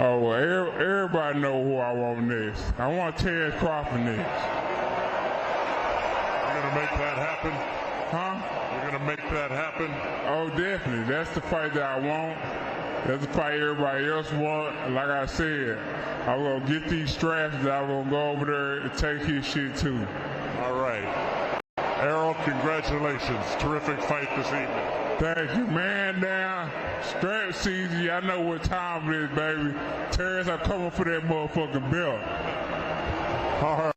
Oh, well, everybody know who I want next. I want Terrence Crawford next. You're going to make that happen? Huh? You're going to make that happen? Oh, definitely. That's the fight that I want. That's the fight everybody else want. Like I said, I'm going to get these straps and I'm going to go over there and take his shit too. All right. Errol, congratulations. Terrific fight this evening. Thank you, man. Down. Strap season. Y'all know what time it is, baby. Terrence, I'm coming for that motherfucking belt. All right.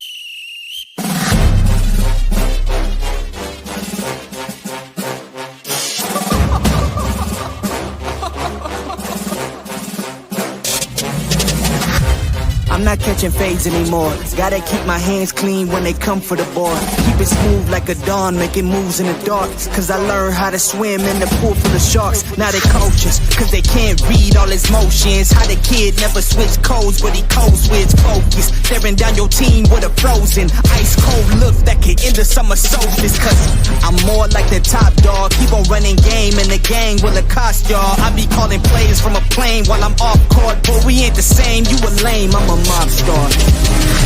I'm not catching fades anymore. Gotta keep my hands clean when they come for the board. Keep it smooth like a dawn, making moves in the dark. Cause I learned how to swim in the pool full of sharks. Now they coaches, cause they can't read all his motions. How the kid never switch codes, but he codes with focus. Staring down your team with a frozen, ice cold look that could end the summer solstice. Cause I'm more like the top dog. Keep on running game and the gang will accost y'all. I be calling plays from a plane while I'm off court. But we ain't the same, you a lame, I'm a mob star.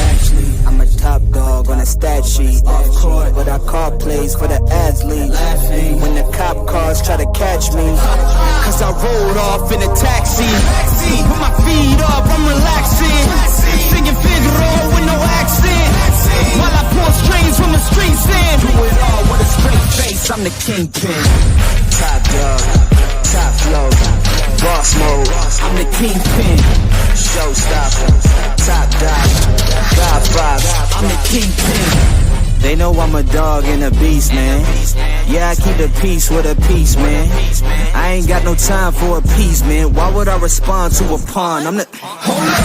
Actually, I'm a top dog on a stat sheet. Off court, but I call plays for the athlete. Laughing when the cop cars try to catch me. Cause I rolled off in a taxi. Put my feet up, I'm relaxing. Singing Figaro with no accent. While I pour strings from the streets in. Do it all with a straight face, I'm the kingpin. Top dog, top flow, boss mode, I'm the kingpin. Showstopper, top dog, God five, I'm the kingpin. They know I'm a dog and a beast, man. Yeah, I keep the peace with a piece, man. I ain't got no time for a piece, man. Why would I respond to a pawn? I'm the... Hold up.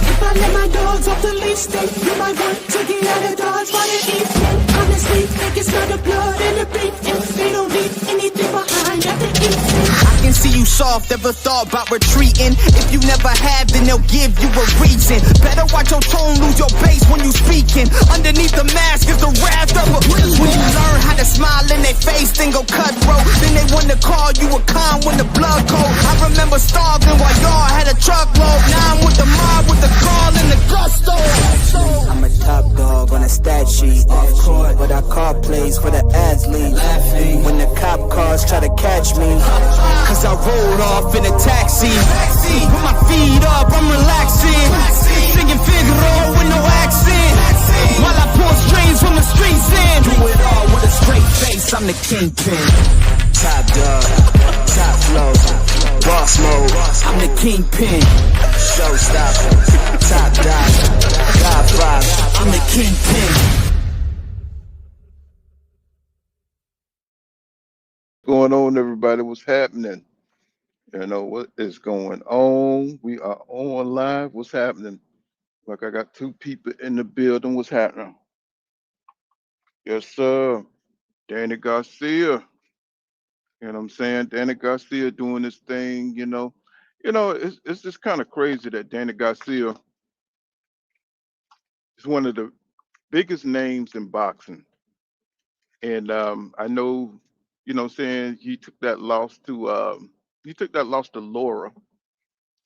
If I let my dogs off the leash, then you might want to get out of Dodge by the evening. Honestly, think it's not the blood and the beef, and they don't leave anything behind at the evening. I can see you soft, ever thought about retreating. If you never have, then they'll give you a reason. Better watch your tone, lose your bass when you speaking. Underneath the mask is the wrath of a beast. When you learn how to smile in their face, then go cutthroat. Then they wanna call you a con when the blood cold. I remember starving while y'all had a truckload. Now I'm with the mob with the call and the gusto. I'm a top dog on a stat sheet. Off court, but I call plays for the athlete. Laughing when the cop cars try to catch me. Cause I rolled off in a taxi. Put my feet up, I'm relaxing. Singing Figaro with no accent. While I pour strings from the streets in. Do it all with a straight face, I'm the kingpin. Top dog, top flow, boss mode, I'm the kingpin. Showstopper, top dog, God five, I'm the kingpin. Going on, everybody? What's happening? You know what is going on? We are on live. What's happening? Like I got two people in the building. What's happening? Yes, sir. Danny Garcia. You know what I'm saying? Danny Garcia doing this thing. It's just kind of crazy that Danny Garcia is one of the biggest names in boxing, and I know. You know what I'm saying? He took that loss to Laura.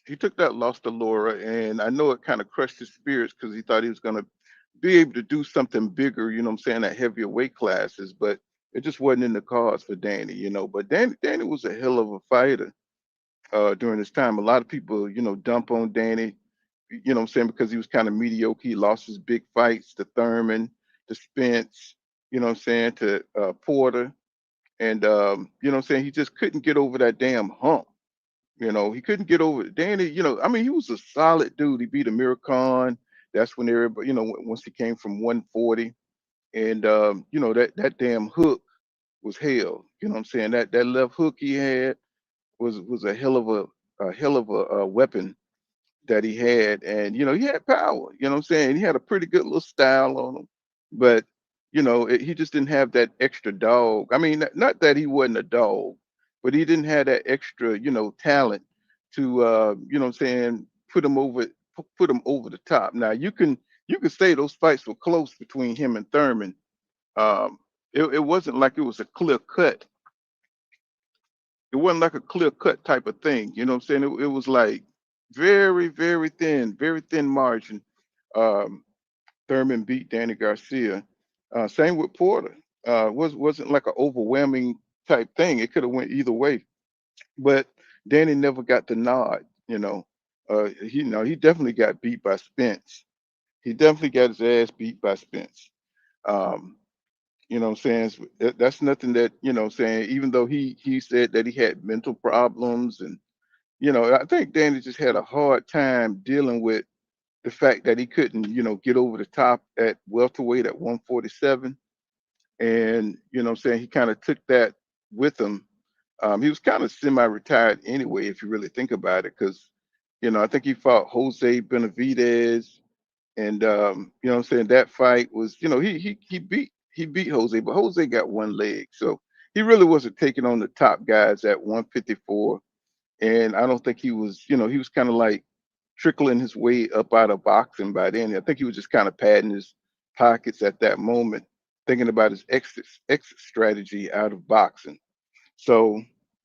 He took that loss to Laura, and I know it kind of crushed his spirits because he thought he was going to be able to do something bigger, you know what I'm saying, at heavier weight classes, but it just wasn't in the cards for Danny. But Danny was a hell of a fighter during this time. A lot of people, dump on Danny, you know what I'm saying, because he was kind of mediocre. He lost his big fights to Thurman, to Spence, you know what I'm saying, to Porter. And you know what I'm saying, he just couldn't get over that damn hump. He couldn't get over Danny. I mean, he was a solid dude. He beat Amir Khan. That's when everybody, once he came from 140, and that damn hook was hell. You know what I'm saying? That left hook he had was a hell of a weapon that he had, and he had power. You know what I'm saying? He had a pretty good little style on him, but he just didn't have that extra dog. I mean, not that he wasn't a dog, but he didn't have that extra, talent to, you know what I'm saying, put him over the top. Now you can say those fights were close between him and Thurman. Um, it wasn't like it was a clear cut. It wasn't like a clear cut type of thing. You know what I'm saying? It was like very thin margin. Um, Thurman beat Danny Garcia. Same with Porter. Wasn't like an overwhelming type thing. It could have went either way, but Danny never got the nod. He definitely got beat by Spence. He definitely got his ass beat by Spence. Um, what I'm saying? That's nothing that, what I'm saying, even though he said that he had mental problems, and I think Danny just had a hard time dealing with the fact that he couldn't, get over the top at welterweight at 147. And, what I'm saying, he kind of took that with him. He was kind of semi-retired anyway, if you really think about it, because, I think he fought Jose Benavidez, and what I'm saying, that fight was, he beat Jose, but Jose got one leg. So he really wasn't taking on the top guys at 154. And I don't think he was kind of like trickling his way up out of boxing by then. I think he was just kind of padding his pockets at that moment, thinking about his exit strategy out of boxing. So,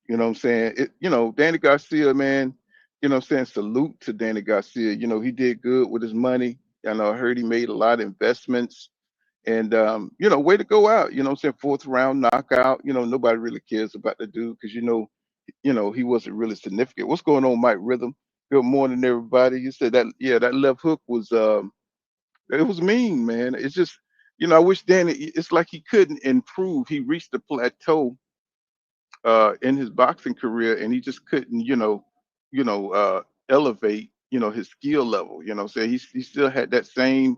what I'm saying, Danny Garcia, man, what I'm saying, salute to Danny Garcia. He did good with his money. I heard he made a lot of investments. And way to go out. What I'm saying, fourth round knockout. Nobody really cares about the dude because he wasn't really significant. What's going on, Mike Rhythm? Good morning, everybody. You said that, yeah, that left hook was it was mean, man. It's just, I wish Danny. It's like he couldn't improve. He reached a plateau in his boxing career, and he just couldn't, elevate, his skill level. What I'm saying, he still had that same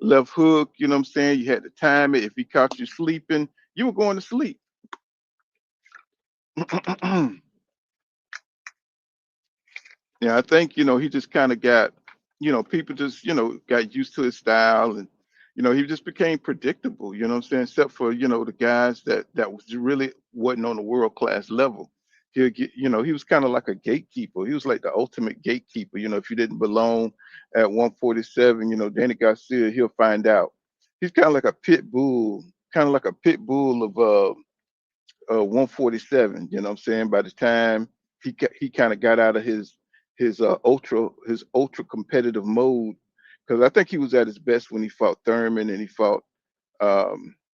left hook. You know what I'm saying? You had to time it. If he caught you sleeping, you were going to sleep. Yeah, I think, he just kind of got, people just, got used to his style, and, he just became predictable, what I'm saying, except for, the guys that was really wasn't on a world class level. He'll get, he was kind of like a gatekeeper. He was like the ultimate gatekeeper. If you didn't belong at 147, Danny Garcia, he'll find out. He's kind of like a pit bull, kind of like a pit bull of 147. You know what I'm saying? By the time he kind of got out of his ultra competitive mode, because I think he was at his best when he fought Thurman and he fought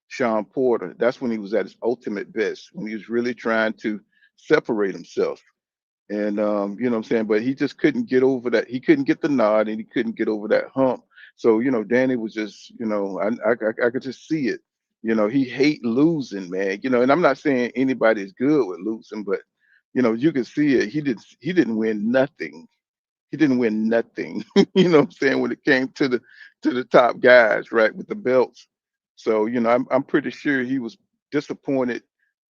Sean Porter. That's when he was at his ultimate best, when he was really trying to separate himself. And what I'm saying, but he just couldn't get over that. He couldn't get the nod, and he couldn't get over that hump. So Danny was just, I could just see it. He hate losing, man. And I'm not saying anybody's good with losing, but you can see it. He didn't win nothing. He didn't win nothing. What I'm saying, when it came to the top guys, right, with the belts. So I'm pretty sure he was disappointed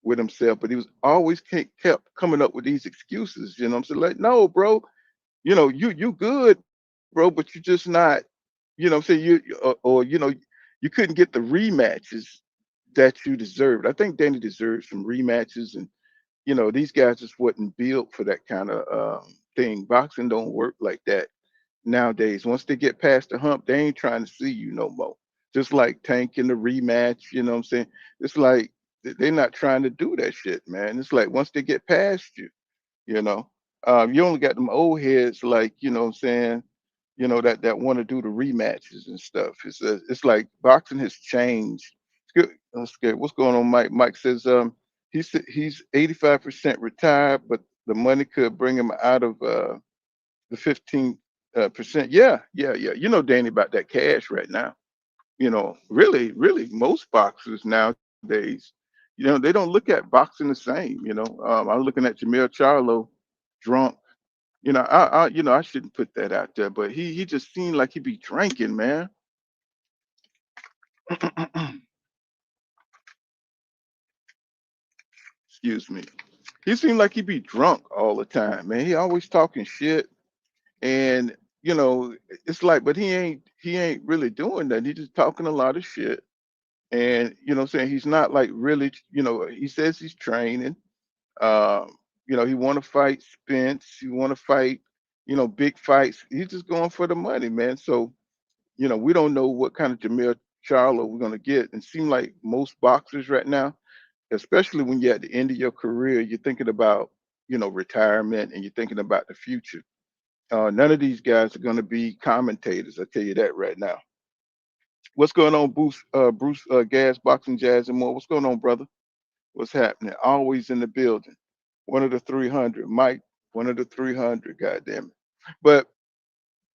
with himself, but he was always kept coming up with these excuses. I'm saying, like, no, bro, you good, bro, but you're just not. I'm saying, or you couldn't get the rematches that you deserved. I think Danny deserved some rematches, and these guys just wasn't built for that kind of thing. Boxing don't work like that nowadays. Once they get past the hump, they ain't trying to see you no more. Just like Tank in the rematch, you know what I'm saying? It's like they're not trying to do that shit, man. It's like once they get past you, you know, you only got them old heads, like, what I'm saying, that want to do the rematches and stuff. It's like boxing has changed. It's good. That's good. What's going on, Mike? Mike says he's 85% retired, but the money could bring him out of the 15%. Yeah, yeah, yeah. Danny, about that cash right now. Really, really, most boxers nowadays, they don't look at boxing the same. I'm looking at Jamil Charlo, drunk. I shouldn't put that out there, but he just seemed like he be drinking, man. Excuse me. He seemed like he be drunk all the time, man. He always talking shit, and it's like, but he ain't really doing that. He just talking a lot of shit. And what I'm saying, he's not like really, he says he's training. Um, he want to fight Spence. He want to fight, big fights. He's just going for the money, man. So we don't know what kind of Jamil Charlo we're gonna get. And seem like most boxers right now, especially when you're at the end of your career, you're thinking about retirement, and you're thinking about the future. None of these guys are going to be commentators. I tell you that right now. What's going on, Bruce Gas, Boxing Jazz and more? What's going on, brother? What's happening? Always in the building. One of the 300, Mike. One of the 300. God damn it. But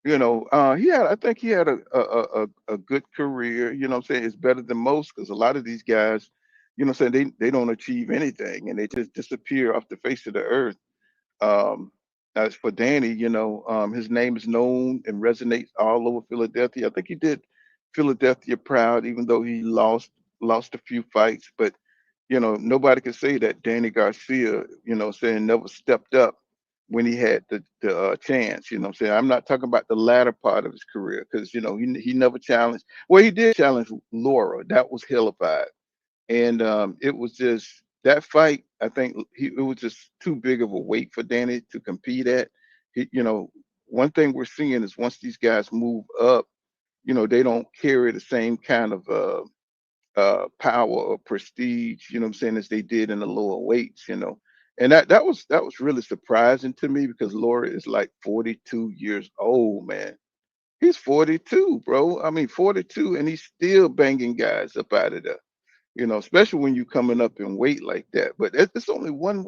I think he had a good career. You know what I'm saying? It's better than most because a lot of these guys, what I'm saying, they don't achieve anything and they just disappear off the face of the earth. Um, as for Danny, his name is known and resonates all over Philadelphia. I think he did Philadelphia proud, even though he lost a few fights. But nobody can say that Danny Garcia, saying never stepped up when he had the chance. You know what I'm saying? I'm not talking about the latter part of his career because he never challenged. Well, he did challenge Laura. That was hellified, and it was just that fight. I think it was just too big of a weight for Danny to compete at. One thing we're seeing is once these guys move up, they don't carry the same kind of power or prestige, what I'm saying, as they did in the lower weights. And that was really surprising to me because Laura is like 42 years old, man. He's 42, bro. I mean, 42, and he's still banging guys up out of there. Especially when you coming up in weight like that. But it's only one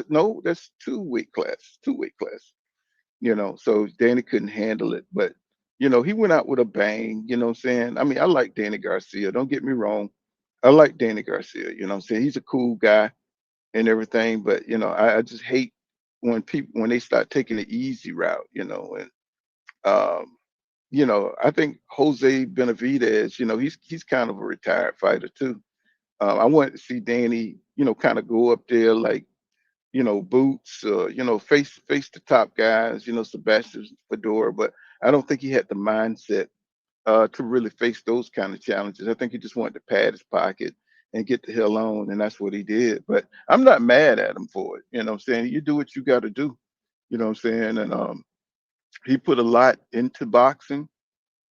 no, that's two weight class. So Danny couldn't handle it. But he went out with a bang, what I'm saying? I mean, I like Danny Garcia, don't get me wrong. I like Danny Garcia, what I'm saying? He's a cool guy and everything, but I just hate when they start taking the easy route. And um, I think Jose Benavidez, he's kind of a retired fighter too. I wanted to see Danny, kind of go up there like, Boots, face the top guys, Sebastian Fedora, but I don't think he had the mindset to really face those kind of challenges. I think he just wanted to pad his pocket and get the hell on, and that's what he did. But I'm not mad at him for it. You know what I'm saying? You do what you got to do. You know what I'm saying? And he put a lot into boxing.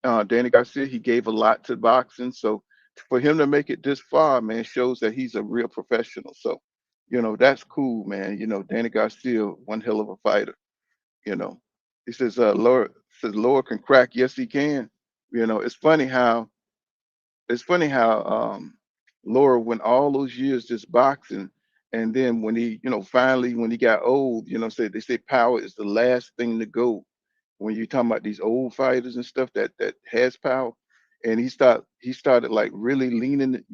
Danny Garcia, he gave a lot to boxing. So for him to make it this far, man, shows that he's a real professional. So, that's cool, man. Danny Garcia, one hell of a fighter. You know, he says Laura can crack. Yes, he can. It's funny how Laura went all those years just boxing, and then when he, finally when he got old, say they say power is the last thing to go when you're talking about these old fighters and stuff that has power, and he started like really leaning,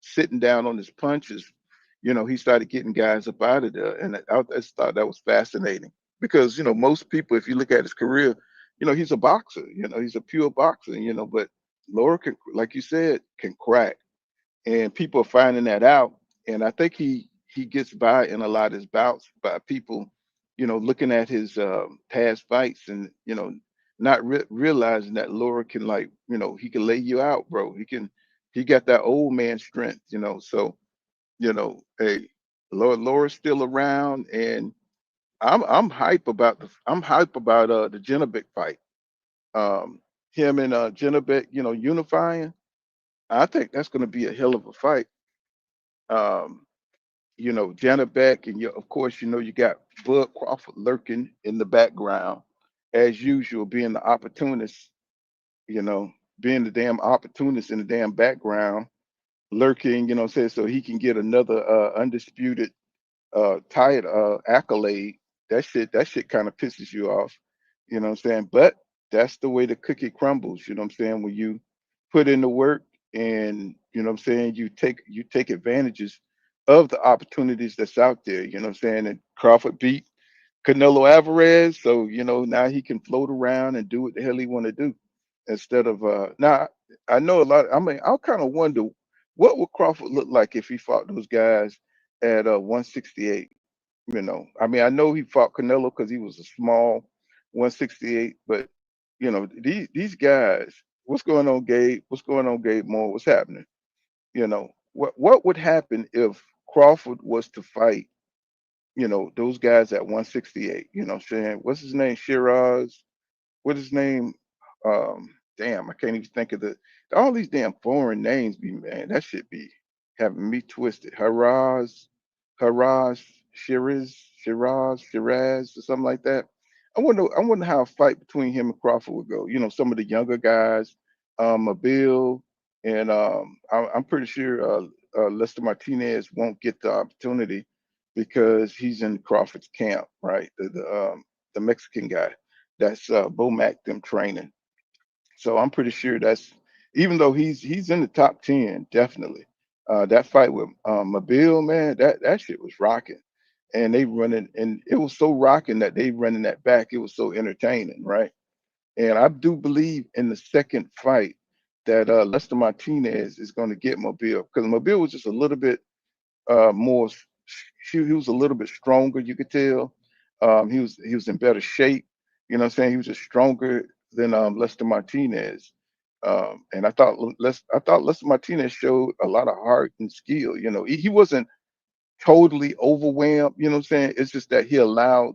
sitting down on his punches. He started getting guys up out of there, and I just thought that was fascinating because most people, if you look at his career, he's a boxer, he's a pure boxer, but Laura can, like you said, can crack, and people are finding that out. And I think he gets by in a lot of his bouts by people, looking at his past fights and not realizing that Laura can, like, he can lay you out, bro. He got that old man strength, So hey, Laura's still around, and I'm hype about the Genovic fight. Um, him and Genovic, unifying. I think that's going to be a hell of a fight. Um, Janet Beck, and of course, you got Bud Crawford lurking in the background, as usual, being the opportunist, you know, being the damn opportunist in the damn background, lurking, what I'm saying, so he can get another undisputed title accolade. That shit kind of pisses you off, what I'm saying? But that's the way the cookie crumbles, what I'm saying? When you put in the work and what I'm saying, you take advantages of the opportunities that's out there, what I'm saying? And Crawford beat Canelo Alvarez, so now he can float around and do what the hell he want to do instead of now I know a lot. I mean, I kind of wonder what would Crawford look like if he fought those guys at 168. I mean, I know he fought Canelo because he was a small 168, but these guys. What's going on, Gabe? What's going on, Gabe Moore? What's happening? What would happen if Crawford was to fight? Those guys at 168. What I'm saying? What's his name? Shiraz. What his name? Damn, I can't even think of all these damn foreign names. Be man, that should be having me twisted. Haraz, Shiraz, or something like that. I wonder how a fight between him and Crawford would go. Some of the younger guys, Mobile, and I'm pretty sure Lester Martinez won't get the opportunity because he's in Crawford's camp, right? The Mexican guy that's Bomac them training. So I'm pretty sure that's, even though he's in the top 10, definitely. That fight with Mobile, man, that shit was rocking. And they running, and it was so rocking that they running that back. It was so entertaining, right? And I do believe in the second fight that Lester Martinez is going to get Mobile, because Mobile was just a little bit more. He was a little bit stronger. You could tell. He was in better shape. You know what I'm saying? He was just stronger than Lester Martinez. And I thought Lester Martinez showed a lot of heart and skill. He wasn't totally overwhelmed. You know what I'm saying? It's just that he allowed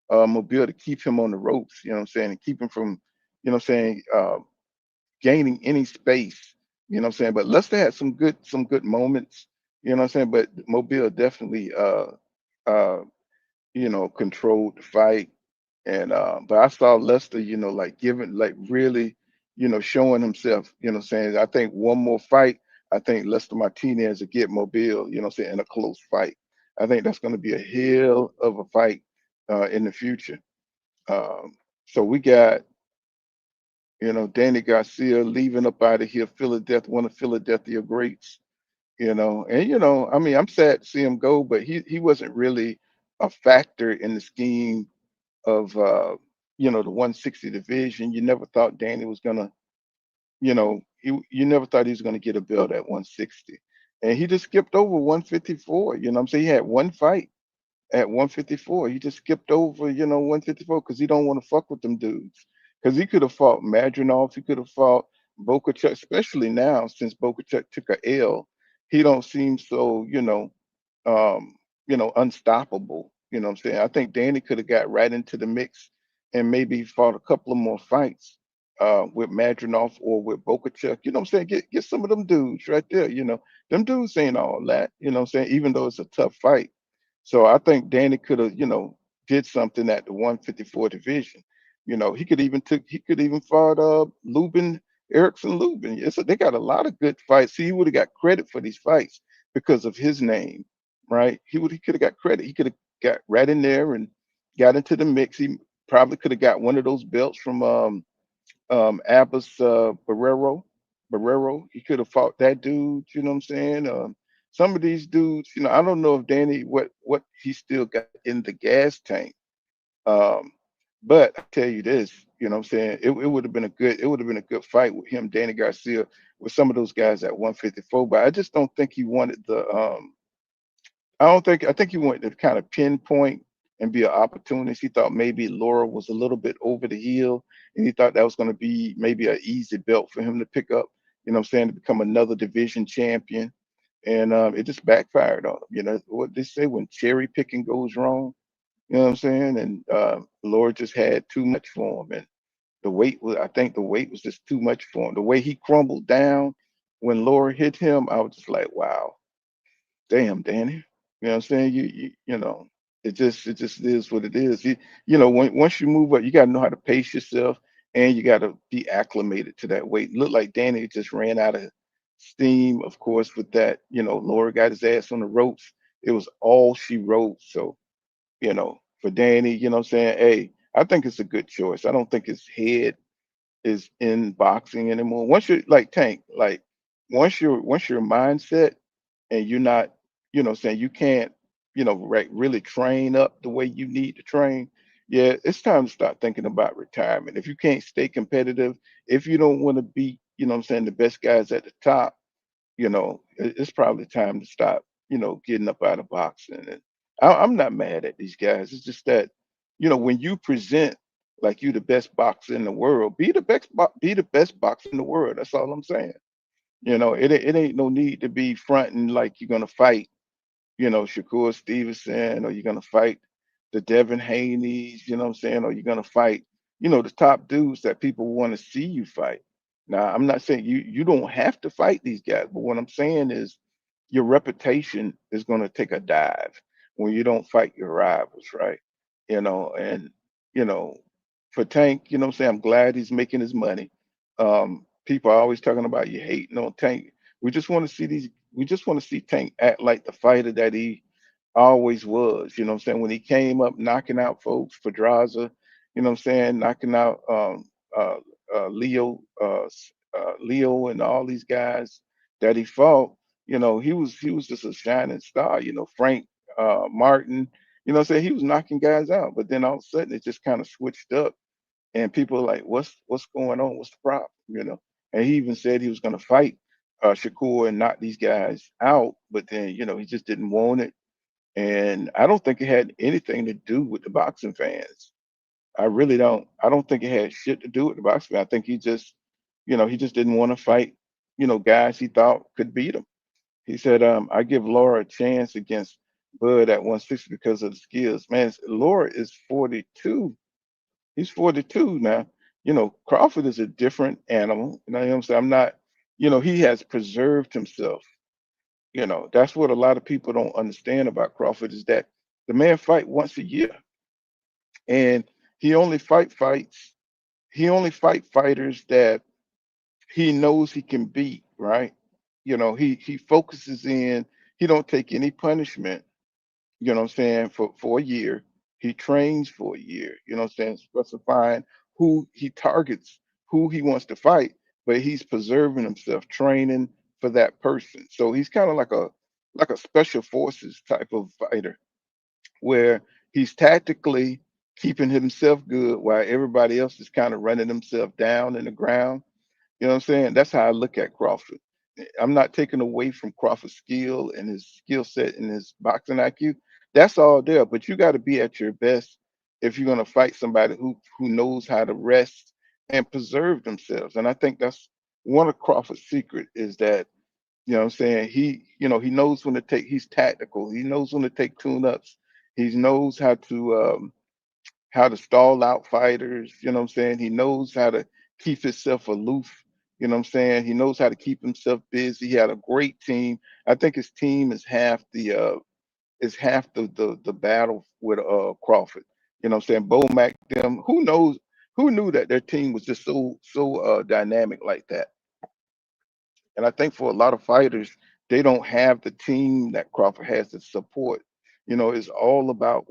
Mobile to keep him on the ropes. You know what I'm saying? And keep him from, what I'm saying, gaining any space. You know what I'm saying? But Lester had some good moments. You know what I'm saying? But Mobile definitely uh controlled the fight. And but I saw Lester, like giving, like really, showing himself, what I'm saying. I think one more fight, I think Lester Martinez will get Mobile, what I'm saying, in a close fight. I think that's going to be a hell of a fight in the future. So we got, Danny Garcia leaving up out of here, Philadelphia, one of Philadelphia greats, and I mean, I'm sad to see him go, but he wasn't really a factor in the scheme of the 160 division. You never thought Danny was gonna, you never thought he was gonna get a belt at 160. And he just skipped over 154. You know what I'm saying? He had one fight at 154. He just skipped over, 154 because he don't want to fuck with them dudes. Because he could have fought Madronov, he could have fought Bokachuck, especially now since Bokachuck took a L. He don't seem so, unstoppable. You know what I'm saying? I think Danny could have got right into the mix and maybe fought a couple of more fights with Madronov or with Bokachuck. You know what I'm saying? Get some of them dudes right there. Them dudes ain't all that. You know what I'm saying? Even though it's a tough fight. So I think Danny could have, did something at the 154 division. He could even fought Lubin, Erickson Lubin. They got a lot of good fights. See, he would have got credit for these fights because of his name, right? He could have got credit. He could have got right in there and got into the mix. He probably could have got one of those belts from Abbas Barrero. He could have fought that dude. You know what I'm saying? Some of these dudes, I don't know if Danny what he still got in the gas tank. Um, but I tell you this, what I'm saying, it would have been a good fight with him, Danny Garcia, with some of those guys at 154. But I just don't think he wanted the I think he wanted to kind of pinpoint and be an opportunist. He thought maybe Laura was a little bit over the hill, and he thought that was going to be maybe an easy belt for him to pick up. You know what I'm saying, to become another division champion, and it just backfired on him. What they say, when cherry picking goes wrong. You know what I'm saying? And Laura just had too much for him, and I think the weight was just too much for him. The way he crumbled down when Laura hit him, I was just like, wow, damn, Danny. You know what I'm saying? It just is what it is. Once you move up, you got to know how to pace yourself, and you got to be acclimated to that weight. Looked like Danny just ran out of steam, of course, with that. Laura got his ass on the ropes. It was all she wrote. So, for Danny, what I'm saying? Hey, I think it's a good choice. I don't think his head is in boxing anymore. Once you're like Tank, like once your mindset and you're not, saying you can't, really train up the way you need to train, yeah, it's time to start thinking about retirement. If you can't stay competitive, if you don't want to be, what I'm saying, the best guys at the top, it's probably time to stop, getting up out of boxing. And I'm not mad at these guys. It's just that, when you present like you the best boxer in the world, be the best boxer in the world. That's all I'm saying. It ain't no need to be fronting like you're gonna fight, Shakur Stevenson, or you're gonna fight the Devin Haney's, you know what I'm saying, or you're gonna fight, the top dudes that people want to see you fight. Now, I'm not saying you don't have to fight these guys, but what I'm saying is your reputation is gonna take a dive when you don't fight your rivals, right? And you know, for Tank, you know what I'm saying? I'm glad he's making his money. People are always talking about you hating on Tank. We just want to see Tank act like the fighter that he always was. You know what I'm saying? When he came up knocking out folks, Pedraza, you know what I'm saying, knocking out uh, Leo and all these guys that he fought. He was just a shining star. Frank Martin. What I'm saying, he was knocking guys out, but then all of a sudden it just kind of switched up, and people are like, "What's going on? What's the problem?" And he even said he was going to fight Shakur and knock these guys out, but then he just didn't want it, and I don't think it had anything to do with the boxing fans. I really don't. I don't think it had shit to do with the boxing fans. I think he just didn't want to fight, guys he thought could beat him. He said, I give Laura a chance against Bud at 160 because of the skills. Man, Laura is 42. He's 42 now. Crawford is a different animal. You know what I'm saying? He has preserved himself. That's what a lot of people don't understand about Crawford is that the man fight once a year, and he only fights. He only fight fighters that he knows he can beat, right? He focuses in. He don't take any punishment. What I'm saying, for a year. He trains for a year. What I'm saying, specifying who he targets, who he wants to fight, but he's preserving himself, training for that person. So he's kind of like a special forces type of fighter where he's tactically keeping himself good while everybody else is kind of running himself down in the ground. You know what I'm saying? That's how I look at Crawford. I'm not taking away from Crawford's skill and his skill set and his boxing IQ. That's all there, but you got to be at your best if you're going to fight somebody who knows how to rest and preserve themselves. And I think that's one of Crawford's secret is that, what I'm saying, he knows when to take. He's tactical. He knows when to take tune-ups. He knows how to stall out fighters. What I'm saying? He knows how to keep himself aloof. What I'm saying? He knows how to keep himself busy. He had a great team. I think his team is half the battle with Crawford. What I'm saying? Bo Mac them. Who knew that their team was just so dynamic like that? And I think for a lot of fighters, they don't have the team that Crawford has to support. It's all about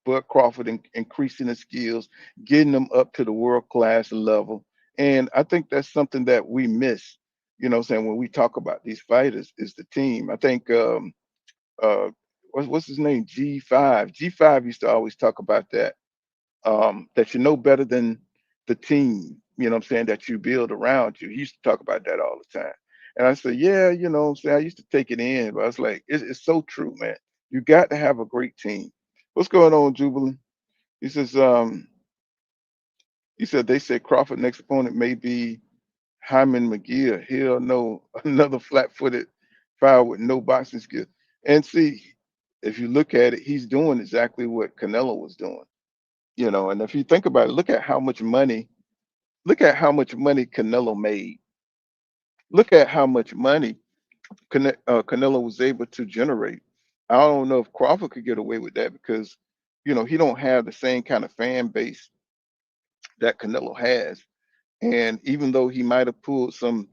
Bud Crawford increasing his skills, getting them up to the world class level. And I think that's something that we miss, what I'm saying, when we talk about these fighters is the team. I think uh what's his name? G5. G5 used to always talk about that you know better than the team, what I'm saying, that you build around you. He used to talk about that all the time. And I said, yeah, what I'm saying, I used to take it in, but I was like, it's so true, man. You got to have a great team. What's going on, Jubilee? He says, he said they said Crawford next opponent may be Hyman McGear. Hell no, another flat-footed fighter with no boxing skill. And see, if you look at it, he's doing exactly what Canelo was doing. And if you think about it, look at how much money Canelo made. Look at how much money Canelo was able to generate. I don't know if Crawford could get away with that because, he don't have the same kind of fan base that Canelo has. And even though he might have pulled some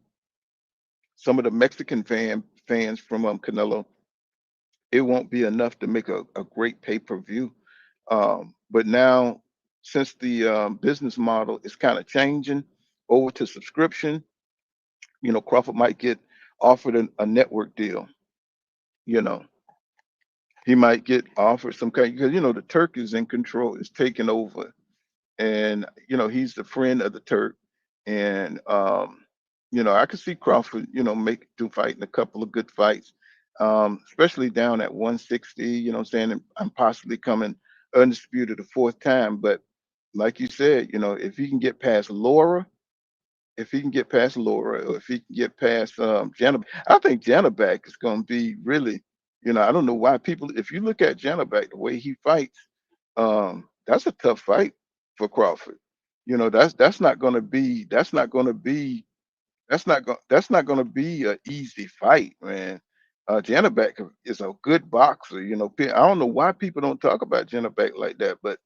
of the Mexican fans from Canelo, it won't be enough to make a great pay-per-view. But now, since the business model is kind of changing over to subscription, Crawford might get offered a network deal. You know, he might get offered some kind because the Turk is in control, is taking over, and he's the friend of the Turk, and I could see Crawford, make do fighting a couple of good fights, especially down at 160. What I'm saying, and I'm possibly coming undisputed a fourth time, but like you said, if he can get past Laura. If he can get past Laura, or if he can get past Janabek, I think Janabek is going to be really, I don't know why people. If you look at Janabek, the way he fights, that's a tough fight for Crawford. That's not going to be that's not going to be an easy fight, man. Janabek is a good boxer. I don't know why people don't talk about Janabek like that, but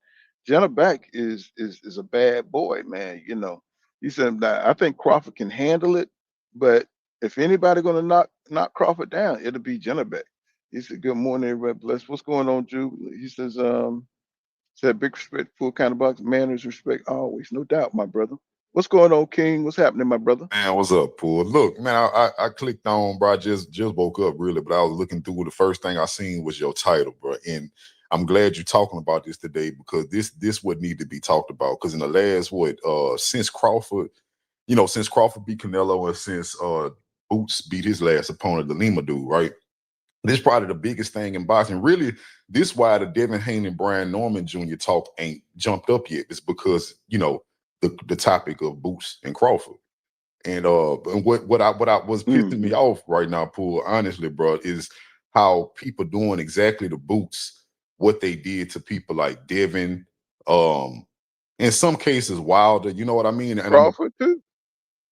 Jenna Beck is a bad boy, man. You know, he said that I think Crawford can handle it, but if anybody gonna knock Crawford down, it'll be Jenna Beck. He said, "Good morning, everybody. Bless. What's going on, Drew?" He said, "Big respect, full kind of box, manners, respect always, no doubt, my brother." What's going on, King? What's happening, my brother? Man, what's up, Pool? Look, man, I clicked on, bro. I just woke up really, but I was looking through. The first thing I seen was your title, bro. And I'm glad you're talking about this today because this would need to be talked about. Because in the last since Crawford, since Crawford beat Canelo and since Boots beat his last opponent, the Lima dude, right? This is probably the biggest thing in boxing. Really, this why the Devin Haney and Brian Norman Jr. talk ain't jumped up yet. It's because the topic of Boots and Crawford. And what I was pissing me off right now, Pool, honestly, bro, is how people doing exactly the Boots what they did to people like Devin, in some cases Wilder. You know what I mean? And Crawford too.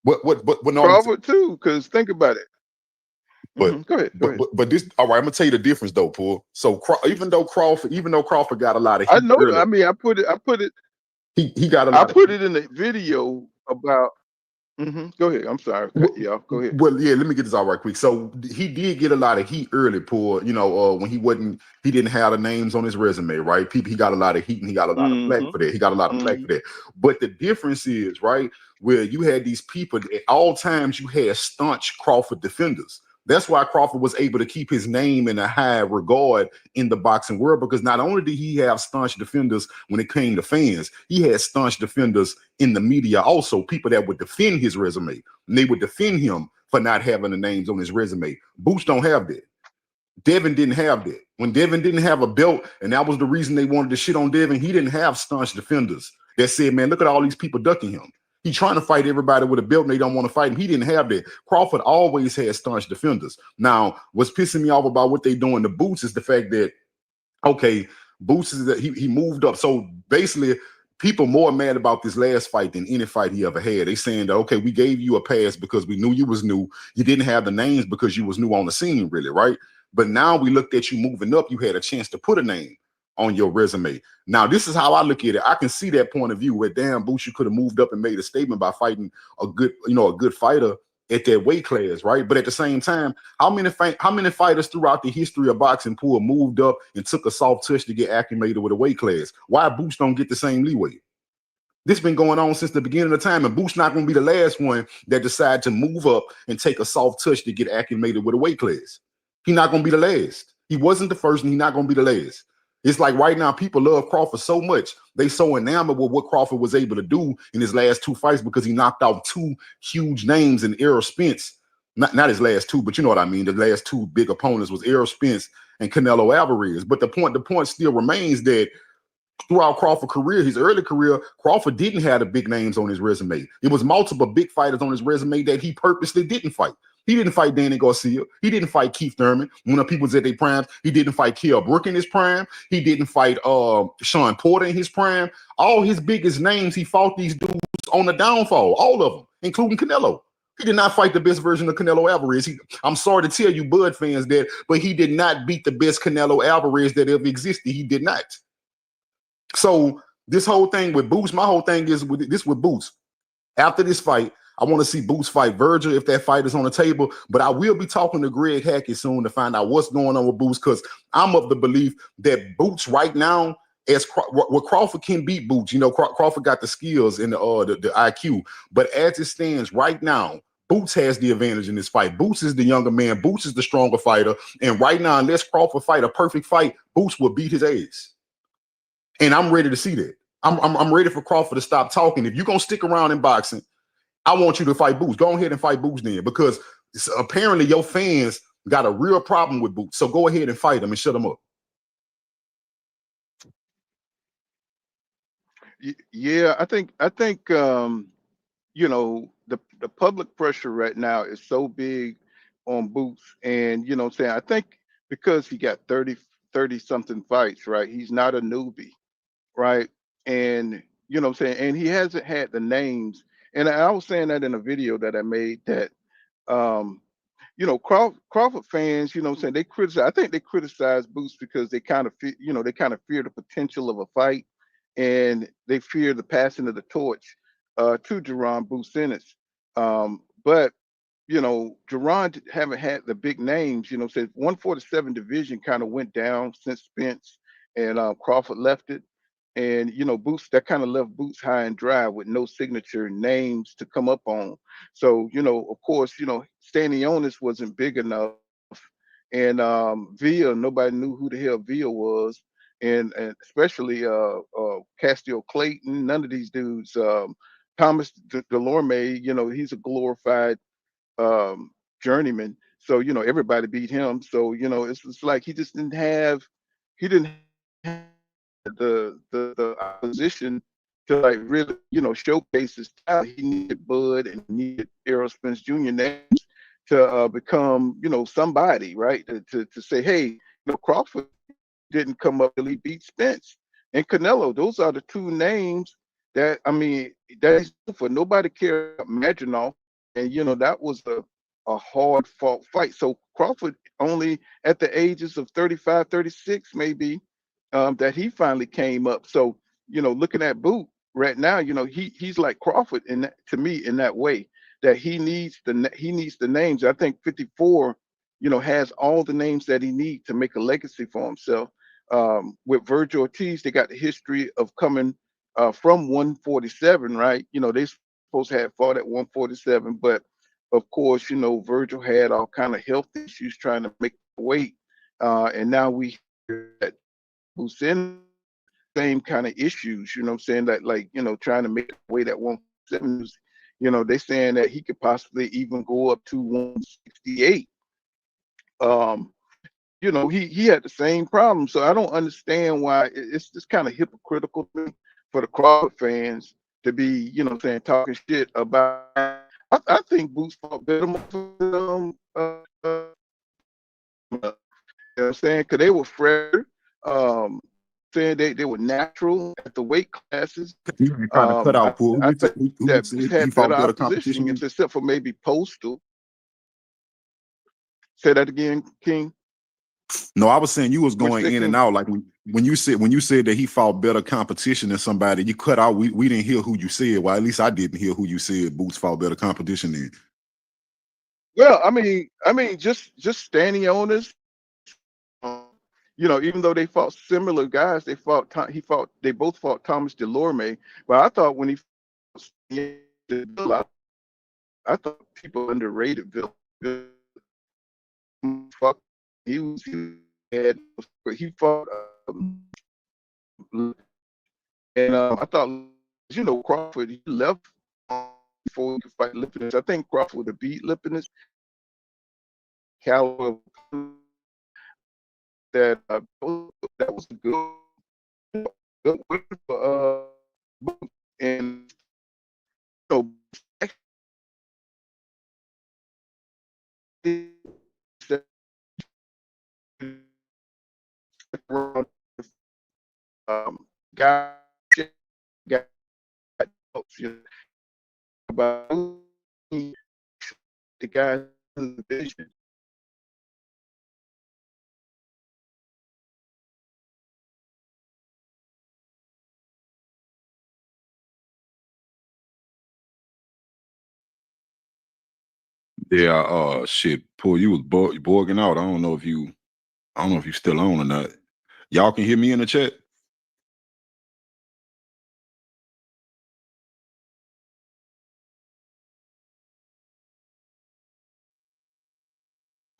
what no, Crawford too, because think about it. but Go ahead. but this all right. I'm gonna tell you the difference though, Pool. So even though Crawford got a lot of I heat know. early, I mean, I put it. he got a I lot of put heat. it in the video about. Go ahead. I'm sorry, cut you off. Go ahead. Well, yeah, let me get this all right quick. So he did get a lot of heat early, Poor. When he didn't have the names on his resume, right? He got a lot of heat and he got a lot of flack for that. He got a lot of flack for that. But the difference is, right, where you had these people at all times, you had staunch Crawford defenders. That's why Crawford was able to keep his name in a high regard in the boxing world, because not only did he have staunch defenders when it came to fans, he had staunch defenders in the media also, people that would defend his resume. And they would defend him for not having the names on his resume. Boots don't have that. Devin didn't have that. When Devin didn't have a belt, and that was the reason they wanted to shit on Devin, he didn't have staunch defenders that said, man, look at all these people ducking him. He's trying to fight everybody with a belt and they don't want to fight him. He didn't have that. Crawford always had staunch defenders. Now, what's pissing me off about what they doing to Boots is the fact that, okay, Boots is that he moved up. So basically, people more mad about this last fight than any fight he ever had. They saying that, okay, we gave you a pass because we knew you was new. You didn't have the names because you was new on the scene, really, right? But now we looked at you moving up. You had a chance to put a name on your resume. Now, this is how I look at it. I can see that point of view where, damn, Boots, you could have moved up and made a statement by fighting a good fighter at that weight class, right? But at the same time, how many fighters throughout the history of boxing pool moved up and took a soft touch to get acclimated with a weight class? Why Boots don't get the same leeway? This been going on since the beginning of time, and Boots not going to be the last one that decide to move up and take a soft touch to get acclimated with a weight class. He's not going to be the last. He wasn't the first, and he's not going to be the last. It's like right now, people love Crawford so much. They so enamored with what Crawford was able to do in his last two fights because he knocked out two huge names in Errol Spence. Not his last two, but you know what I mean. The last two big opponents was Errol Spence and Canelo Alvarez. But the point still remains that throughout Crawford's career, his early career, Crawford didn't have the big names on his resume. It was multiple big fighters on his resume that he purposely didn't fight. He didn't fight Danny Garcia. He didn't fight Keith Thurman when the people was at their primes. He didn't fight Kell Brook in his prime. He didn't fight Sean Porter in his prime. All his biggest names, he fought these dudes on the downfall, all of them, including Canelo. He did not fight the best version of Canelo Alvarez. I'm sorry to tell you, Bud fans, that, but he did not beat the best Canelo Alvarez that ever existed. He did not. So this whole thing with Boots, my whole thing is with Boots. After this fight, I want to see Boots fight Virgil if that fight is on the table. But I will be talking to Greg Hackett soon to find out what's going on with Boots, because I'm of the belief that Boots right now, what Crawford can beat Boots. You know, Crawford got the skills and the IQ. But as it stands right now, Boots has the advantage in this fight. Boots is the younger man. Boots is the stronger fighter. And right now, unless Crawford fight a perfect fight, Boots will beat his ass. And I'm ready to see that. I'm ready for Crawford to stop talking. If you're going to stick around in boxing, I want you to fight Boots. Go ahead and fight Boots then, because apparently your fans got a real problem with Boots. So go ahead and fight them and shut them up. Yeah, I think the public pressure right now is so big on Boots, and what I'm saying, I think because he got 30 something fights, right? He's not a newbie, right? And what I'm saying, and he hasn't had the names. And I was saying that in a video that I made that Crawford fans, what I'm saying, they criticize. I think they criticize Boots because they kind of fear the potential of a fight. and they fear the passing of the torch to Jaron Boots Ennis. But Jaron haven't had the big names. So 147 division kind of went down since Spence and Crawford left it. And Boots, that kind of left Boots high and dry with no signature names to come up on. So of course, Stanionis wasn't big enough, and Villa, nobody knew who the hell Villa was, and especially Castile Clayton. None of these dudes. Thomas Delorme, he's a glorified journeyman. So everybody beat him. So it's like he didn't have the opposition to like really showcase his talent. He needed Bud and needed Errol Spence Jr. names to become somebody, right? To say, hey, Crawford didn't come up till he beat Spence and Canelo. Those are the two names that that is for nobody cared about Maginoff, and that was a hard fought fight. So Crawford only at the ages of 35, 36 maybe that he finally came up. So looking at Boot right now, he's like Crawford to me in that way, that he needs the names. I think 54 has all the names that he needs to make a legacy for himself. With Virgil Ortiz, they got the history of coming from 147, right? They supposed to have fought at 147, but of course, Virgil had all kind of health issues trying to make weight, and now we hear that who's in same kind of issues. What I'm saying, that like trying to make weight at 147. They saying that he could possibly even go up to 168. He had the same problem. So I don't understand why it's just kind of hypocritical for the Crawford fans to be, talking shit about. I think Boots fought better. I'm saying, because they were fresh, saying they were natural at the weight classes. You kind of cut out, Paul. I think that Boots had better opposition, except for maybe Postal. Say that again, King. No, I was saying you was going in and out. Like when you said that he fought better competition than somebody, you cut out. We didn't hear who you said. Well, at least I didn't hear who you said Boots fought better competition than. Well, just standing on this. Even though they fought similar guys, they both fought Thomas Delorme. But I thought when I thought people underrated Bill. He fought and I thought Crawford, he left before he could fight Lipinus. I think Crawford would have beat Lipinus. Caliber that was a good win for and guy about the guy in the division. Yeah, shit, Paul, you was borging out. I don't know if you still on or not. Y'all can hear me in the chat.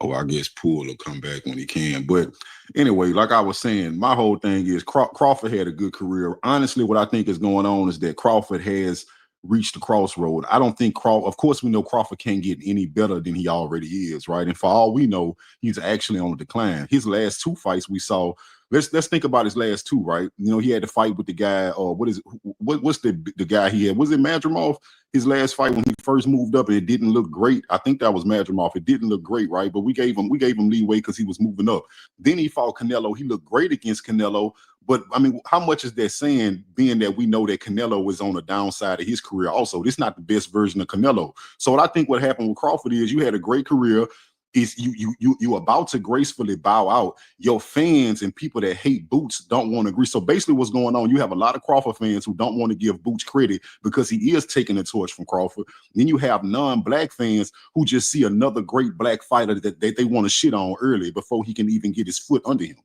Oh, I guess Poole will come back when he can. But anyway, like I was saying, my whole thing is Crawford had a good career. Honestly, what I think is going on is that Crawford has reached the crossroad. I don't think of course, we know Crawford can't get any better than he already is, right? And for all we know, he's actually on the decline. His last two fights we saw, let's think about his last two, right? He had to fight with the guy, or what's the guy he had? Was it Madrimov? His last fight when he first moved up and it didn't look great. I think that was Madrimov. It didn't look great, right? But we gave him leeway because he was moving up. Then he fought Canelo. He looked great against Canelo. But how much is that saying, being that we know that Canelo was on the downside of his career also? This is not the best version of Canelo. So what I think what happened with Crawford is you had a great career. is you about to gracefully bow out. Your fans and people that hate Boots don't want to agree. So basically what's going on, you have a lot of Crawford fans who don't want to give Boots credit because he is taking the torch from Crawford. Then you have non-black fans who just see another great black fighter that they want to shit on early before he can even get his foot under him.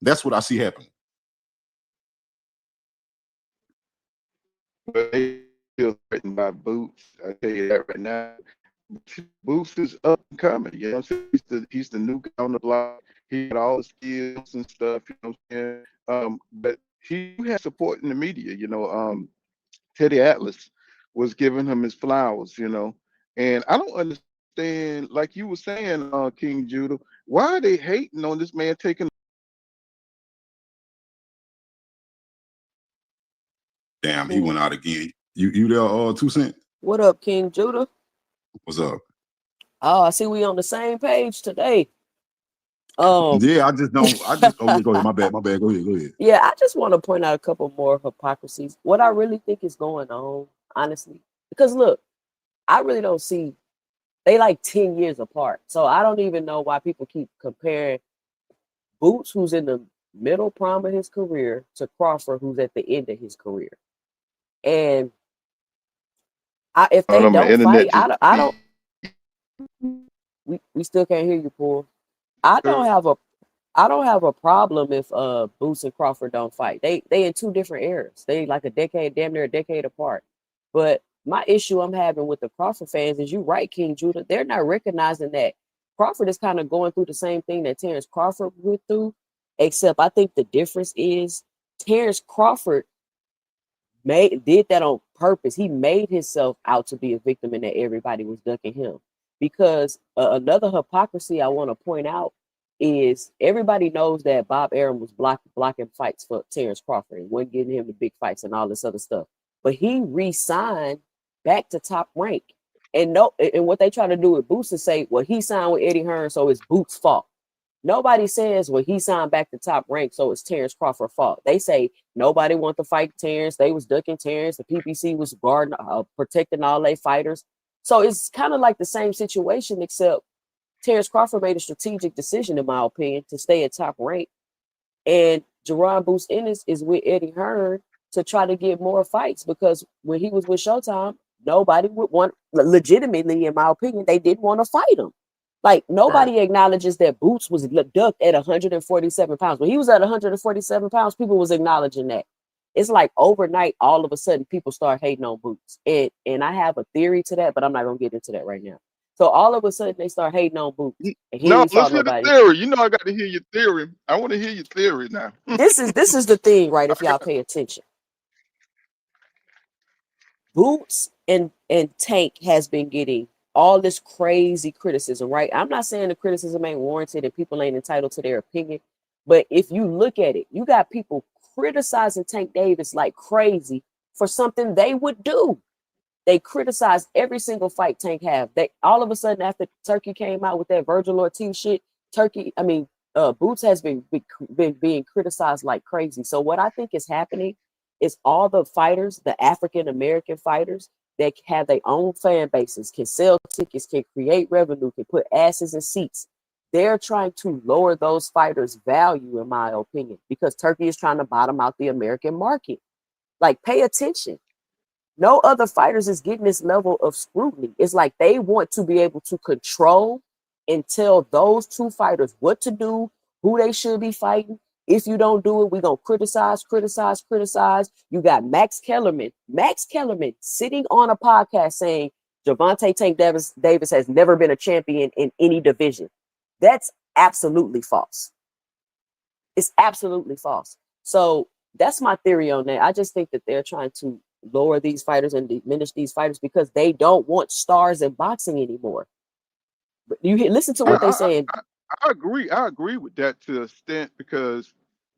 That's what I see happening. But they feel threatened by Boots. I tell you that right now. Boots is up and coming. You know what I'm saying? He's the new guy on the block. He got all the skills and stuff. You know what I'm saying? But he has support in the media. You know, Teddy Atlas was giving him his flowers. You know, and I don't understand, like you were saying, King Judah, why are they hating on this man taking? Damn, he went out again. You there, 2 Cent? What up, King Judah? What's up? Oh, I see we on the same page today. Yeah, I just oh yeah, go ahead. My bad. Go ahead. Yeah, I just want to point out a couple more hypocrisies. What I really think is going on, honestly, because look, I really don't see they like 10 years apart. So I don't even know why people keep comparing Boots, who's in the middle prime of his career, to Crawford, who's at the end of his career. And if they don't fight, I don't. We still can't hear you, Paul. I don't have a problem if Boots and Crawford don't fight. They in two different eras. They like damn near a decade apart. But my issue I'm having with the Crawford fans is, you right, King Judah. They're not recognizing that Crawford is kind of going through the same thing that Terrence Crawford went through, except I think the difference is Terrence Crawford did that on purpose. He made himself out to be a victim and that everybody was ducking him. Because another hypocrisy I want to point out is everybody knows that Bob Arum was blocking fights for Terrence Crawford and wasn't getting him the big fights and all this other stuff. But he re-signed back to Top Rank. And what they try to do with Boots is say, well, he signed with Eddie Hearn, so it's Boots' fault. Nobody says, well, he signed back to Top Rank, so it's Terrence Crawford's fault. They say nobody wanted to fight Terrence. They was ducking Terrence. The PPC was guarding, protecting all their fighters. So it's kind of like the same situation, except Terrence Crawford made a strategic decision, in my opinion, to stay at Top Rank. And Jaron Boots Ennis is with Eddie Hearn to try to get more fights, because when he was with Showtime, nobody would want, legitimately, in my opinion, they didn't want to fight him. Like, nobody acknowledges that Boots was ducked at 147 pounds. When he was at 147 pounds, people was acknowledging that. It's like overnight, all of a sudden, people start hating on Boots. And I have a theory to that, but I'm not going to get into that right now. So all of a sudden, they start hating on Boots. And No, let's hear the theory. You know I got to hear your theory. I want to hear your theory now. This is the thing, right, if y'all pay attention. Boots and Tank has been getting all this crazy criticism, right? I'm not saying the criticism ain't warranted and people ain't entitled to their opinion, but if you look at it, you got people criticizing Tank Davis like crazy for something they would do. They criticize every single fight Tank have. They all of a sudden, after Turkey came out with that Virgil Ortiz shit, Boots has been being criticized like crazy. So what I think is happening is all the fighters, the African American fighters, that have their own fan bases, can sell tickets, can create revenue, can put asses in seats. They're trying to lower those fighters' value, in my opinion, because Turkey is trying to bottom out the American market. Like, pay attention. No other fighters is getting this level of scrutiny. It's like they want to be able to control and tell those two fighters what to do, who they should be fighting. If you don't do it, we're going to criticize. You got Max Kellerman sitting on a podcast saying Gervonta Tank Davis has never been a champion in any division. That's absolutely false. It's absolutely false. So that's my theory on that. I just think that they're trying to lower these fighters and diminish these fighters because they don't want stars in boxing anymore. But you listen to what they're saying. I agree with that to an extent, because,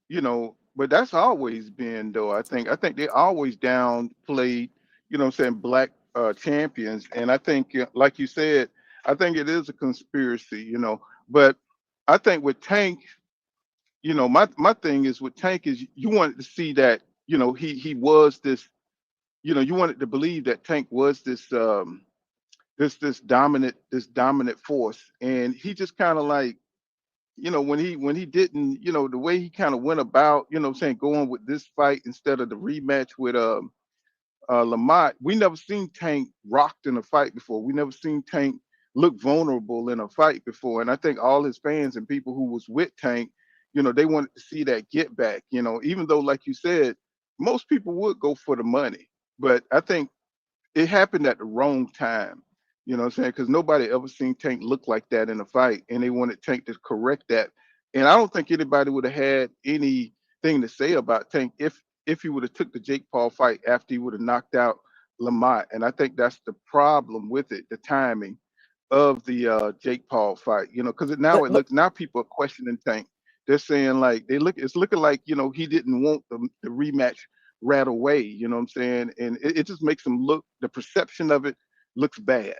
you know, but that's always been, though. I think they always downplayed, you know what I'm saying, black champions. And I think, like you said, I think it is a conspiracy, you know. But I think with Tank, you know, my thing is with Tank is you wanted to see that, you know, he was this, you know, you wanted to believe that Tank was this this dominant force, and he just kind of like, when he didn't, the way he kind of went about, what I'm saying, going with this fight instead of the rematch with Lamont. We never seen Tank rocked in a fight before. We never seen Tank look vulnerable in a fight before. And I think all his fans and people who was with Tank, they wanted to see that get back. Even though, like you said, most people would go for the money, but I think it happened at the wrong time. You know what I'm saying? Because nobody ever seen Tank look like that in a fight, and they wanted Tank to correct that. And I don't think anybody would have had anything to say about Tank if he would have took the Jake Paul fight after he would have knocked out Lamont. And I think that's the problem with it, the timing of the Jake Paul fight. Because now now people are questioning Tank. They're saying like it's looking like he didn't want the rematch right away. You know what I'm saying? And it just makes him look. The perception of it looks bad.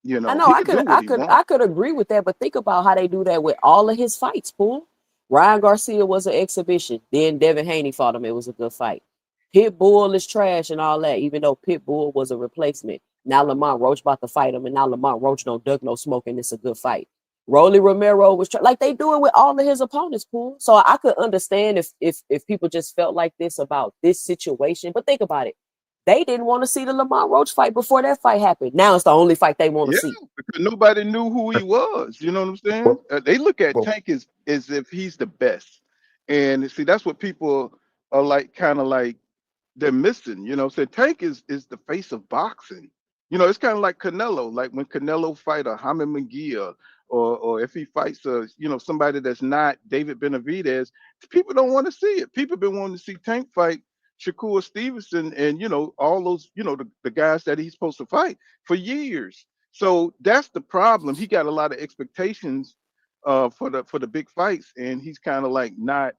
I know I could agree with that, but think about how they do that with all of his fights, Pool. Ryan Garcia was an exhibition. Then Devin Haney fought him. It was a good fight. Pitbull is trash and all that, even though Pitbull was a replacement. Now Lamont Roach about to fight him, and now Lamont Roach don't duck no smoke, and it's a good fight. Rolly Romero was like they do it with all of his opponents, Pool. So I could understand if people just felt like this about this situation. But think about it. They didn't want to see the Lamont Roach fight before that fight happened. Now it's the only fight they want to see. Because nobody knew who he was. You know what I'm saying? They look at Tank as if he's the best. And see, that's what people are like, kind of like they're missing. So Tank is the face of boxing. It's kind of like Canelo. Like when Canelo fight a Jaime Munguia, or if he fights somebody that's not David Benavidez, people don't want to see it. People been wanting to see Tank fight Shakur Stevenson and all those the guys that he's supposed to fight for years. So that's the problem. He got a lot of expectations for the big fights, and he's kind of like not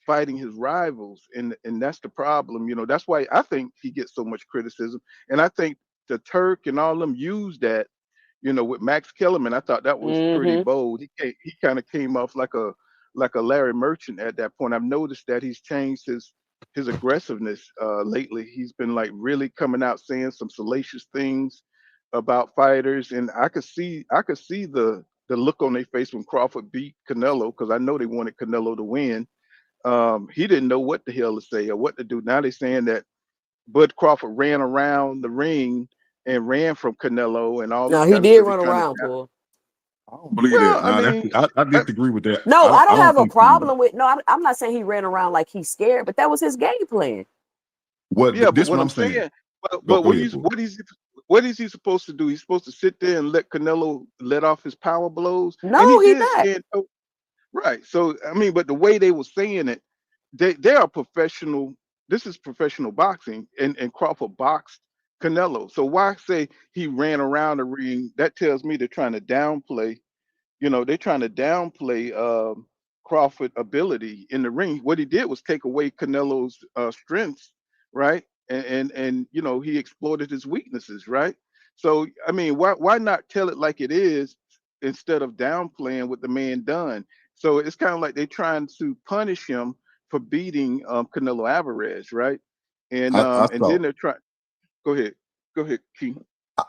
fighting his rivals, and that's the problem. That's why I think he gets so much criticism, and I think the Turk and all them use that. With Max Kellerman, I thought that was pretty bold. He kind of came off like a Larry Merchant at that point. I've noticed that he's changed his aggressiveness lately. He's been like really coming out saying some salacious things about fighters, and I could see the look on their face when Crawford beat Canelo, because I know they wanted Canelo to win. He didn't know what the hell to say or what to do. Now they're saying that Bud Crawford ran around the ring and ran from Canelo and all. No, he did run around, Paul. I don't believe that. I disagree with that. No, I don't have a problem with. No, I'm not saying he ran around like he's scared, but that was his game plan. But what I'm saying. But what is he supposed to do? He's supposed to sit there and let Canelo let off his power blows? No, he's not. Right. So but the way they were saying it, they are professional. This is professional boxing, and Crawford boxed Canelo. So why say he ran around the ring? That tells me they're trying to downplay. They're trying to downplay Crawford's ability in the ring. What he did was take away Canelo's strengths, right? And he exploited his weaknesses, right? So why not tell it like it is instead of downplaying what the man done? So it's kind of like they're trying to punish him for beating Canelo Alvarez, right? And then they're trying. Go ahead, Keith.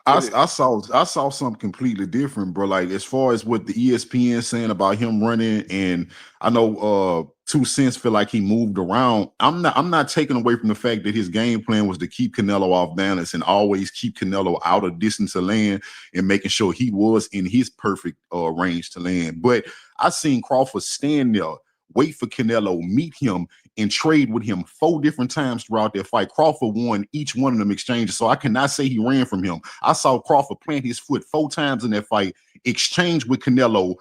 I saw something completely different, bro. Like as far as what the ESPN saying about him running, and I know 2 Cents feel like he moved around. I'm not taking away from the fact that his game plan was to keep Canelo off balance and always keep Canelo out of distance to land and making sure he was in his perfect range to land. But I seen Crawford stand there, wait for Canelo, meet him, and trade with him 4 different times throughout their fight. Crawford won each one of them exchanges, so I cannot say he ran from him. I saw Crawford plant his foot 4 times in that fight, exchange with Canelo,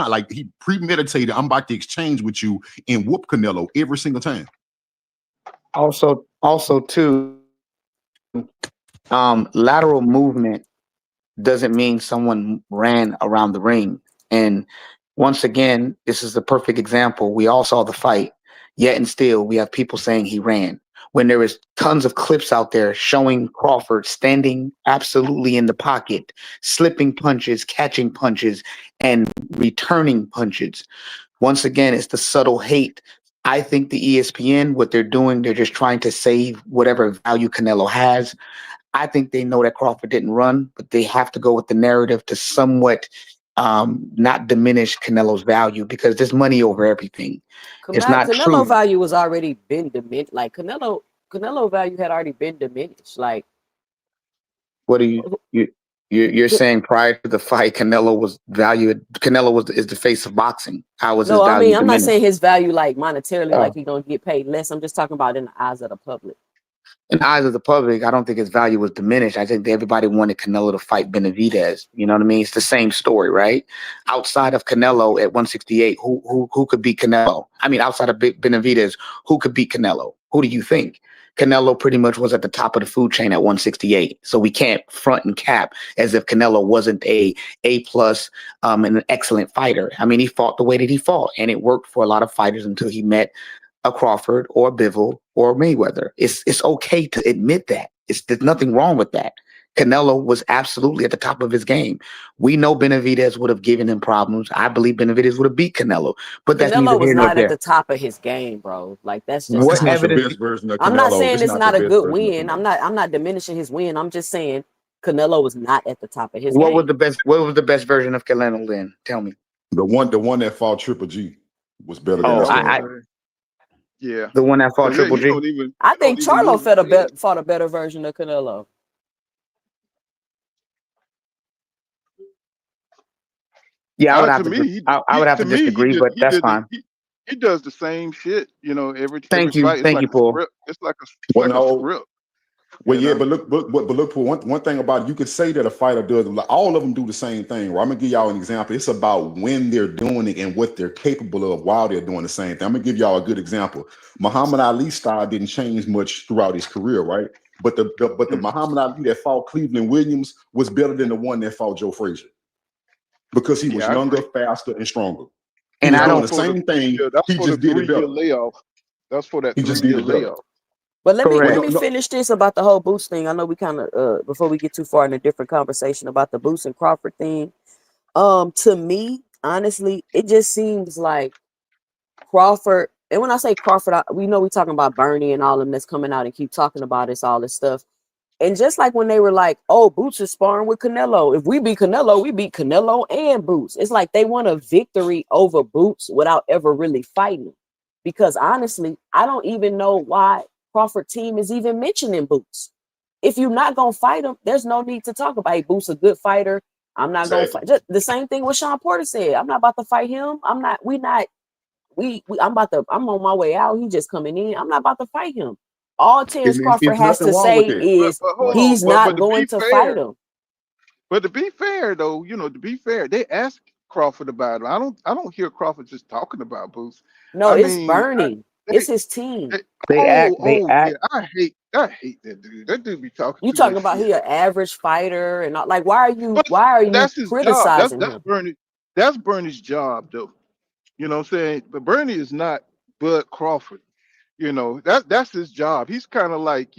like he premeditated, I'm about to exchange with you, and whoop Canelo every single time. Also too, lateral movement doesn't mean someone ran around the ring. And once again, this is the perfect example. We all saw the fight. Yet and still, we have people saying he ran. When there is tons of clips out there showing Crawford standing absolutely in the pocket, slipping punches, catching punches, and returning punches. Once again, it's the subtle hate. I think the ESPN, what they're doing, they're just trying to save whatever value Canelo has. I think they know that Crawford didn't run, but they have to go with the narrative to somewhat not diminish Canelo's value because there's money over everything. It's not Canelo true. value was already been diminished. Like Canelo value had already been diminished. Like, What are you're saying prior to the fight, Canelo was valued. Canelo is the face of boxing. How was his no, I value mean, I'm not diminished? saying his value like monetarily, Oh. like he's gonna get paid less. I'm just talking about in the eyes of the public. In the eyes of the public, I don't think his value was diminished. I think everybody wanted Canelo to fight Benavidez. You know what I mean? It's the same story, right? Outside of Canelo at 168, who could beat Canelo? I mean, outside of Benavidez, who could beat Canelo? Who do you think? Canelo pretty much was at the top of the food chain at 168. So we can't front and cap as if Canelo wasn't a plus and an excellent fighter. I mean, he fought the way that he fought, and it worked for a lot of fighters until he met a Crawford or a Bivol or Mayweather. It's okay to admit that. There's nothing wrong with that. Canelo was absolutely at the top of his game. We know Benavidez would have given him problems. I believe Benavidez would have beat Canelo, but that's neither Canelo was here nor not at there. the top of his game, bro. Like that's just What It's not the evidence? best version of Canelo. I'm not saying it's not the a best good version of win. Canelo. I'm not diminishing his win. I'm just saying Canelo was not at the top of his What game. was the best? What was the best version of Canelo then? Tell me. The one that fought Triple G was better than Oh, this one. Yeah. the one that fought 'Cause, Triple you G. don't even I you don't think even Charlo need to say it. fought a better version of Canelo. Yeah, I would have To to. me, I would have to to me, disagree, but he that's did fine. he does the same shit. You know, every Thank you, fight. It's like a Paul. script. It's like Well, a no. script. Well, You yeah, know? but look, for one thing about it, you can say that a fighter does. Like, all of them do the same thing. Right? I'm gonna give y'all an example. It's about when they're doing it and what they're capable of while they're doing the same thing. I'm gonna give y'all a good example. Muhammad Ali's style didn't change much throughout his career, right? But the Muhammad Ali that fought Cleveland Williams was better than the one that fought Joe Frazier because he was Yeah, I younger, agree. faster, and stronger. He And was I doing don't. the same thing. That's He for the just did it 3-year better. layoff. That's for that He just 3-year did it better. layoff. But let Correct. me finish this about the whole Boost thing. I know we kind of before we get too far in a different conversation about the Boost and Crawford thing. To me, honestly, it just seems like Crawford, and when I say Crawford, we know we're talking about Bernie and all of them that's coming out and keep talking about this, all this stuff. And just like when they were like, oh, Boots is sparring with Canelo. If we beat Canelo, we beat Canelo and Boots. It's like they want a victory over Boots without ever really fighting. Because honestly, I don't even know why Crawford team is even mentioning Boots. If you're not going to fight him, there's no need to talk about, hey, Boots a good fighter. I'm not going to fight. Just the same thing what Sean Porter said. I'm not about to fight him. I'm on my way out. He just coming in. I'm not about to fight him. All Terrence Crawford It's has nothing to wrong with say that. is But hold he's on. not But to going be to fair, fight him. But to be fair, though, to be fair, they asked Crawford about it. I don't hear Crawford just talking about Boots. No, I it's mean, Bernie. they, It's his team. They act. yeah, I hate that dude. That dude be talking You too talking much about shit. he an average fighter and not like why But are you that's his job. criticizing him? That's Bernie's job, though. You know what I'm saying? But Bernie is not Bud Crawford. That's his job. He's kind of like,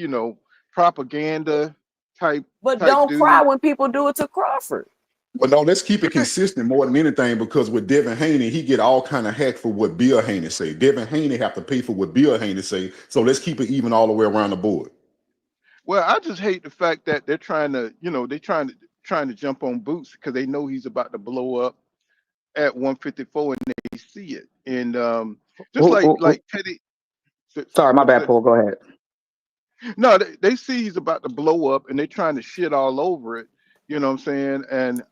propaganda type But don't cry dude. when people do it to Crawford. But no, let's keep it consistent more than anything, because with Devin Haney, he get all kind of heck for what Bill Haney say. Devin Haney have to pay for what Bill Haney say. So let's keep it even all the way around the board. Well, I just hate the fact that they're trying to, trying to jump on Boots because they know he's about to blow up at 154 and they see it. And just like Teddy. Sorry, my What was bad, that? Paul. Go ahead. No, they see he's about to blow up and they're trying to shit all over it. You know what I'm saying? And,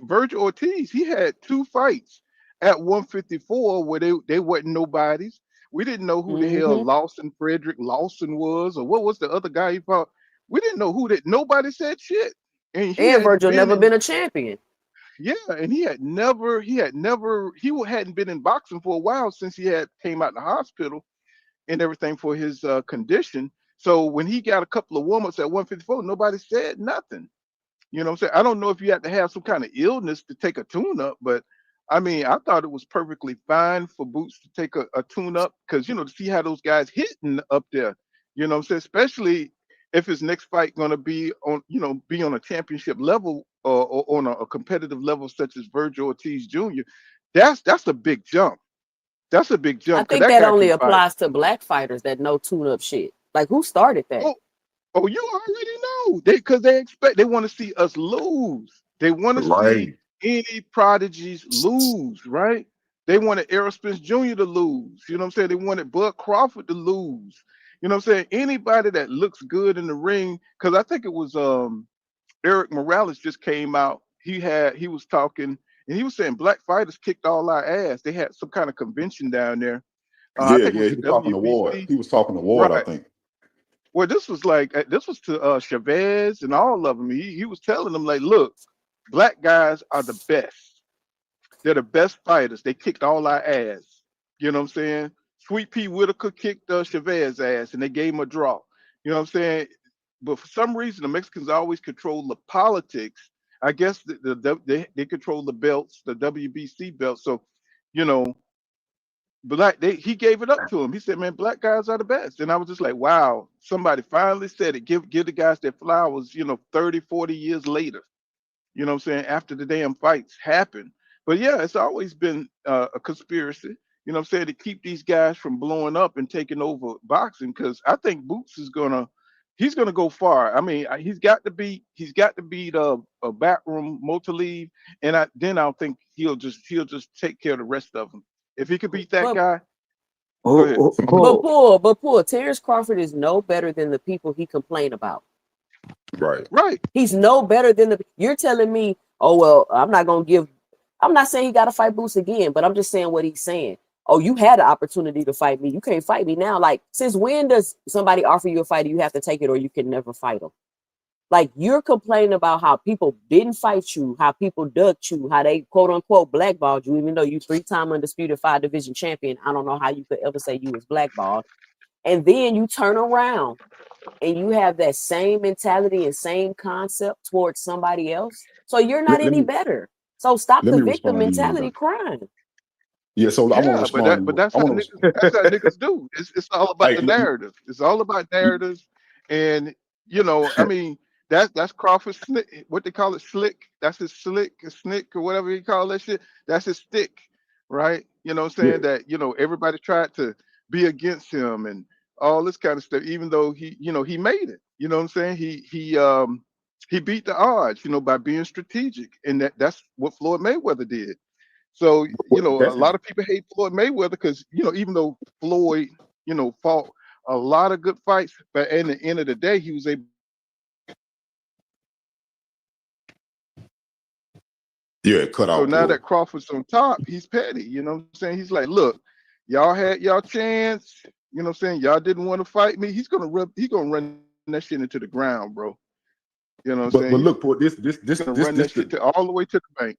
Virgil Ortiz, he had 2 fights at 154 where they wasn't nobodies. We didn't know who the hell Frederick Lawson was, or what was the other guy he fought. We didn't know nobody said shit. And he And hadn't Virgil been never in, been a champion. yeah, and he hadn't been in boxing for a while since he had came out of the hospital and everything for his condition. So when he got a couple of warm-ups at 154, nobody said nothing. You know what I'm saying? I don't know if you have to have some kind of illness to take a tune-up, but I mean, I thought it was perfectly fine for Boots to take a tune-up because, to see how those guys hitting up there, you know what I'm saying? Especially if his next fight going to be on, be on a championship level or on a competitive level such as Virgil Ortiz Jr. That's a big jump. That's a big I jump because think that that guy only can fight. applies to black fighters that know tune up shit. Like who started that? Oh, you already do. Because they want to see us lose. They want to see any prodigies lose, right? They wanted Errol Spence Jr. to lose. You know what I'm saying? They wanted Bud Crawford to lose. You know what I'm saying? Anybody that looks good in the ring, because I think it was Eric Morales just came out. He was talking and he was saying black fighters kicked all our ass. They had some kind of convention down there. I think it was He the was talking to Ward. WBC. He was talking to Ward, I Right. think. Well, this was to Chavez and all of them. He was telling them like, look, black guys are the best. They're the best fighters. They kicked all our ass. You know what I'm saying? Sweet Pea Whitaker kicked Chavez ass and they gave him a draw. You know what I'm saying? But for some reason, the Mexicans always control the politics. I guess they control the belts, the WBC belts. So, you know, he gave it up to him. He said, man, black guys are the best. And I was just like, wow, somebody finally said it. Give the guys their flowers, 30, 40 years later. You know what I'm saying? After the damn fights happen. But yeah, it's always been a conspiracy, you know what I'm saying, to keep these guys from blowing up and taking over boxing. Because I think Boots he's gonna go far. I mean, he's got to beat a backroom Motalib, and I'll think he'll just take care of the rest of them. If he could beat that guy, go ahead. But Paul, Terrence Crawford is no better than the people he complained about. Right. He's no better than you're telling me, oh, well, I'm not saying he got to fight Boots again, but I'm just saying what he's saying. Oh, you had an opportunity to fight me. You can't fight me now. Like, since when does somebody offer you a fight, you have to take it or you can never fight them? Like, you're complaining about how people didn't fight you, how people ducked you, how they quote unquote blackballed you, even though you 3-time undisputed 5-division champion. I don't know how you could ever say you was blackballed. And then you turn around and you have that same mentality and same concept towards somebody else. So you're not any better. So stop the victim mentality crying. Yeah, so I want to respond. But that's how niggas do. It's all about the narrative. It's all about narratives. And I mean, that's Crawford what they call it, slick. That's his snick or whatever he call that shit. That's his stick, right? You know what I'm saying? That everybody tried to be against him and all this kind of stuff, even though he made it. You know what I'm saying? He beat the odds, by being strategic. And that's what Floyd Mayweather did. So, a lot of people hate Floyd Mayweather because, even though Floyd, fought a lot of good fights, but at the end of the day, he was able. Yeah, cut out. So now that Crawford's on top, he's petty. You know what I'm saying? He's like, look, y'all had y'all chance. You know what I'm saying? Y'all didn't want to fight me. He's gonna run that shit into the ground, bro. You know what I'm saying? But look, for this run that shit all the way to the bank.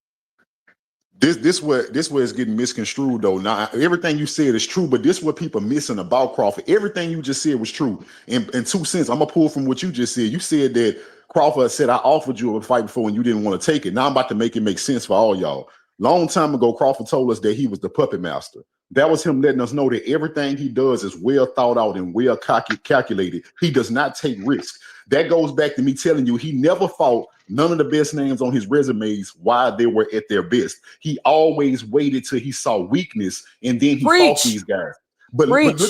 This where it's getting misconstrued though. Now everything you said is true, but this is what people missing about Crawford. Everything you just said was true. In 2 cents, I'm gonna pull from what you just said. You said that Crawford said I offered you a fight before and you didn't want to take it. Now I'm about to make it make sense for all y'all. Long time ago, Crawford told us that he was the puppet master. That was him letting us know that everything he does is well thought out and well calculated. He does not take risks. That goes back to me telling you he never fought none of the best names on his resumes while they were at their best. He always waited till he saw weakness and then he fought these guys. But look,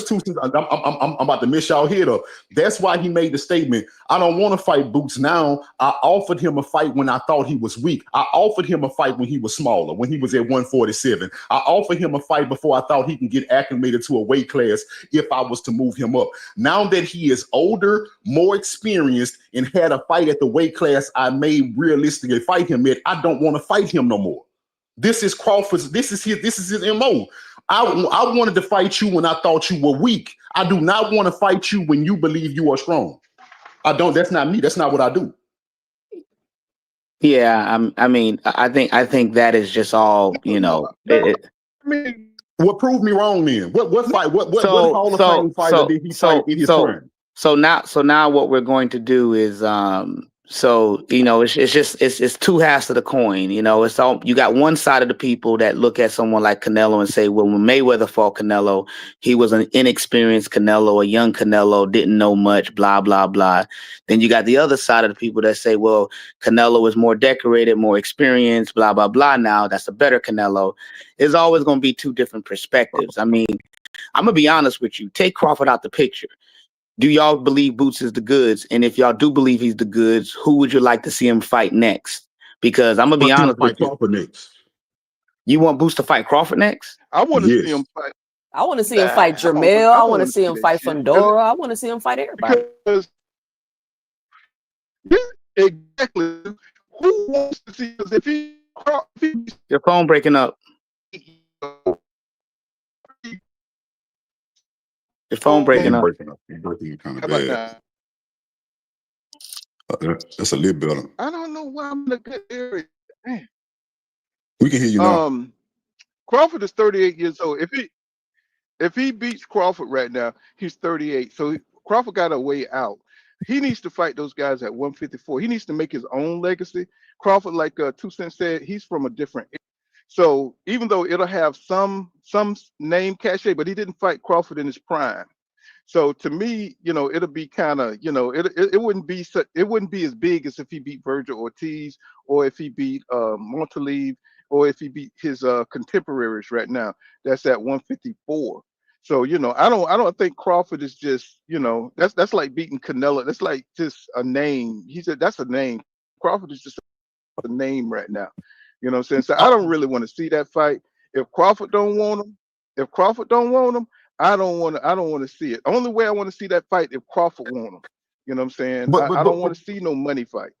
I'm about to miss y'all here though. That's why he made the statement, I don't want to fight Boots now. I offered him a fight when I thought he was weak. I offered him a fight when he was smaller, when he was at 147. I offered him a fight before I thought he can get acclimated to a weight class if I was to move him up. Now that he is older, more experienced, and had a fight at the weight class I may realistically fight him at, I don't want to fight him no more. This is Crawford's, this is his MO. I wanted to fight you when I thought you were weak. I do not want to fight you when you believe you are strong. I don't. That's not me. That's not what I do. Yeah, I mean, I think that is just all, What proved me wrong then? What fight? What Hall of Fame fighter did he fight in his prime? So now what we're going to do is it's two halves of the coin. It's all, you got one side of the people that look at someone like Canelo and say, well, when Mayweather fought Canelo, he was an inexperienced Canelo, a young Canelo, didn't know much, blah, blah, blah. Then you got the other side of the people that say, well, Canelo is more decorated, more experienced, blah, blah, blah. Now that's a better Canelo. There's always going to be two different perspectives. I mean, I'm going to be honest with you. Take Crawford out the picture. do y'all believe Boots is the goods? And if y'all do believe he's the goods, who would you like to see him fight next? Because I'm gonna be honest with you. Crawford next. You want Boots to fight Crawford next? I want to see him fight. I want to see him fight Jermell. I want to see him fight Fundora. I want to see him fight everybody. Because, yeah, exactly. Who wants to see? Because if he your phone breaking up. Your phone breaking up. You're breaking kind of bad. That's a little better. I don't know why I'm in a good area. Man. We can hear you now. Crawford is 38 years old. If he beats Crawford right now, he's 38. So Crawford got a way out. He needs to fight those guys at 154. He needs to make his own legacy. Crawford, like 2 Cent said, he's from a different era. So even though it'll have some name cachet, but he didn't fight Crawford in his prime. So to me, it'll be kind of, it wouldn't be as big as if he beat Virgil Ortiz or if he beat Montalive or if he beat his contemporaries right now. That's at 154. So I don't think Crawford is just that's like beating Canelo. That's like just a name. He said that's a name. Crawford is just a name right now. You know what I'm saying? So I don't really want to see that fight. If Crawford don't want him, I don't want to see it. Only way I want to see that fight if Crawford want him. You know what I'm saying? I don't want to see no money fight.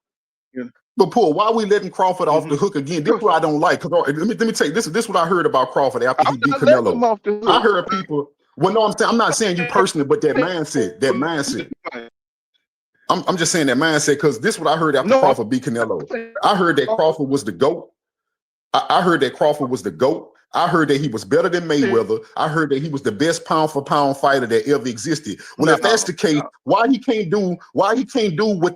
But Paul, why are we letting Crawford off the hook again? This is what I don't like. Let me tell you, this is what I heard about Crawford after he beat Canelo. I heard people. Well, no, I'm not saying you personally, but that mindset. I'm just saying that mindset because this is what I heard after Crawford beat Canelo. I heard that Crawford was the GOAT. I heard that Crawford was the GOAT. I heard that he was better than Mayweather. I heard that he was the best pound for pound fighter that ever existed. Well, if that's the case, why he can't do with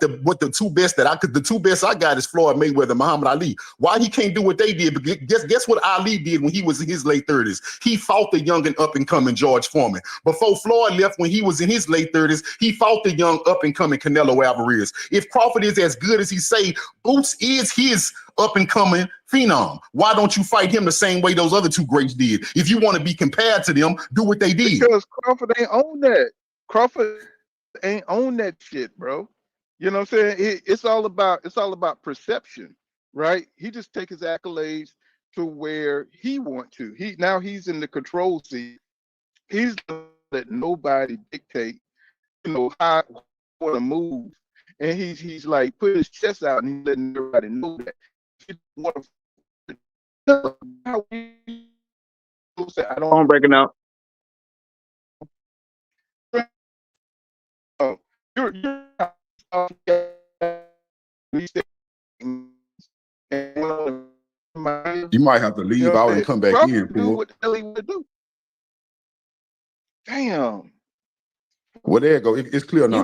the two best the two best I got is Floyd Mayweather and Muhammad Ali. Why he can't do what they did? But guess what Ali did when he was in his late 30s? He fought the young and up and coming George Foreman. Before Floyd left when he was in his late 30s, he fought the young up and coming Canelo Alvarez. If Crawford is as good as he say, Boots is his up and coming phenom. Why don't you fight him the same way those other two greats did? If you want to be compared to them, do what they did. Because Crawford ain't own that. Crawford ain't own that shit, bro. You know what I'm saying? It's all about perception, right? He just take his accolades to where he want to. He's in the control seat. He's let nobody dictate, how he want to move. And he's like put his chest out and he's letting everybody know that. I'm breaking up. You might have to leave out and come back in. Do what the hell he would do. Damn. Well, there you go. It's clear now. You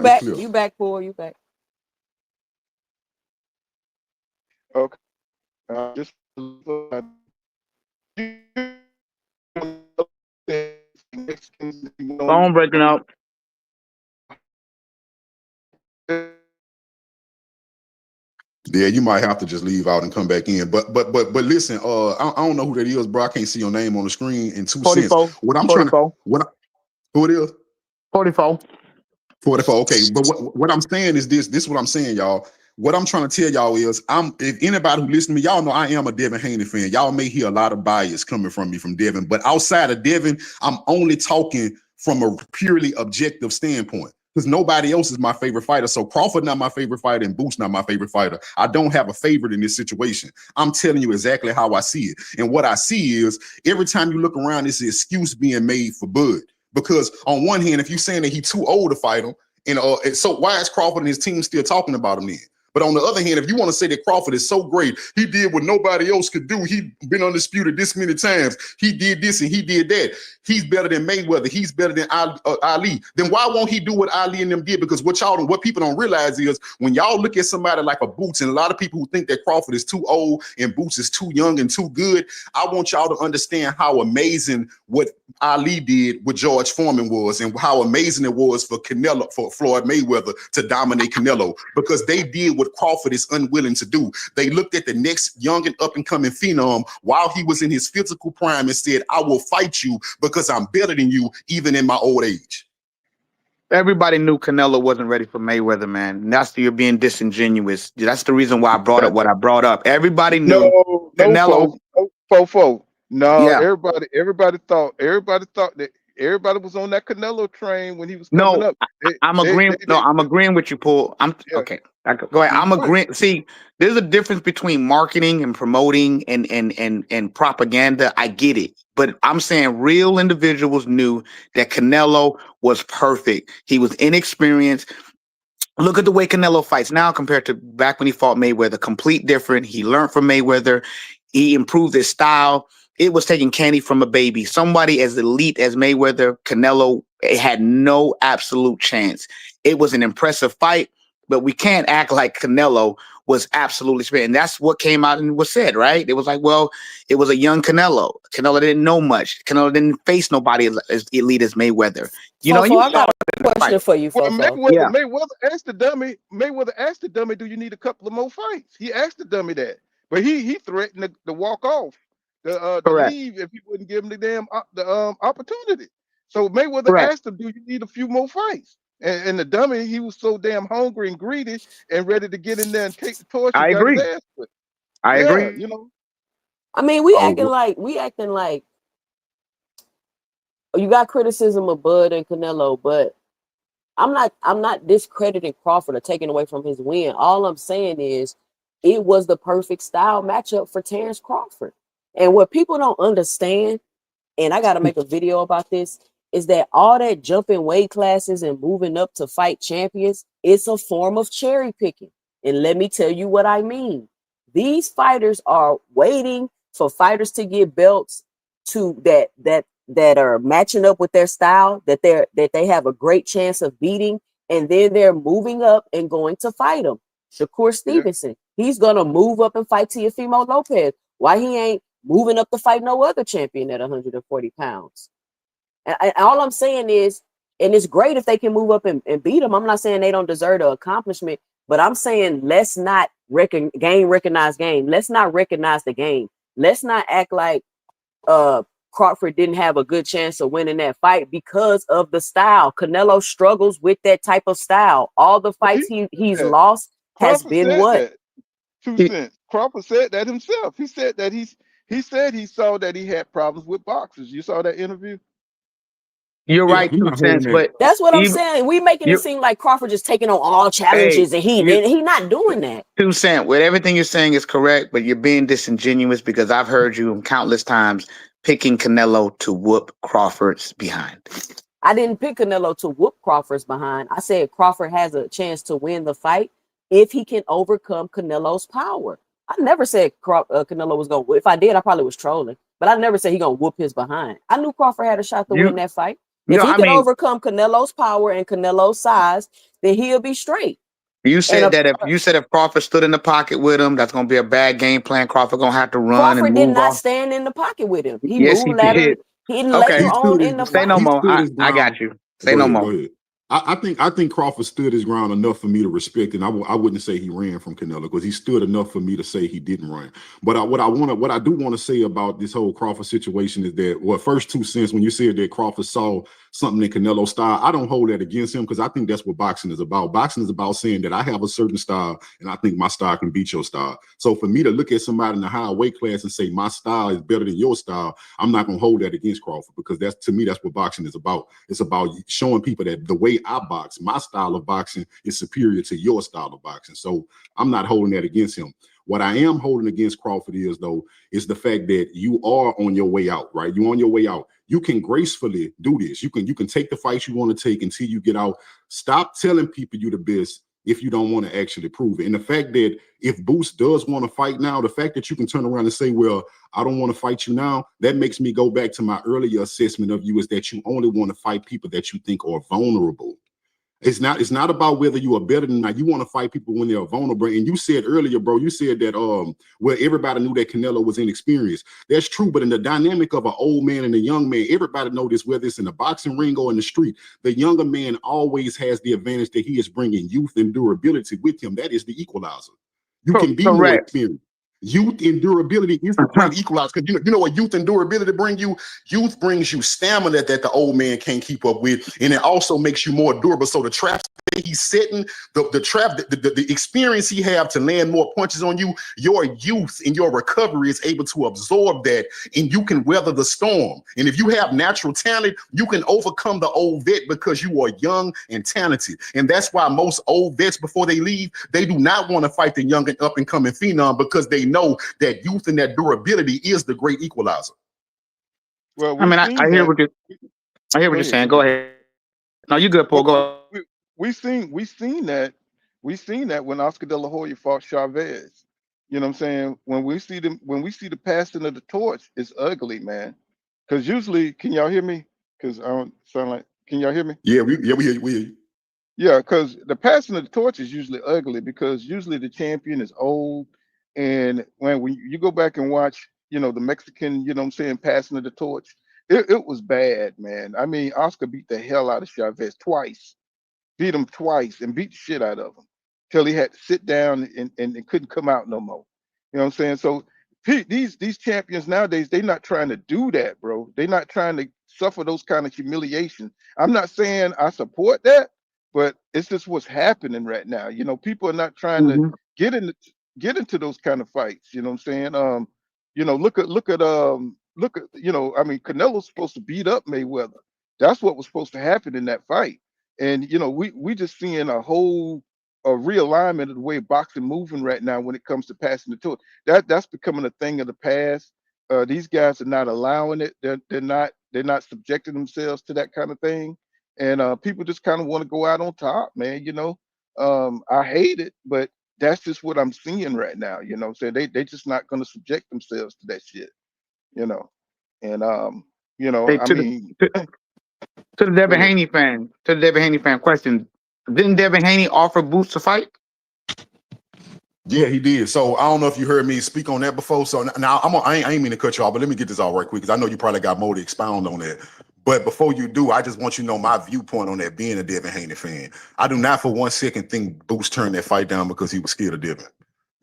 back, Paul. You back. Okay. Just phone breaking up. Yeah, you might have to just leave out and come back in. But listen, I don't know who that is, bro. I can't see your name on the screen in 2 cents. What I'm 44. Who it is? 44. 44. Okay, but what I'm saying is this. This is what I'm saying, y'all. What I'm trying to tell y'all is, if anybody who listens to me, y'all know I am a Devin Haney fan. Y'all may hear a lot of bias coming from me from Devin, but outside of Devin, I'm only talking from a purely objective standpoint because nobody else is my favorite fighter. So Crawford not my favorite fighter and Boots not my favorite fighter. I don't have a favorite in this situation. I'm telling you exactly how I see it. And what I see is every time you look around, it's an excuse being made for Bud. Because on one hand, if you're saying that he's too old to fight him, and so why is Crawford and his team still talking about him then? But on the other hand, if you want to say that Crawford is so great, he did what nobody else could do. He's been undisputed this many times. He did this and he did that. He's better than Mayweather. He's better than Ali. Then why won't he do what Ali and them did? Because what people don't realize is when y'all look at somebody like a Boots, and a lot of people who think that Crawford is too old and Boots is too young and too good, I want y'all to understand how amazing what Ali did with George Foreman was and how amazing it was for Floyd Mayweather to dominate Canelo, because they did what Crawford is unwilling to do. They looked at the next young and up and coming phenom while he was in his physical prime and said, I will fight you because I'm better than you even in my old age. Everybody knew Canelo wasn't ready for Mayweather, man. And that's you're being disingenuous. That's the reason why I brought up what I brought up. Everybody knew No, Canelo. folks. No, Yeah, everybody thought that everybody was on that Canelo train when he was coming no, up. I'm agreeing. No, I'm agreeing with you, Paul. I'm yeah. okay. Go ahead. I'm Go ahead. agreeing. See, there's a difference between marketing and promoting and propaganda. I get it, but I'm saying real individuals knew that Canelo was perfect. He was inexperienced. Look at the way Canelo fights now compared to back when he fought Mayweather. Complete different. He learned from Mayweather. He improved his style. It was taking candy from a baby. Somebody as elite as Mayweather, Canelo had no absolute chance. It was an impressive fight, but we can't act like Canelo was absolutely spent. And that's what came out and was said, right? It was like, well, it was a young Canelo. Canelo didn't know much. Canelo didn't face nobody as elite as Mayweather. You know, you I saw got it in a the question fight. for you, Well, Fofo. Yeah. Mayweather asked the dummy. Mayweather asked the dummy, "Do you need a couple of more fights?" He asked the dummy that, but he threatened to walk off, to Correct. leave if he wouldn't give him the damn opportunity. So Mayweather Correct. asked him, "Do you need a few more fights?" And the dummy, he was so damn hungry and greedy and ready to get in there and take the torch and I got his agree. ass whipped. I Yeah, agree. I mean, we Oh, acting like you got criticism of Bud and Canelo, but I'm not discrediting Crawford or taking away from his win. All I'm saying is it was the perfect style matchup for Terrence Crawford. And what people don't understand, and I got to make a video about this, is that all that jumping weight classes and moving up to fight champions, it's a form of cherry picking. And let me tell you what I mean. These fighters are waiting for fighters to get belts to that are matching up with their style, that they have a great chance of beating, and then they're moving up and going to fight them. Shakur Stevenson, he's gonna move up and fight Teofimo Lopez. Why he ain't moving up to fight no other champion at 140 pounds? And all I'm saying is, and it's great if they can move up and beat them. I'm not saying they don't deserve the accomplishment, but I'm saying let's not recognize game. Let's not recognize the game. Let's not act like Crawford didn't have a good chance of winning that fight because of the style. Canelo struggles with that type of style. All the fights he's lost has Crawford been said what? that. 2 cents. Crawford said that himself. He said that he said he saw that he had problems with boxers. You saw that interview? You're yeah, right, I'm 2 not holding cents, that. but That's what I'm even saying. We making it seem like Crawford just taking on all challenges, and he not doing that. 2 cents. With everything you're saying is correct, but you're being disingenuous because I've heard you countless times picking Canelo to whoop Crawford's behind. I didn't pick Canelo to whoop Crawford's behind. I said Crawford has a chance to win the fight if he can overcome Canelo's power. I never said Canelo was going to. If I did, I probably was trolling. But I never said he going to whoop his behind. I knew Crawford had a shot to win that fight. If he could overcome Canelo's power and Canelo's size, then he'll be straight. You said if Crawford stood in the pocket with him, that's going to be a bad game plan. Crawford going to have to run Crawford and did move not off. stand in the pocket with him. He Yes, moved he later. did. Later on in the Say fight. no more. He stood his I ground. got you. Say Go no ahead, more. Go ahead. I think Crawford stood his ground enough for me to respect it. I wouldn't say he ran from Canelo because he stood enough for me to say he didn't run. But what I do want to say about this whole Crawford situation is that, well, first 2 cents when you said that Crawford saw something in Canelo's style, I don't hold that against him because I think that's what boxing is about. Boxing is about saying that I have a certain style and I think my style can beat your style. So for me to look at somebody in a higher weight class and say my style is better than your style, I'm not going to hold that against Crawford because to me that's what boxing is about. It's about showing people that the way I box, my style of boxing is superior to your style of boxing. So I'm not holding that against him. What I am holding against Crawford is the fact that you are on your way out, right? You're on your way out. You can gracefully do this. You can take the fights you want to take until you get out. Stop telling people you're the best if you don't want to actually prove it. And the fact that if Boost does want to fight now, the fact that you can turn around and say, well, I don't want to fight you now, that makes me go back to my earlier assessment of you is that you only want to fight people that you think are vulnerable. It's not about whether you are better than not. You want to fight people when they're vulnerable. And you said earlier, bro, you said that well, everybody knew that Canelo was inexperienced. That's true, but in the dynamic of an old man and a young man, everybody knows this, whether it's in the boxing ring or in the street. The younger man always has the advantage that he is bringing youth and durability with him. That is the equalizer. You can be more experienced. Youth and durability is the great equalizer. Because you know what youth and durability bring you? Youth brings you stamina that the old man can't keep up with, and it also makes you more durable. So the traps that he's setting, the trap, the experience he have to land more punches on you, your youth and your recovery is able to absorb that, and you can weather the storm. And if you have natural talent, you can overcome the old vet because you are young and talented. And that's why most old vets, before they leave, they do not want to fight the young and up and coming phenom, because they know that youth and that durability is the great equalizer. Well, I mean, I hear what you're Go ahead, saying. go Go ahead. ahead. No, you good, Paul. Well, Go ahead. we seen that when Oscar De La Hoya fought Chavez. You know what I'm saying? When we see the passing of the torch, it's ugly, man. Because usually, can y'all hear me? Because I don't sound like. Can y'all hear me? Yeah, we hear you. We hear you. Yeah, because the passing of the torch is usually ugly because usually the champion is old, and when you go back and watch, the Mexican, you know what I'm saying, passing of the torch, it was bad, man. I mean, Oscar beat the hell out of Chavez twice, beat him twice, and beat the shit out of him till he had to sit down and couldn't come out no more. You know what I'm saying? So these champions nowadays, they're not trying to do that, bro. They're not trying to suffer those kind of humiliation. I'm not saying I support that, but it's just what's happening right now. People are not trying to Mhm. get into get into those kind of fights. You know what I'm saying? Look at I mean, Canelo's supposed to beat up Mayweather. That's what was supposed to happen in that fight. And we just seeing a realignment of the way boxing moving right now when it comes to passing the torch. That's becoming a thing of the past. These guys are not allowing it. They're not subjecting themselves to that kind of thing. And people just kind of want to go out on top, man. I hate it, but that's just what I'm seeing right now. You know what I'm saying? They just not going to subject themselves to that shit. You know, and Hey, I mean, to the go Devin ahead. Haney fan, question: didn't Devin Haney offer Boots to fight? Yeah, he did. So I don't know if you heard me speak on that before. So now I ain't mean to cut you off, but let me get this all right quick because I know you probably got more to expound on that. But before you do, I just want you to know my viewpoint on that, being a Devin Haney fan. I do not for 1 second think Boots turned that fight down because he was scared of Devin.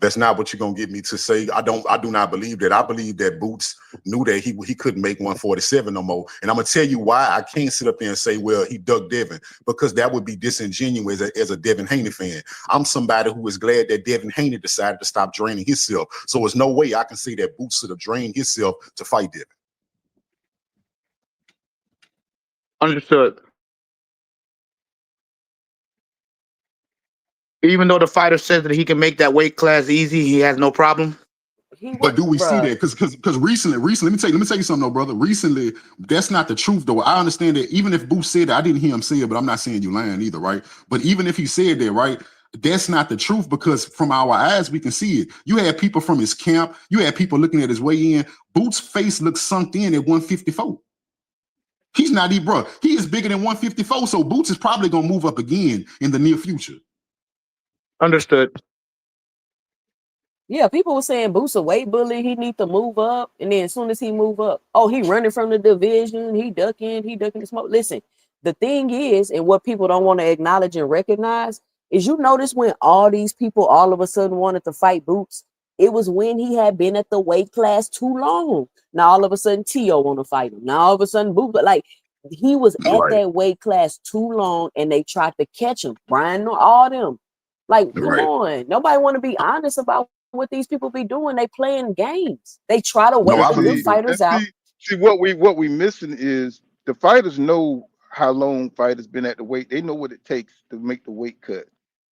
That's not what you're gonna get me to say. I do not believe that. I believe that Boots knew that he couldn't make 147 no more. And I'm gonna tell you why I can't sit up there and say, well, he ducked Devin, because that would be disingenuous as a Devin Haney fan. I'm somebody who is glad that Devin Haney decided to stop draining himself. So there's no way I can say that Boots should have drained himself to fight Devin. Understood. Even though the fighter says that he can make that weight class easy, he has no problem. But do we see Bruh. that? Because recently, let me tell you something though, brother. Recently, that's not the truth though. I understand that even if Boots said that, I didn't hear him say it, but I'm not saying you lying either, right? But even if he said that, right, that's not the truth, because from our eyes we can see it. You had people from his camp, you had people looking at his weigh in. Boots' face looks sunk in at 154. He's not even, bro. He is bigger than 154, so Boots is probably gonna move up again in the near future. Understood. Yeah, people were saying Boots a weight bully. He need to move up, and then as soon as he move up, oh, he running from the division. He ducking the smoke. Listen, the thing is, and what people don't want to acknowledge and recognize is, you notice when all these people all of a sudden wanted to fight Boots, it was when he had been at the weight class too long. Now all of a sudden Tio want to fight him. Now all of a sudden Boots, but like he was at Right, that weight class too long, and they tried to catch him. Brian, all them. Like, come right. on. Nobody want to be honest about what these people be doing. They playing games. They try to No, wait I the good believe it. fighters out. See what we missing is the fighters know how long fighters been at the weight. They know what it takes to make the weight cut.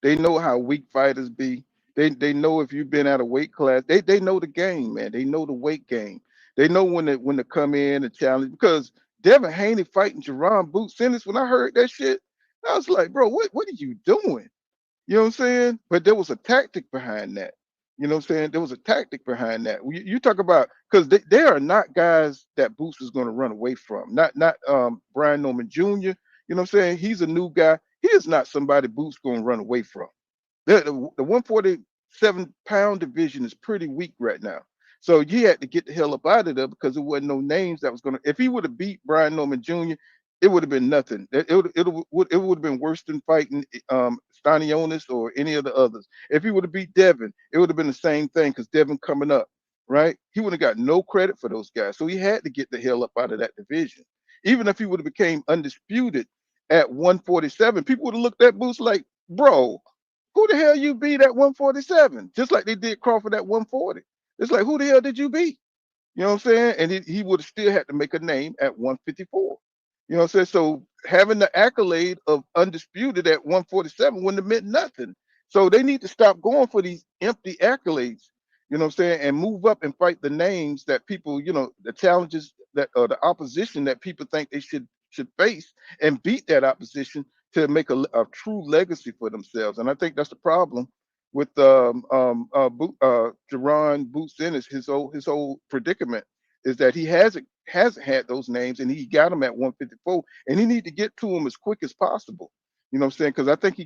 They know how weak fighters be. They know if you've been at a weight class. They know the game, man. They know the weight game. They know when to come in and challenge. Because Devin Haney fighting Jaron Boots Ennis, when I heard that shit, I was like, bro, what are you doing? You know what I'm saying? But there was a tactic behind that. You know what I'm saying? There was a tactic behind that. You talk about, because they are not guys that Boots is going to run away from. Not Brian Norman Jr. You know what I'm saying? He's a new guy. He is not somebody Boots going to run away from. The 147-pound division is pretty weak right now. So you had to get the hell up out of there because there wasn't no names that was going to. If he would have beat Brian Norman Jr., it would have been nothing. It would have been worse than fighting Stanionis or any of the others. If he would have beat Devin, it would have been the same thing because Devin coming up, right? He would have got no credit for those guys. So he had to get the hell up out of that division. Even if he would have became undisputed at 147, people would have looked at Boots like, bro, who the hell you beat at 147? Just like they did Crawford at 140. It's like, who the hell did you beat? You know what I'm saying? And he would have still had to make a name at 154. You know what I'm saying? So having the accolade of undisputed at 147 wouldn't have meant nothing. So they need to stop going for these empty accolades, you know what I'm saying, and move up and fight the names that people, you know, the challenges that or the opposition that people think they should face and beat that opposition to make a true legacy for themselves. And I think that's the problem with Jaron Boots Ennis, his whole predicament is that he hasn't had those names and he got them at 154 and he need to get to them as quick as possible. You know what I'm saying? Because I think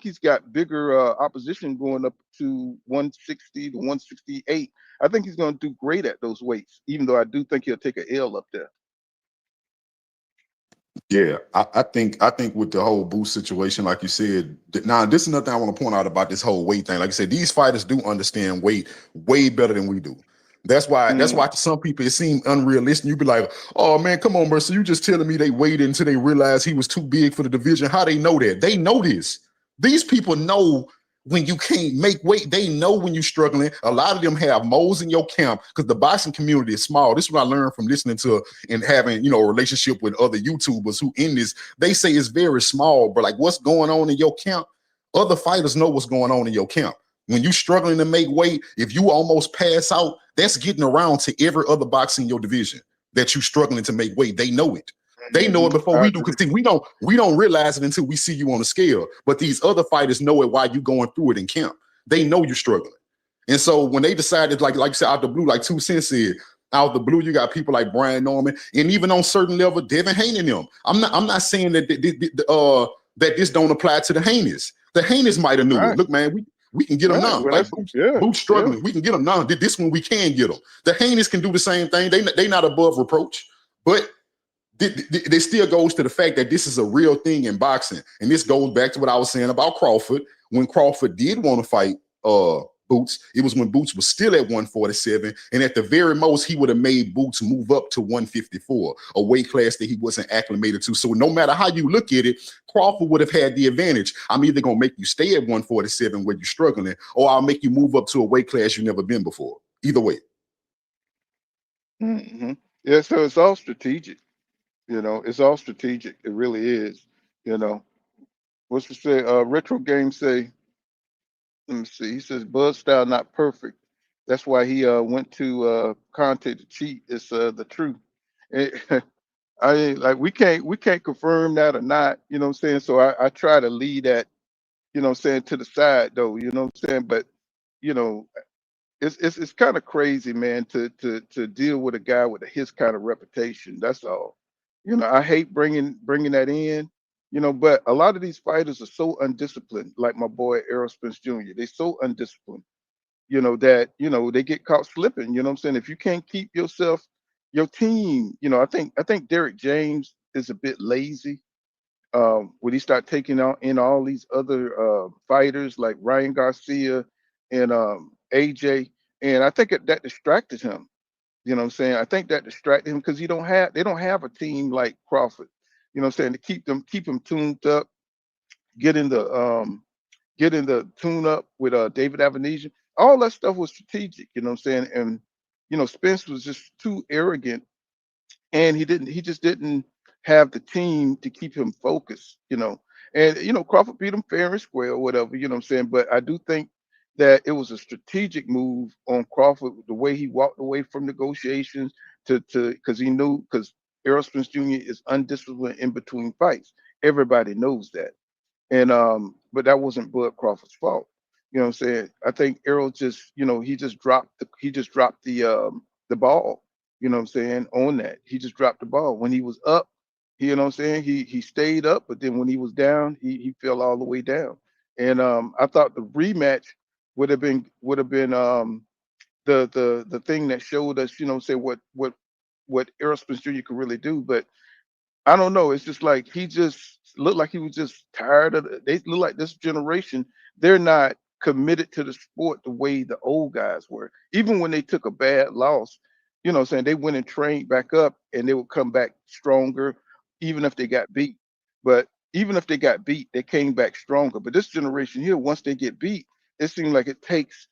he's got bigger opposition going up to 160 to 168. I think he's going to do great at those weights, even though I do think he'll take a L up there. Yeah, I think with the whole Boost situation, like you said, now this is another thing I want to point out about this whole weight thing. Like I said, these fighters do understand weight way better than we do. That's why to some people it seems unrealistic. You'd be like, oh man, come on, bro. So you just telling me they waited until they realized he was too big for the division. How they know that? They know this. These people know when you can't make weight. They know when you're struggling. A lot of them have moles in your camp because the boxing community is small. This is what I learned from listening to and having, you know, a relationship with other YouTubers who in this. They say it's very small, but like what's going on in your camp, other fighters know what's going on in your camp. When you're struggling to make weight, if you almost pass out, that's getting around to every other boxer in your division that you're struggling to make weight. They know it. They know it before we do. Because we don't realize it until we see you on the scale. But these other fighters know it while you going through it in camp. They know you're struggling. And so when they decided, like you said, out the blue, like 2 Cents said, out the blue, you got people like Brian Norman, and even on certain level, Devin Haney and them. I'm not saying that that this don't apply to the Haneys. The Haneys might have knew it. Look, man, we can get them now. Well, like Boots struggling, we can get them now. This one we can get them. The Haneys can do the same thing. They not above reproach, but this still goes to the fact that this is a real thing in boxing. And this goes back to what I was saying about Crawford. When Crawford did want to fight Boots, it was when Boots was still at 147. And at the very most, he would have made Boots move up to 154, a weight class that he wasn't acclimated to. So no matter how you look at it, Crawford would have had the advantage. I'm either going to make you stay at 147 where you're struggling, or I'll make you move up to a weight class you've never been before. Either way. Yeah, so it's all strategic. You know, it's all strategic. It really is. You know, what's to say? Retro Game say, let me see. He says Bud style not perfect. That's why he went to Conte to cheat. It's the truth. I like we can't confirm that or not. You know what I'm saying? So I try to lead that. You know what I'm saying, to the side though. You know what I'm saying? But you know, it's kind of crazy, man, to deal with a guy with his kind of reputation. That's all. You know, I hate bringing that in. You know, but a lot of these fighters are so undisciplined, like my boy Errol Spence Jr. They're so undisciplined, you know, that you know they get caught slipping. You know what I'm saying? If you can't keep your team, you know, I think Derek James is a bit lazy. When he start taking out in all these other fighters like Ryan Garcia and AJ, and I think that distracted him. You know what I'm saying? I think that distracted him because they don't have a team like Crawford. You know what I'm saying? To keep them tuned up, get in the tune up with David Avenesian. All that stuff was strategic. You know what I'm saying? And you know, Spence was just too arrogant and he just didn't have the team to keep him focused, you know. And you know, Crawford beat him fair and square or whatever, you know what I'm saying? But I do think that it was a strategic move on Crawford, the way he walked away from negotiations to because he knew because Errol Spence Jr. is undisciplined in between fights. Everybody knows that. And but that wasn't Bud Crawford's fault. You know what I'm saying? I think Errol just, you know, he just dropped the ball, you know what I'm saying, on that. He just dropped the ball. When he was up, you know what I'm saying, he stayed up, but then when he was down, he fell all the way down. And I thought the rematch would have been the thing that showed us, you know, say what Errol Spence Jr. could really do. But I don't know. It's just like he just looked like he was just tired of it. They look like this generation, they're not committed to the sport the way the old guys were. Even when they took a bad loss, what I'm saying, they went and trained back up and they would come back stronger, even if they got beat. But even if they got beat, they came back stronger. But this generation here, once they get beat, it seems like it takes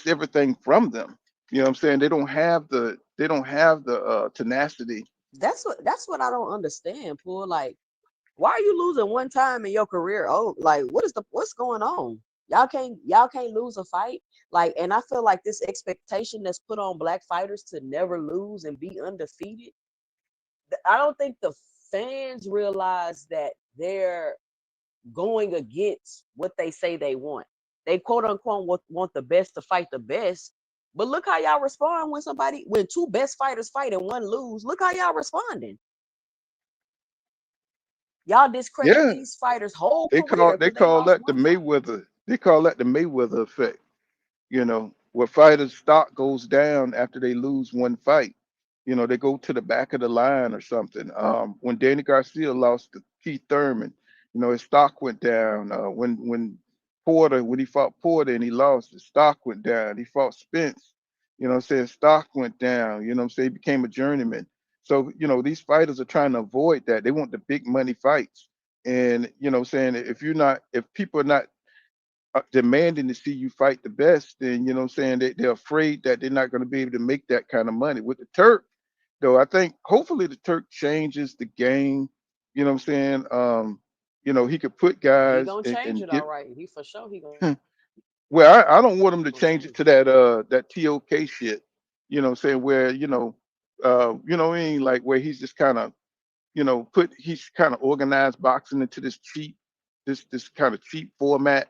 everything from them. You know what I'm saying? They don't have the tenacity. That's what I don't understand, Pool. Like, why are you losing one time in your career? Oh, like what's going on? Y'all can't lose a fight. Like, and I feel like this expectation that's put on black fighters to never lose and be undefeated. I don't think the fans realize that they're going against what they say they want. They quote unquote want the best to fight the best. But look how y'all respond when two best fighters fight and one lose. Look how y'all responding. Y'all discredit Yeah, these fighters' whole they call career they because they call lost that the one fight. Mayweather. They call that the Mayweather effect. Where fighters' stock goes down after they lose one fight. They go to the back of the line or something. When Danny Garcia lost to Keith Thurman, his stock went down. When he fought Porter and he lost, his stock went down. He fought Spence, what I'm saying, stock went down. What I'm saying, he became a journeyman. So, these fighters are trying to avoid that. They want the big money fights. And, what I'm saying, if people are not demanding to see you fight the best, then what I'm saying, they're afraid that they're not going to be able to make that kind of money. With the Turk, though, I think hopefully the Turk changes the game. You know what I'm saying? He could put He guys gonna and, change and it, all get right. He for sure he gonna well, I don't want him to change it change to it. that TOK shit. You know what I'm saying? Where, what I mean, like where he's just kind of, he's kind of organized boxing into this kind of cheap format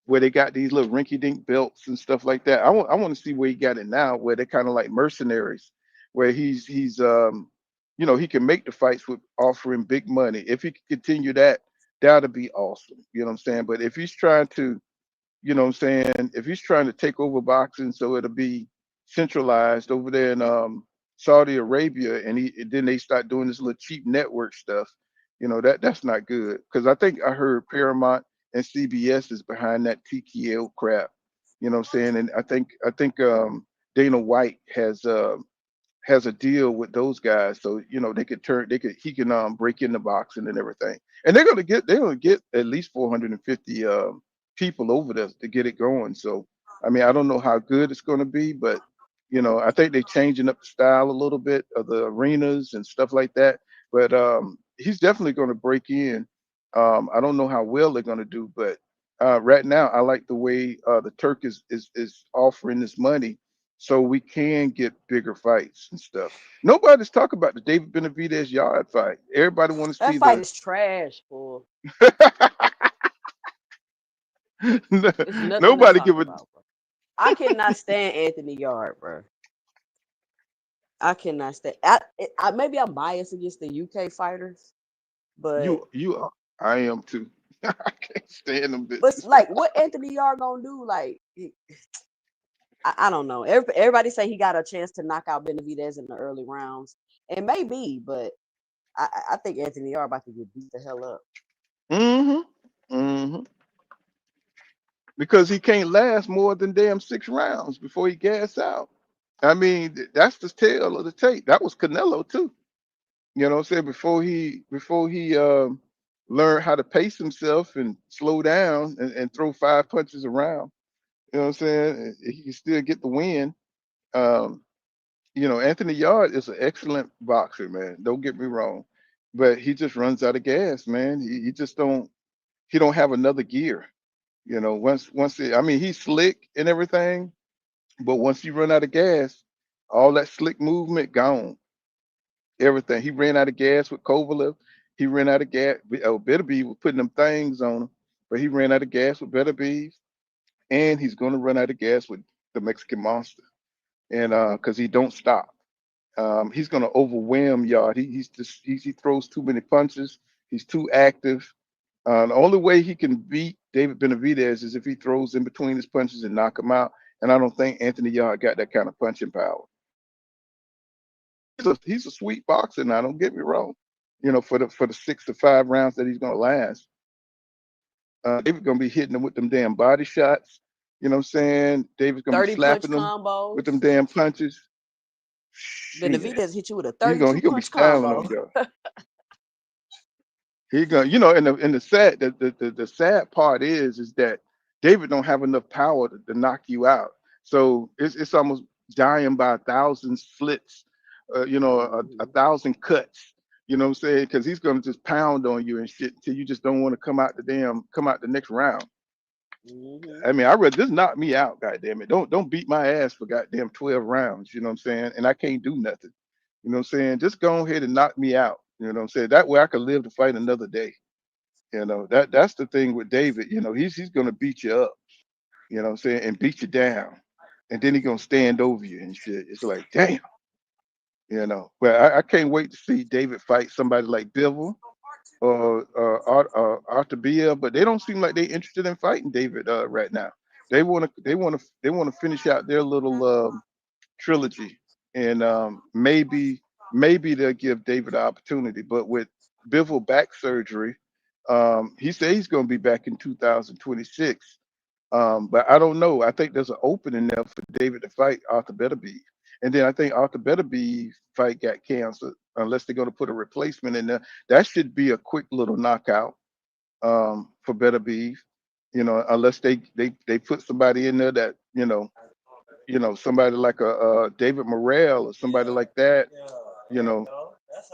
where they got these little rinky-dink belts and stuff like that. I want to see where he got it now, where they're kind of like mercenaries, where he can make the fights with offering big money. If he can continue that, that'll be awesome. You know what I'm saying? But if he's trying to, if he's trying to take over boxing so it'll be centralized over there in Saudi Arabia, and then they start doing this little cheap network stuff, that's not good. Because I think I heard Paramount and CBS is behind that TKO crap. You know what I'm saying? And I think Dana White has a deal with those guys, so he can break into boxing and everything, and they're gonna get at least 450 people over there to get it going. So I mean, I don't know how good it's gonna be, but I think they're changing up the style a little bit of the arenas and stuff like that. But he's definitely gonna break in. I don't know how well they're gonna do, but right now I like the way the Turk is offering this money so we can get bigger fights and stuff. Nobody's talking about the David Benavidez yard fight. Everybody wants to That see fight the. is trash, Pool. There's nothing to Nobody talk give a. about, bro. I cannot stand Anthony Yard, bro. I cannot stand. Maybe I'm biased against the UK fighters, but I am too. I can't stand them but bitches. like, what Anthony Yard gonna do? Like, I don't know. Everybody say he got a chance to knock out Benavidez in the early rounds, and maybe, but I think Anthony Yard about to get beat the hell up. hmm hmm Because he can't last more than damn 6 rounds before he gas out. I mean, that's the tail of the tape. That was Canelo too. You know what I'm saying? Before he learned how to pace himself and slow down and throw 5 punches around. You know what I'm saying? He can still get the win. Um, Anthony Yard is an excellent boxer, man. Don't get me wrong, but he just runs out of gas, man. He just don't. He don't have another gear. I mean, he's slick and everything, but once you run out of gas, all that slick movement gone. Everything. He ran out of gas with Kovalev. He ran out of gas. Beterbiev was putting them things on him, but he ran out of gas with Beterbiev, and he's going to run out of gas with the Mexican Monster, and because he don't stop. He's going to overwhelm Yard. He throws too many punches. He's too active. The only way he can beat David Benavidez is if he throws in between his punches and knock him out. And I don't think Anthony Yard got that kind of punching power. he's a sweet boxer now. Don't get me wrong. For the 6 to 5 rounds that he's gonna last, David gonna be hitting him with them damn body shots. You know what I'm saying? David's gonna be 30 punch slapping him with them combos. damn punches. Benavidez Shit, hit you with a he 32 gonna be punch styling combo. on y'all. He gonna, and the sad the sad part is that David don't have enough power to knock you out. So it's almost dying by 1,000 slits, a 1,000 cuts. You know what I'm saying? Because he's gonna just pound on you and shit until you just don't want to come out the next round. I mean, I read this knock me out, goddamn it. Don't beat my ass for goddamn 12 rounds, you know what I'm saying? And I can't do nothing. You know what I'm saying? Just go ahead and knock me out. You know what I'm saying? That way I could live to fight another day. That's the thing with David. He's gonna beat you up, you know what I'm saying, and beat you down. And then he's gonna stand over you and shit. It's like, damn, But I can't wait to see David fight somebody like Bivol or Arthur Bill, but they don't seem like they're interested in fighting David right now. They wanna finish out their little trilogy, and maybe they'll give David an opportunity. But with Bivol back surgery, he said he's going to be back in 2026. But I don't know. I think there's an opening there for David to fight Arthur Beterbiev, and then I think Arthur Beterbiev fight got canceled unless they're going to put a replacement in there. That should be a quick little knockout for Beterbiev. Unless they put somebody in there that somebody like a David Morrell or somebody like that. You know,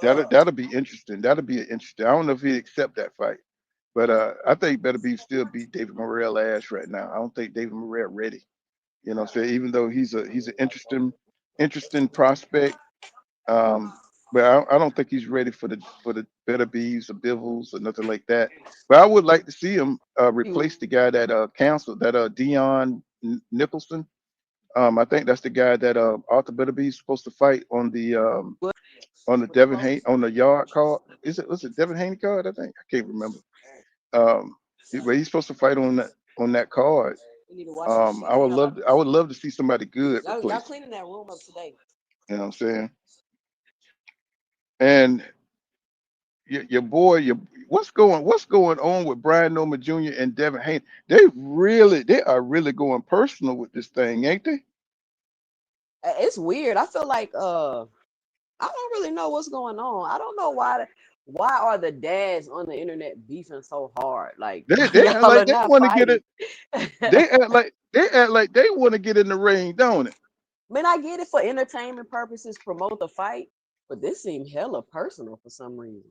that'll be interesting. That'll be interesting. I don't know if he'd accept that fight, but I think Beterbiev still beat David Morrell ass right now. I don't think David Morrell ready. What I'm saying, even though he's an interesting prospect, but I don't think he's ready for the Beterbievs or Bivels or nothing like that. But I would like to see him replace the guy that canceled that Dion Nicholson. I think that's the guy that Arthur Beterbiev is supposed to fight on the Devin Haney on the yard card. Was it Devin Haney card? I think I can't remember. But he's supposed to fight on that card. We need to wash the sheets. I would love to see somebody good Y'all replace him. cleaning that room up today. You know what I'm saying? And your boy, what's going on with Brian Norman Jr. and Devin Haney? They are really going personal with this thing, ain't they? It's weird. I feel like I don't really know what's going on. I don't know why are the dads on the internet beefing so hard? Like They act y'all like are they not want to get fighting. it. They act like they want to get in the ring, don't it? I mean, I get it for entertainment purposes, promote the fight, but this seemed hella personal for some reason.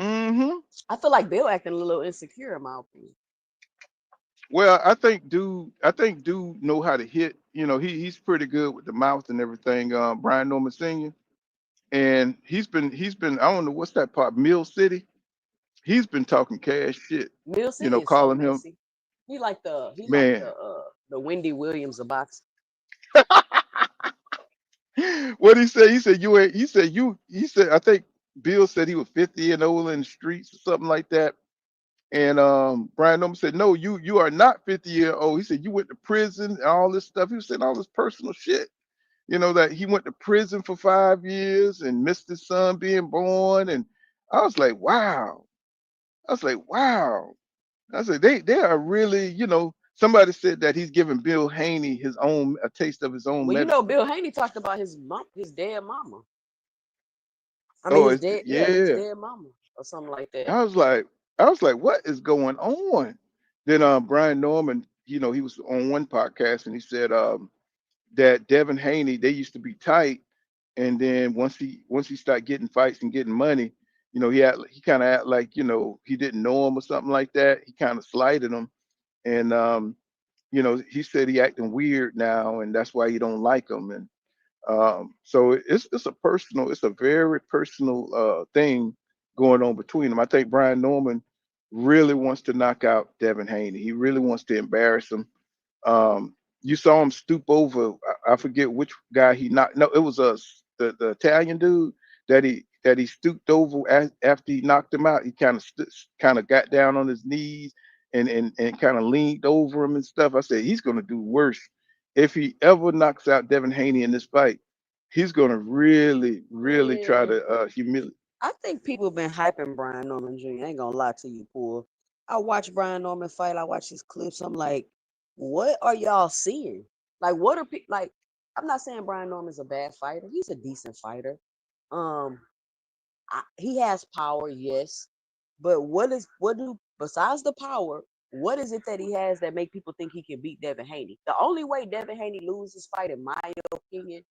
Mm-hmm. I feel like Bill acting a little insecure in my opinion. Well, I think dude know how to hit. He's pretty good with the mouth and everything. Brian Norman Sr. And he's been I don't know what's that part, Mill City. He's been talking cash shit. Mill City is so Calling him messy. He like the man. Wendy Williams of boxing. What he said? He said you ain't. He said you. He said I think Bill said he was 50 and old in the streets or something like that. And Brian Norman said, no, you are not 50-year old. He said you went to prison and all this stuff. He was saying all this personal shit. That he went to prison for 5 years and missed his son being born. And I was like, wow. I was like, wow. I said they are really, somebody said that he's giving Bill Haney a taste of his own Well, medicine. Bill Haney talked about his dead mama. I mean, Oh, his dead, his dead mama or something like that. I was like, what is going on? Then Brian Norman, he was on one podcast and he said that Devin Haney, they used to be tight, and then once he started getting fights and getting money, he kind of act like he didn't know him or something like that. He kind of slighted him, and he said he acting weird now, and that's why he don't like him. And so it's a very personal thing going on between them. I think Brian Norman really wants to knock out Devin Haney. He really wants to embarrass him. You saw him stoop over. I forget which guy he knocked. No, it was the Italian dude that he stooped over after he knocked him out. He kind of got down on his knees and kind of leaned over him and stuff. I said he's gonna do worse if he ever knocks out Devin Haney in this fight. he's gonna really try Yeah. to humiliate. I think people been hyping Brian Norman Jr. I ain't gonna lie to you, Pool. I watch Brian Norman fight. I watch his clips. I'm like, what are y'all seeing? Like, what are people like? I'm not saying Brian Norman's a bad fighter. He's a decent fighter. Um, he has power, yes, but what do besides the power? What is it that he has that make people think he can beat Devin Haney? The only way Devin Haney loses this fight, in my opinion,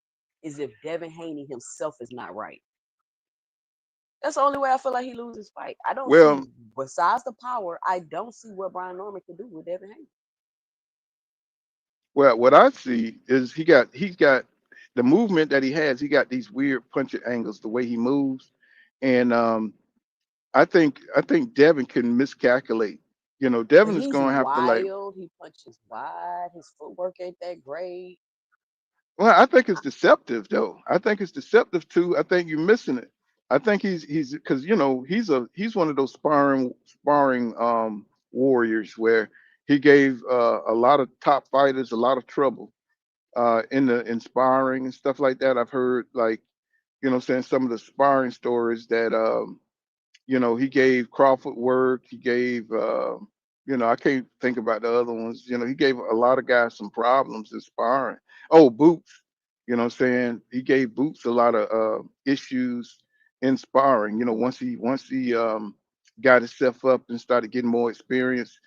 is if Devin Haney himself is not right. That's the only way I feel like he loses fight. I don't see Well, besides the power. I don't see what Brian Norman can do with Devin Haney. what I see is he's got the movement that he has. He got these weird punching angles, the way he moves, and I think Devin can miscalculate. But Devin is he's gonna have to like. wild. He punches wide. His footwork ain't that great. Well, I think it's deceptive though. I think it's deceptive too. I think you're missing it. I think he's because he's one of those sparring warriors where he gave a lot of top fighters a lot of trouble in the sparring and stuff like that. I've heard like saying some of the sparring stories that he gave Crawford work. He gave, I can't think about the other ones. He gave a lot of guys some problems in sparring. Oh, Boots, what I'm saying? He gave Boots a lot of issues in sparring. Once he got himself up and started getting more experience,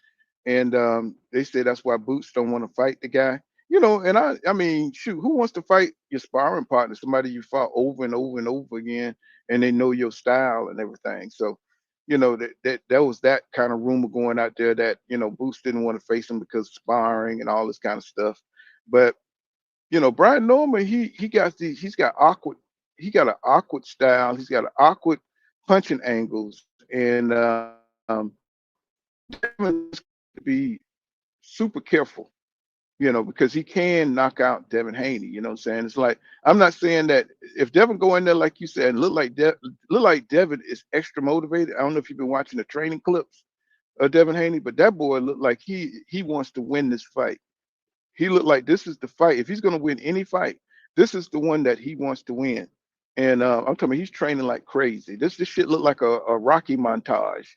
and they say that's why Boots don't want to fight the guy. And I mean, shoot, who wants to fight your sparring partner, somebody you fought over and over and over again, and they know your style and everything. So, that was that kind of rumor going out there that Boots didn't want to face him because of sparring and all this kind of stuff. But Brian Norman, he got an awkward style. He's got an awkward punching angles, and Devin is to be super careful, because he can knock out Devin Haney. You know what I'm saying? It's like I'm not saying that if Devin go in there like you said, and look like Devin is extra motivated. I don't know if you've been watching the training clips of Devin Haney, but that boy looked like he wants to win this fight. He looked like this is the fight. If he's going to win any fight, this is the one that he wants to win. And I'm talking about he's training like crazy. This shit look like a Rocky montage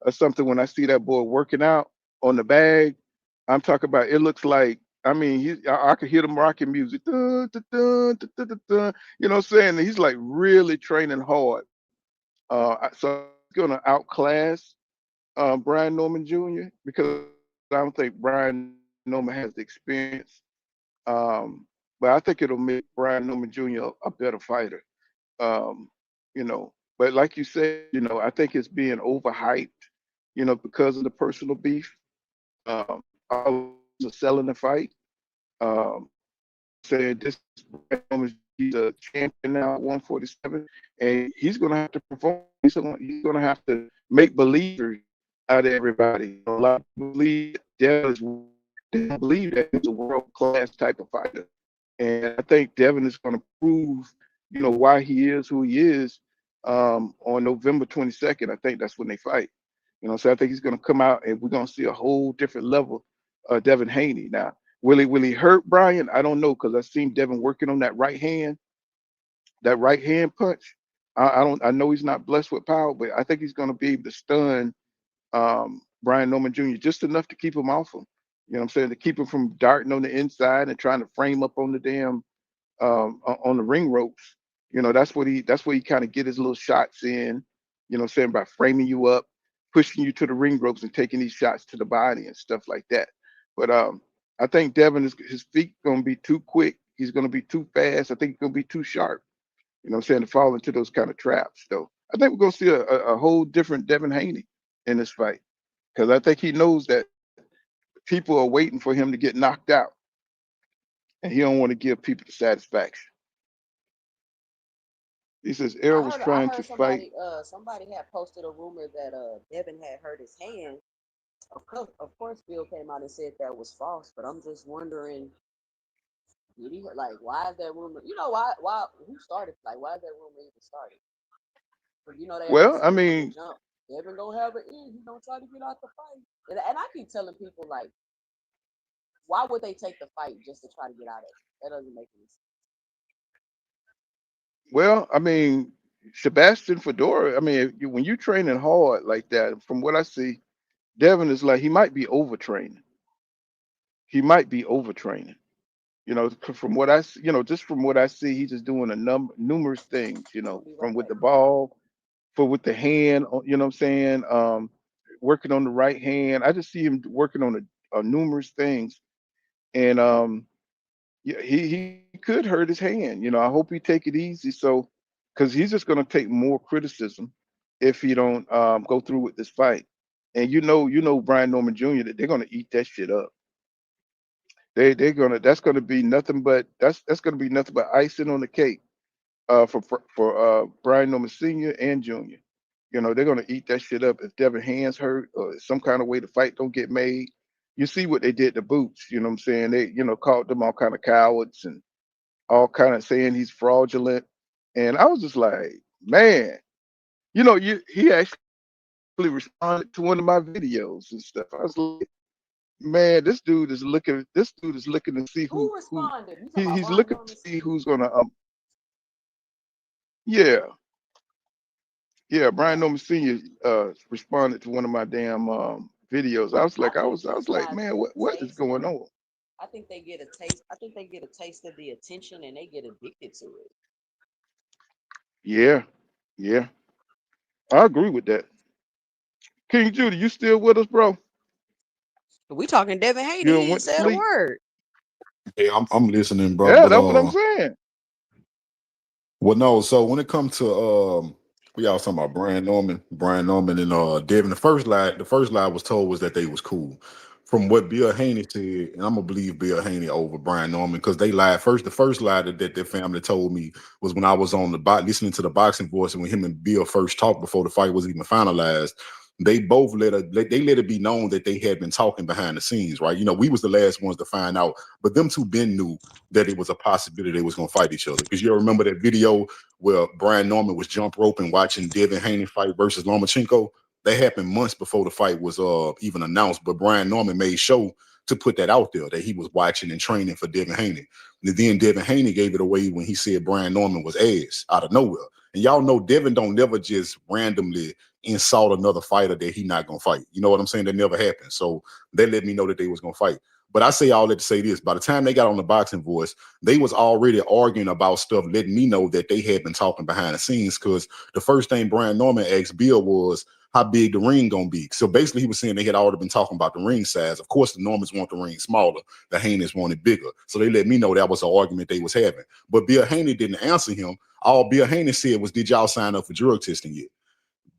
or something. When I see that boy working out on the bag, I'm talking about it looks like. I mean, I could hear them rocking music. Dun, dun, dun, dun, dun, dun, dun. You know what I'm saying? He's like really training hard. So I think he's gonna outclass Brian Norman Jr. because I don't think Brian Norman has the experience. Um, but I think it'll make Brian Norman Jr. a better fighter. But like you said, I think it's being overhyped, because of the personal beef. All the fighters are selling the fight. Saying this is Brian Norman, he's a champion now at 147, and he's going to have to perform. He's going to have to make believers out of everybody. A lot of people believe Devin is. They don't believe that he's a world class type of fighter, and I think Devin is going to prove, why he is who he is on November 22nd. I think that's when they fight. So I think he's going to come out, and we're going to see a whole different level of Devin Haney. Now, will he hurt Brian? I don't know because I've seen Devin working on that right hand punch. I don't. I know he's not blessed with power, but I think he's going to be able to stun Brian Norman Jr. just enough to keep him off him. You know what I'm saying? To keep him from darting on the inside and trying to frame up on the damn on the ring ropes. That's where he kind of get his little shots in. You know what I'm saying? By framing you up, pushing you to the ring ropes and taking these shots to the body and stuff like that. But I think Devin is his feet gonna be too quick. He's gonna be too fast. I think he's gonna be too sharp. You know what I'm saying? To fall into those kind of traps. So I think we're gonna see a whole different Devin Haney in this fight because I think he knows that people are waiting for him to get knocked out, and he don't want to give people the satisfaction. He says Errol was I trying to heard fight. somebody had posted a rumor that Devin had hurt his hand. Of course, Bill came out and said that was false. But I'm just wondering, did he like why is that rumor? Why who started why is that rumor even started? Because they always Well, I say from the mean, jump, Devin gonna have an end. He gonna try to get out the fight. And I keep telling people why would they take the fight just to try to get out of it? That doesn't make any sense. Well, I mean, Sebastian Fedora. I mean, when you training hard like that, from what I see, Devin is like he might be overtraining. He might be overtraining. From what just from what I see, he's just doing numerous things. From with the ball, for with the hand. What I'm saying, working on the right hand. I just see him working on numerous things, and yeah, he could hurt his hand. I hope he take it easy, because he's just going to take more criticism if he don't go through with this fight. And Brian Norman Jr. that they're going to eat that shit up. That's gonna be nothing but that's gonna be nothing but icing on the cake for Brian Norman Sr. and Jr. They're gonna eat that shit up if Devin Hands hurt or some kind of way the fight don't get made. You see what they did to Boots, what I'm saying? They, called them all kind of cowards and all kind of saying he's fraudulent. And I was just like, man, he actually responded to one of my videos and stuff. I was like, man, this dude is looking to see Who who responded? You talking about he's Brian looking Norman? to see who's gonna yeah. Yeah, Brian Norman Sr. Responded to one of my damn videos. I was I like, think I was these like, guys man, get a what is taste. going on? I think they get a taste. I think they get a taste of the attention and they get addicted to it. Yeah, yeah. I agree with that. King Judy, you still with us, bro? We talking Devin You Haney. done He ain't went to said a sleep? word. Yeah, I'm listening, bro. Yeah, But that's what I'm saying. well, no. So when it comes to we all talking about Brian Norman and Devin. The first lie was told was that they was cool. From what Bill Haney said, and I'm gonna believe Bill Haney over Brian Norman because they lied first. The first lie that their family told me was when I was on listening to the Boxing Voice and when him and Bill first talked before the fight was even finalized. They both let it be known that they had been talking behind the scenes, right? We was the last ones to find out, but them two been knew that it was a possibility they was gonna fight each other. Because you remember that video where Brian Norman was jump roping watching Devin Haney fight versus Lomachenko. That happened months before the fight was even announced, but Brian Norman made sure to put that out there that he was watching and training for Devin Haney. And then Devin Haney gave it away when he said Brian Norman was ass out of nowhere. And y'all know Devin don't never just randomly insult another fighter that he not gonna fight. You know what I'm saying? That never happened. So they let me know that they was gonna fight. But I say all that to say this: by the time they got on the Boxing Voice, they was already arguing about stuff, letting me know that they had been talking behind the scenes. Because the first thing Brian Norman asked Bill was, how big the ring gonna be? So basically, he was saying they had already been talking about the ring size. Of course, the Normans want the ring smaller, the Haneys wanted bigger. So they let me know that was an argument they was having. But Bill Haney didn't answer him. All Bill Haney said was, "Did y'all sign up for drug testing yet?"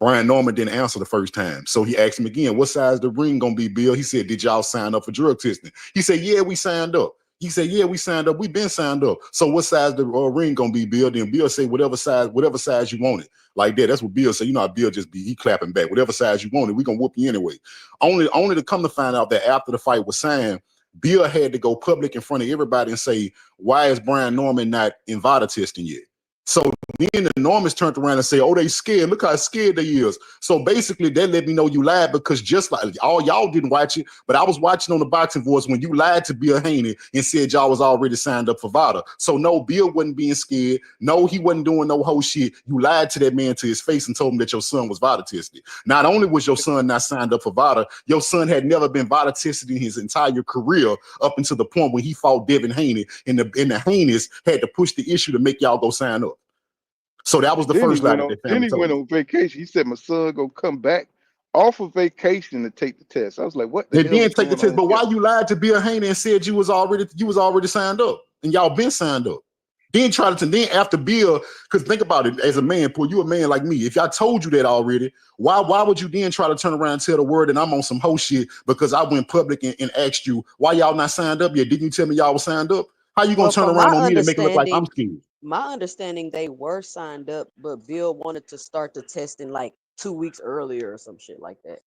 Brian Norman didn't answer the first time. So he asked him again, what size the ring gonna be, Bill? He said, did y'all sign up for drug testing? He said, yeah, we signed up. He said, yeah, we signed up. We've been signed up. So what size the ring gonna be, Bill? Then Bill said, whatever size you want it. Like that. That's what Bill said. You know how Bill just be, he clapping back. Whatever size you want it, we gonna whoop you anyway. Only to come to find out that after the fight was signed, Bill had to go public in front of everybody and say, why is Brian Norman not in VADA testing yet? So then the Normans turned around and say, oh, they scared. Look how scared they is. So basically, that let me know you lied because just like all y'all didn't watch it, but I was watching on the Boxing Voice when you lied to Bill Haney and said y'all was already signed up for VADA. So no, Bill wasn't being scared. No, he wasn't doing no whole shit. You lied to that man to his face and told him that your son was VADA tested. Not only was your son not signed up for VADA, your son had never been VADA tested in his entire career up until the point when he fought Devin Haney, and the Haneys had to push the issue to make y'all go sign up. So that was the Then he first lie went that on. their Then family he told went me. on vacation. He said my son gonna come back off of vacation to take the test. I was like, what the They hell didn't is take the going test, on but here? why you lied to Bill Haney and said you was already signed up and y'all been signed up? Then then after Bill, because think about it, as a man, Paul, you a man like me. If I told you that already, why would you then try to turn around and tell the world that I'm on some whole shit because I went public and asked you why y'all not signed up yet? Didn't you tell me y'all was signed up? How you gonna Well, turn from my around on me to make it look like I'm understanding, scared? they were signed up, but Bill wanted to start the testing like 2 weeks earlier or some shit like that.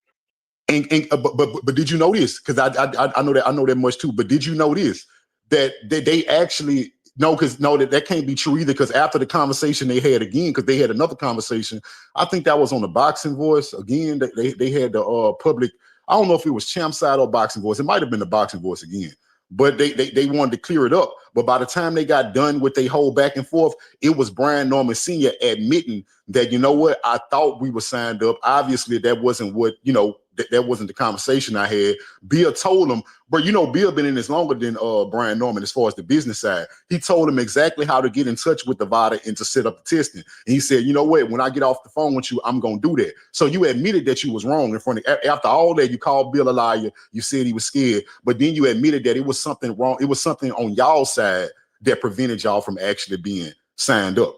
But did you know this? Because I know that much too. But did you know this? That they actually no, because no, that can't be true either. Because after the conversation they had again, because they had another conversation. I think that was on the Boxing Voice again. They had the public. I don't know if it was Champ Side or Boxing Voice. It might have been the Boxing Voice again. but they wanted to clear it up. But by the time they got done with their whole back and forth, it was Brian Norman Sr. admitting that, you know what, I thought we were signed up. Obviously, that wasn't what, you know, that wasn't the conversation I had. Bill told him, but you know, Bill been in this longer than Brian Norman as far as the business side. He told him exactly how to get in touch with Nevada and to set up the testing. And he said, you know what, when I get off the phone with you, I'm gonna do that. So you admitted that you was wrong in front of, after all that, you called Bill a liar, you said he was scared, but then you admitted that it was something wrong. It was something on y'all's side that prevented y'all from actually being signed up.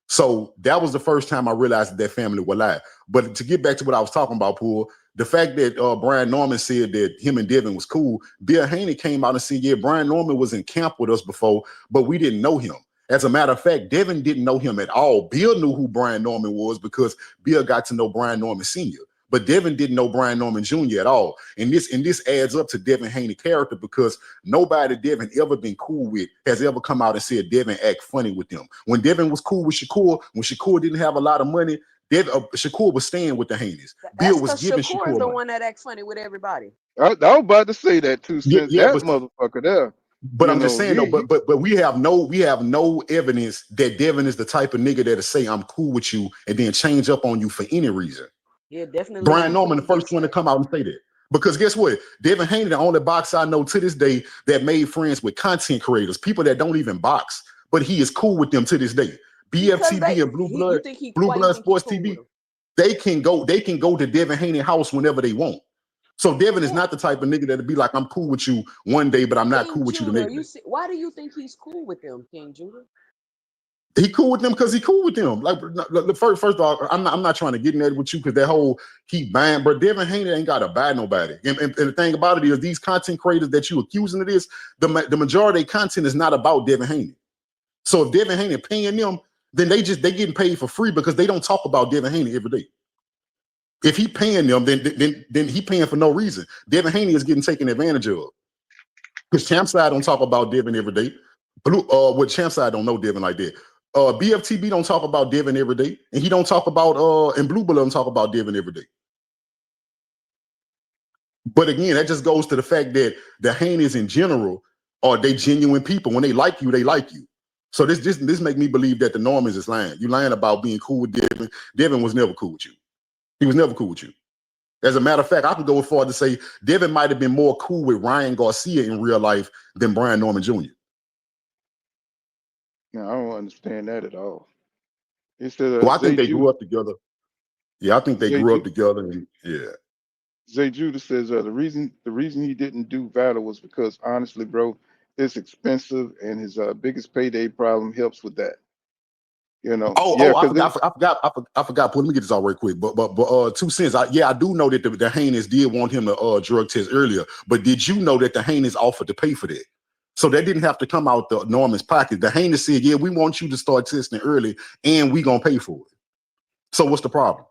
So that was the first time I realized that family were lying. But to get back to what I was talking about, Poole, the fact that Brian Norman said that him and Devin was cool, Bill Haney came out and said, yeah, Brian Norman was in camp with us before, but we didn't know him. As a matter of fact, Devin didn't know him at all. Bill knew who Brian Norman was because Bill got to know Brian Norman Sr., but Devin didn't know Brian Norman Jr. at all. And this adds up to Devin Haney character, because nobody Devin ever been cool with has ever come out and said Devin act funny with them. When Devin was cool with Shakur, when Shakur didn't have a lot of money, Shakur was staying with the Haneys. Bill was giving Shakur is the one that acts funny with everybody. I was about to say that too, since that motherfucker there. But I'm just saying though, but we have no evidence that Devin is the type of nigga that'll say I'm cool with you and then change up on you for any reason. Yeah, definitely. Brian Norman, the first one to come out and say that. Because guess what? Devin Haney, the only boxer I know to this day that made friends with content creators, people that don't even box, but he is cool with them to this day. BFTV and Blue Blood Sports TV, they can go to Devin Haney house whenever they want. So Devin is not the type of nigga that'll be like, I'm cool with you one day, but I'm not cool with you the next day. Why do you think he's cool with them, King Judah? He cool with them because he cool with them. Like first of all, I'm not trying to get in there with you because that whole he buying, but Devin Haney ain't got to buy nobody. And the thing about it is, these content creators that you accusing of this, the majority of content is not about Devin Haney. So if Devin Haney paying them, then they getting paid for free because they don't talk about Devin Haney every day. If he paying them, then he paying for no reason. Devin Haney is getting taken advantage of. Because Champside don't talk about Devin every day. With Champside don't know Devin like that. BFTB don't talk about Devin every day, and he don't talk about and Blue Blood don't talk about Devin every day. But again, that just goes to the fact that the Haneys in general are they genuine people. When they like you, they like you. So this make me believe that the Normans is lying. You lying about being cool with Devin. Devin was never cool with you. He was never cool with you. As a matter of fact, I can go as far to say Devin might have been more cool with Ryan Garcia in real life than Brian Norman Jr. No, I don't understand that at all. Well, I think they grew up together. Yeah, I think they grew up together. And, yeah. Zay Judah says the reason he didn't do Valor was because honestly, bro, it's expensive, and his biggest payday problem helps with that. You know. I forgot. Let me get this all right quick. But 2 cents. I do know that the Haneys did want him to drug test earlier. But did you know that the Haneys offered to pay for that? So that didn't have to come out the Norman's pocket. The Haneys said, yeah, we want you to start testing early, and we gonna pay for it. So what's the problem?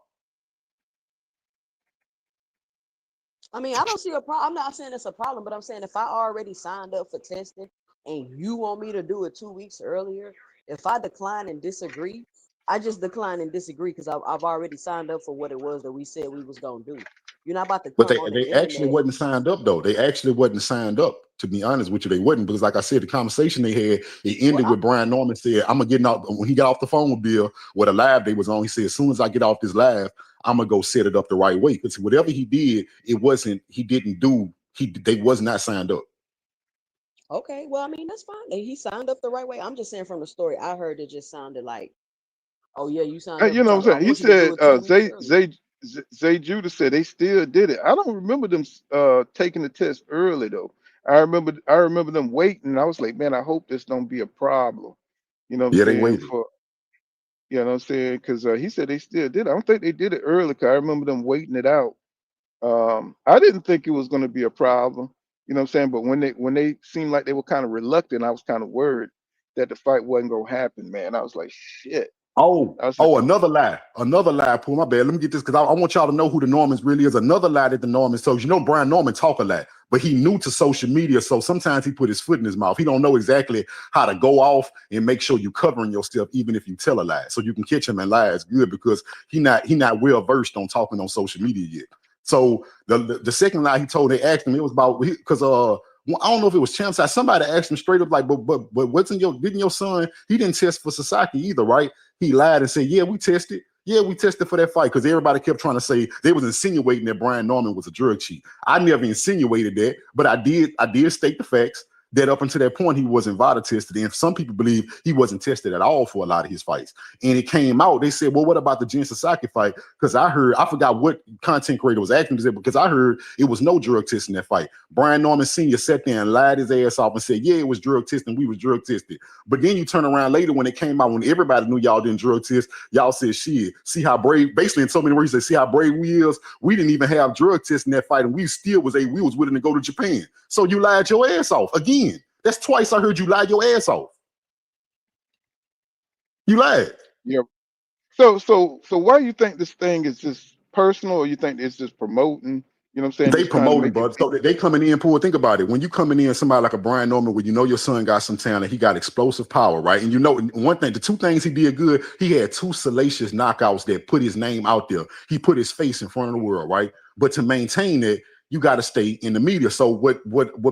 I mean, I don't see a problem. I'm not saying it's a problem, but I'm saying if I already signed up for testing and you want me to do it 2 weeks earlier, if I decline and disagree, I just decline and disagree because I've already signed up for what it was that we said we was gonna do. You're not about to come But they actually wasn't signed up though. They actually wasn't signed up. To be honest with you, they wasn't, because like I said, the conversation they had, it ended with Brian Norman said, I'm gonna get out when he got off the phone with Bill, what a live they was on. He said, as soon as I get off this live, I'm gonna go set it up the right way. Because whatever he did, they was not signed up. Okay, well, I mean, that's fine. He signed up the right way. I'm just saying from the story I heard, it just sounded like, oh yeah, you signed up. You know what I'm saying? He said Zay Judah said they still did it. I don't remember them taking the test early though. I remember them waiting. I was like, man, I hope this don't be a problem. You know what I'm saying? They waited. You know what I'm saying? Because he said they still did it. I don't think they did it early, because I remember them waiting it out. I didn't think it was going to be a problem. You know what I'm saying? But when they seemed like they were kind of reluctant, I was kind of worried that the fight wasn't going to happen, man. I was like, shit. Another lie, Paul. My bad. Let me get this, because I want y'all to know who the Normans really is. Another lie that the Normans told. You know, Brian Norman talk a lot, but he new to social media, so sometimes he put his foot in his mouth. He don't know exactly how to go off and make sure you covering yourself, even if you tell a lie. So you can catch him in lies good, because he not well versed on talking on social media yet. So the second lie he told, they asked him, it was about because I don't know if it was champ side. Somebody asked him straight up, like, but didn't your son, he didn't test for Sasaki either, right? He lied and said, yeah, we tested. Yeah, we tested for that fight because everybody kept trying to say they was insinuating that Brian Norman was a drug cheat. I never insinuated that, but I did state the facts that up until that point he wasn't VADA tested. And some people believe he wasn't tested at all for a lot of his fights. And it came out, they said, well, what about the Jin Sasaki fight? Because I forgot what content creator was asking me, because I heard it was no drug testing that fight. Brian Norman Sr. sat there and lied his ass off and said, yeah, it was drug testing. We was drug tested. But then you turn around later when it came out, when everybody knew y'all didn't drug test, y'all said, shit, see how brave, basically in so many words, they see how brave we is. We didn't even have drug tests in that fight, and we was willing to go to Japan. So you lied your ass off again. That's twice I heard you lie your ass off. You lied. Yeah. So why do you think this thing is just personal, or you think it's just promoting? You know what I'm saying? They promoting, bro. So they coming in, Paul. Think about it. When you coming in, somebody like a Brian Norman, where you know your son got some talent, he got explosive power, right? And you know one thing, the two things he did good, he had two salacious knockouts that put his name out there. He put his face in front of the world, right? But to maintain it, you got to stay in the media. So what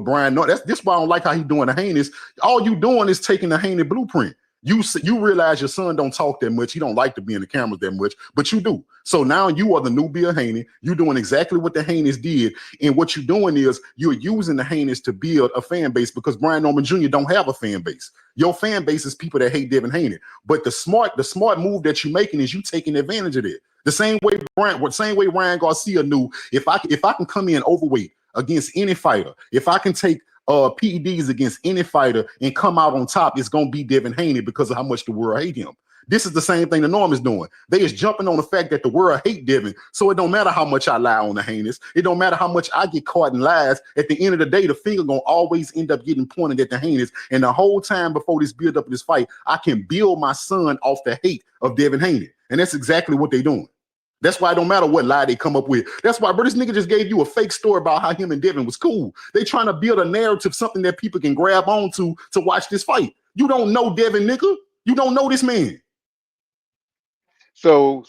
Brian Norman, this why I don't like how he doing the heinous. All you doing is taking the heinous blueprint. You realize your son don't talk that much. He don't like to be in the cameras that much, but you do. So now you are the new Bill Haney. You're doing exactly what the Haneys did. And what you're doing is you're using the Haneys to build a fan base, because Brian Norman Jr. don't have a fan base. Your fan base is people that hate Devin Haney. But the smart move that you're making is you taking advantage of it. The same way Ryan Garcia knew, if I can come in overweight against any fighter, if I can take PEDs against any fighter and come out on top, it's gonna be Devin Haney because of how much the world hate him. This is the same thing the Norm is doing. They is jumping on the fact that the world hate Devin, so it don't matter how much I lie on the heinous. It don't matter how much I get caught in lies. At the end of the day, the finger gonna always end up getting pointed at the heinous. And the whole time before this build up of this fight, I can build my son off the hate of Devin Haney, and that's exactly what they doing. That's why it don't matter what lie they come up with. That's why, bro, this nigga just gave you a fake story about how him and Devin was cool. They trying to build a narrative, something that people can grab onto to watch this fight. You don't know Devin, nigga. You don't know this man. So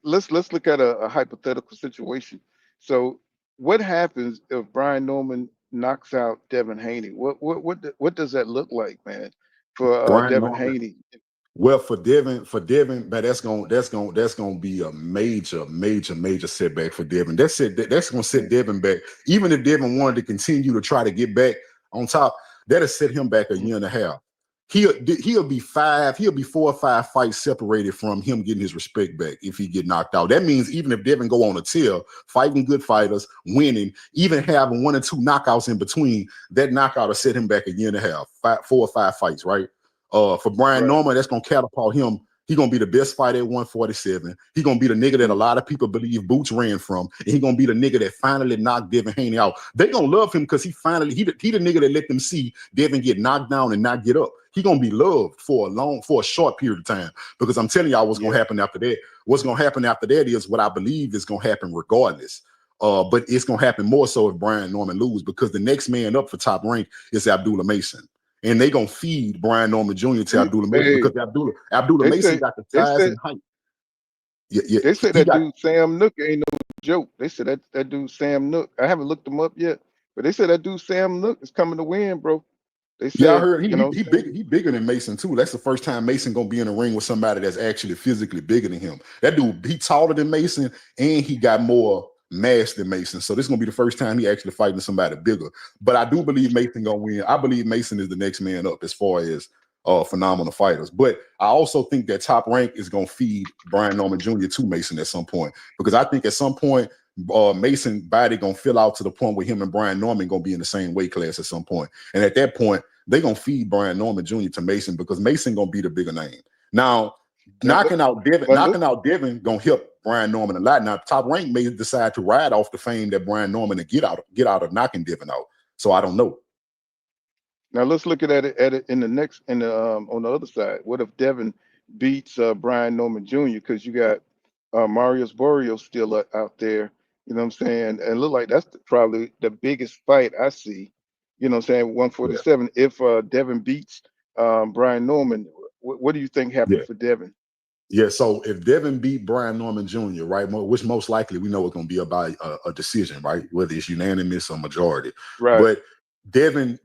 let's look at a hypothetical situation. So what happens if Brian Norman knocks out Devin Haney? What does that look like, man, for Devin Haney? Well, for Devin, man, that's gonna be a major setback for Devin. That's gonna set Devin back. Even if Devin wanted to continue to try to get back on top, that'll set him back a year and a half. He'll be 4 or 5 fights separated from him getting his respect back if he get knocked out. That means even if Devin go on a tear, fighting good fighters, winning, even having 1 or 2 knockouts in between, that knockout will set him back a year and a half, 4 or 5 fights, right? For Brian Norman, that's gonna catapult him. He's gonna be the best fighter at 147. He's gonna be the nigga that a lot of people believe Boots ran from, and he's gonna be the nigga that finally knocked Devin Haney out. They gonna love him because he the nigga that let them see Devin get knocked down and not get up. He gonna be loved for a short period of time, because I'm telling y'all what's gonna happen after that. What's gonna happen after that is what I believe is gonna happen regardless. But it's gonna happen more so if Brian Norman lose, because the next man up for top rank is Abdullah Mason. And they gonna feed Brian Norman Jr. to Abdullah Mason, because Abdullah Mason got the size and height. Yeah. They said that dude Sam Nook ain't no joke. They said that dude Sam Nook. I haven't looked him up yet, but they said that dude Sam Nook is coming to win, bro. They said, I heard he bigger than Mason too. That's the first time Mason gonna be in a ring with somebody that's actually physically bigger than him. That dude, he taller than Mason, and he got more mass than Mason. So this is gonna be the first time he actually fighting somebody bigger. But I do believe Mason gonna win. I believe Mason is the next man up as far as phenomenal fighters. But I also think that top rank is gonna feed Brian Norman Jr. to Mason at some point, because I think at some point Mason body gonna fill out to the point where him and Brian Norman gonna be in the same weight class at some point. And at that point, they gonna feed Brian Norman Jr. to Mason, because Mason gonna be the bigger name. Now, knocking out Devin gonna help Brian Norman a lot. Now, top rank may decide to ride off the fame that Brian Norman and get out of knocking Devin out. So I don't know. Now let's look at it on the other side. What if Devin beats Brian Norman Jr.? Because you got Marius Barrios still out there. You know what I'm saying? And look like that's probably the biggest fight I see. You know what I'm saying? 147. Yeah. If Devin beats Brian Norman, what do you think happens for Devin? Yeah, so if Devin beat Brian Norman Jr., right, which most likely we know it's going to be about a decision, right, whether it's unanimous or majority. Right. But Devin,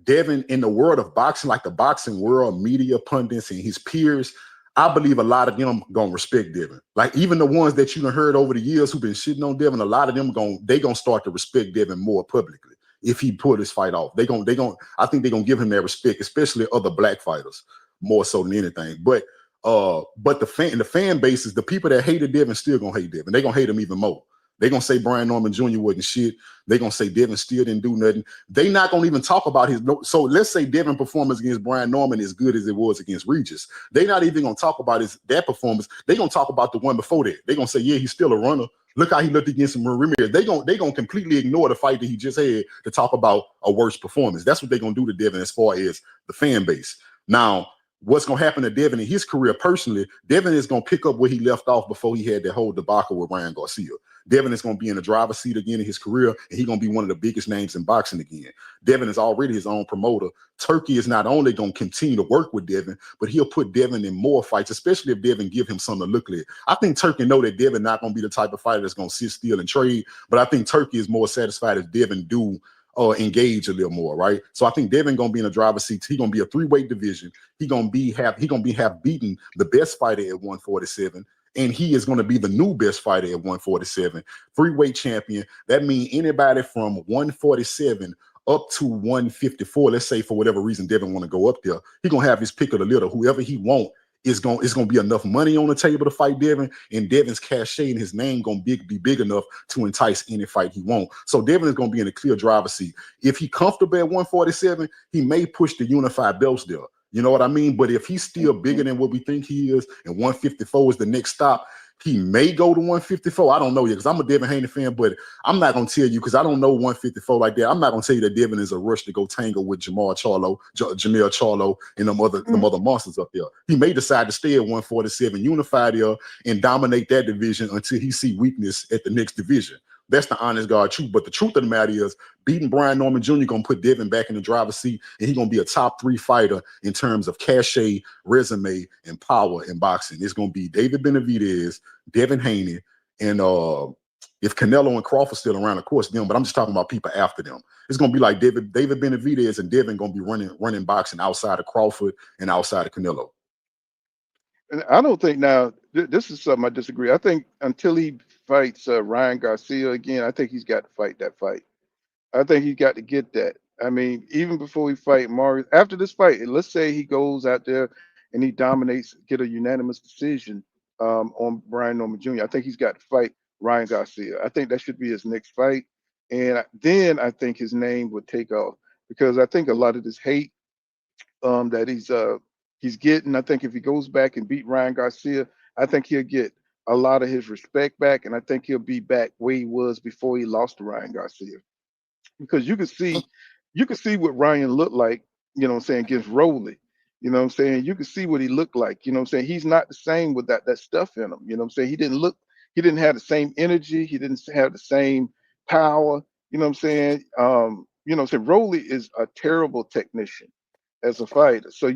in the world of boxing, like the boxing world, media pundits and his peers, I believe a lot of them gonna respect Devin. Like even the ones that you done heard over the years who've been shitting on Devin, a lot of them gonna start to respect Devin more publicly if he pull this fight off. I think they're gonna give him that respect, especially other black fighters, more so than anything. But the fan bases, the people that hated Devin still gonna hate Devin. They're gonna hate him even more. They're gonna say Brian Norman Jr. wasn't shit. They're gonna say Devin still didn't do nothing. They not gonna even talk about his. So let's say Devin performance against Brian Norman is good as it was against Regis. They not even gonna talk about that performance. They gonna talk about the one before that. They gonna say, yeah, he's still a runner. Look how he looked against Ramirez. They gonna completely ignore the fight that he just had to talk about a worse performance. That's what they're gonna do to Devin as far as the fan base. Now, what's going to happen to Devin in his career personally, Devin is going to pick up where he left off before he had that whole debacle with Ryan Garcia. Devin is going to be in the driver's seat again in his career, and he's going to be one of the biggest names in boxing again. Devin is already his own promoter. Turkey is not only going to continue to work with Devin, but he'll put Devin in more fights, especially if Devin give him something to look at. I think Turkey know that Devin not going to be the type of fighter that's going to sit still and trade, but I think Turkey is more satisfied if Devin do engage a little more, right? So I think Devin gonna be in a driver's seat. He gonna be a 3-weight division. He gonna have beaten the best fighter at 147, and he is gonna be the new best fighter at 147. 3-weight champion. That means anybody from 147 up to 154. Let's say for whatever reason Devin want to go up there, he gonna have his pick of the litter. Whoever he want is gonna be enough money on the table to fight Devin, and Devin's cachet and his name gonna be big enough to entice any fight he want. So Devin is gonna be in a clear driver's seat. If he comfortable at 147, he may push the unified belts there. You know what I mean? But if he's still bigger than what we think he is, and 154 is the next stop, he may go to 154. I don't know yet because I'm a Devin Haney fan, but I'm not going to tell you because I don't know 154 like that. I'm not going to tell you that Devin is a rush to go tangle with Jamel Charlo, and them other monsters up there. He may decide to stay at 147, unify there, and dominate that division until he see weakness at the next division. That's the honest God truth. But the truth of the matter is, beating Brian Norman Jr. gonna put Devin back in the driver's seat, and he's gonna be a top 3 fighter in terms of cachet, resume, and power in boxing. It's gonna be David Benavidez, Devin Haney, and if Canelo and Crawford still around, of course, them. But I'm just talking about people after them. It's gonna be like David Benavidez and Devin gonna be running boxing outside of Crawford and outside of Canelo. And I don't think now this is something I disagree. I think until he fights Ryan Garcia again, I think he's got to fight that fight. I think he's got to get that. I mean, even before he fight Mario, after this fight, let's say he goes out there and he dominates, get a unanimous decision on Brian Norman Jr. I think he's got to fight Ryan Garcia. I think that should be his next fight, and then I think his name would take off because I think a lot of this hate that he's getting. I think if he goes back and beat Ryan Garcia, I think he'll get a lot of his respect back, and I think he'll be back where he was before he lost to Ryan Garcia. Because you can see what Ryan looked like, you know what I'm saying, against Rowley. You know what I'm saying? You can see what he looked like. You know what I'm saying? He's not the same with that stuff in him. You know what I'm saying? He didn't have the same energy, he didn't have the same power. You know what I'm saying? You know what I'm saying? Rowley is a terrible technician as a fighter. So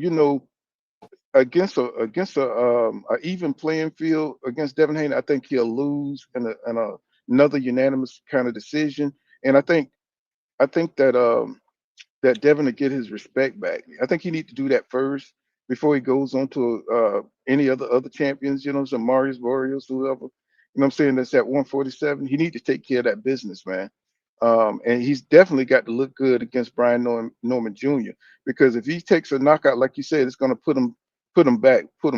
against a even playing field against Devin Haney, I think he'll lose in another unanimous kind of decision. And I think that Devin will get his respect back. I think he need to do that first before he goes on to any other champions, you know, some Marius Warriors, whoever, you know what I'm saying, that's at 147. He need to take care of that business, man. And he's definitely got to look good against Brian Norman Jr. Because if he takes a knockout, like you said, it's going to put him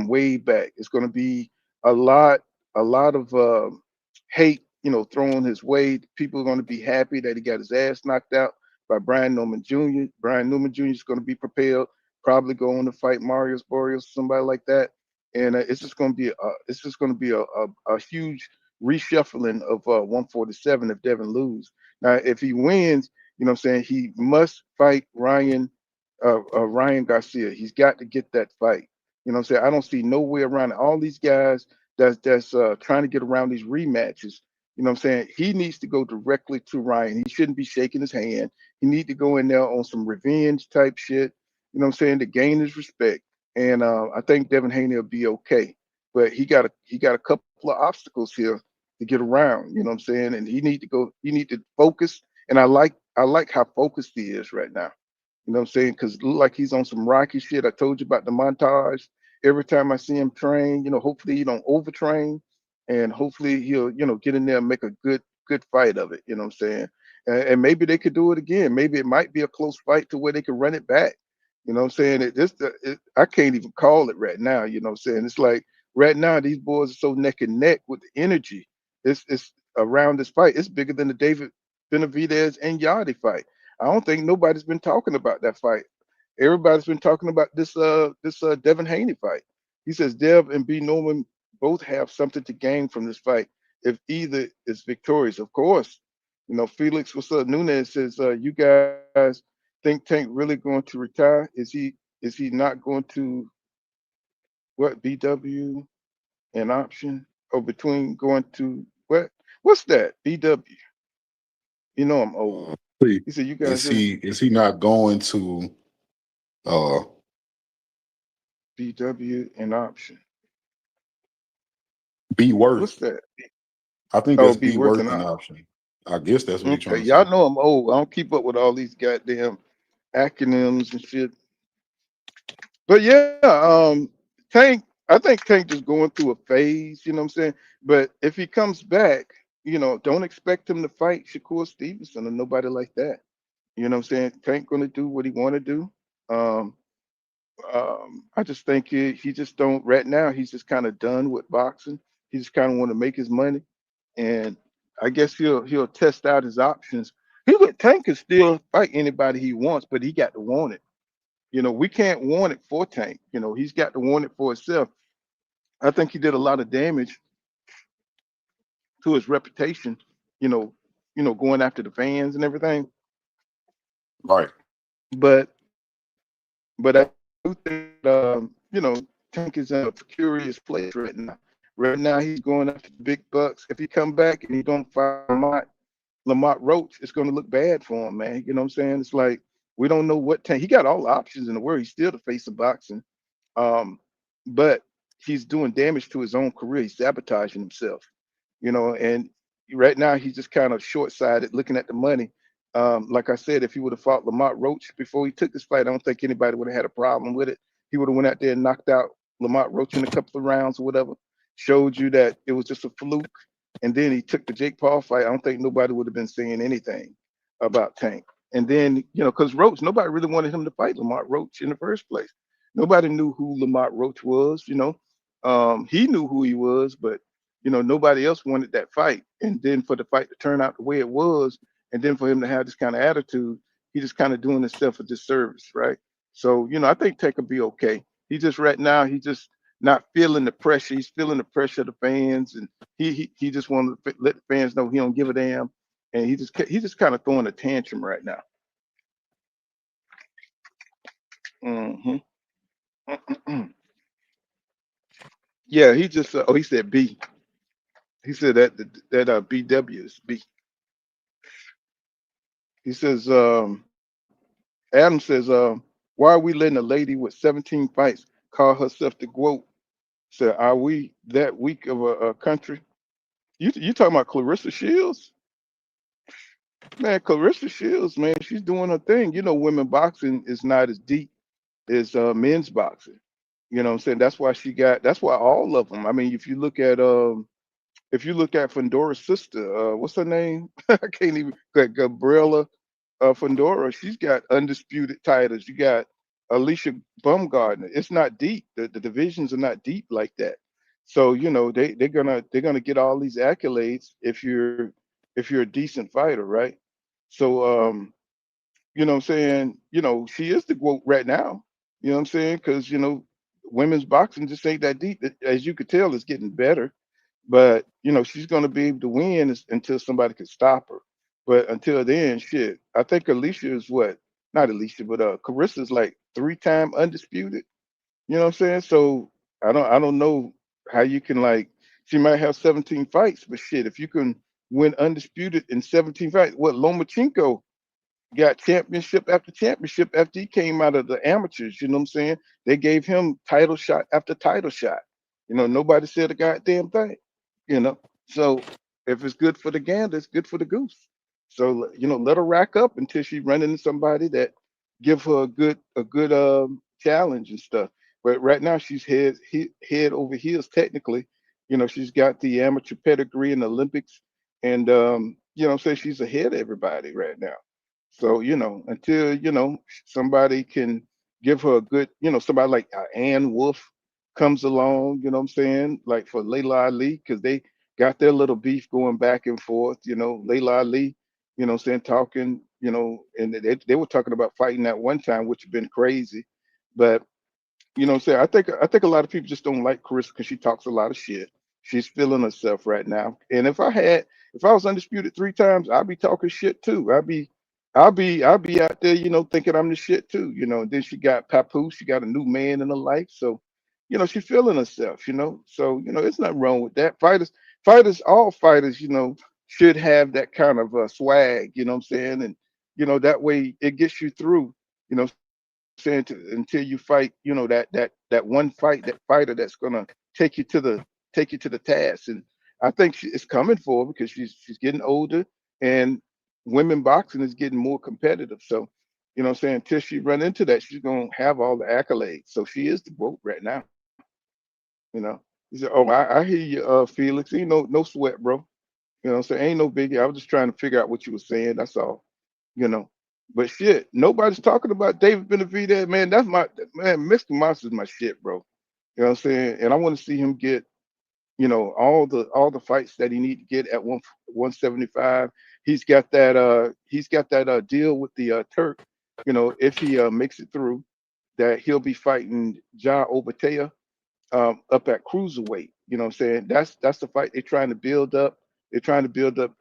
way back. It's going to be a lot of hate, you know, thrown his way. People are going to be happy that he got his ass knocked out by Brian Norman Jr. Brian Norman Jr. is going to be prepared, probably go on to fight Marius Barrios, somebody like that, and it's just going to be a huge reshuffling of 147 if Devin lose. Now, if he wins, you know what I'm saying, he must fight Ryan Garcia. He's got to get that fight. You know what I'm saying? I don't see no way around it. All these guys that's trying to get around these rematches. You know what I'm saying? He needs to go directly to Ryan. He shouldn't be shaking his hand. He need to go in there on some revenge type shit. You know what I'm saying? To gain his respect. And I think Devin Haney will be okay. But he got a couple of obstacles here to get around. You know what I'm saying? And he need to focus. And I like how focused he is right now. You know what I'm saying? Because it look like he's on some Rocky shit. I told you about the montage. Every time I see him train, hopefully he don't overtrain, and hopefully he'll, get in there and make a good fight of it. You know what I'm saying? And maybe they could do it again. Maybe it might be a close fight to where they could run it back. You know what I'm saying? I can't even call it right now. You know what I'm saying? It's like right now these boys are so neck and neck with the energy. It's around this fight. It's bigger than the David Benavidez and Yachty fight. I don't think nobody's been talking about that fight. Everybody's been talking about this Devin Haney fight. He says Dev and B Norman both have something to gain from this fight if either is victorious. Of course, Felix, what's up? Nunez says, you guys think Tank really going to retire? Is he not going to what BW an option or between going to what's that BW? I'm old. See, He said you guys is he not going to uh BW an option. be What's worth? that? I think Oh, that's be be worth worth an an option. option. I guess that's what he's Okay, trying to y'all say. know I'm old. I don't keep up with all these goddamn acronyms and shit. But yeah, Tank. I think Tank just going through a phase. You know what I'm saying? But if he comes back, don't expect him to fight Shakur Stevenson or nobody like that. You know what I'm saying? Tank gonna do what he want to do. Um, I just think he just don't right now. He's just kind of done with boxing. He just kind of want to make his money, and I guess he'll test out his options. Tank can still fight anybody he wants, but he got to want it. We can't want it for Tank. He's got to want it for himself. I think he did a lot of damage to his reputation. You know, going after the fans and everything. Right. But I do think Tank is in a precarious place right now. Right now he's going after the big bucks. If he come back and he don't fight Lamont Roach, it's going to look bad for him, man. You know what I'm saying? It's like we don't know what Tank. He got all the options in the world. He's still the face of boxing. Um, but he's doing damage to his own career. He's sabotaging himself, and right now he's just kind of short-sighted, looking at the money. Like I said, if he would have fought Lamont Roach before he took this fight, I don't think anybody would have had a problem with it. He would have went out there and knocked out Lamont Roach in a couple of rounds or whatever, showed you that it was just a fluke, and then he took the Jake Paul fight. I don't think nobody would have been saying anything about Tank. And then, because Roach, nobody really wanted him to fight Lamont Roach in the first place. Nobody knew who Lamont Roach was. He knew who he was, but nobody else wanted that fight. And then for the fight to turn out the way it was, and then for him to have this kind of attitude, he just kind of doing himself a disservice, right? So, I think Tank will be okay. He just right now, he just not feeling the pressure. He's feeling the pressure of the fans, and he just wanted to let the fans know he don't give a damn, and he just kind of throwing a tantrum right now. hmm Yeah, he just he said B. He said that BW is B. He says Adam says why are we letting a lady with 17 fights call herself the GOAT? Said are we that weak of a country? You talking about Clarissa Shields? Man, Clarissa Shields, man, she's doing her thing. Women boxing is not as deep as men's boxing. You know what I'm saying? That's why all of them. I mean, if you look at Fondora's sister, what's her name? I can't even Gabriela Fondora. She's got undisputed titles. You got Alicia Bumgardner. It's not deep. The divisions are not deep like that. So they're gonna get all these accolades if you're a decent fighter, right? So what I'm saying, she is the GOAT right now. You know what I'm saying? Because women's boxing just ain't that deep. As you could tell, it's getting better, but she's gonna be able to win until somebody can stop her. But until then, shit, I think Alicia is what? Not Alicia, but Carissa's like 3-time undisputed. You know what I'm saying? So I don't know how you can like. She might have 17 fights, but shit, if you can win undisputed in 17 fights, what Lomachenko got championship after championship after he came out of the amateurs. You know what I'm saying? They gave him title shot after title shot. Nobody said a goddamn thing. You know, so if it's good for the gander, it's good for the goose. So let her rack up until she run into somebody that give her a good challenge and stuff. But right now she's head over heels technically. She's got the amateur pedigree in the Olympics, and I'm saying she's ahead of everybody right now. So until somebody can give her a good, somebody like Ann Wolf comes along, I'm saying, like for Layla Ali, because they got their little beef going back and forth. Layla Ali, what I'm saying, talking, and they were talking about fighting that one time, which had been crazy. But what I'm saying, I think a lot of people just don't like Carissa because she talks a lot of shit. She's feeling herself right now. And if I was undisputed 3 times, I'd be talking shit too. I'll be out there, thinking I'm the shit too. And then she got Papoose, she got a new man in her life. So, she's feeling herself, So, it's nothing wrong with that. All fighters, should have that kind of swag, you know what I'm saying? And, that way it gets you through, you know saying until you fight, that one fight, that fighter that's gonna take you to the task. And I think it's coming for her because she's getting older, and women boxing is getting more competitive. So, what I'm saying, until she run into that, she's gonna have all the accolades. So she is the GOAT right now. You know. He said, "Oh, I hear you, Felix. Ain't no sweat, bro. What I'm saying, ain't no biggie. I was just trying to figure out what you were saying. That's all. You know. But shit, nobody's talking about David Benavidez, man. That's my man. Mr. Monster's my shit, bro. You know what I'm saying? And I want to see him get, all the fights that he need to get at 175. He's got that deal with the Turk. If he makes it through, that he'll be fighting Ja Obatea up at cruiserweight. You know what I'm saying? That's the fight they're trying to build up. They're trying to build up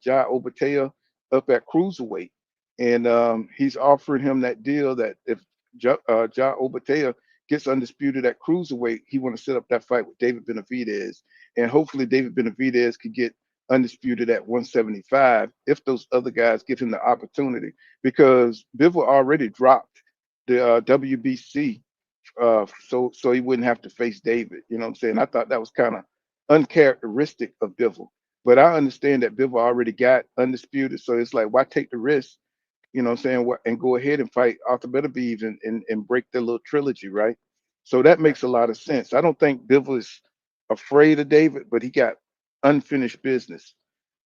Ja Obatea up at cruiserweight, and he's offering him that deal that if Ja Obatea gets undisputed at cruiserweight, he want to set up that fight with David Benavidez, and hopefully David Benavidez could get undisputed at 175 if those other guys give him the opportunity, because Bivol already dropped the WBC so he wouldn't have to face David. You know what I'm saying? I thought that was kind of uncharacteristic of Bivol. But I understand that Bivol already got undisputed, so it's like, why take the risk? You know what I'm saying? And go ahead and fight Arthur Beterbiev and break their little trilogy, right? So that makes a lot of sense. I don't think Bivol is afraid of David, but he got unfinished business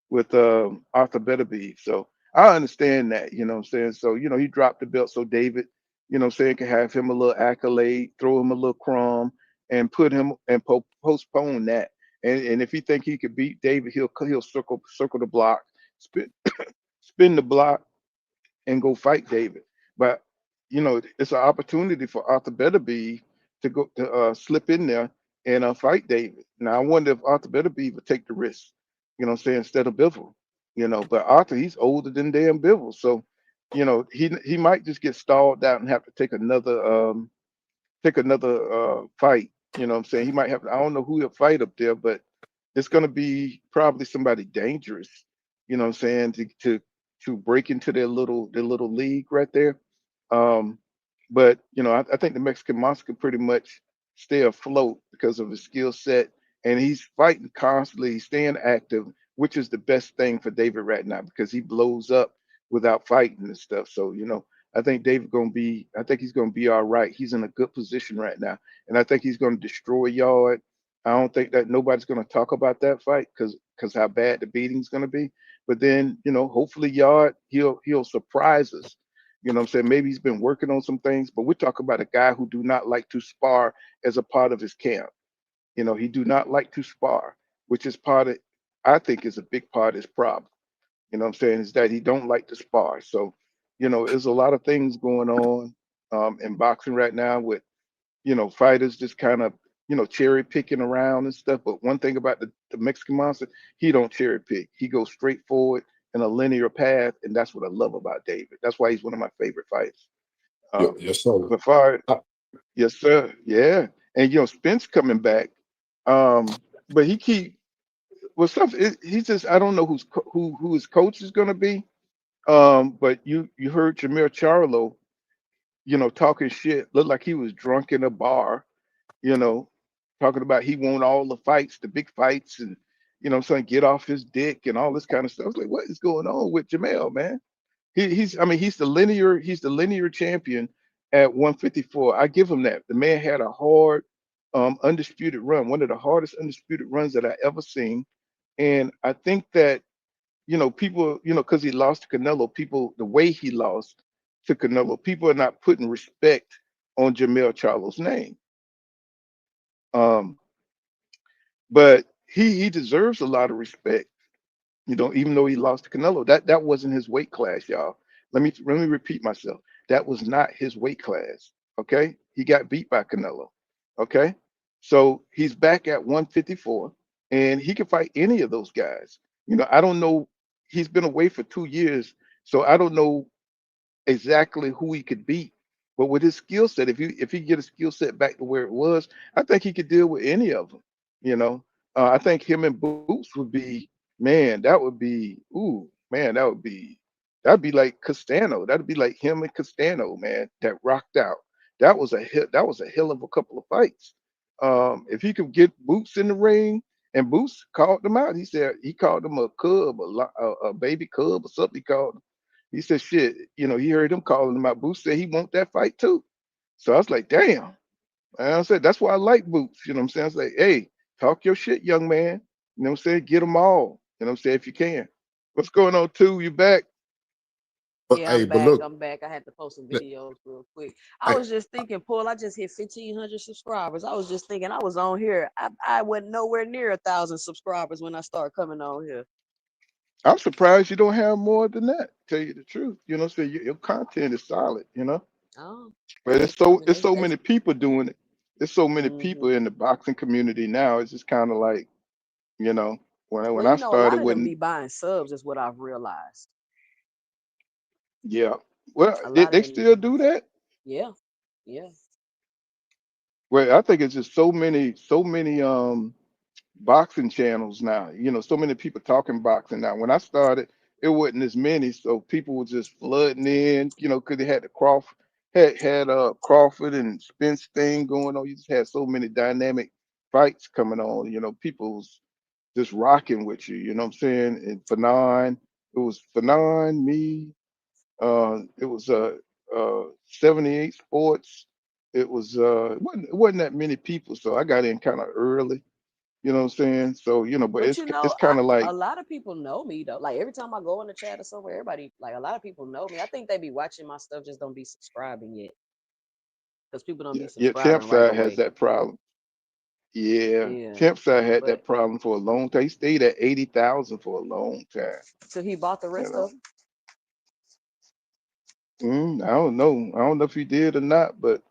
with Arthur Beterbiev. So I understand that, you know what I'm saying? So, he dropped the belt so David, can have him a little accolade, throw him a little crumb, and put him and postpone that. And if he think he could beat David, he'll circle the block, spin spin the block, and go fight David. But it's an opportunity for Arthur Beterbiev to go to slip in there and fight David. Now I wonder if Arthur Beterbiev would take the risk, what I'm saying, instead of Bivol. But Arthur, he's older than damn Bivol, so he might just get stalled out and have to take another fight. You know what I'm saying? He might have, I don't know who he'll fight up there, but it's gonna be probably somebody dangerous, what I'm saying, to break into their little league right there. Um, but I think the Mexican Monster can pretty much stay afloat because of his skill set, and he's fighting constantly, he's staying active, which is the best thing for David right now because he blows up without fighting and stuff. So I think he's gonna be all right. He's in a good position right now, and I think he's gonna destroy Yard. I don't think that nobody's gonna talk about that fight because how bad the beating's gonna be. But then, hopefully Yard he'll surprise us. You know what I'm saying? Maybe he's been working on some things, but we're talking about a guy who do not like to spar as a part of his camp. He do not like to spar, which is I think is a big part of his problem. What I'm saying is that he don't like to spar. So, there's a lot of things going on in boxing right now with, fighters just kind of, cherry picking around and stuff. But one thing about the Mexican Monster, he don't cherry pick. He goes straight forward in a linear path, and that's what I love about David. That's why he's one of my favorite fighters. Yeah, Um, yes, sir. but far, yes, sir, yeah, and Spence coming back, but he keep well stuff. He just I don't know who his coach is gonna be. But you heard Jameer Charlo, talking shit, looked like he was drunk in a bar, you know, talking about he won all the fights, the big fights, and saying get off his dick and all this kind of stuff. I was like, what is going on with Jamel, man? He's I mean he's the linear champion at 154. I give him that. The man had a hard undisputed run, one of the hardest undisputed runs that I ever seen. And I think that people, because he lost to Canelo, people, the way he lost to Canelo, people are not putting respect on Jamel Charlo's name. Um, but he deserves a lot of respect, even though he lost to Canelo. That wasn't his weight class, y'all. Let me repeat myself. That was not his weight class. Okay, he got beat by Canelo. Okay, so he's back at 154, and he can fight any of those guys. I don't know. He's been away for 2 years, so I don't know exactly who he could beat. But with his skill set, if he get his skill set back to where it was, I think he could deal with any of them. You know, I think him and Boots would be, man. That would be, ooh, man, that'd be like Castano. That'd be like him and Castano, man. That rocked out. That was a hell of a couple of fights. If he could get Boots in the ring, and Boots called them out. He said he called him a cub, a baby cub, or something. He called him. He said, shit, he heard him calling him out. Boots said he want that fight too. So I was like, damn. And I said, that's why I like Boots. You know what I'm saying? I was like, hey, talk your shit, young man. You know what I'm saying? Get them all. You know what I'm saying? If you can. What's going on, too? You back? But Yeah, hey, I'm but back. look, I'm back. I had to post some let- videos real quick. I I, was just thinking, Paul, I just hit 1,500 subscribers. I was just thinking I was on here. I wasn't nowhere near 1,000 subscribers when I started coming on here. I'm surprised you don't have more than that. Tell you the truth. You know what I'm saying? Your content is solid. Oh, But I mean, it's so they many people doing it. There's so many people hmm in the boxing community now. It's just kind of like, you know, when Well, I a lot started, of them be when buying subs, is what I've realized. yeah. Well, A they, lot of they them be still buying do subs. that. Yeah, yeah. Well, I think it's just so many boxing channels now. So many people talking boxing now. When I started, it wasn't as many, so people were just flooding in. Because they had the Crawford and Spence thing going on. You just had so many dynamic fights coming on. People was just rocking with you. You know what I'm saying? And Fanon, it was Fanon, me. It was 78 Sports. It wasn't that many people, so I got in kind of early. You know what I'm saying? So, but But it's kind of a like, lot of people know me though. Like every time I go in the chat or somewhere, everybody, like a lot of people know me. I think they be watching my stuff, just don't be subscribing yet, because people don't yeah, be yeah, subscribing right Champside has away. that problem. Yeah, Yeah, Champside had but that problem for a long time. He stayed at 80,000 for a long time. so he bought the You rest know, of them. I don't know. I don't know if he did or not, but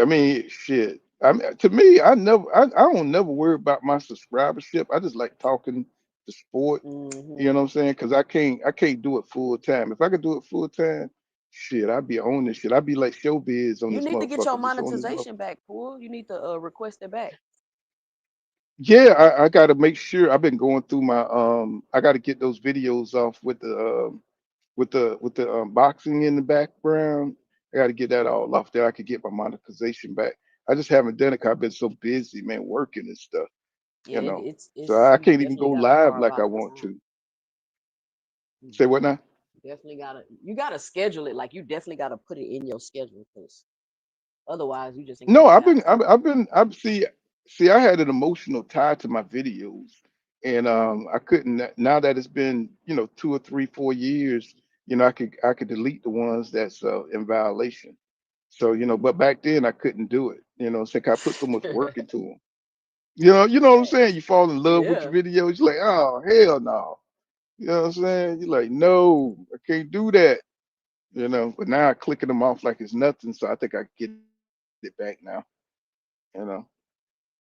I mean, shit. I mean, to me, I don't never worry about my subscribership. I just like talking the sport. You Hmm know what I'm saying? Because I can't do it full time. If I could do it full time, shit, I'd be on this shit. I'd be like showbiz on You this need to get your motherfucker, just on this motherfucker. monetization back, Pool. You need to request it back. Yeah, I got to make sure. I've been going through my I got to get those videos off with the boxing in the background. I got to get that all off there. I could get my monetization back. I just haven't done it 'cause I've been so busy, man, working and stuff. Yeah, You know, so it's I you can't even definitely go got to live carve like I out want time. to. You Say what now? definitely gotta schedule it. Like you definitely gotta put it in your schedule, because otherwise you just ain't gonna No, even I've have been, time. I've see, I had an emotional tie to my videos, and I couldn't. Now that it's been, 2 or 3, 4 years, I could delete the ones that's in violation. So, but Hmm back then I couldn't do it. It's like I put so much work into them. You know what I'm saying? Facts. You fall in love with Yeah. your videos. You're like, oh hell no. You know what I'm saying? You're like, no, I can't do that. But now I'm clicking them off like it's nothing. So I think I can get it back now. You know.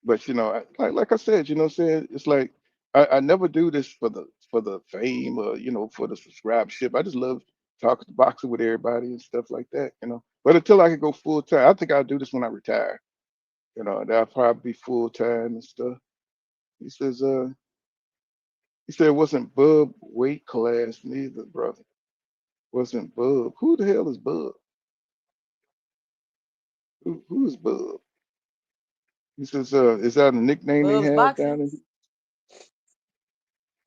But like I said, what I'm saying? It's like I never do this for the fame or for the subscribership. I just love talking to boxing with everybody and stuff like that. But until I can go full time, I think I'll do this when I retire. That'll probably be full time and stuff. He says, he said it wasn't Bub weight class neither, brother. Wasn't Bub. Who the hell is Bub? Who is Bub? He says, is that a nickname they Bub's have boxing. down in?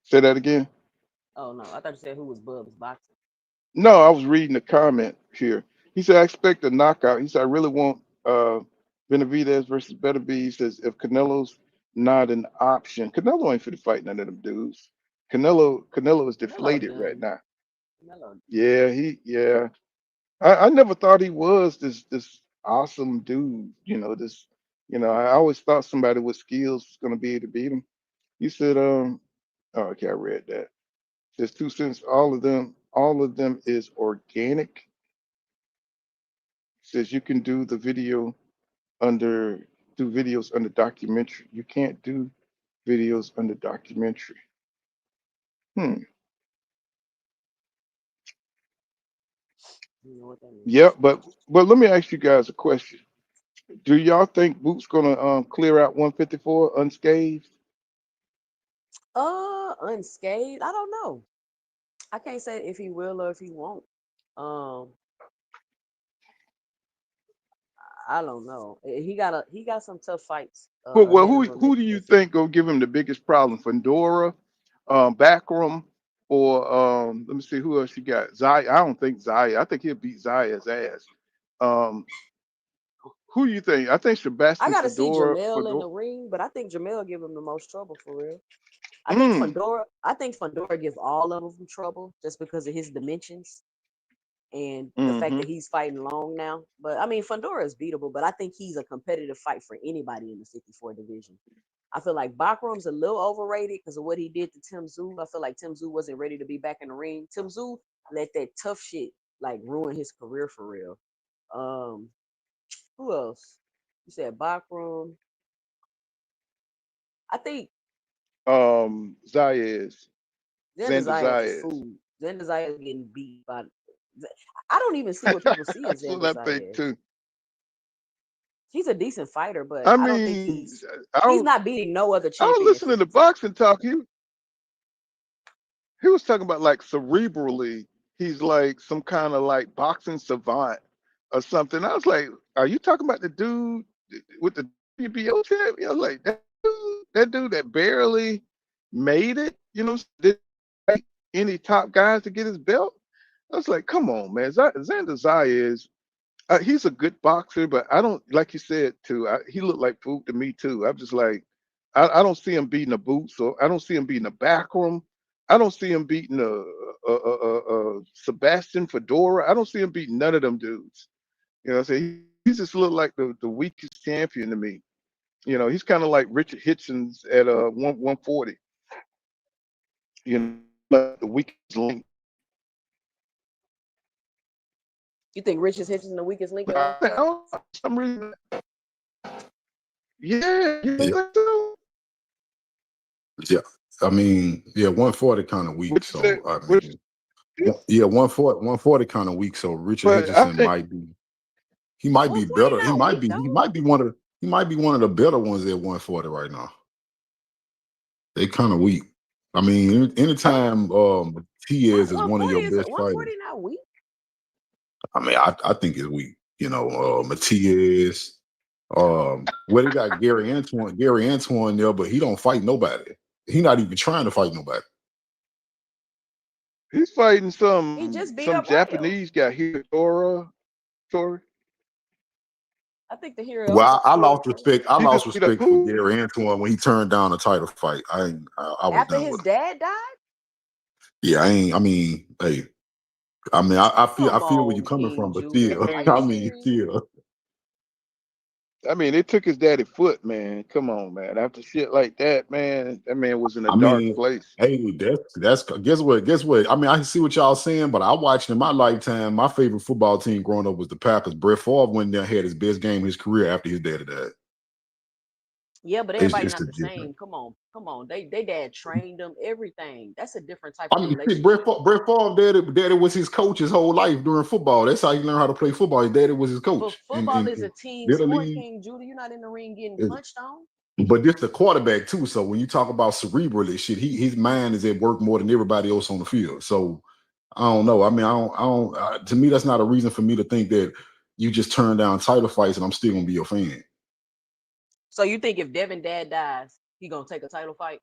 Say that again. Oh no, I thought you said who was Bub's boxing. No, I was reading the comment here. He said, I expect a knockout. He said, I really want Benavidez versus Beterbiev. He says, if Canelo's not an option, Canelo ain't fit to fight none of them dudes. Canelo is Canelo deflated right done. now. Canelo. Yeah. I never thought he was this awesome dude. I always thought somebody with skills was gonna be able to beat him. He said, oh, okay, I read that. There's 2 cents. All of them is organic. Says you can under do videos under documentary. You can't do videos under documentary. Hmm. You know what that Yeah, means? but let me ask you guys a question. Do y'all think Boot's gonna clear out 154 unscathed? Unscathed. I don't know. I can't say if he will or if he won't. Um, I don't know. He got some tough fights Well, ahead who of him who do you at 50. think gonna give him the biggest problem? Fedora, Backroom, or let me see who else you got. Zaya. I don't think Zaya. I think he'll beat Zaya's ass. Um, who do you think? I think I Sebastian gotta see Fedora. Jamel in Fedora. the ring, but I think Jamel give him the most trouble for real. Mm, I think Fedora give all of them trouble just because of his dimensions and the fact mm-hmm. that he's fighting long now. But I mean, Fedora is beatable, but I think he's a competitive fight for anybody in the 54 division. I feel like Backrum's a little overrated because of what he did to Tim Zoo. I feel like Tim Zoo wasn't ready to be back in the ring. Tim Zoo let that tough shit like ruin his career for real. Um, who else? You said Backroom. I think Zayas. Xander Xander Zayas is Zayas. food. Xander Zayas getting beat by. I don't even see what people see in That's what Xander I think Zayas. too. He's a decent fighter, but I I don't think mean, I he's was not beating no other I was champion at listening to 54. boxing talk. He was talking about like cerebrally, he's like some kind of like boxing savant or something. I was like, are you talking about the dude with the WBO champion? I was like, that dude that barely made it, didn't fight any top guys to get his belt. I was like, come on, man. Xander Zaya he's a good boxer, but I don't, like you said too, he looked like food to me too. I'm just like, I don't see him beating a boot, so I don't see him beating a backroom. I don't see him beating a Sebastian Fedora. I don't see him beating none of them dudes. What I'm saying? He just looked like the weakest champion to me. He's kind of like Richard Hitchens at 140. Like the weakest link. You think Rich is hitting the weakest link at I 140? don't, for some reason, yeah, you Yeah, think so? yeah. I mean, yeah, 140 kind of weak. What you say? So I What mean, you, yeah, 140 kind of weak. So Richard but I Hitchison think might be 140 better. not weak though. He might be one of the better ones at 140 right now. They kind of weak. I mean, I, anytime Matias is one of your best fighters, 140 not weak. I mean, I think it's weak. Matias. Well, they got Gary Antoine there, but he don't fight nobody. He not even trying to fight nobody. he's fighting He some just beat some up Rios. Japanese guy here, Tori. I think the Hero Well, also I scored lost first. respect. I He lost just beat up respect for who? Gary Antoine when he turned down a title fight. I was After done his with him. dad died? Yeah, I ain't. I mean, hey, I mean, I Come feel where you're on, coming King from, but Judah. still, Are you Man, I mean, serious? still. I mean, they took his daddy foot, man. Come on, man. After shit like that, man, that man was in a I dark mean, place. hey, that's guess what? Guess what? I mean, I see what y'all saying, but I watched in my lifetime. My favorite football team growing up was the Packers. Brett Favre went there, had his best game of his career after his daddy died. Yeah, but everybody It's not the the difference. same. Come on. They dad trained them, everything. That's a different type I of mean, shit, Brett relationship. Favre, Brett Favre daddy was his coach his whole life during football. That's how he learned how to play football. His daddy was his But coach, football is a and team sport, literally. King Judah. You're not in the ring getting punched on. But this the quarterback too. So when you talk about cerebrally shit, his mind is at work more than everybody else on the field. So I don't know. I mean, I don't. To me, that's not a reason for me to think that you just turn down title fights and I'm still gonna be a fan. So you think if Devin dad dies, he gonna take a title fight?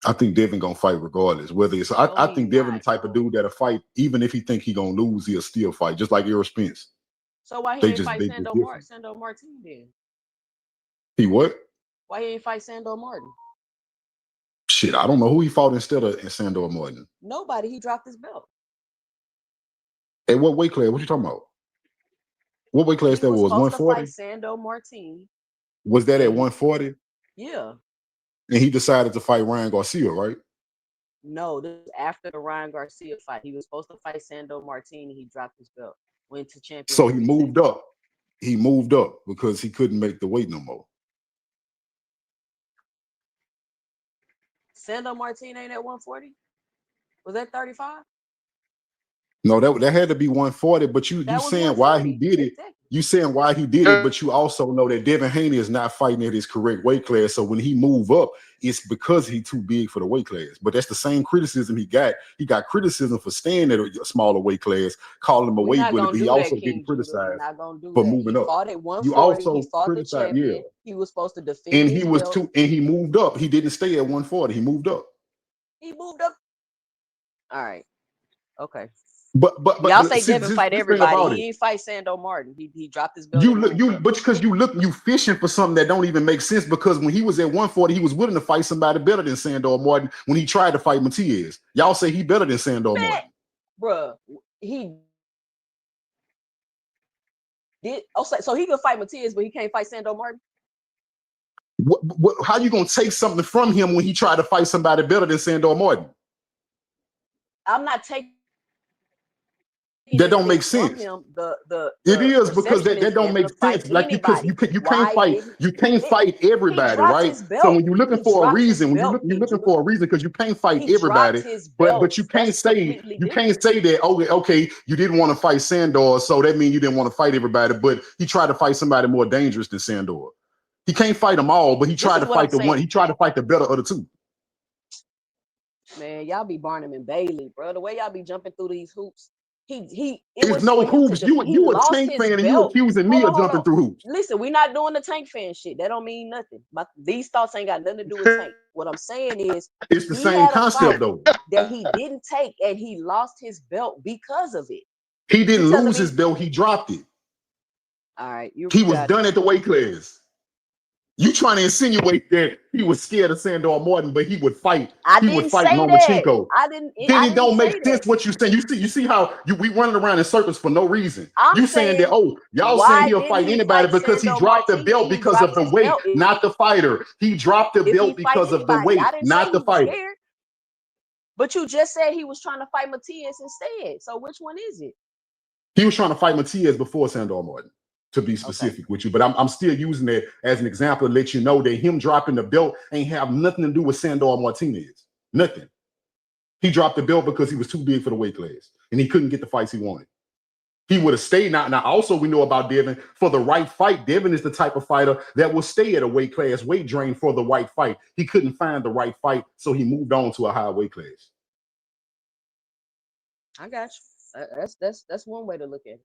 I think Devin gonna fight regardless. Whether it's, No, I he's think Devin the not, type of bro. dude that'll fight, even if he think he gonna lose, he'll still fight, just like Errol Spence. So why he They ain't just fight they just different. Sando Martin then? He what? Why he ain't fight Sando Martin? Shit, I don't know who he fought instead of Sandor Martin. Nobody. He dropped his belt. At what weight class? What you talking about? What weight class He that was was? supposed to fight 140? Sando Martin. Was that at and 140? Yeah. And he decided to fight Ryan Garcia, right? No, this is after the Ryan Garcia fight. He was supposed to fight Sando Martin. He dropped his belt. Went to champion. So he moved up. He moved up because he couldn't make the weight no more. Sando Martin ain't at 140? Was that 35? No, that had to be 140. But you That was saying why he 140. did it? Exactly. You saying why he did it? But you also know that Devin Haney is not fighting at his correct weight class. So when he move up, it's because he's too big for the weight class. But that's the same criticism he got. He got criticism for staying at a smaller weight class, calling him a weight bully. But he also getting criticized We're not gonna do for that. moving He up. fought at 140. You also He fought the criticize, champion. yeah. He was supposed to defend And his he was belt. too, and he moved up. He didn't stay at 140. He moved up. He moved up. All right. Okay. But y'all say see, Devin fight this thing everybody. about it. He ain't fight Sando Martin. He dropped his belt. But because you fishing for something that don't even make sense. Because when he was at 140, he was willing to fight somebody better than Sandor Martin when he tried to fight Matias. Y'all say he better than Sandor Martin. Bruh, he did. So he can fight Matias, but he can't fight Sando Martin. How you gonna take something from him when he tried to fight somebody better than Sandor Martin? I'm not taking. That don't make sense. It is because that don't make sense. Like you can't fight everybody, right? So when you're looking for a reason, you're looking for a reason because you can't fight everybody. But you can't say that okay, you didn't want to fight Sandor, so that means you didn't want to fight everybody. But he tried to fight somebody more dangerous than Sandor. He can't fight them all, but he tried to fight the one. He tried to fight the better of the two. Man, y'all be Barnum and Bailey, bro. The way y'all be jumping through these hoops. It's no hoops. You a Tank fan and you accusing me of jumping through hoops. Listen, we're not doing the Tank fan shit. That don't mean nothing. But these thoughts ain't got nothing to do with Tank. What I'm saying is it's the same concept though. That he didn't take and he lost his belt because of it. He didn't lose his belt, he dropped it. All right. He was done at the weight class. You trying to insinuate that he was scared of Sandor Martin, but he would fight. He would fight Lomachenko. Then it don't make sense what you're saying. You see how we running around in circles for no reason. You saying that y'all saying he'll fight anybody because he dropped the belt because of the weight, not the fighter. He dropped the belt because of the weight, not the fighter. But you just said he was trying to fight Matias instead. So which one is it? He was trying to fight Matias before Sandor Martin, to be specific with you. But I'm still using it as an example to let you know that him dropping the belt ain't have nothing to do with Sandor Martinez. Nothing. He dropped the belt because he was too big for the weight class and he couldn't get the fights he wanted. He would have stayed. Now also we know about Devin. For the right fight, Devin is the type of fighter that will stay at a weight class, weight drain for the right fight. He couldn't find the right fight, so he moved on to a higher weight class. I got you. That's one way to look at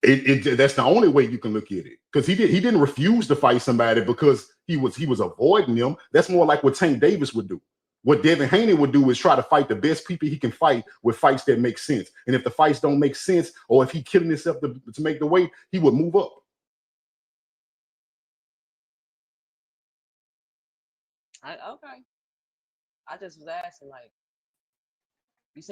it. That's the only way you can look at it, because he didn't refuse to fight somebody because he was avoiding them. That's more like what Tank Davis would do. What Devin Haney would do is try to fight the best people he can fight with fights that make sense. And if the fights don't make sense, or if he killing himself to make the weight, he would move up. Okay. I just was asking, like,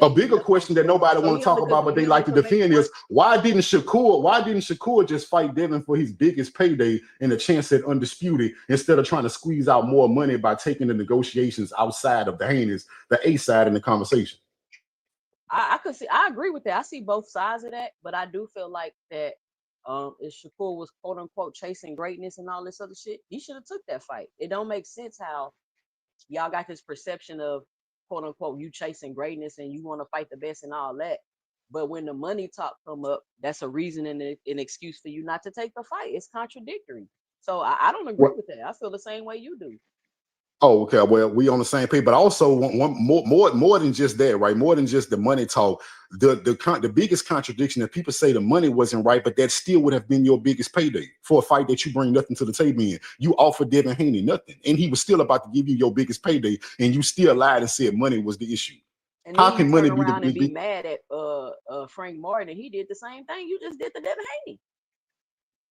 a bigger question that nobody want to talk about, but they like to defend is why didn't Shakur just fight Devin for his biggest payday and a chance at undisputed instead of trying to squeeze out more money by taking the negotiations outside of the Haney's, the A side in the conversation? I could see. I agree with that. I see both sides of that, but I do feel like that if Shakur was quote unquote chasing greatness and all this other shit, he should have took that fight. It don't make sense how y'all got this perception of quote unquote you chasing greatness and you want to fight the best and all that, but when the money talk come up, that's a reason and an excuse for you not to take the fight. It's contradictory. So I don't agree with that. I feel the same way you do. Oh, okay. Well, we on the same page, but also one more than just that, right? More than just the money talk. The biggest contradiction that people say the money wasn't right, but that still would have been your biggest payday for a fight that you bring nothing to the table in. You offered Devin Haney nothing, and he was still about to give you your biggest payday, and you still lied and said money was the issue. And How then you can money turn be the around and be big? mad at Frank Martin, and he did the same thing you just did to Devin Haney.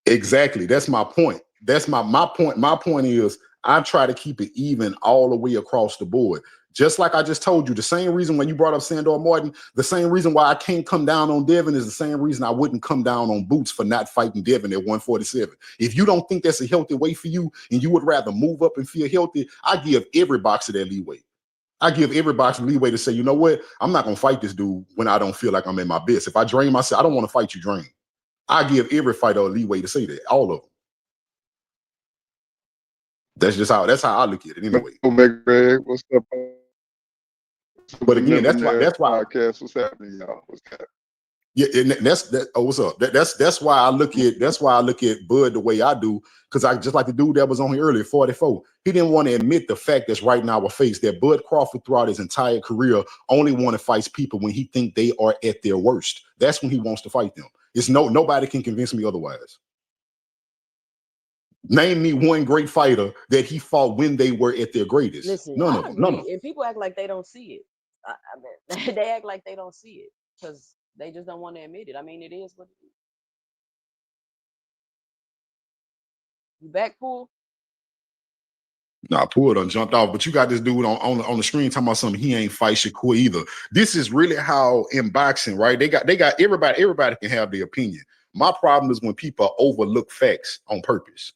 Exactly. That's my point. That's my point. My point is I try to keep it even all the way across the board. Just like I just told you, the same reason when you brought up Sandor Martin, the same reason why I can't come down on Devin is the same reason I wouldn't come down on Boots for not fighting Devin at 147. If you don't think that's a healthy way for you and you would rather move up and feel healthy, I give every boxer that leeway. I give every boxer leeway to say, you know what? I'm not going to fight this dude when I don't feel like I'm in my best. If I drain myself, I don't want to fight you drain. I give every fighter a leeway to say that, all of them. That's how I look at it anyway. Greg, what's up? But again, that's why podcast. What's happening, y'all? What's happening? Yeah, and that's that. Oh, what's up? That's why I look at Bud the way I do, because I just like the dude that was on here earlier, 44. He didn't want to admit the fact that's right in our face that Bud Crawford throughout his entire career only want to fight people when he think they are at their worst. That's when he wants to fight them. It's nobody can convince me otherwise. Name me one great fighter that he fought when they were at their greatest. Listen, None I of them. agree. None of them. And people act like they don't see it. I mean, they act like they don't see it because they just don't want to admit it. I mean, it is what it is. You back, Pool? Nah, Poole done jumped off, but you got this dude on the screen talking about something. He ain't fight Shakur either. This is really how in boxing, right? They got everybody can have their opinion. My problem is when people overlook facts on purpose.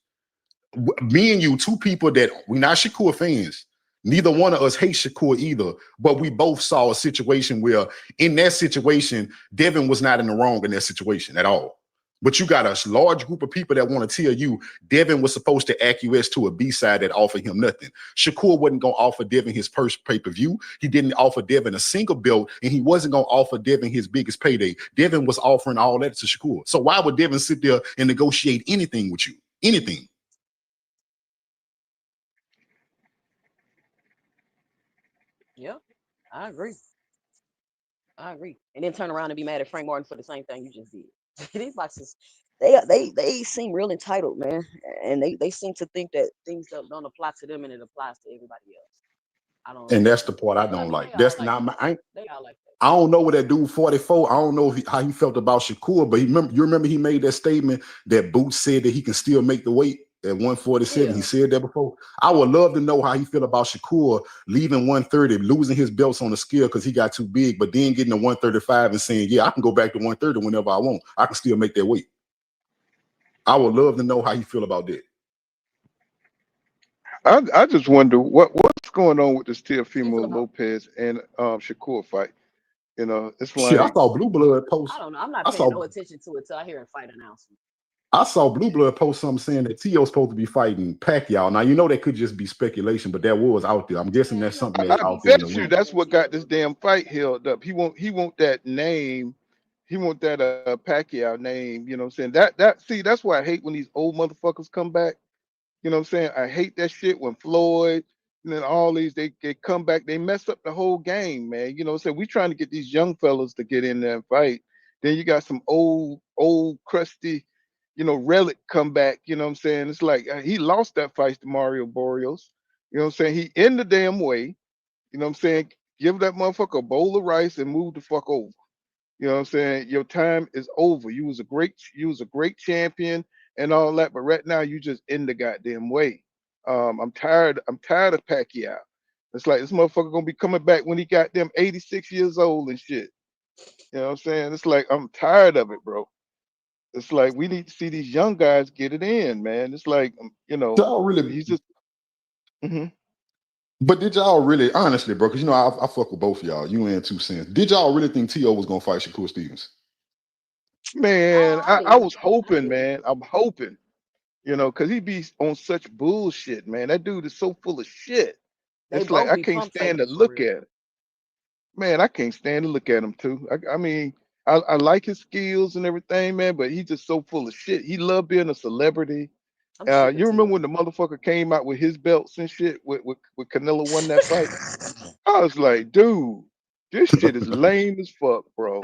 Me and you, two people that we're not Shakur fans. Neither one of us hates Shakur either, but we both saw a situation where in that situation, Devin was not in the wrong in that situation at all. But you got a large group of people that want to tell you Devin was supposed to acquiesce to a B-side that offered him nothing. Shakur wasn't going to offer Devin his first pay-per-view. He didn't offer Devin a single belt, and he wasn't going to offer Devin his biggest payday. Devin was offering all that to Shakur. So why would Devin sit there and negotiate anything with you? Anything? Yeah, I agree. And then turn around and be mad at Frank Martin for the same thing you just did. These boxers, they seem real entitled, man, and they seem to think that things don't apply to them and it applies to everybody else. I don't. And that's the part I don't like. That's not my. They all like that. I don't know what that dude 44. I don't know how he felt about Shakur, but you remember he made that statement that Boots said that he can still make the weight at 147. Yeah. He said that before. I would love to know how he feel about Shakur leaving 130, losing his belts on the scale because he got too big, but then getting to 135 and saying, yeah, I can go back to 130 whenever I want. I can still make that weight. I would love to know how he feel about that. I just wonder what's going on with this Teofimo Lopez and Shakur fight. You know, it's like shit, I saw Blue Blood post. I don't know. I'm not paying no attention to it till I hear a fight announcement. I saw Blue Blood post something saying that T.O.'s supposed to be fighting Pacquiao. Now, you know that could just be speculation, but that was out there. I'm guessing that's something that's out there. I bet you that's what got this damn fight held up. He want that name. He want that Pacquiao name. You know what I'm saying? That's why I hate when these old motherfuckers come back. You know what I'm saying? I hate that shit when Floyd and then all these they come back, they mess up the whole game, man. You know what I'm saying? We trying to get these young fellas to get in there and fight. Then you got some old crusty, relic come back. You know what I'm saying? It's like he lost that fight to Mario Barrios. You know what I'm saying? He in the damn way. You know what I'm saying? Give that motherfucker a bowl of rice and move the fuck over. You know what I'm saying? Your time is over. You was a great champion and all that, but right now you just in the goddamn way. I'm tired of Pacquiao. It's like this motherfucker gonna be coming back when he got them 86 years old and shit. You know what I'm saying? It's like I'm tired of it, bro. It's like we need to see these young guys get it in, man. It's like he's just. But did y'all really, honestly, bro? Because I fuck with both of y'all. You and 2 Cents. Did y'all really think T.O. was gonna fight Shakur Stevens? Man, I was hoping, man. I'm hoping, because he be on such bullshit, man. That dude is so full of shit. It's like I can't stand to look at it. Man, I can't stand to look at him too. I mean, I like his skills and everything, man, but he's just so full of shit. He love being a celebrity. I'm super You remember Tio. when the motherfucker came out with his belts and shit with Canelo won that fight? I was like, dude, this shit is lame as fuck, bro.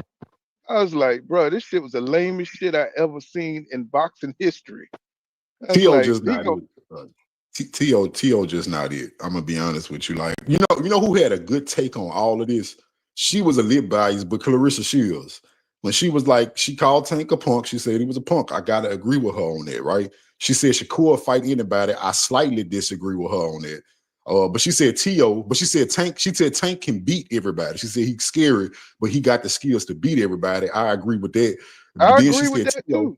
I was like, bro, this shit was the lamest shit I ever seen in boxing history. I was Tio like, just he not go, it. Tio just not it. I'm gonna be honest with you. Like, you know who had a good take on all of this? She was a lit bias, but Clarissa Shields. When she was like, she called Tank a punk. She said he was a punk. I gotta agree with her on that, right? She said Shakur fight anybody. I slightly disagree with her on that. But she said Tio, but she said Tank can beat everybody. She said he's scary, but he got the skills to beat everybody. I agree with that. But I then she agree with said that Tio. too.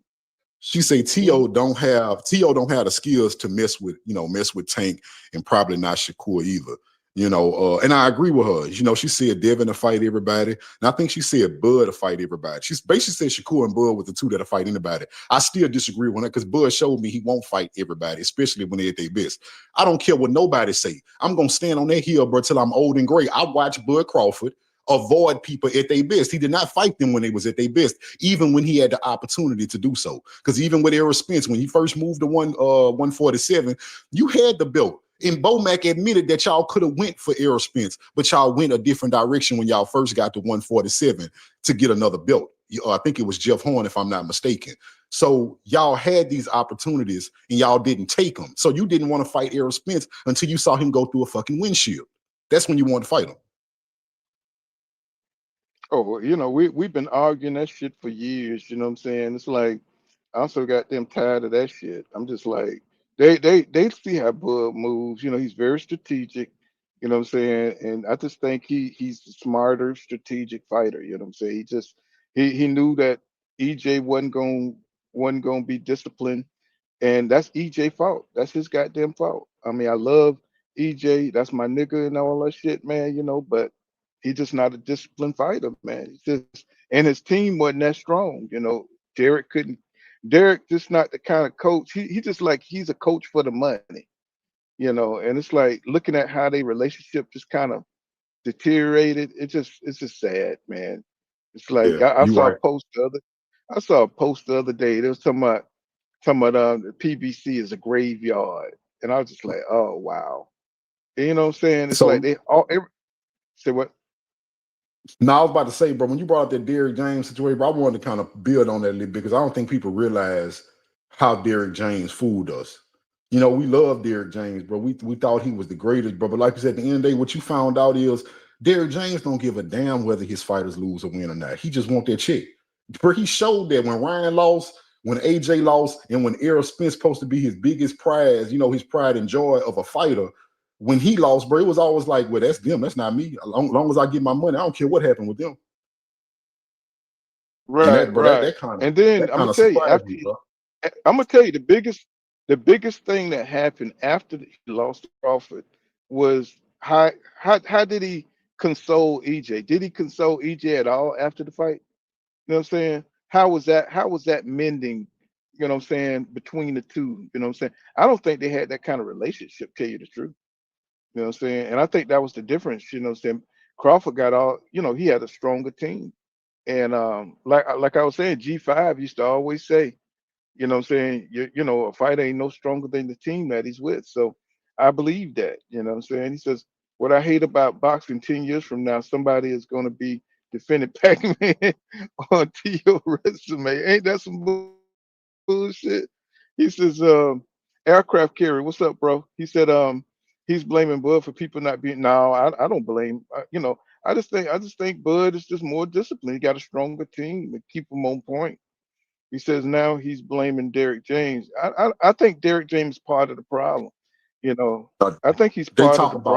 She say Mhm. Tio don't have the skills to mess with Tank and probably not Shakur either. And I agree with her. She said Devin to fight everybody, and I think she said Bud to fight everybody. She's basically said Shakur and Bud with the two that'll fight anybody. I still disagree with her because Bud showed me he won't fight everybody, especially when they're at their best. I don't care what nobody say. I'm gonna stand on that hill, bro, till I'm old and gray. I watch Bud Crawford avoid people at their best. He did not fight them when they was at their best, even when he had the opportunity to do so. Because even with Errol Spence, when he first moved to 147, you had the belt. And Bomac admitted that y'all could have went for Errol Spence, but y'all went a different direction when y'all first got to 147 to get another belt. I think it was Jeff Horn, if I'm not mistaken. So y'all had these opportunities and y'all didn't take them. So you didn't want to fight Errol Spence until you saw him go through a fucking windshield. That's when you wanted to fight him. Oh, well, we've been arguing that shit for years. You know what I'm saying? It's like I'm so goddamn tired of that shit. I'm just like they see how Bud moves. He's very strategic. You know what I'm saying? And I just think he's a smarter, strategic fighter. You know what I'm saying? He knew that EJ wasn't gonna be disciplined, and that's EJ fault. That's his goddamn fault. I mean, I love EJ. That's my nigga and all that shit, man. But he's just not a disciplined fighter, man. And his team wasn't that strong. Derek couldn't. Derek just not the kind of coach. He just like he's a coach for the money. And it's like looking at how their relationship just kind of deteriorated. It's just sad, man. It's like Yeah, I you saw a right. post the other day. They was talking about the PBC is a graveyard, and I was just like, oh wow. And you know what I'm saying? It's like So they all say what? now I was about to say, bro, when you brought up that Derrick James situation, bro, I wanted to kind of build on that a little bit because I don't think people realize how Derrick James fooled us. We love Derrick James, bro. We thought he was the greatest, bro. But like you said, at the end of the day, what you found out is Derrick James don't give a damn whether his fighters lose or win or not. He just want that check. Bro, he showed that when Ryan lost, when AJ lost, and when Errol Spence supposed to be his biggest prize, his pride and joy of a fighter. When he lost, bro, it was always like, well, that's them. That's not me. As long as I get my money, I don't care what happened with them. And Right, that, bro, that right. that kind of And then that I'm kind gonna of tell you surprised after me, bro. I'm gonna tell you the biggest thing that happened after he lost to Crawford was how did he console EJ? Did he console EJ at all after the fight? You know what I'm saying? How was that mending, what I'm saying, between the two? You know what I'm saying? I don't think they had that kind of relationship, tell you the truth. You know what I'm saying? And I think that was the difference, what I'm saying. Crawford got all, he had a stronger team. And like I was saying, G5 used to always say, what I'm saying, a fighter ain't no stronger than the team that he's with. So I believe that, what I'm saying. He says, what I hate about boxing 10 years from now, somebody is going to be defending Pac-Man on to your resume. Ain't that some bullshit? He says, aircraft carrier, what's up, bro? He said, he's blaming Bud for people not being. No, I don't blame. I just think Bud is just more disciplined. He got a stronger team to keep him on point. He says now he's blaming Derrick James. I think Derrick James is part of the problem. You know, Uh, I think he's they part of talk the about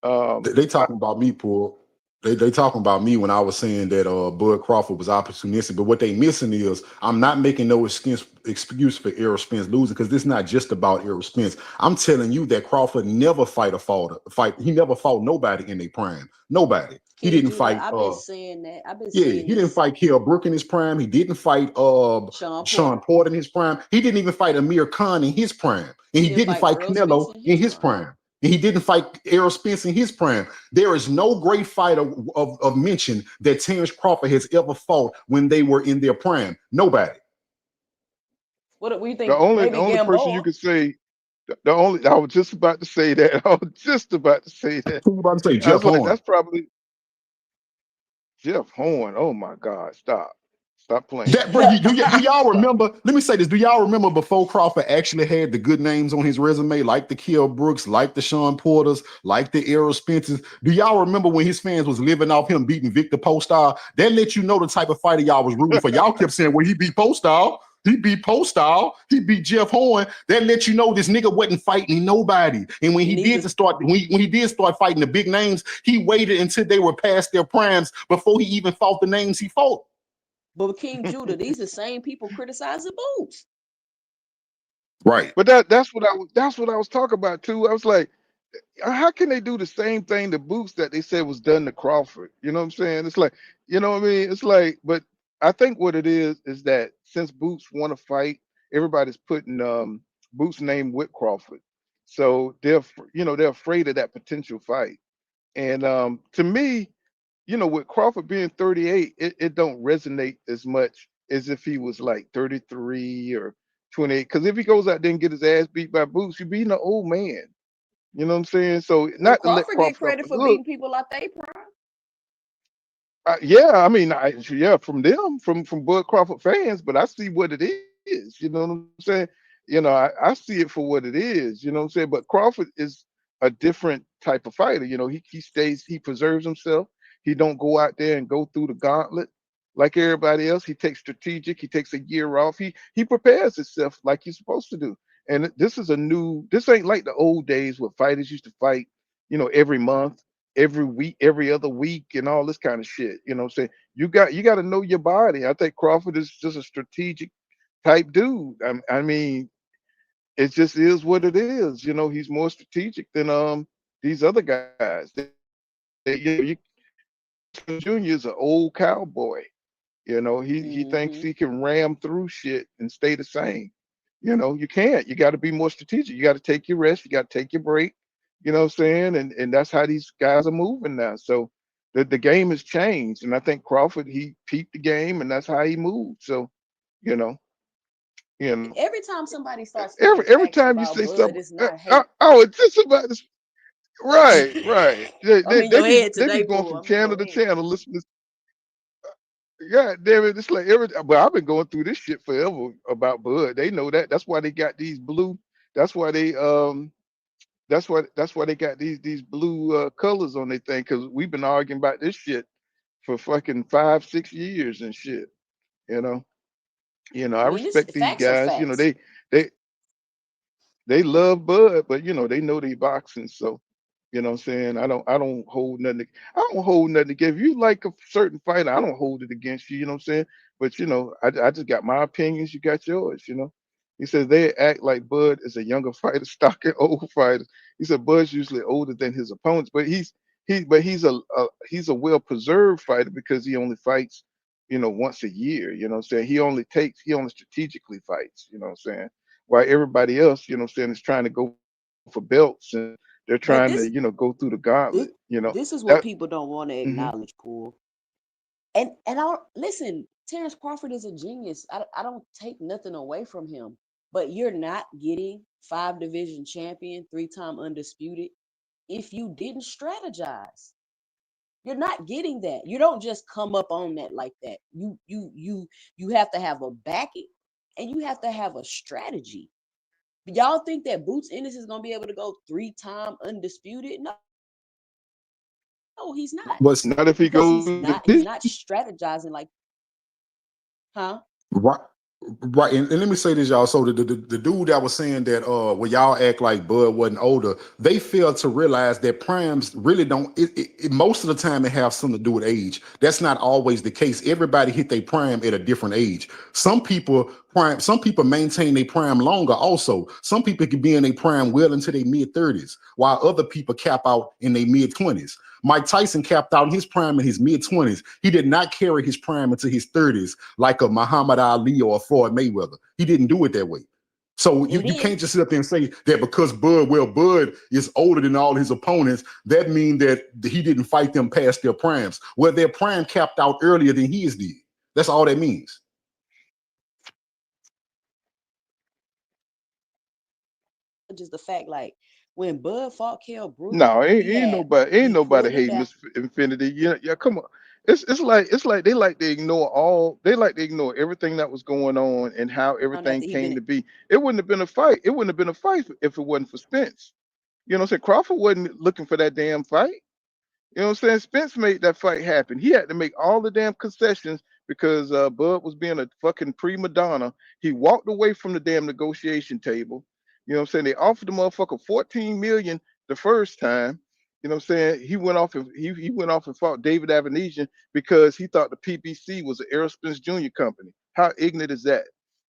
problem. they talking about me, Paul. They talking about me when I was saying that Bud Crawford was opportunistic. But what they missing is I'm not making no excuse for Errol Spence losing because this is not just about Errol Spence. I'm telling you that Crawford never fight. He never fought nobody in their prime. Nobody. He Can't didn't do that. fight. I've been saying that. I've been Yeah, saying he didn't this. fight Kell Brook in his prime. He didn't fight Sean Sean Porter. Porter in his prime. He didn't even fight Amir Khan in his prime. And He he didn't didn't fight fight Earl Spence Canelo in in his his prime. prime. And he didn't fight Errol Spence in his prime. There is no great fighter of mention that Terrence Crawford has ever fought when they were in their prime. Nobody. What do we The think? only the Maybe only person you Gamboa. could say the only I was just about to say that. I was just about to say that. Who you about to say? I Jeff was like, Horn. that's probably Jeff Horn. Oh my God, stop. Stop playing. That bro, do y'all remember? Let me say this. Do y'all remember before Crawford actually had the good names on his resume, like the Kell Brooks, like the Sean Porters, like the Errol Spencers? Do y'all remember when his fans was living off him beating Victor Postal? That let you know the type of fighter y'all was rooting for. Y'all kept saying, well, he beat Postal. He beat Postal. He beat Jeff Horn. That let you know this nigga wasn't fighting nobody. And when he did when he did start fighting the big names, he waited until they were past their primes before he even fought the names he fought. But King Judah, these the same people criticizing Boots. Right. But that's what I was talking about too. I was like, how can they do the same thing to Boots that they said was done to Crawford? You know what I'm saying? It's like, you know what I mean? It's like, but I think what it is that since Boots want to fight, everybody's putting Boots' name with Crawford, so they're afraid of that potential fight. And to me, with Crawford being 38, it don't resonate as much as if he was like 33 or 28. Because if he goes out there and get his ass beat by Boots, you're beating an old man. You know what I'm saying? So Well, not to let Crawford get Crawford off credit the for hook. beating people like they prime. Yeah, I mean, yeah, from them, from Bud Crawford fans, but I see what it is. You know what I'm saying? I see it for what it is. You know what I'm saying? But Crawford is a different type of fighter. He preserves himself. He don't go out there and go through the gauntlet like everybody else. He takes strategic. He takes a year off. He prepares himself like he's supposed to do. And this ain't like the old days where fighters used to fight, every month, every week, every other week, and all this kind of shit. You know what I'm saying? You got to know your body. I think Crawford is just a strategic type dude. I mean, it just is what it is. He's more strategic than these other guys. Junior is an old cowboy. He thinks Mm-hmm. he can ram through shit and stay the same. You can't. You got to be more strategic. You got to take your rest. You got to take your break. You know what I'm saying? And that's how these guys are moving now. So the game has changed. And I think Crawford, he peaked the game and that's how he moved. So, you know, you know. Every time somebody starts speaking Every facts time you about say Bud, something, it's not hate. I was just about to. Right, right. They, I'm they, in they your be head they be today, going Pooh. from I'm in channel your to head. channel listening. Yeah, damn it. It's like but I've been going through this shit forever about Bud. They know that. That's why they got these blue. That's why they that's why they got these blue colors on their thing, because we've been arguing about this shit for fucking 5, 6 years and shit. You know. I I mean, this respect these facts are guys. facts. They they love Bud, but they know they boxing, so what I'm saying. I don't hold nothing. I don't hold nothing against. If you like a certain fighter, I don't hold it against you. You know what I'm saying. But I just got my opinions. You got yours. He says they act like Bud is a younger fighter, stalking old fighters. He said Bud's usually older than his opponents, but he's a well preserved fighter because he only fights once a year. You know what I'm saying. He only strategically fights. You know what I'm saying. While everybody else, what I'm saying, is trying to go for belts, and they're But trying to, go through the this gauntlet. this is what That. people don't want to Mhm. acknowledge, Pooh. And I don't listen. Terrence Crawford is a genius. I don't take nothing away from him. But you're not getting 5 division champion, 3-time undisputed if you didn't strategize. You're not getting that. You don't just come up on that like that. You have to have a backing and you have to have a strategy. Y'all think that Boots Ennis is gonna be able to go 3-time undisputed? No, he's not. Was Not if he Because goes he's to the not he's not strategizing like, huh? right. Right, and let me say this, y'all. So the dude that was saying that well, y'all act like Bud wasn't older, they fail to realize that primes really don't. Most of the time, it has something to do with age. That's not always the case. Everybody hit their prime at a different age. Some people maintain their prime longer. Also, some people can be in their prime well into their mid-30s, while other people cap out in their mid-20s. Mike Tyson capped out in his prime in his mid-20s. He did not carry his prime into his 30s like a Muhammad Ali or a Floyd Mayweather. He didn't do it that way. So you, And you then can't just sit up there and say that because Bud is older than all his opponents, that means that he didn't fight them past their primes. Well, their prime capped out earlier than his did. That's all that means. acknowledges the fact, like when Bud fought Kell Brook, No, he had ain't he nobody pulled him hating down. Miss Infinity. Yeah, yeah, come on. It's like they like to ignore all they like to ignore everything that was going on and how everything After he came been to be. It wouldn't have been a fight. It wouldn't have been a fight if it wasn't for Spence. You know what I'm saying? Crawford wasn't looking for that damn fight. You know what I'm saying? Spence made that fight happen. He had to make all the damn concessions because Bud was being a fucking prima donna. He walked away from the damn negotiation table. You know what I'm saying? They offered the motherfucker 14 million the first time. You know what I'm saying? He went off and he went off and fought David Avenesian because he thought the PBC was an Errol Spence Jr. company. How ignorant is that?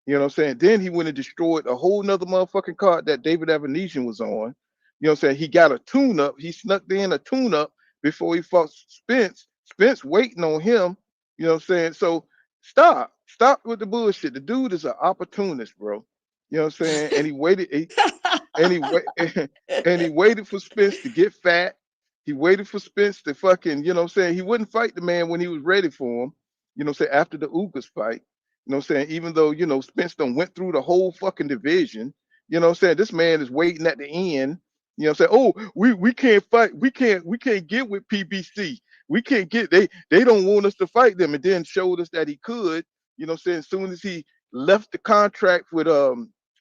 You know what I'm saying? Then he went and destroyed a whole nother motherfucking card that David Avenesian was on. You know what I'm saying? He got a tune up. He snuck in a tune up before he fought Spence. Spence waiting on him. You know what I'm saying? So stop with the bullshit. The dude is an opportunist, bro. You know what I'm saying? And he waited, and he wait, and he waited for Spence to get fat. He waited for Spence to fucking, you know what I'm saying? He wouldn't fight the man when he was ready for him. You know what I'm saying? After the Ugas fight. You know what I'm saying? Even though, Spence done went through the whole fucking division. You know what I'm saying? This man is waiting at the end. You know what I'm saying? Oh, we can't fight. We can't get with PBC. We can't get they don't want us to fight them, and then showed us that he could. You know what I'm saying? As soon as he left the contract with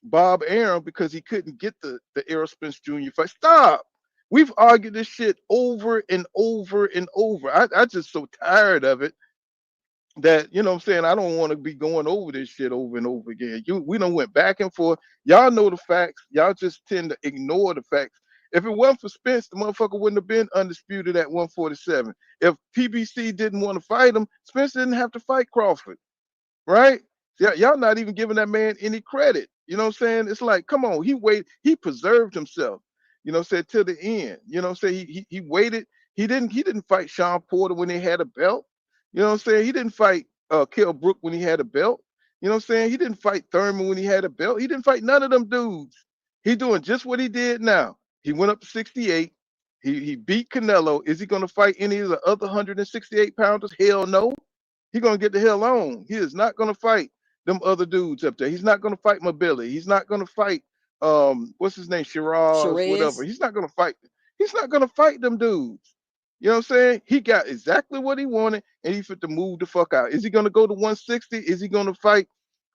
Bob Arum because he couldn't get the Errol Spence Jr. fight. Stop. We've argued this shit over and over and over. I just so tired of it that you know what I'm saying I don't want to be going over this shit over and over again. We done went back and forth. Y'all know the facts. Y'all just tend to ignore the facts. If it wasn't for Spence, the motherfucker wouldn't have been undisputed at 147. If PBC didn't want to fight him, Spence didn't have to fight Crawford, right? Yeah, y'all not even giving that man any credit. You know what I'm saying? It's like, come on, he preserved himself, you know what I'm saying, till the end. You know what I'm saying? He waited. He didn't fight Sean Porter when they had a belt. You know what I'm saying? He didn't fight Kell Brook when he had a belt. You know what I'm saying? He didn't fight Thurman when he had a belt. He didn't fight none of them dudes. He doing just what he did now. He went up to 68. He beat Canelo. Is he gonna fight any of the other 168 pounders? Hell no. He gonna get the hell on. He is not gonna fight them other dudes up there. He's not gonna fight Mobili. He's not gonna fight what's his name? Shiraz, whatever. Sherez. He's not gonna fight. He's not gonna fight them dudes. You know what I'm saying? He got exactly what he wanted, and he fit to move the fuck out. Is he gonna go to 160? Is he gonna fight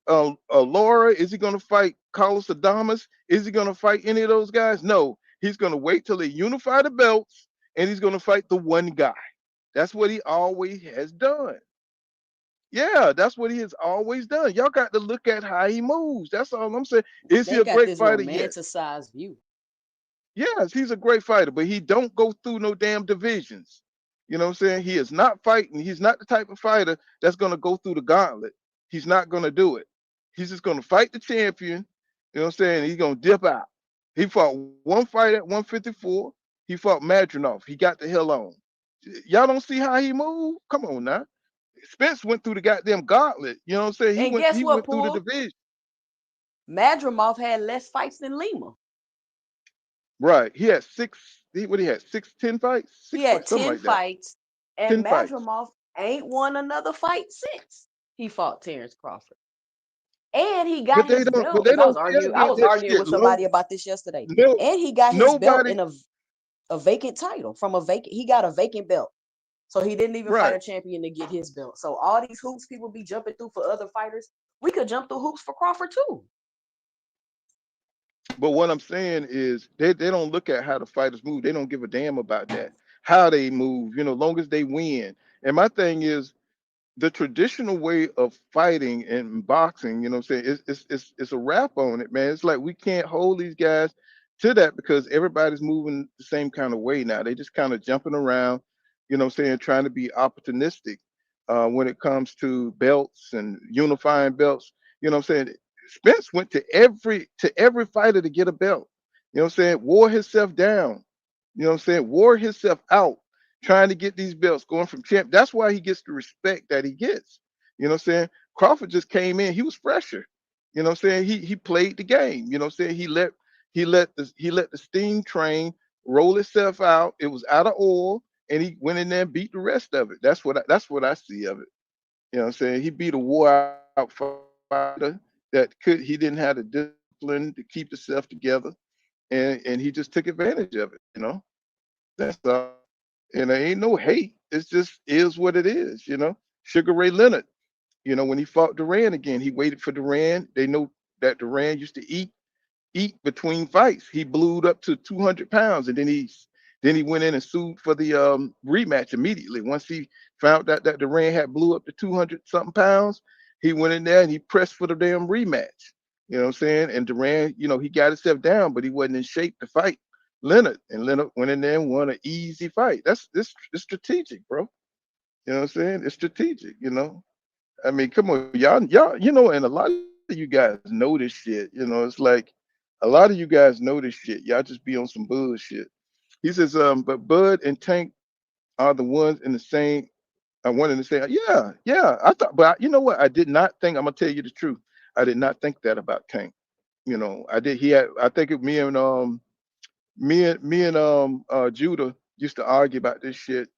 Laura? Is he gonna fight Carlos Adamas? Is he gonna fight any of those guys? No. He's gonna wait till they unify the belts, and he's gonna fight the one guy. That's what he always has done. Yeah, that's what he has always done. Y'all got to look at how he moves. That's all I'm saying. Is he They a got great this fighter? Yes. romanticized view. Yes, he's a great fighter, but he don't go through no damn divisions. You know what I'm saying? He is not fighting. He's not the type of fighter that's going to go through the gauntlet. He's not going to do it. He's just going to fight the champion. You know what I'm saying? He's going to dip out. He fought one fight at 154. He fought Madronov. He got the hell on. Y'all don't see how he moved? Come on now. Spence went through the goddamn gauntlet. You know what I'm saying? He And went guess he what, went through the Paul? division. Madrimov had less fights than Lima. Right. He had what he had, 10 fights? He Six had fights, something 10 like that. fights, and 10 fights. Madrimov ain't won another fight since he fought Terrence Crawford. And he got his But belt, they because don't care I about was that arguing shit. with somebody about this yesterday. No, And he got his belt nobody, in a vacant title from a vacant. He got a vacant belt. So he didn't even fight right. a champion to get his belt. So all these hoops people be jumping through for other fighters, we could jump through hoops for Crawford too. But what I'm saying is they don't look at how the fighters move. They don't give a damn about that. How they move, long as they win. And my thing is the traditional way of fighting in boxing, you know what I'm saying, it's a wrap on it, man. It's like we can't hold these guys to that because everybody's moving the same kind of way now. They just kind of jumping around, you know what I'm saying, trying to be opportunistic when it comes to belts and unifying belts. You know what I'm saying? Spence went to every fighter to get a belt. You know what I'm saying? Wore himself down. You know what I'm saying? Wore himself out trying to get these belts, going from champ. That's why he gets the respect that he gets. You know what I'm saying? Crawford just came in, he was fresher. You know what I'm saying? He played the game. You know what I'm saying? He let the steam train roll itself out. It was out of oil, and he went in there and beat the rest of it. That's what I see of it. You know what I'm saying? He beat a wore out fighter that he didn't have the discipline to keep himself together. and he just took advantage of it. That's and there ain't no hate. It's just is what it is. Sugar Ray Leonard. When he fought Duran again, he waited for Duran. They know that Duran used to eat between fights. He blued up to 200 pounds, and then he went in and sued for the rematch immediately. Once he found out that Duran had blew up to 200 something pounds, he went in there and he pressed for the damn rematch. You know what I'm saying? And Duran, he got himself down, but he wasn't in shape to fight Leonard. And Leonard went in there and won an easy fight. That's this it's strategic, bro. You know what I'm saying? It's strategic. I mean, come on, y'all, and a lot of you guys know this shit. It's like a lot of you guys know this shit. Y'all just be on some bullshit. He says, but Bud and Tank are the ones in the same, one in the same. Yeah, yeah. I thought, but you know what? I did not think. I'm gonna tell you the truth. I did not think that about Tank. I did. I think me and Judah used to argue about this shit,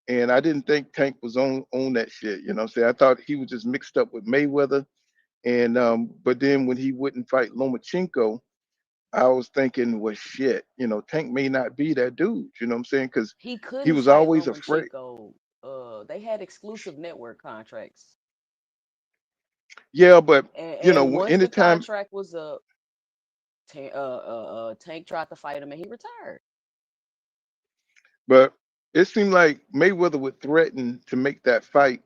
and I didn't think Tank was on that shit. You know what I'm saying? I thought he was just mixed up with Mayweather, and but then when he wouldn't fight Lomachenko, I was thinking, well, shit, Tank may not be that dude. You know what I'm saying? Because He he couldn't was fight always afraid. Lomachenko. They had exclusive network contracts, Yeah, but and once the anytime, contract was up, Tank tried to fight him, and he retired. but it seemed like Mayweather would threaten to make that fight.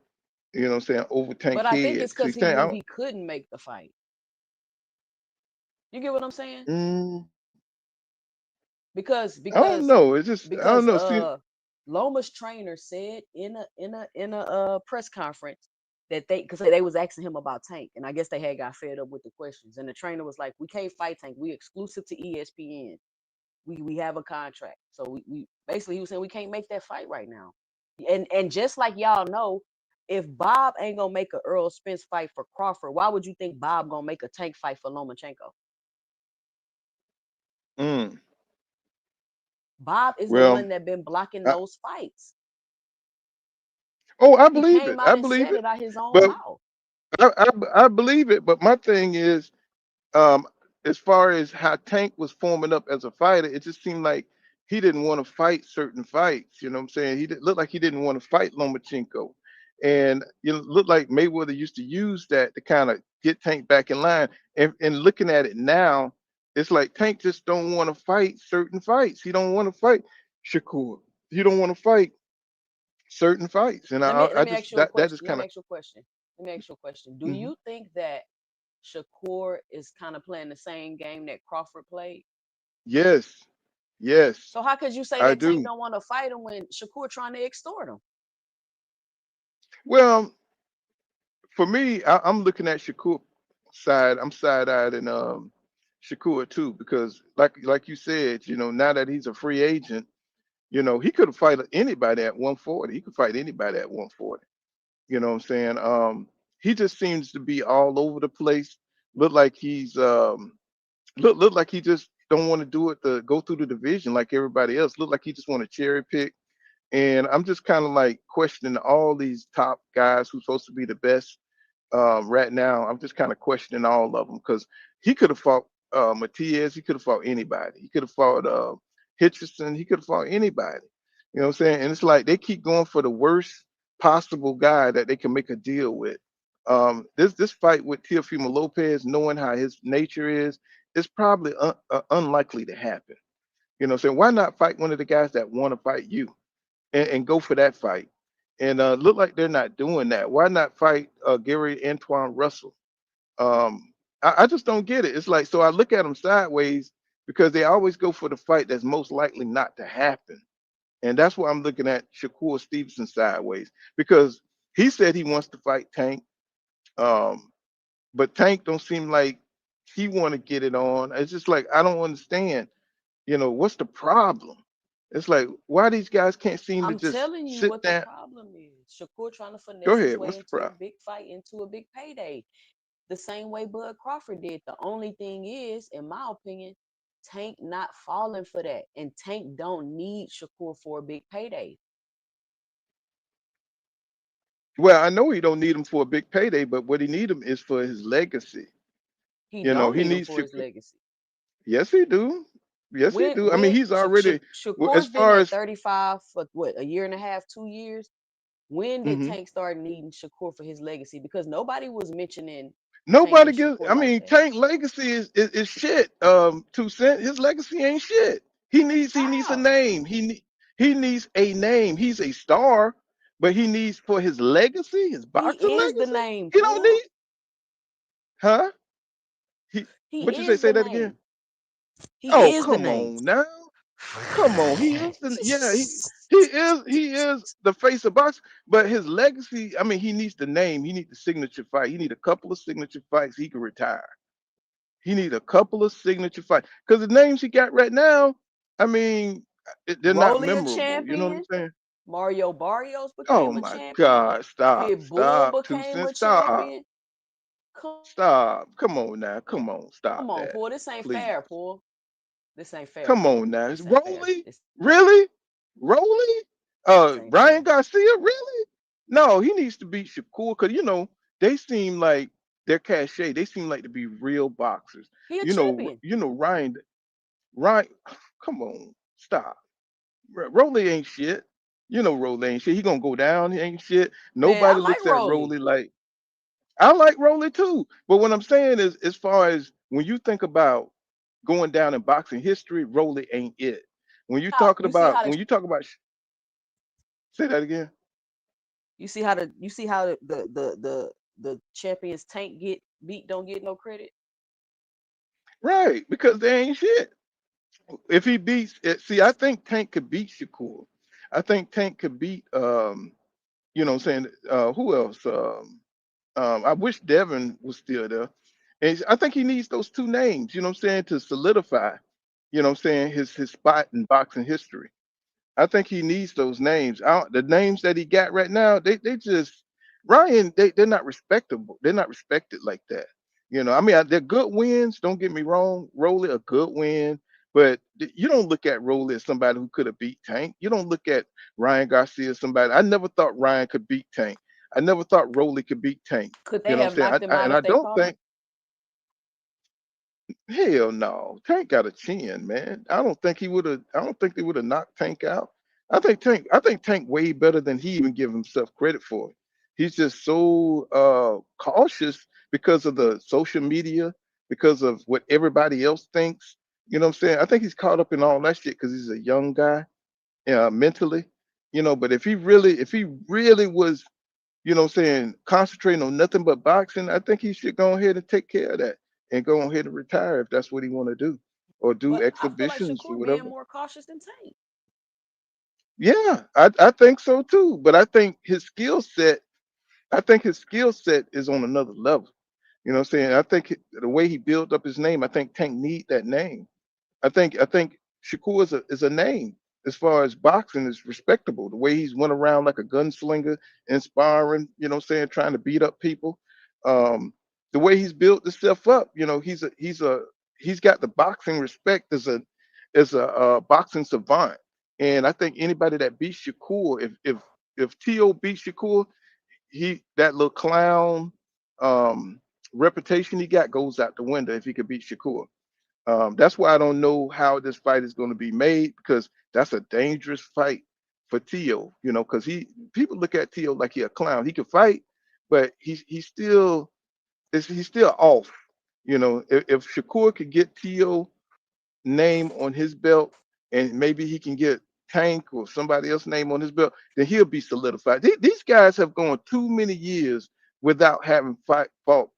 You know what I'm saying? Over Tank But I think head. it's See, because he Tank, knew he couldn't make the fight. You get what I'm saying? mm, Because I don't because know. It's just I don't because know. See, Loma's trainer said in a press conference that they was asking him about Tank, and I guess they had got fed up with the questions, and the trainer was like, "We can't fight Tank. We exclusive to ESPN. We have a contract." So we basically he was saying we can't make that fight right now. And just like y'all know, if Bob ain't gonna make a Earl Spence fight for Crawford, why would you think Bob gonna make a Tank fight for Lomachenko? mm, Bob is the well, one that been blocking I, those fights. oh, I He believe came it. out I and believe said it. it out his own But mouth. I believe it. But my thing is, um, as far as how Tank was forming up as a fighter, it just seemed like he didn't want to fight certain fights. You know what I'm saying? Looked like he didn't want to fight Lomachenko, and looked like Mayweather used to use that to kind of get Tank back in line. And looking at it now, it's like Tank just don't want to fight certain fights. He don't want to fight Shakur. He don't want to fight certain fights, and Let me I let me just ask you a that question. just Let kind me of ask you a question. Let me ask you a question. Do mhm. you think that Shakur is kind of playing the same game that Crawford played? Yes, yes, So how could you say I that Tank do. don't want to fight him when Shakur trying to extort him? Well, for me, I'm looking at Shakur side. I'm side-eyed and Shakur too, because like you said, now that he's a free agent, he could fight anybody at 140. He could fight anybody at 140. You know what I'm saying? He just seems to be all over the place. Look like he's look like he just don't want to do it to go through the division like everybody else. Look like he just want to cherry pick. And I'm just kind of like questioning all these top guys who's supposed to be the best right now. I'm just kind of questioning all of them because he could have fought Matias. He could have fought anybody. He could have fought Hitchison. He could have fought anybody. You know what I'm saying? And it's like they keep going for the worst possible guy that they can make a deal with. This fight with Teofimo Lopez, knowing how his nature is probably unlikely to happen. You know what I'm saying? Why not fight one of the guys that want to fight you and go for that fight? And look like they're not doing that. Why not fight Gary Antoine Russell? I just don't get it. It's like, so I look at them sideways because they always go for the fight that's most likely not to happen. And that's why I'm looking at Shakur Stevenson sideways because he said he wants to fight Tank, um, but Tank don't seem like he want to get it on. It's just like I don't understand. What's the problem? It's like why these guys can't seem to I'm just telling you sit what the down. problem is. Shakur trying to Go finesse his ahead. way What's the into a problem? big fight, into a big payday. The same way Bud Crawford did. The only thing is, in my opinion, Tank not falling for that. And Tank don't need Shakur for a big payday. Well, I know he don't need him for a big payday, but what he need him is for his legacy. He don't He need him needs for to. his legacy. Yes, he do. Yes, he When do. I mean, when he's already as Shakur's been far at as 35 for what, a year and a half, 2 years. When did mhm. Tank start needing Shakur for his legacy? Because nobody was mentioning Tank Nobody and gives. Shakur I like mean, that. Tank legacy is shit. 2 Cent. His legacy ain't shit. He needs a How? name. He needs a name. He's a star, but he needs for his legacy, his boxing He is the legacy. name, He don't Paul. need, huh? He what you He say? is Say the that again. name. He Oh, is the come name. on now. Come on. He is the yeah, he is the face of boxing, but his legacy, I mean, he needs the name, he needs the signature fight. He need a couple of signature fights, he can retire. He need a couple of signature fights. Because the names he got right now, I mean, they're not Rolly a memorable. You know what I'm champion. saying? Mario Barrios Oh became a my champion. God. Stop. Pitbull Stop. Two became cents. a Stop. champion. Come Stop. Come on now. Come on. Stop on, that. Paul. This ain't Please. fair, Paul. This ain't fair, Come Paul. on now. It's This ain't fair. Rolly? Really? Rolly? This ain't Ryan fair. Garcia? Really? No, he needs to beat Shakur because they seem like they're cachet. They seem like to be real boxers. He a champion. Ryan, come on, stop. Rolly ain't shit. Rolly ain't shit. He gonna go down. He ain't shit. Man, I Nobody like looks at Rolly. Rolly like I like Rolly too. But what I'm saying is, as far as when you think about going down in boxing history, Rolly ain't it. How you see how the When you talk about, say that again. you see how the champions Tank get beat don't get no credit. Right, because they ain't shit. If he beats it, see, I think Tank could beat Shakur. I think Tank could beat what I'm saying, who else? I wish Devin was still there. And I think he needs those two names, you know what I'm saying, to solidify, what I'm saying, his spot in boxing history. I think he needs those names. The names that he got right now, they just Ryan. They're not respectable. They're not respected like that. I mean, they're good wins. Don't get me wrong. Rolly a good win, but you don't look at Rolly as somebody who could have beat Tank. You don't look at Ryan Garcia as somebody. I never thought Ryan could beat Tank. I never thought Rolly could beat Tank. Could You they know what have I'm saying? knocked him And out I if they don't fought? think Hell no. Tank got a chin, man. I don't think he would have. I don't think they would have knocked Tank out. I think Tank way better than he even give himself credit for. He's just so cautious because of the social media, because of what everybody else thinks. You know what I'm saying? I think he's caught up in all that shit because he's a young guy, mentally. But if he really was, what I'm saying, concentrating on nothing but boxing, I think he should go ahead and take care of that and go ahead and retire if that's what he want to do, or do But I feel like exhibitions or Shakur being whatever. more cautious than Tank. Yeah, I think so too. But I think his skill set is on another level. You know what I'm saying? I think the way he built up his name, I think Tank need that name. I think Shakur is a name as far as boxing is respectable. The way he's went around like a gunslinger, inspiring, what I'm saying, trying to beat up people. Um, the way he's built himself up, he's got the boxing respect as a boxing savant. And I think anybody that beats Shakur, if T.O. beats Shakur, that little clown um reputation he got goes out the window if he could beat Shakur. That's why I don't know how this fight is going to be made because that's a dangerous fight for Tio. Because people look at Tio like he a clown. He can fight, but he's still off. If Shakur could get Tio name on his belt, and maybe he can get Tank or somebody else name on his belt, then he'll be solidified. These guys have gone too many years without having fought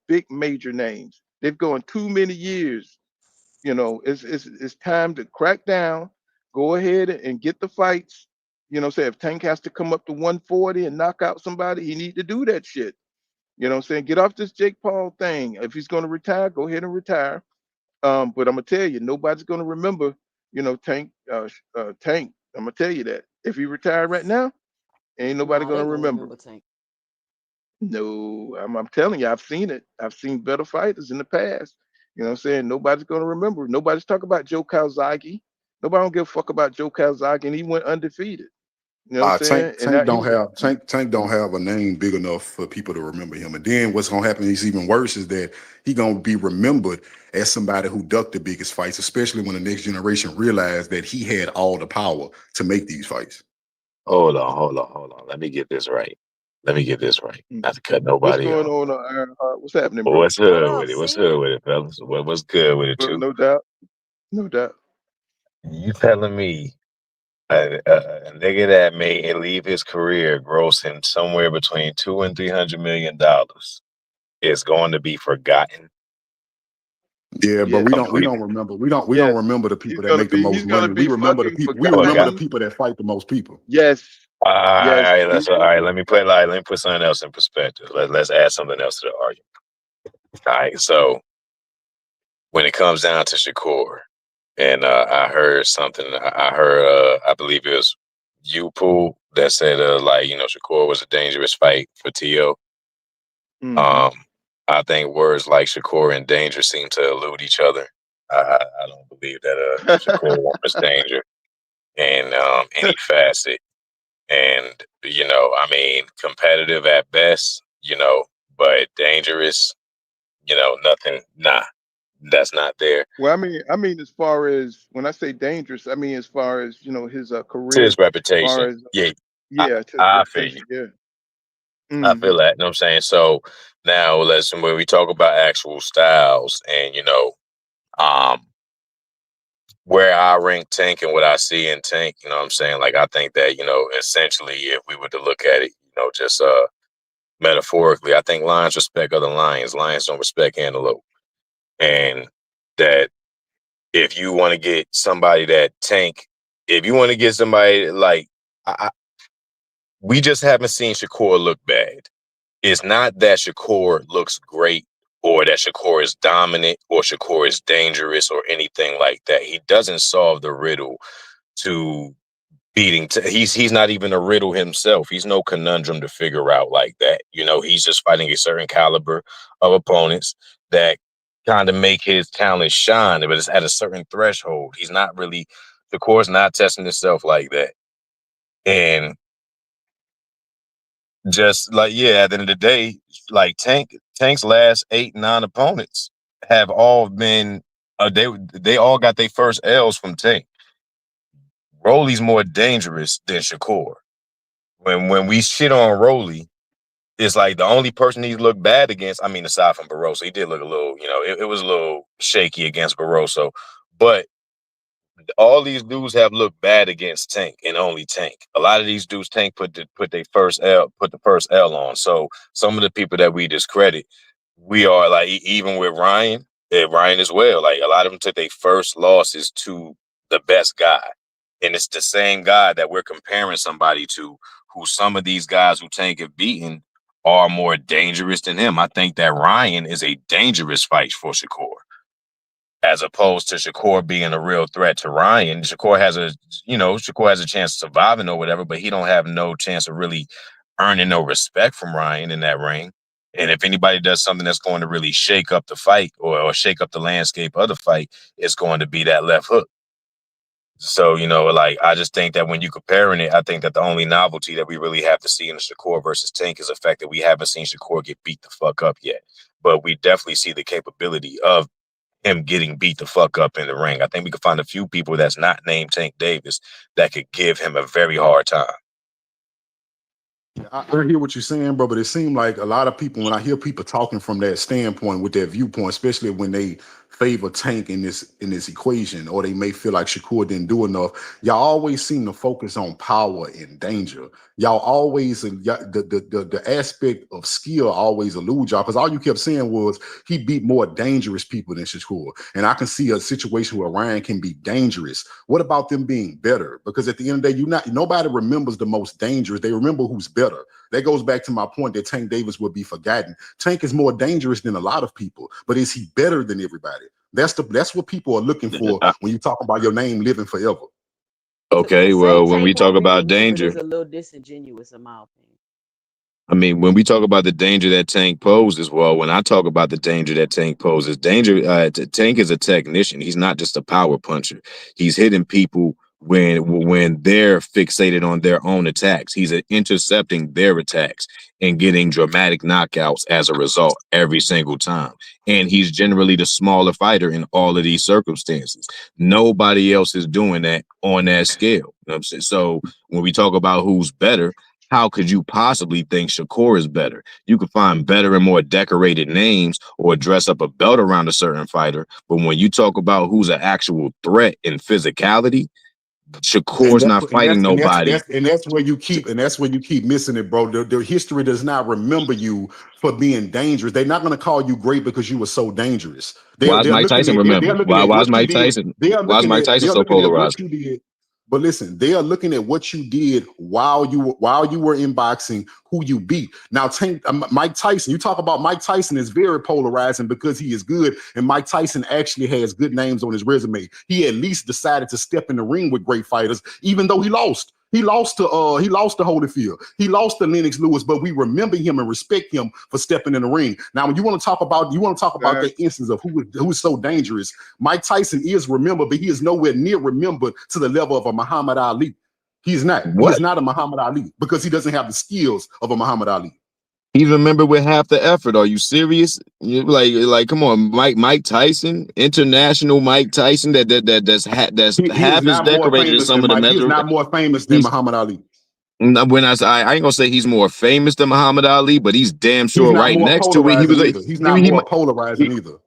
big major names. They've gone too many years. It's time to crack down, go ahead and get the fights. Say if Tank has to come up to 140 and knock out somebody, he need to do that shit. Get off this Jake Paul thing. If he's going to retire, go ahead and retire. But I'm gonna tell you, nobody's gonna remember, Tank. I'm gonna tell you that if he retired right now, ain't nobody Nah, gonna they gonna remember. remember Tank. No, I'm telling you, I've seen it. I've seen better fighters in the past. What I'm saying? Nobody's gonna remember. Nobody's talking about Joe Calzaghe. Nobody don't give a fuck about Joe Calzaghe, and he went undefeated. You know what I'm saying? And that he was Tank don't have a name big enough for people to remember him. And then what's gonna happen is even worse is that he gonna be remembered as somebody who ducked the biggest fights, especially when the next generation realized that he had all the power to make these fights. Hold on. Let me get this right. Not to cut what's nobody going off. on Ironheart? What's happening, But bro? what's hood with it? What's hood with it, fellas? What's good with it, Bro, too? no doubt. No doubt. You telling me a nigga that may leave his career grossing somewhere between $200 and $300 million is going to be forgotten? Yeah, but Yes. we don't remember. We don't Yes. remember the He's people that gonna make the be most he's gonna money. We be remember the fucking people. We remember the forgotten. people that fight the most people. Yes. All Yes. right, all right. Let me put something else in perspective. Let's add something else to the argument. All right, so when it comes down to Shakur, and I heard something. I heard I believe it was you, Pooh, that said like, you know, Shakur was a dangerous fight for T.O. Mhm. I think words like Shakur and danger seem to elude each other. I don't believe that Shakur was danger in any facet. And, you know, I mean, competitive at best, you know, but dangerous, you know, nothing, that's not there. Well, I mean, as far as when I say dangerous, I mean as far as his To his career, as far reputation. as Yeah, yeah, to his I feel you. reputation. Yeah. I feel Hmm. that. You know what I'm saying? So now listen, when we talk about actual styles and, you know, um, where I rank Tank and what I see in Tank, you know what I'm saying? Like, I think that, you know, essentially, if we were to look at it, you know, just metaphorically, I think lions respect other lions. Lions don't respect antelope. And that if you want to get somebody that Tank, if you want to get somebody like, we just haven't seen Shakur look bad. It's not that Shakur looks great or that Shakur is dominant or Shakur is dangerous or anything like that. He doesn't solve the riddle to beating. He's not even a riddle himself. He's no conundrum to figure out like that. You know, he's just fighting a certain caliber of opponents that kind of make his talent shine, but it's at a certain threshold. He's not really, Shakur's not testing himself like that. And just like, yeah, at the end of the day, like Tank's last 8-9 opponents have all been they all got their first L's from Tank. Rolly's more dangerous than Shakur. When we shit on Rolly, it's like the only person he's looked bad against, I mean, aside from Barroso, he did look a little, you know, it was a little shaky against Barroso, but all these dudes have looked bad against Tank and only Tank. A lot of these dudes Tank put the first L on. So some of the people that we discredit, we are like even with Ryan, Ryan as well. Like a lot of them took their first losses to the best guy, and it's the same guy that we're comparing somebody to. Who some of these guys who Tank have beaten are more dangerous than him. I think that Ryan is a dangerous fight for Shakur, as opposed to Shakur being a real threat to Ryan. Shakur has a chance of surviving or whatever, but he don't have no chance of really earning no respect from Ryan in that ring. And if anybody does something that's going to really shake up the fight or shake up the landscape of the fight, it's going to be that left hook. So, you know, like, I just think that when you comparing it, I think that the only novelty that we really have to see in the Shakur versus Tank is the fact that we haven't seen Shakur get beat the fuck up yet. But we definitely see the capability of him getting beat the fuck up in the ring. I think we could find a few people that's not named Tank Davis that could give him a very hard time. I hear what you're saying, bro, but it seemed like a lot of people, when I hear people talking from that standpoint with their viewpoint, especially when they favor Tank in this equation, or they may feel like Shakur didn't do enough, y'all always seem to focus on power and danger. Y'all always, the aspect of skill always eludes y'all, because all you kept saying was he beat more dangerous people than Shakur. And I can see a situation where Ryan can be dangerous. What about them being better? Because at the end of the day, nobody remembers the most dangerous. They remember who's better. That goes back to my point that Tank Davis would be forgotten. Tank is more dangerous than a lot of people, but is he better than everybody? That's what people are looking for when you talk about your name living forever. Okay, well, when we talk about danger, is a little disingenuous in my opinion. I mean, when we talk about the danger that Tank poses, well, when I talk about the danger that Tank poses, Tank is a technician. He's not just a power puncher. He's hitting people when they're fixated on their own attacks. He's intercepting their attacks and getting dramatic knockouts as a result every single time. And he's generally the smaller fighter in all of these circumstances. Nobody else is doing that on that scale. You know what I'm saying? So when we talk about who's better, how could you possibly think Shakur is better? You could find better and more decorated names or dress up a belt around a certain fighter. But when you talk about who's an actual threat in physicality, Shakur's not fighting nobody. And that's where you keep missing it, bro. The history does not remember you for being dangerous. They're not going to call you great because you were so dangerous. Why is Mike Tyson remembered? Why is Mike Tyson so polarized? But listen, they are looking at what you did while you were in boxing, who you beat. Now, Mike Tyson, you talk about Mike Tyson is very polarizing because he is good, and Mike Tyson actually has good names on his resume. He at least decided to step in the ring with great fighters, even though he lost. He lost to Holyfield. He lost to Lennox Lewis, but we remember him and respect him for stepping in the ring. Now, when you want to talk about the instance of who is so dangerous, Mike Tyson is remembered, but he is nowhere near remembered to the level of a Muhammad Ali. He's not. He's not a Muhammad Ali because he doesn't have the skills of a Muhammad Ali. He's remembered with half the effort. Are you serious? You like, come on, Mike Tyson, international Mike Tyson. That's half as decorated as some of the measures. He's not more famous than Muhammad Ali. When I ain't gonna say he's more famous than Muhammad Ali, but he's damn sure right next to it. He's not more polarizing either.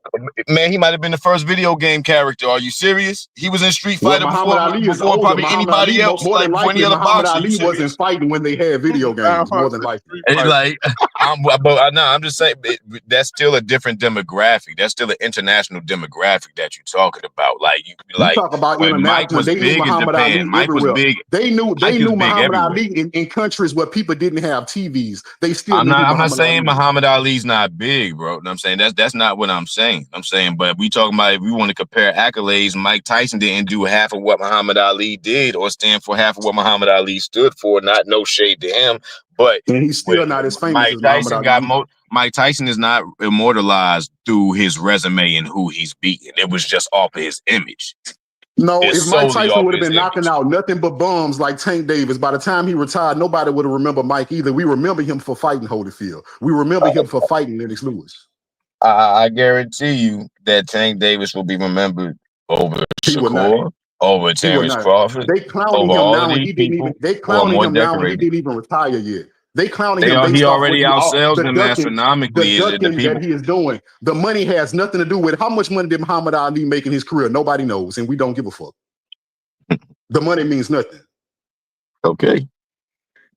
Man, he might have been the first video game character. Are you serious? He was in Street Fighter before probably anybody else. More than likely, any other Muhammad boxer. Ali wasn't fighting when they had video games. More than likely. I'm just saying that's still a different demographic. That's still an international demographic that you're talking about. You talk about Mike was big in Japan. Mike was big. They knew Muhammad Ali in countries where people didn't have TVs. They still. I'm not saying Muhammad Ali's not big, bro. I'm saying that's not what I'm saying. I'm saying, but we talking about if we want to compare accolades, Mike Tyson didn't do half of what Muhammad Ali did or stand for half of what Muhammad Ali stood for. Not no shade to him, but and he's still not as famous as Muhammad Ali. Mike Tyson is not immortalized through his resume and who he's beaten. It was just off of his image. No, if Mike Tyson would have been knocking out nothing but bums like Tank Davis, by the time he retired, nobody would have remembered Mike either. We remember him for fighting Holyfield. We remember him for fighting Lennox Lewis. I guarantee you that Tank Davis will be remembered over Shakur, over Terrence Crawford. They clowning him now, and he didn't even. They clowning him now, and he didn't even retire yet. They clowning him. He already outsells them astronomically. The ducking that he is doing. The money has nothing to do with how much money did Muhammad Ali make in his career. Nobody knows, and we don't give a fuck. The money means nothing. Okay.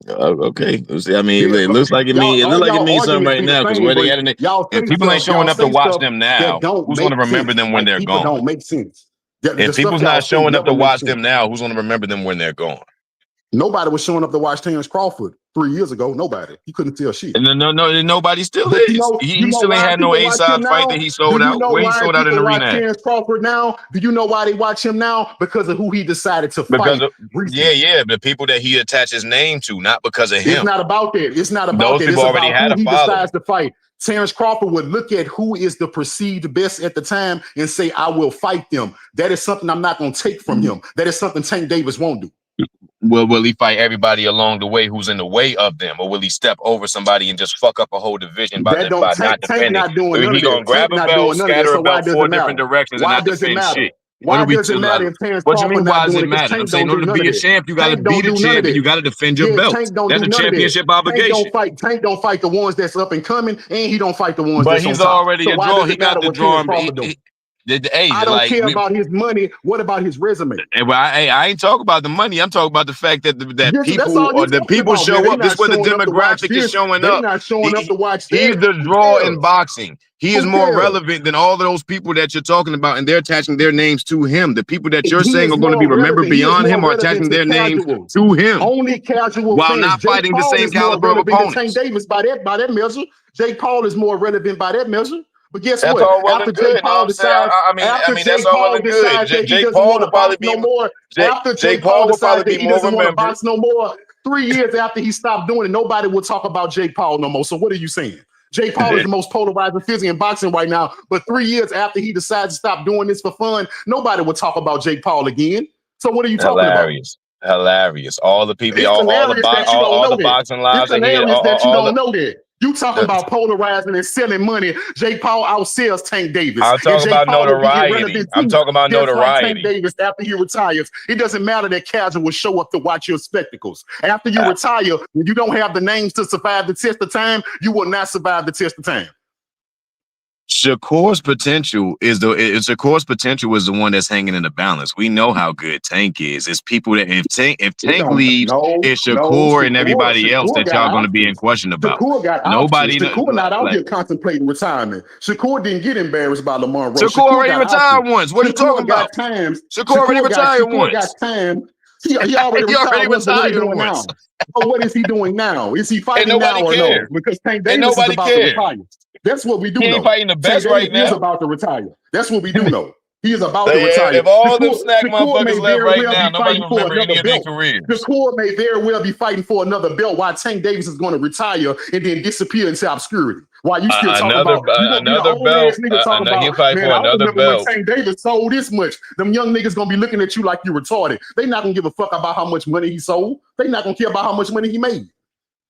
Okay. I mean, it looks like it means something right now because where they at in it. If people ain't showing up to watch them now, who's going to remember them when they're gone? Don't make sense. If people's not showing up to watch them now, who's going to remember them when they're gone? Nobody was showing up to watch Terrence Crawford 3 years ago. Nobody. He couldn't tell shit. No, nobody still is. He still ain't had no A-side fight that he sold out. Where he sold out in the arena. Terrence Crawford now. Do you know why they watch him now? Because of who he decided to fight. The people that he attached his name to, not because of him. It's not about that. It's not about that. It's about who he decides to fight. Terrence Crawford would look at who is the perceived best at the time and say, I will fight them. That is something I'm not going to take from him. That is something Tank Davis won't do. Well, will he fight everybody along the way who's in the way of them, or will he step over somebody and just fuck up a whole division by not defending? Not doing so he gonna grab a belt, scatter a belt 4 different directions, and not defend shit. Why does it matter if Terrence What you mean? Why does it matter? I'm saying, in order to be a champ, you got to beat a champ, and you got to defend your belt. That's a championship obligation. Tank don't fight the ones that's up and coming, and he don't fight the ones. But he's already a draw. He got the draw. I don't care about his money. What about his resume? Well, I ain't talking about the money. I'm talking about the fact that people show up. This is where the demographic is showing up. They're not showing up to watch. He's the draw in boxing. He is more relevant than all of those people that you're talking about, and they're attaching their names to him. The people that you're saying are going to be remembered beyond him are attaching their names to him. Only casual while not fighting the same caliber of opponents. Tank Davis by that measure. Jake Paul is more relevant by that measure. But guess that's what? After Jake Paul decides, that's all well and good. Jake Paul will probably be more. After Jake Paul decides that he doesn't want to box no more, 3 years after he stopped doing it, nobody will talk about Jake Paul no more. So what are you saying? Jake Paul is the most polarizing figure in boxing right now. But 3 years after he decides to stop doing this for fun, nobody will talk about Jake Paul again. So what are you talking about? Hilarious. All the people, It's hilarious that you don't all know the that. boxing lives It's that here, hilarious that you all don't know that. You talking about polarizing and selling money. Jake Paul outsells Tank Davis. I'm And talking Jake about Paul will be notoriety. irrelevant I'm too, talking about just like Tank notoriety. Davis after he retires. It doesn't matter that casuals show up to watch your spectacles. After you retire, when you don't have the names to survive the test of time, you will not survive the test of time. Shakur's potential is the one that's hanging in the balance. We know how good Tank is. It's people that if Tank leaves, it's Shakur and everybody else that y'all going to be in question about. Shakur got Nobody. options. Shakur not out here contemplating retirement. Shakur didn't get embarrassed by Lamar Rowe. Shakur already retired once. What are you talking about? Shakur already retired once. Got time. He already retired once. What are you doing now? But what is he doing now? Is he fighting now or no? Because Tank Davis is about to retire. That's what we do know. He ain't fighting the best right now. He is about to retire. That's what we do know. He is about to retire. If all them snack motherfuckers left right now, nobody even remember any of their careers. Shakur may very well be fighting for another belt while Tank Davis is going to retire and then disappear into obscurity. While you still talking about another belt. He'll fight for another belt. When Tank Davis sold this much, them young niggas gonna be looking at you like you retarded. They not gonna give a fuck about how much money he sold. They not gonna care about how much money he made.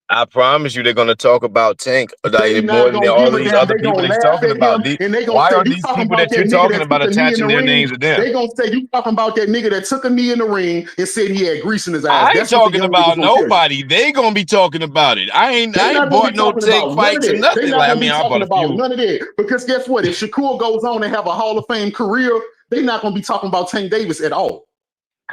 I promise you, they're going to talk about Tank like more than all these other people that he's talking about. Why are these people that you're talking about attaching their names to them? They gonna say you talking about that nigga that took a knee in the ring and said he had grease in his eyes. I ain't talking about nobody. They gonna be talking about it. I ain't bought no Tank fights or nothing. Like, I mean, I bought a few. None of that. Because guess what? If Shakur goes on and have a Hall of Fame career, they're not gonna be talking about Tank Davis at all.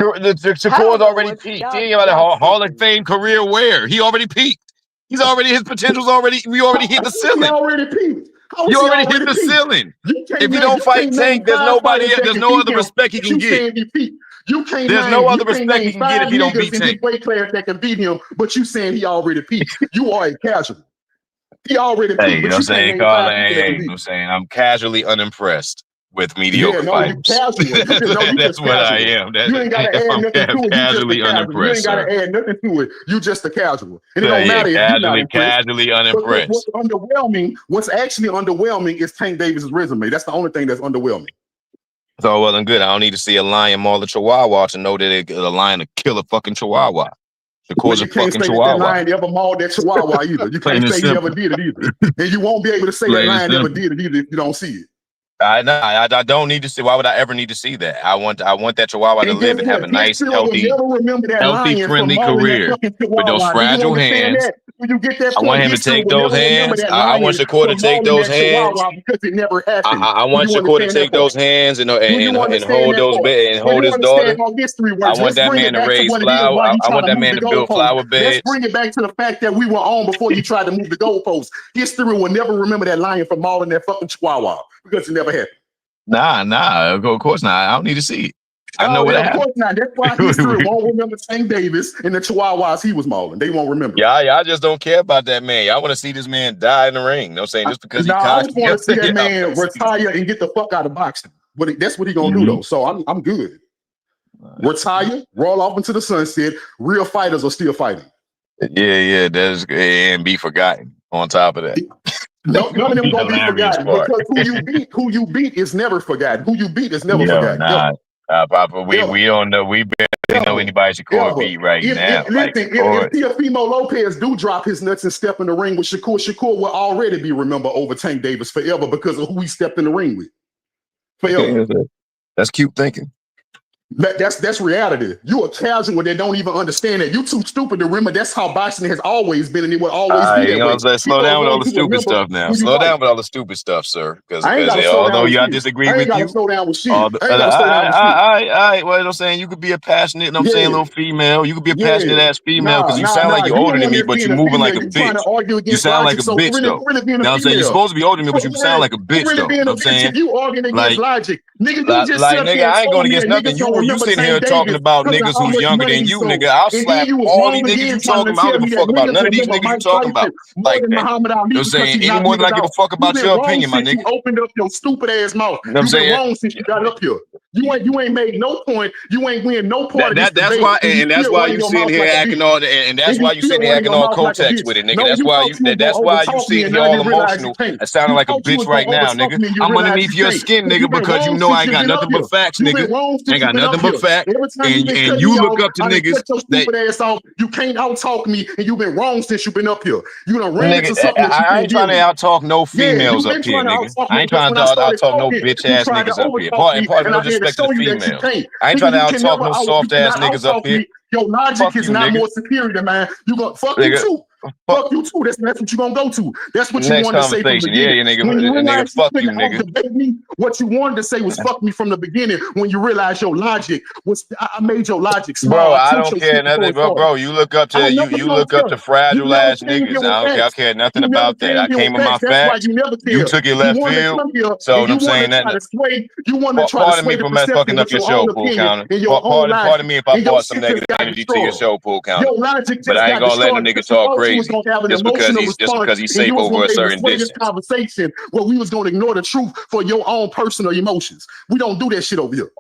Shakur's already peaked. He ain't got a Hall of Fame career where he already peaked. He's already, his potential's already, we already hit the ceiling. He already peaked. You already hit the ceiling. If you don't fight Tank, there's nobody else, there's no other respect he can get. There's no other respect he can get if he don't beat Tank. Weight class that can beat him, but you saying he already peaked. You are a casual. He already peaked. Hey, you know what I'm saying? I'm casually unimpressed with mediocre fighters. That's what I am. You ain't gotta add nothing to it. Casually unimpressed. You ain't gotta add nothing to it. You just a casual. And it don't matter if you're not impressed. Casually unimpressed. What's actually underwhelming is Tank Davis' resume. That's the only thing that's underwhelming. It's all well and good. I don't need to see a lion maul a chihuahua to know that a lion will kill a fucking chihuahua. Well, you can't say that lion ever mauled that chihuahua either. You can't say he ever did it either. And you won't be able to say that lion ever did it either if you don't see it. I don't need to see. Why would I ever need to see that? I want that chihuahua to live and have a nice, healthy, friendly career with those fragile hands. I want him to take those hands. I want Shakur to take those hands. I want Shakur to take those hands and hold those and hold his daughter. I want that man to raise flower. I want that man to build flower beds. Let's bring it back to the fact that we were on before you tried to move the goalposts. History will never remember that lion for mauling that fucking chihuahua because it never happened. Nah. Of course not. I don't need to see it. I know what happened. Of course not. That's why history won't remember Tank Davis and the chihuahuas he was mauling. They won't remember. Yeah, I just don't care about that man. Y'all want to see this man die in the ring. You know what I'm saying? Just because I just want to see that man retire and get the fuck out of boxing. But that's what he gonna do though. So I'm good. Retire, roll off into the sunset. Real fighters are still fighting. Yeah, that's and be forgotten on top of that. None of them gonna be forgotten because who you beat is never forgotten. Who you beat is never forgotten. Papa, we don't know. We barely know anybody Shakur beat right now. If Teofimo Lopez do drop his nuts and step in the ring with Shakur will already be remembered over Tank Davis forever because of who he stepped in the ring with. Forever. That's cute thinking. That's reality. You a casual that don't even understand that. You too stupid to remember that's how boxing has always been and it will always be that you know way. What I'm slow down with all the stupid stuff now. Slow down with all the stupid stuff, sir. Because although I disagree with you, slow down with shit. Well, I'm saying you could be a passionate, I'm saying little female. You could be a passionate ass female because you sound like you're older than me, but you're moving like a bitch. You sound like a bitch though. I'm saying you're supposed to be older than me, but you sound like a bitch though. I'm saying you arguing against logic. Nigga, I ain't going against nothing. You sitting here talking about niggas who's younger than you, nigga. I'll slap all these niggas you talking about. I don't give a fuck about none of these niggas you talking about. Like that. You're saying any more than I give a fuck about your opinion, my nigga. You opened up your stupid ass mouth. You know what I'm saying? Wrong since you got up here. You ain't made no point. You ain't win no part of this That's debate. why, and that's why you sitting here acting all, and that's why you sitting here acting all Kotex with it, nigga. That's why you sitting here all emotional and sounding like a bitch right now, nigga. I'm underneath your skin, nigga, because you know I ain't got nothing but facts, nigga. Ain't got nothing but facts. And you look up to niggas that you can't out talk me, and you've been wrong since you've been up here. You done ran into something that you I ain't trying to out talk no females up here, nigga. I ain't trying to out talk no bitch ass niggas up here. Pardon no disrespect to the females. I ain't trying to out talk no soft ass niggas up here. Your logic is not more superior than mine. You gonna fuck you too. Fuck you too. That's what you're gonna go to. That's what you wanted to say from the beginning. Yeah, nigga. When you realize fuck you, nigga. Debate me, what you wanted to say was fuck me from the beginning. When you realize your logic was, I made your logic small. Bro, I don't care nothing, bro. You look up to you look up to fragile ass niggas. I don't care nothing about that. I came with my facts. You took it left field. So I'm saying that. You want to try to pardon me for fucking up your show, pool counter. Pardon me if I brought some negative energy to your show, pool counter. But I ain't gonna let a nigga talk crazy just because he's safe over a certain distance. Conversation where we was gonna ignore the truth for your own personal emotions. We don't do that shit over here.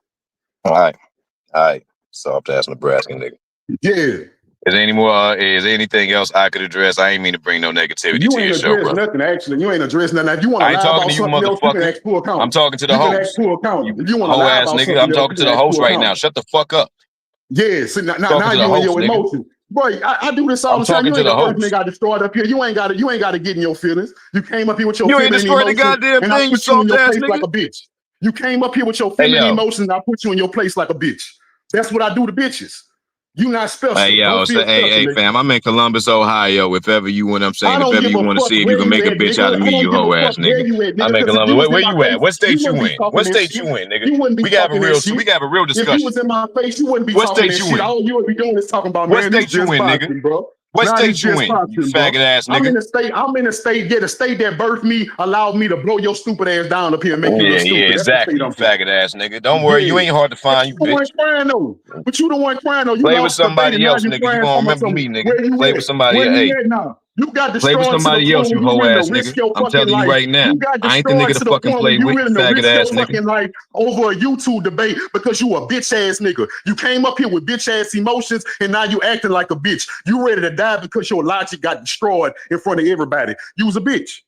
All right. Soft ass Nebraska nigga. Yeah. Is there anything else I could address? I ain't mean to bring no negativity to your show, bro. Nothing, actually. You ain't addressed nothing. If you want to lie about something else, you can ask full count. I'm talking to the host. If you want to lie about nigga, I'm talking to the host right now. Shut the fuck up. Yeah, so now you in your emotions. Boy, I do this all the time. You ain't the first nigga I destroyed up here. You ain't got to get in your feelings. You came up here with your feminine emotions. You ain't destroyed the goddamn thing, you soft ass nigga. Like a bitch. You came up here with your feminine emotions, and I put you in your place like a bitch. That's what I do to bitches. You not special. Hey, fam, I'm in Columbus, Ohio. If ever you want, if ever you want to see if you can make a bitch out of me, you hoe ass nigga. I'm in Columbus. Where you at? What state you in? What state you in, nigga? We got a real discussion. If you was in my face, you wouldn't be talking that shit. All you would be doing is talking about, man, what state you in, nigga? Bro. What state you in, you faggot ass nigga? I'm in a state, the state that birthed me allowed me to blow your stupid ass down up here and make you look stupid. Yeah, exactly, you faggot ass nigga. Don't worry, you ain't hard to find, you bitch. But you the one crying though. You play with somebody else, nigga. You gonna remember me, nigga. Play with somebody else. Hey, you got destroyed. Play with somebody else, you hoe ass nigga. I'm telling you right now. I ain't the nigga to fucking play with, faggot ass nigga. Life over a YouTube debate because you a bitch ass nigga. You came up here with bitch ass emotions and now you acting like a bitch. You ready to die because your logic got destroyed in front of everybody. You was a bitch.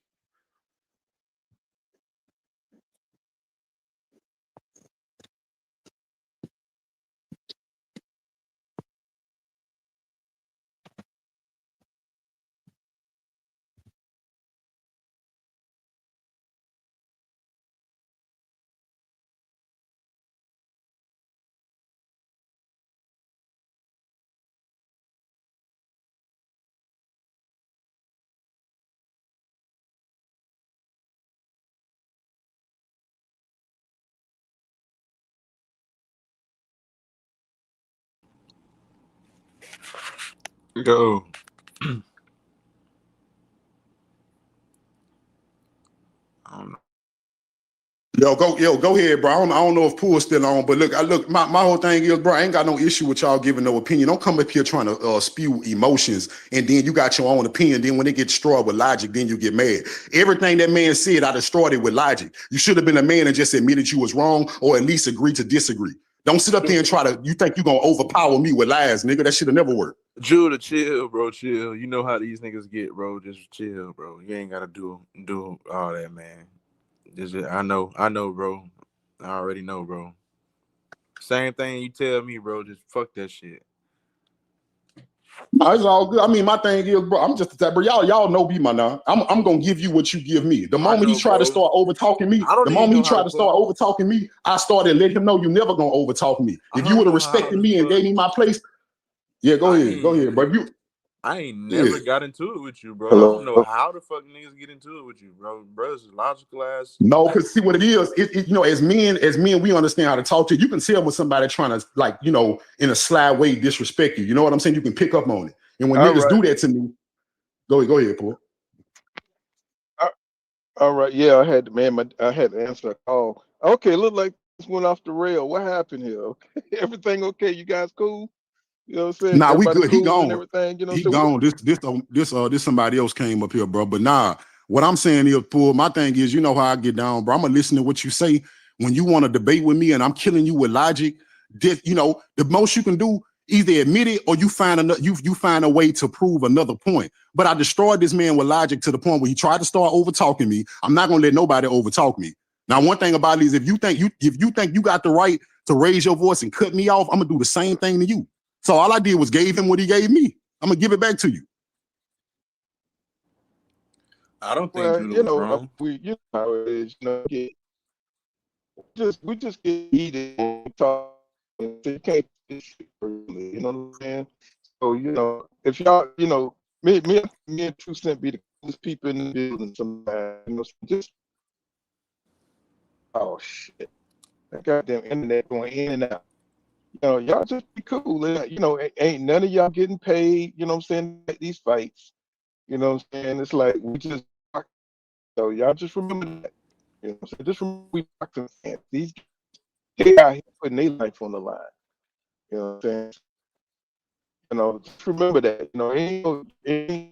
Go. Go ahead, bro. I don't know if Pool's still on, but look, my whole thing is, bro, I ain't got no issue with y'all giving no opinion. Don't come up here trying to spew emotions, and then you got your own opinion. Then when it gets destroyed with logic, then you get mad. Everything that man said, I destroyed it with logic. You should have been a man and just admitted you was wrong, or at least agree to disagree. Don't sit up there and you think you're gonna overpower me with lies, nigga. That should have never worked. Judah, chill, bro, chill. You know how these niggas get, bro. Just chill, bro. You ain't gotta do all that, man. I know, bro. I already know, bro. Same thing you tell me, bro. Just fuck that shit. No, it's all good. I mean, my thing is, bro, I'm just that, bro. Y'all know me, man. Now I'm gonna give you what you give me. The moment he tried to start over talking me, I started letting him know you never gonna over talk me. If you would have respected me and gave me my place, yeah, go ahead, bro. I ain't never got into it with you, bro. Hello? I don't know how the fuck niggas get into it with you, bro. Brothers is logical ass. No, because see what it is. You know, as men, we understand how to talk to you. You can tell when somebody trying to, like, you know, in a sly way disrespect you. You know what I'm saying? You can pick up on it. And when niggas do that to me, go ahead, Paul. All right, yeah, I had to answer a call. Okay, look like this went off the rail. What happened here? Okay, everything okay? You guys cool? You know what I'm saying? Nah, we good. He gone. Everything, you know, he gone. This somebody else came up here, bro. But nah, what I'm saying is, Paul, my thing is, you know how I get down, bro. I'm gonna listen to what you say. when you want to debate with me and I'm killing you with logic, you know, the most you can do, either admit it or you find you find a way to prove another point. But I destroyed this man with logic to the point where he tried to start over talking me. I'm not gonna let nobody overtalk me. Now, one thing about it is if you think you got the right to raise your voice and cut me off, I'm gonna do the same thing to you. So all I did was gave him what he gave me. I'm gonna give it back to you. I don't think Judah was wrong. You know how it is, you know, we just get heated and talk and you can't really, you know what I'm saying? So, you know, if y'all, you know, me and 2 Cent be the coolest people in the building sometimes, you know, just oh shit. That goddamn internet going in and out. You know, y'all just be cool. You know, ain't none of y'all getting paid, you know what I'm saying, at these fights. You know what I'm saying? It's like we just so y'all just remember that. You know what I'm saying? Just remember we boxing fans. These they out here putting their life on the line. You know what I'm saying? You know, just remember that. You know, ain't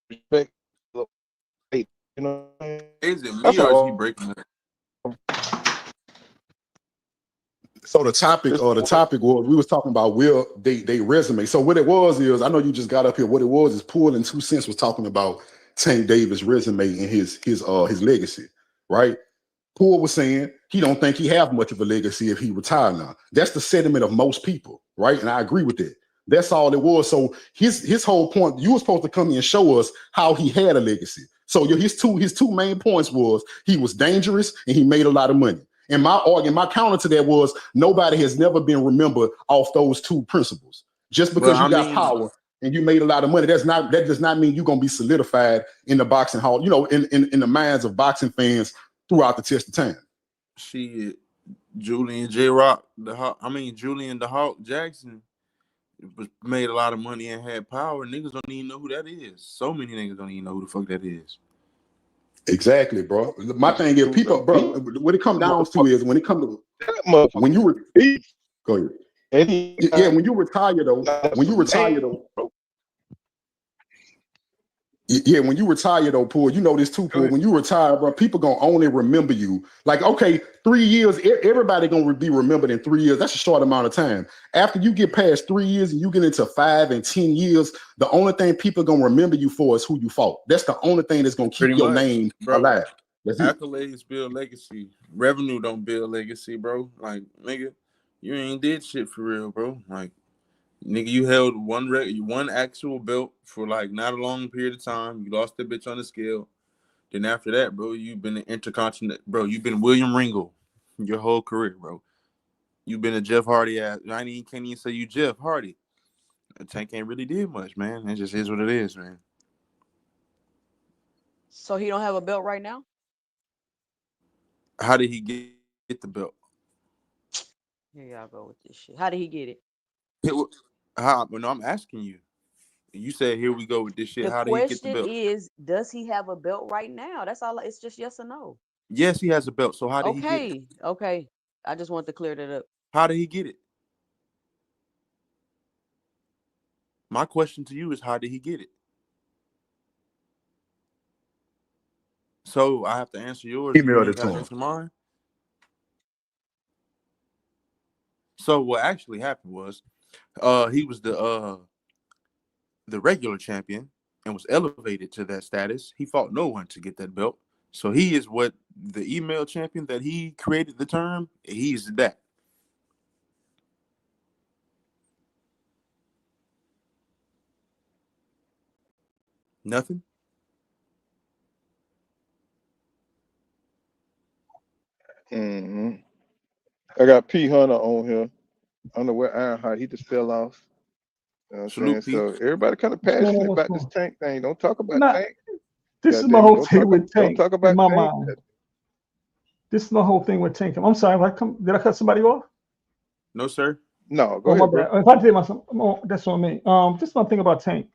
respect. You know what I'm saying? Is it me or is he breaking it? So the topic was we was talking about they resume. So what it was is I know you just got up here. What it was is Poole and 2 Cents was talking about Tank Davis' resume and his legacy, right? Poole was saying he don't think he have much of a legacy if he retired now. That's the sentiment of most people, right? And I agree with that. That's all it was. So his whole point, you were supposed to come in and show us how he had a legacy. So his two main points was he was dangerous and he made a lot of money. And my counter to that was nobody has never been remembered off those two principles. Just because you got power and you made a lot of money, that does not mean you're gonna be solidified in the boxing hall, you know, in the minds of boxing fans throughout the test of time. Julian the Hawk Jackson made a lot of money and had power. Niggas don't even know who that is. So many niggas don't even know who the fuck that is. Exactly, bro. My thing is people, bro, what it comes down to is when you go ahead. Yeah, when you retire though, yeah, when you retire though, Poole, you know this too, Poole. When you retire, bro, people gonna only remember you. Like, okay, 3 years, everybody gonna be remembered in 3 years. That's a short amount of time. After you get past 3 years and you get into 5 and 10 years, the only thing people gonna remember you for is who you fought. That's the only thing that's gonna keep your name alive. Accolades build legacy. Revenue don't build legacy, bro. Like, nigga, you ain't did shit for real, bro. Like, nigga, you held one actual belt for like not a long period of time. You lost that bitch on the scale. Then after that, bro, you've been an intercontinental, bro. You've been William Ringle your whole career, bro. You've been a Jeff Hardy ass. Can't even say you Jeff Hardy. Tank ain't really did much, man. It just is what it is, man. So he don't have a belt right now? How did he get the belt? Here y'all go with this shit. How did he get it? Well, no, I'm asking you. You said here we go with this shit. How did he get the belt? The question is, does he have a belt right now? That's all. It's just yes or no. Yes, he has a belt. So how did he get it? Okay. I just want to clear that up. How did he get it? My question to you is, how did he get it? So I have to answer yours. You ain't gotta answer mine. So what actually happened was, he was the regular champion and was elevated to that status. He fought no one to get that belt. So he is what the email champion that he created the term. He's that. Nothing. I got P Hunter on here. I don't know where Ironheart, he just fell off. You know what I'm saying? So everybody kind of passionate about this Tank thing. Don't talk about Tank. This is my whole thing with Tank. Don't talk about in my Tank. mind. This is my whole thing with Tank. I'm sorry. Did I cut somebody off? No, sir. No, go ahead, bro. If I did that's on me. Just one thing about Tank.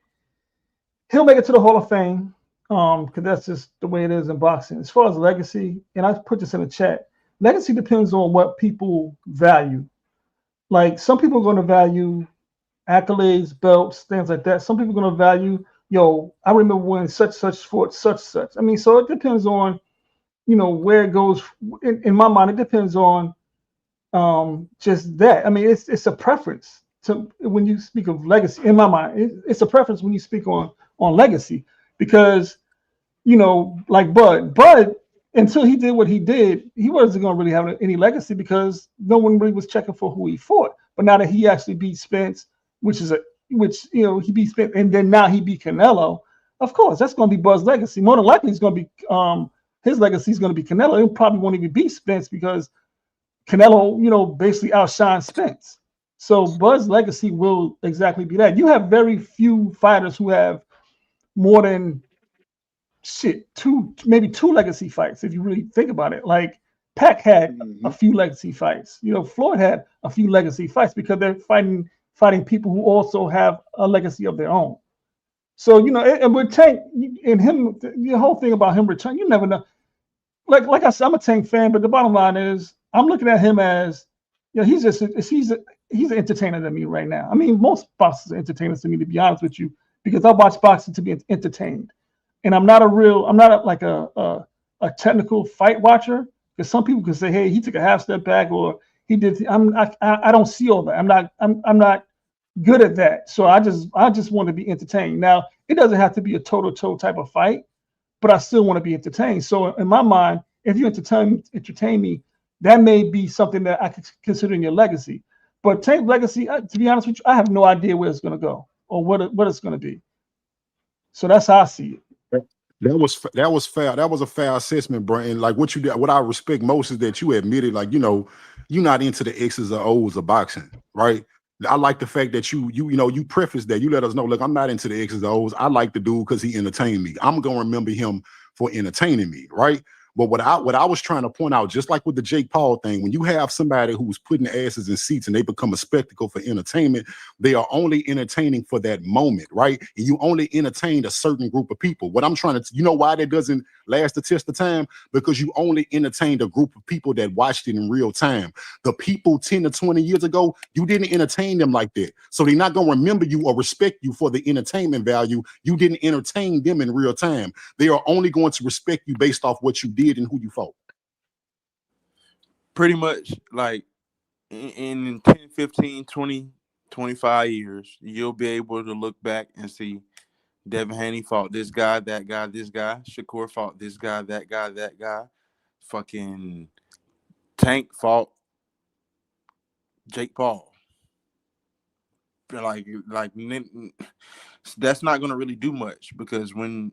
He'll make it to the Hall of Fame. Because that's just the way it is in boxing. As far as legacy, and I put this in the chat, legacy depends on what people value. Like some people are going to value accolades, belts, things like that. Some people are going to value, I remember when such fought such. I mean, so it depends on where it goes. In my mind, it depends on just that. I mean, it's a preference to when you speak of legacy. In my mind, it's a preference when you speak on legacy, because like Bud, until he did what he did, he wasn't going to really have any legacy because no one really was checking for who he fought. But now that he actually beat Spence, which he beat Spence, and then now he beat Canelo, of course that's going to be Bud's legacy. More than likely, it's going to be his legacy is going to be Canelo. He probably won't even beat Spence because Canelo, basically outshines Spence. So Bud's legacy will exactly be that. You have very few fighters who have more than maybe two legacy fights, if you really think about it. Like Pac had a few legacy fights. Floyd had a few legacy fights because they're fighting people who also have a legacy of their own. So and with Tank and him, the whole thing about him returning, you never know. Like I said, I'm a Tank fan, but the bottom line is I'm looking at him as he's an entertainer to me right now. I mean, most boxers are entertainers to me, to be honest with you, because I watch boxing to be entertained. And I'm not a technical fight watcher, because some people can say, hey, he took a half step back, or he did. I don't see all that. I'm not good at that. So I just want to be entertained. Now, it doesn't have to be a toe-to-toe type of fight, but I still want to be entertained. So in my mind, if you entertain me, that may be something that I could consider in your legacy. But Tank legacy, to be honest with you, I have no idea where it's going to go or what it's going to be. So that's how I see it. That was fair. That was a fair assessment, bro. And like what I respect most is that you admitted, like, you're not into the X's or O's of boxing, right? I like the fact that you preface that. You let us know, look, I'm not into the X's or O's. I like the dude because he entertained me. I'm gonna remember him for entertaining me, right? But what I was trying to point out, just like with the Jake Paul thing, when you have somebody who's putting asses in seats and they become a spectacle for entertainment, they are only entertaining for that moment, right? And you only entertain a certain group of people. What I'm trying to, why that doesn't last the test of time? Because you only entertained a group of people that watched it in real time. The people 10 to 20 years ago, you didn't entertain them like that. So they're not going to remember you or respect you for the entertainment value. You didn't entertain them in real time. They are only going to respect you based off what you did and who you fought. Pretty much, like in 10, 15, 20, 25 years, you'll be able to look back and see Devin Haney fought this guy, that guy, this guy. Shakur fought this guy, that guy, that guy. Fucking Tank fought Jake Paul. Like that's not gonna really do much, because when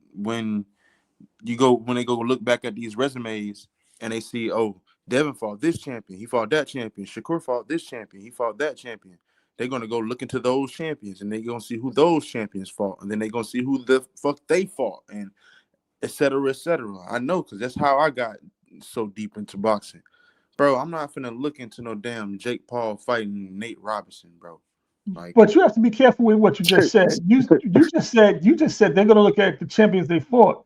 they go look back at these resumes and they see, oh, Devin fought this champion, he fought that champion, Shakur fought this champion, he fought that champion. They're gonna go look into those champions and they're gonna see who those champions fought, and then they're gonna see who the fuck they fought, and et cetera, et cetera. I know, because that's how I got so deep into boxing. Bro, I'm not finna look into no damn Jake Paul fighting Nate Robinson, bro. Like, but you have to be careful with what you just said. You just said they're gonna look at the champions they fought.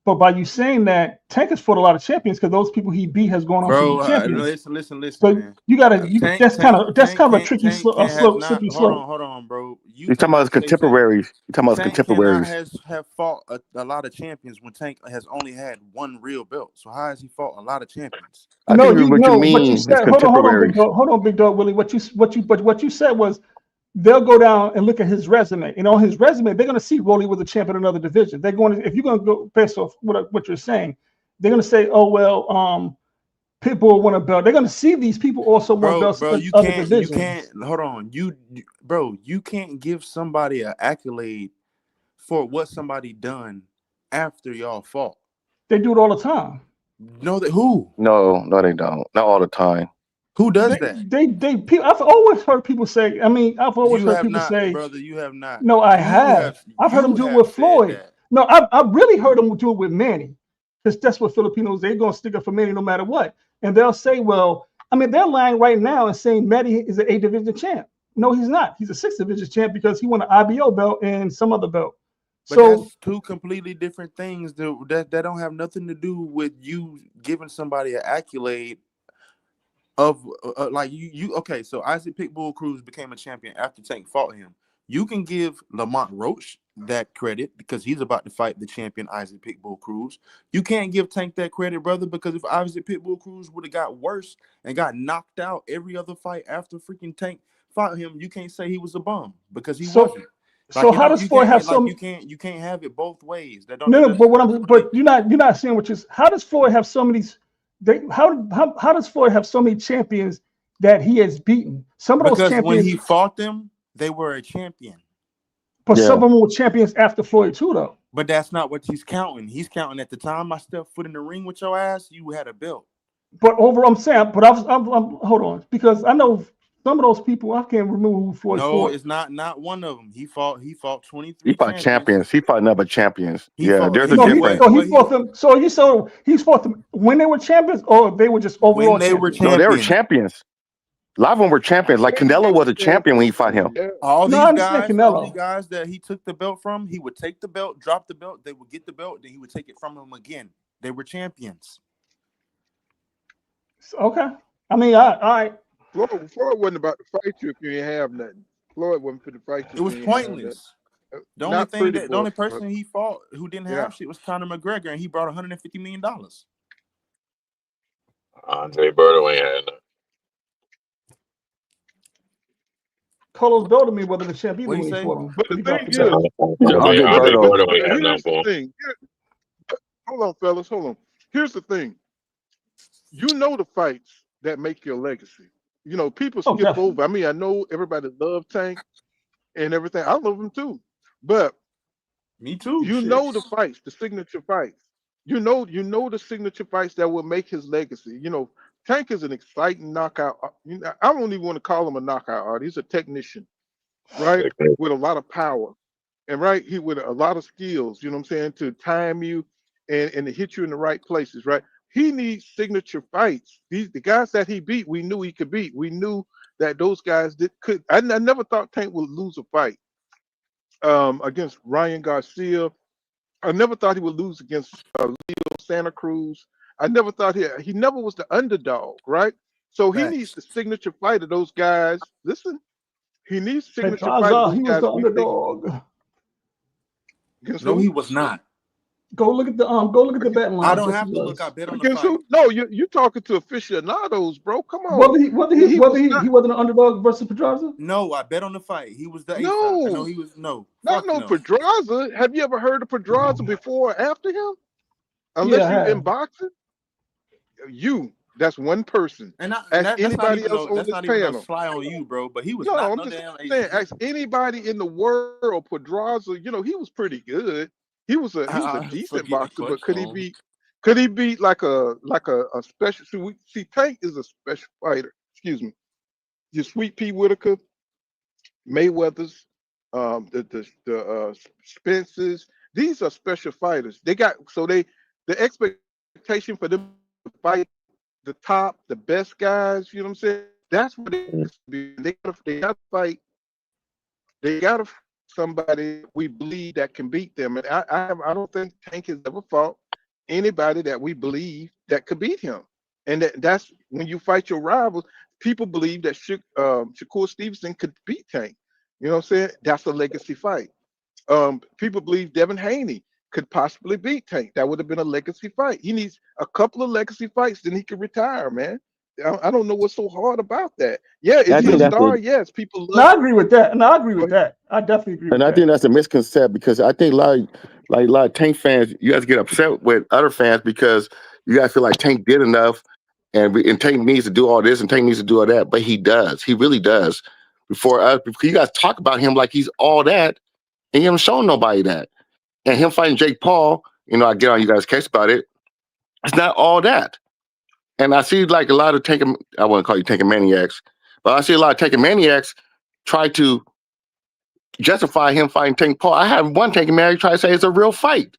But by you saying that, Tank has fought a lot of champions because those people he beat has gone on to be champions. Listen, so man. You gotta. That's kind of a tricky slippery slope. Hold on, bro. You're talking about his contemporaries. You're talking about his contemporaries. Tank have fought a lot of champions when Tank has only had one real belt. So how has he fought a lot of champions? What you said. Hold on, Big Dog Willie. What you said was, they'll go down and look at his resume. And on his resume, they're going to see Rolly was a champion in another division. They're going to, if you're going to go based off what you're saying, they're going to say, oh, well, Pitbull won a belt. They're going to see these people also won belts in other divisions. You can't, hold on. You can't give somebody an accolade for what somebody done after y'all fought. They do it all the time. No, who? No, they don't. Not all the time. Who does that? I've always heard people say. I mean, I've always heard people say, brother, you have not. No, I have. I've heard them do it with Floyd. No, I've really heard them do it with Manny, because that's what Filipinos, they're gonna stick up for Manny no matter what. And they'll say, well, I mean, they're lying right now and saying Manny is an 8 division champ. No, he's not. He's a 6 division champ because he won an IBO belt and some other belt. But that's two completely different things that don't have nothing to do with you giving somebody an accolade. Of like you okay, so Isaac Pitbull Cruz became a champion after Tank fought him. You can give Lamont Roach that credit because he's about to fight the champion Isaac Pitbull Cruz. You can't give Tank that credit, brother, because if Isaac Pitbull Cruz would have got worse and got knocked out every other fight after freaking Tank fought him, you can't say he was a bum because he wasn't. Like, so how does Floyd have some? You can't have it both ways. That don't. No, but you're not saying what is. How does Floyd have so many? How does Floyd have so many champions that he has beaten? Some of those champions, when he fought them, they were a champion. But some of them were champions after Floyd too, though. But that's not what he's counting. He's counting at the time I stepped foot in the ring with your ass, you had a belt. But overall, I'm saying, but I'm hold on, because I know some of those people. I can't remember who Floyd fought. No, it's not one of them. He fought 23. He fought champions. He fought number champions. There's a difference. He fought them. So he's fought them when they were champions, or they were just overall. When they were champions. No, they were champions. A lot of them were champions. Like Canelo was a champion when he fought him. All these guys that he took the belt from, he would take the belt, drop the belt, they would get the belt, then he would take it from him again. They were champions. Okay. I mean, I Floyd wasn't about to fight you if you didn't have nothing. Floyd wasn't for the fight you. It was pointless. The only person he fought who didn't have shit was Conor McGregor, and he brought $150 million. Andre Berto ain't had nothing. Carlos Beltrami wasn't the champion when he fought him. But the thing is, hold on, fellas, hold on. Here's the thing. You know the fights that make your legacy. You know, people skip over. I mean, I know everybody loves Tank and everything. I love him too. But me too. You know the fights, the signature fights. You know the signature fights that will make his legacy. You know, Tank is an exciting knockout. I don't even want to call him a knockout artist. He's a technician, right? With a lot of power. And he with a lot of skills, you know what I'm saying, to time you and to hit you in the right places, right? He needs signature fights. The guys that he beat, we knew he could beat. We knew that those guys could. I never thought Tank would lose a fight against Ryan Garcia. I never thought he would lose against Leo Santa Cruz. I never thought he never was the underdog, right? So he needs the signature fight of those guys. Listen, he needs signature fight of those he guys. Was the underdog. No, he was not. Go look at the betting line. I don't have to look. I bet on the fight. Who? No, you're talking to aficionados, bro. Come on. Whether he wasn't an underdog versus Pedraza? No, I bet on the fight. He was the no. I know he was no. Not no Pedraza. Have you ever heard of Pedraza before or after him? Unless you're in boxing. That's one person. And anybody else on this panel. Fly on you, bro. But he was I'm just saying. Ask anybody in the world. Pedraza, he was pretty good. He was a decent boxer, but could he beat like a special? See, Tank is a special fighter. Excuse me. Your Sweet Pea Whitaker, Mayweather's, the Spencers. These are special fighters. The expectation for them to fight the top, the best guys. You know what I'm saying? That's what it is. They got to fight. They got to. Somebody we believe that can beat them, and I don't think Tank has ever fought anybody that we believe that could beat him. And that's when you fight your rivals. People believe that Shakur Stevenson could beat Tank. You know what I'm saying? That's a legacy fight. People believe Devin Haney could possibly beat Tank. That would have been a legacy fight. He needs a couple of legacy fights, then he could retire, man. I don't know what's so hard about that. Yeah, is he a star? Yes, people love. No, I agree with that. No, I agree with that. I definitely agree. And I think that's a misconception because I think a lot of Tank fans, you guys get upset with other fans because you guys feel like Tank did enough, and Tank needs to do all this, and Tank needs to do all that. But he does. He really does. Before you guys talk about him like he's all that, and you haven't shown nobody that. And him fighting Jake Paul, I get on you guys' case about it. It's not all that. And I see like a lot of I wouldn't call you Tank maniacs, but I see a lot of Tank maniacs try to justify him fighting Tank Paul. I have one Tank maniac try to say it's a real fight.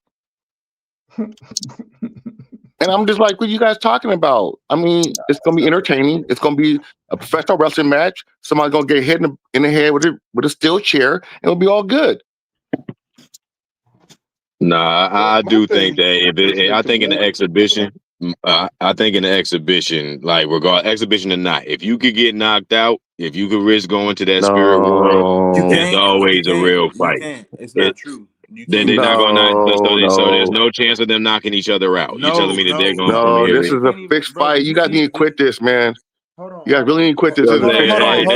And I'm just like, what are you guys talking about? I mean, it's going to be entertaining. It's going to be a professional wrestling match. Somebody's going to get hit in the head with a steel chair, and it'll be all good. Nah, I do think that I think in the exhibition, like regardless exhibition or not, if you could get knocked out, if you could risk going to that spirit world It's always a real fight. You can't. It's not true. You They're can't. not going to so there's No. no chance of them knocking each other out. You telling me that they're going to No, premiere this it? is a fixed fight. You guys need to quit this, man. You guys really need to quit this. This is a fixed fight.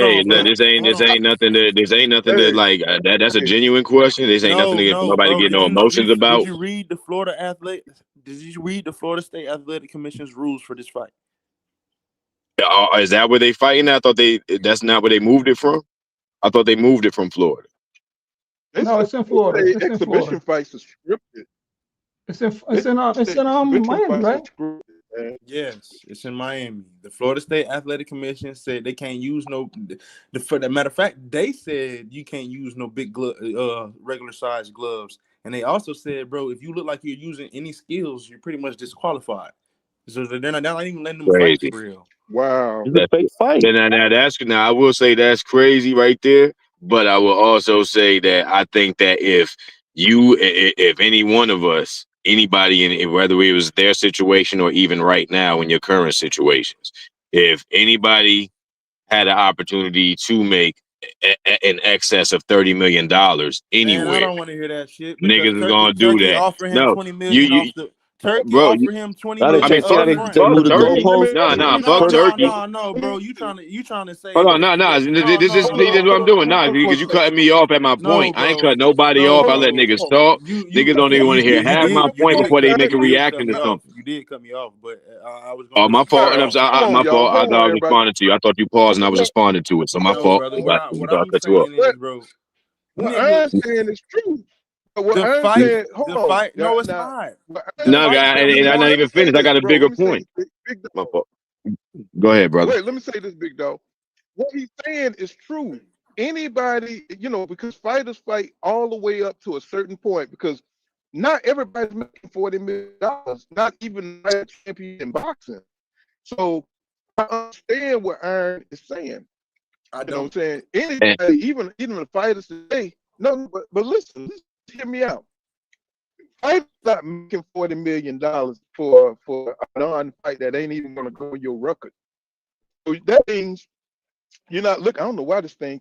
This ain't nothing to like. That's a genuine question. This ain't nothing to get nobody Bro, get no emotions about. Did you read the Florida State Athletic Commission's rules for this fight? Is that where they fighting? I thought that's not where they moved it from. I thought they moved it from Florida. No, it's in Florida. It's in exhibition Florida. fights are scripted. It's in Miami, right? Yes, it's in Miami. The Florida State Athletic Commission said they can't use no. For the matter of fact, they said you can't use no big regular size gloves, and they also said, bro, if you look like you're using any skills, you're pretty much disqualified. So they're not even letting them fight for real. Wow, it's a fake fight. Now I will say that's crazy right there. But I will also say that I think that if any one of us, anybody, whether it was their situation or even right now in your current situations, if anybody had an opportunity to make in excess of $30 million anywhere, Man, I don't want to hear that shit. Niggas is gonna do that. Offer him No, $20 million off the Turkey. Bro, offer him $20 Now they million. change. They move the goalposts. Fuck Turkey. No, bro. You trying to say? Hold on, this is what I'm doing. Because you cutting me off at my point. I ain't cut nobody off. I let niggas talk. Niggas don't even want to hear half my point before they make a reaction to something. You did cut me off, but I was. Oh, my fault. My fault. I thought I was responding to you. I thought you paused and I was responding to it. So my fault. What I'm saying is, bro. What I'm saying is true. The fight. No, it's not. No, guy, and I'm not even finished. I got a bigger point. My fault. Go ahead, brother. Wait, let me say this, big dog. What he's saying is true. Anybody, because fighters fight all the way up to a certain point, because not everybody's making $40 million, not even a champion in boxing. So I understand what Iron is saying. I know what I'm saying? Anybody, even the fighters today, but listen, hear me out. Fighters not making $40 million for a non-fight that ain't even gonna go in your record. So that means you're not looking. I don't know why this thing.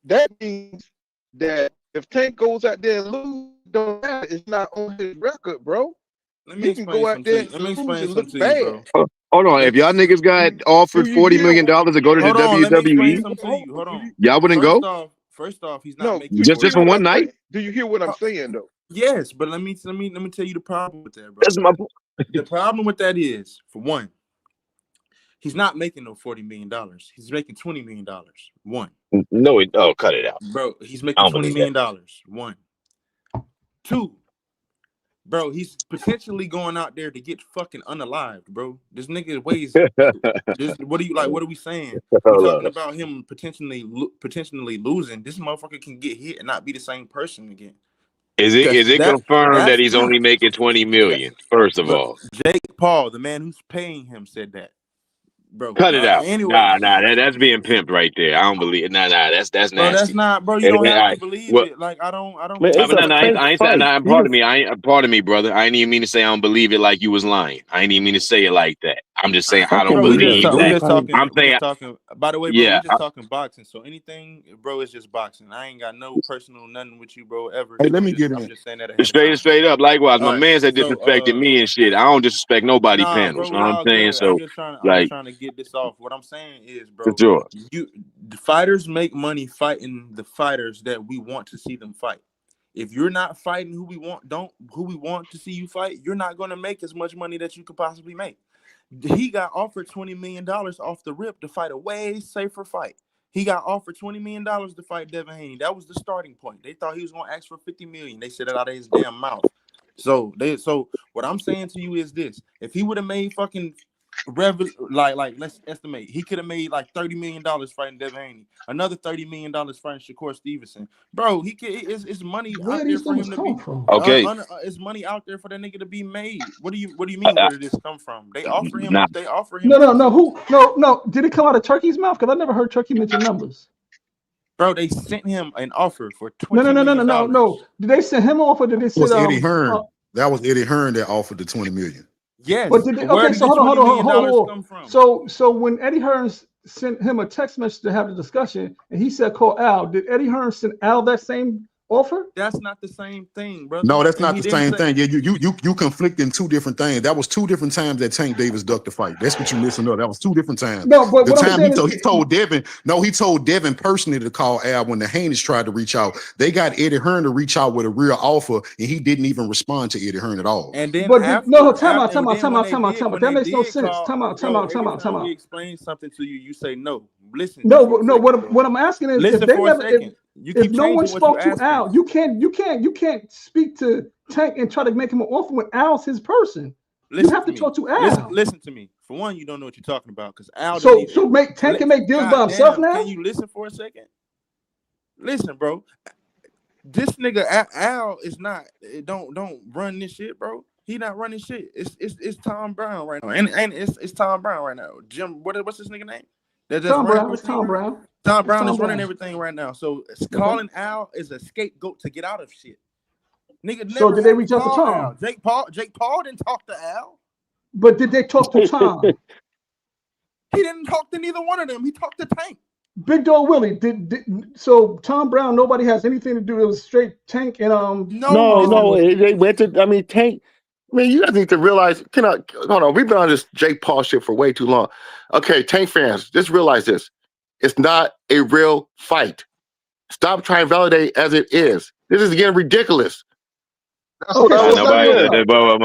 That means that if Tank goes out there and lose, don't matter. It's not on his record, bro. He can go out there and lose and look bad. Hold on, if y'all niggas got offered $40 million to go to the WWE, y'all wouldn't go? First off, he's not making just for one night. Do you hear what I'm saying though? Yes, but let me tell you the problem with that, bro. That's my point. The problem with that is, for one, he's not making no $40 million. He's making $20 million. One. No, cut it out, bro. He's making $20 million. One. Two. Bro, he's potentially going out there to get fucking unalived, bro. This nigga weighs. What are we saying? We're talking about him potentially losing. This motherfucker can get hit and not be the same person again. Is it confirmed that he's only making $20 million? First of all, Jake Paul, the man who's paying him, said that. Bro, cut it out. Anyway, that's being pimped right there. I don't believe it. That's nasty. Bro, that's not, bro. You don't have to believe it. Like I don't. Pardon me, brother. I ain't even mean to say I don't believe it like you was lying. I ain't even mean to say it like that. I'm just saying I don't believe that. We're just talking. By the way, bro, we're just talking boxing. So anything, bro, it's just boxing. I ain't got no personal nothing with you, bro. Ever. Hey, let me get in. I'm just saying that. Straight up. Likewise, my man's had disrespected me and shit. I don't disrespect nobody panels. You know what I'm saying? So I'm just trying to get this off. What I'm saying is, bro, the fighters make money fighting the fighters that we want to see them fight. If you're not fighting who we want to see you fight, you're not going to make as much money that you could possibly make. He got offered $20 million off the rip to fight a way safer fight. He got offered $20 million to fight Devin Haney. That was the starting point. They thought he was going to ask for $50 million. They said it out of his damn mouth. So what I'm saying to you is this: if he would have made fucking let's estimate, he could have made like $30 million fighting Devin Haney, another $30 million fighting Shakur Stevenson. Bro, it's money out there for him to be. Okay, it's money out there for that nigga to be made. What do you mean? Where did this come from? They offer him. They offer him. No. Did it come out of Turkey's mouth? Because I never heard Turkey mention numbers. Bro, they sent him an offer for $20 million. No. Did they send him off or did they send Eddie Hearn? That was Eddie Hearn that offered the $20 million. Yes. But hold on. come from? So when Eddie Hearn sent him a text message to have the discussion, and he said call Al. Did Eddie Hearn send Al that same offer? That's not the same thing, brother. No, that's And not he the didn't same say- thing. Yeah, you conflicting two different things. That was two different times that Tank Davis ducked the fight. That's what you missing up. That was two different times. No, but the what I'm time saying he told Devin, no, he told Devin personally to call Al when the Haynes tried to reach out. They got Eddie Hearn to reach out with a real offer, and he didn't even respond to Eddie Hearn at all. And then But after, no, time out. When That they makes no did sense. call, Time out. every time we explain something to you, you say no. Listen. No, just for a no. second, What I'm asking is, listen if they for never, a second. You if keep no one changing what you spoke to asking. Al, you can't speak to Tank and try to make him an offer when Al's his person. Listen you have to me. talk to Al. Listen to me. For one, you don't know what you're talking about because Al. So Tank can make deals by himself now. Can you listen for a second? Listen, bro. This nigga Al is not. Don't run this shit, bro. He not running shit. It's Tom Brown right now, and it's Tom Brown right now. Jim, what's this nigga name? Tom Brown. It's Tom Brown. Tom Brown is running everything right now. So calling Al is a scapegoat to get out of shit. Nigga never. So did they reach out to Tom? Al. Jake Paul didn't talk to Al. But did they talk to Tom? He didn't talk to neither one of them. He talked to Tank. Big Dog Willie. So Tom Brown? Nobody has anything to do. It was straight Tank and No. They went to. I mean, Tank. I mean, you guys need to realize. Hold on? We've been on this Jake Paul shit for way too long. Okay, Tank fans, just realize this: it's not a real fight. Stop trying to validate as it is. This is getting ridiculous. That's what I was saying. But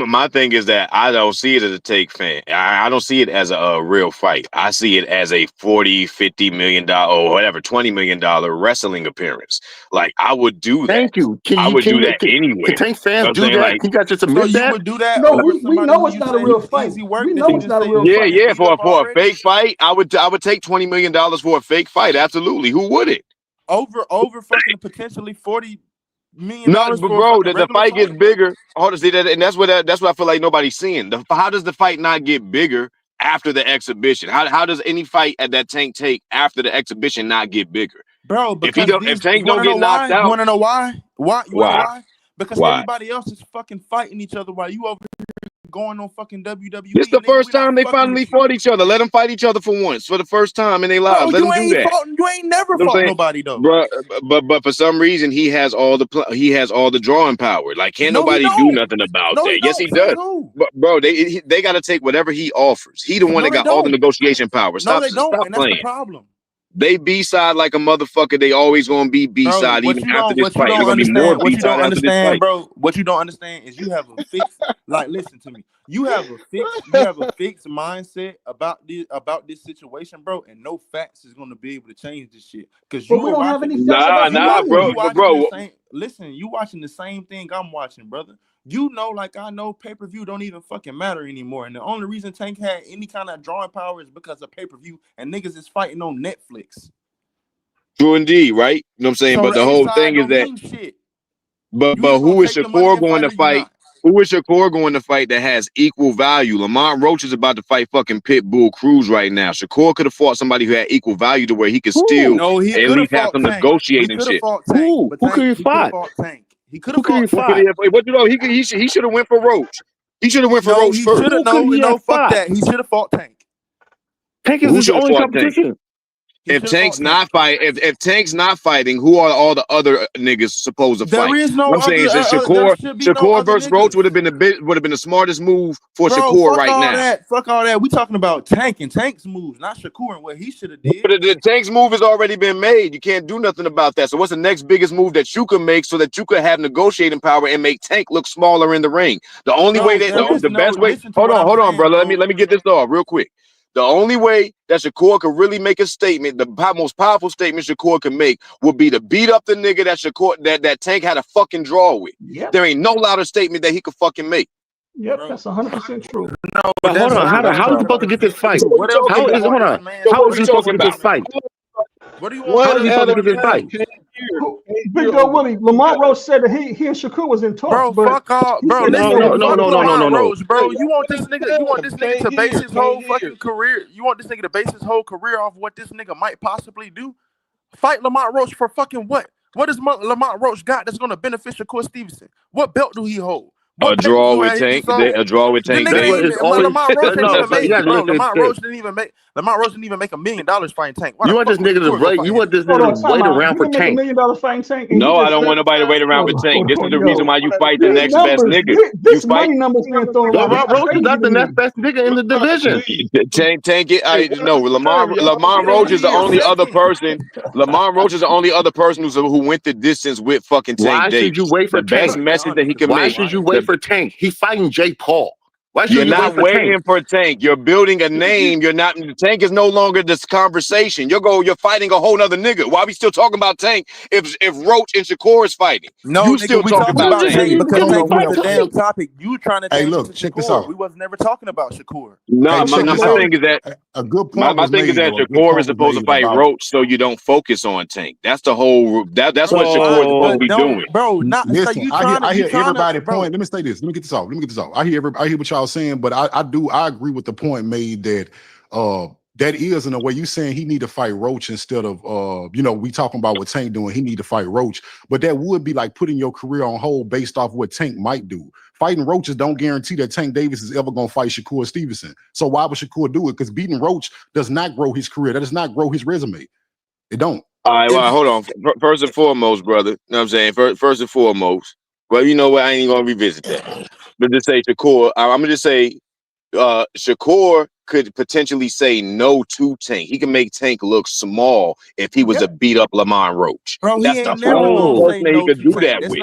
my thing is that I don't see it as a Take fan. I don't see it as a real fight. I see it as a $40-50 million or whatever $20 million wrestling appearance. Like I would do that. Thank you. I would do that anyway. Can Tank fans do that? Like, can you guys just admit that? You would do that? No, we know it's not a real fight. We know it's not a real fight. Yeah. For a fake fight, I would take $20 million for a fake fight. Absolutely. Who wouldn't? Over fucking potentially $40 million. No, but bro, the fight gets bigger. Hold on, see that, and that's what I feel like nobody's seeing. How does the fight not get bigger after the exhibition? How does any fight at that Tank take after the exhibition not get bigger? Bro, because if Tank don't get knocked out, you want to know why? Why? Because Why? everybody else is fucking fighting each other while you over here going on fucking WWE. This the first time they finally fought each other. Let them fight each other for once, for the first time in their lives. Let them do that. You ain't never fought nobody though, bro. But for some reason he has all the drawing power. Like can't nobody do nothing about that. Yes, he does. But bro, they got to take whatever he offers. He the one that got all the negotiation power. Stop and playing. That's the problem. They B-side like a motherfucker. They always gonna be B-side even after this fight. They're gonna be more B-side after this fight. Bro, what you don't understand is you have a fixed listen to me. You have a fixed mindset about this situation, bro, and no facts is gonna be able to change this shit. Because you don't have any facts bro. Listen, you watching the same thing I'm watching, brother. You know, like I know, pay-per-view don't even fucking matter anymore. And the only reason Tank had any kind of drawing power is because of pay-per-view and niggas is fighting on Netflix. True indeed, right? You know what I'm saying? So but the whole thing is that But who is Shakur going to fight? Who is Shakur going to fight that has equal value? Lamont Roach is about to fight fucking Pitbull Cruz right now. Shakur could have fought somebody who had equal value to where he could still at least have some negotiating shit. Who could he fight? He could have fought. What you know? He should have went for Roach. He should have went for Roach first. Fuck that. He should have fought Tank. Tank is his only competition. If Tank's not if Tank's not fighting, who are all the other niggas supposed to fight? There is no I'm saying Shakur versus Roach would have been the smartest move for Shakur right now. Fuck all that. We talking about Tank and Tank's moves, not Shakur and what he should have did. But the Tank's move has already been made. You can't do nothing about that. So what's the next biggest move that you can make so that you could have negotiating power and make Tank look smaller in the ring? The only way that the best way. Hold on, brother. Let me get this off real quick. The only way that Shakur could really make a statement, the most powerful statement Shakur can make, would be to beat up the nigga that Tank had a fucking draw with. Yep. There ain't no louder statement that he could fucking make. Yep, that's 100% true. No, but hold on, how is he supposed to get this fight? How is he supposed to get this fight? What do you want? How is he supposed to get this fight? Big Dog Willie, Lamont Roach said that he and Shakur was in talks. Bro, fuck off, bro. No. Bro, you want this nigga to base his whole fucking career? You want this nigga to base his whole career off what this nigga might possibly do? Fight Lamont Roach for fucking what? What does Lamont Roach got that's gonna benefit Shakur Stevenson? What belt do he hold? A draw with Tank. A draw with Tank. That's what it's always. Lamont Roach didn't even make you it, bro. Lamont this. Roach didn't even make. Lamont Roach didn't even make $1 million fighting Tank. Why You the want fuck this nigga to Shakur go wait? fight You him? want this Hold nigga on, to time wait out. around He for didn't make $1 Tank? million fighting Tank. And No, he I just don't said, want nobody to wait around with Tank. This is the reason why you fight the these next best numbers, nigga. this You fight money numbers being thrown around. Lamont This Roach is crazy not to the next me. best nigga in the division. Tank it. No, Lamont Roach is the only other person. Lamont Roach is the only other person who went the distance with fucking Tank Why should you Davis. wait for The best Tank? message that he can Why make. should you wait for Tank? He's fighting Jake Paul. Why should You're you wait not for Tank? waiting for Tank. You're building a name. You're not. Tank is no longer this conversation. You're fighting a whole nother nigga. Why are we still talking about Tank if Roach and Shakur is fighting? No, You nigga, still we talking talking about about Tank? Tank because Tank was the damn Tank. topic. You trying to Hey, change it look, to check this Shakur. out. We was never talking about Shakur. No, Hey, my check this thing out. is that A good my point was thing is made, that or a good Shakur is point was supposed to made fight about. Roach so you don't focus on Tank. That's the whole. That's what Shakur is supposed to be Don't, doing. bro. Not so Listen, you I trying hear to, everybody bro. point. Let me say this. Let me get this off. I hear what y'all saying, but I agree with the point made that that is in a way you saying he need to fight Roach instead of we talking about what Tank doing. He need to fight Roach, but that would be like putting your career on hold based off what Tank might do. Fighting Roaches don't guarantee that Tank Davis is ever gonna fight Shakur Stevenson. So why would Shakur do it? Because beating Roach does not grow his career. That does not grow his resume. It don't. All right, well, hold on. First and foremost, brother. You know what I'm saying? First and foremost. Well, you know what? I ain't gonna revisit that. But just say Shakur. I'm gonna just say Shakur could potentially say no to Tank. He can make Tank look small if he was to beat up Lamont Roach. Bro, he That's the ain't never only gonna say person that he no could to do Tank. that with.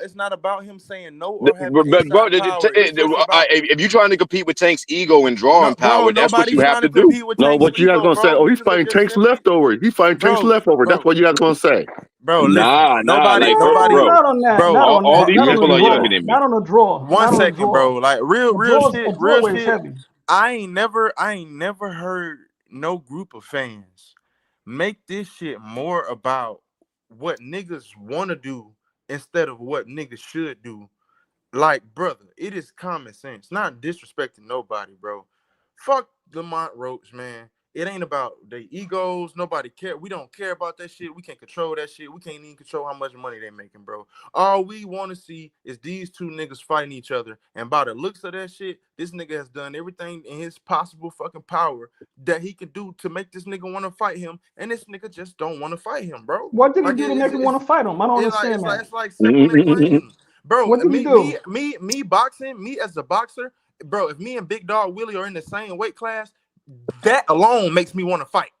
It's not about him saying no or having Bro, inside power. It's just about if you're trying to compete with Tank's ego and drawing power, that's what you nobody's have trying to to do. compete with No, Tank's what you guys ego, gonna say? bro. Oh, he's Niggas are fighting just Tank's simply, leftover. He fighting Tank's leftover. That's what you guys gonna say. Bro, listen. Nah, Nobody. Not on that. Not on all that. these Not Yes, on people a are he draw. younger is. than me. Not on a draw. One Not on a second, draw. bro. Like real A draw weighs shit. heavy. I ain't never heard no group of fans make this shit more about what niggas want to do instead of what niggas should do. Like, brother, it is common sense. Not disrespecting nobody, bro. Fuck Lamont Roach, man. It ain't about their egos. Nobody care. We don't care about that shit. We can't control that shit. We can't even control how much money they making, bro. All we want to see is these two niggas fighting each other. And by the looks of that shit, this nigga has done everything in his possible fucking power that he can do to make this nigga want to fight him. And this nigga just don't want to fight him, bro. What did he Like do to make him want to fight him? I don't understand that. it's like simple and plain. Bro, What did he do? me boxing, me as a boxer, bro, if me and Big Dog Willie are in the same weight class, that alone makes me want to fight.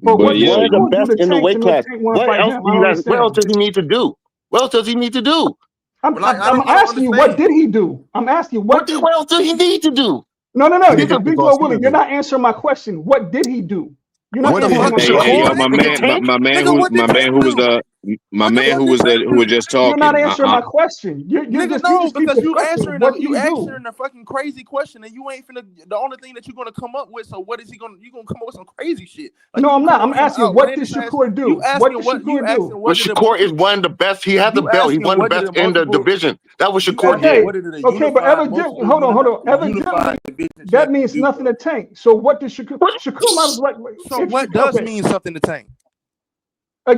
But what did One of the Shakur do best to in the Tank to weight make class. Tank want to What fight else him? do I you don't guys? What else understand. does he need to do? What else does he need to do? I'm don't asking you, what understand. did he do? I'm asking you, what else does he need to do? No. He This is got to Big Dog Willie. Garcia You're do. not answering my question. What did he do? You're not What the answering fuck my did question. Hey, yo, Shakur nigga Tank? my man Nigga, what did Tank do? who was just You're not talking. answering my question. You're Nigga, just no, keep because deflecting. What did he do? answering a fucking crazy question, and you ain't finna. The only thing that you're gonna come up with. So what is he gonna? You gonna come up with some crazy shit? Like No, you I'm come not. up I'm with some asking, what did outlandish ass. Shakur do? What did Shakur do? But Shakur is one of the best. He has the You belt. He's asking one of what the did best the in the multiple? division. That was You Shakur asking did. what did a Okay, but unified multiple hold on. unified Evidently, division that champion means do, nothing bro? to Tank. So what did Shakur? Shakur might as well. So what does mean something to Tank?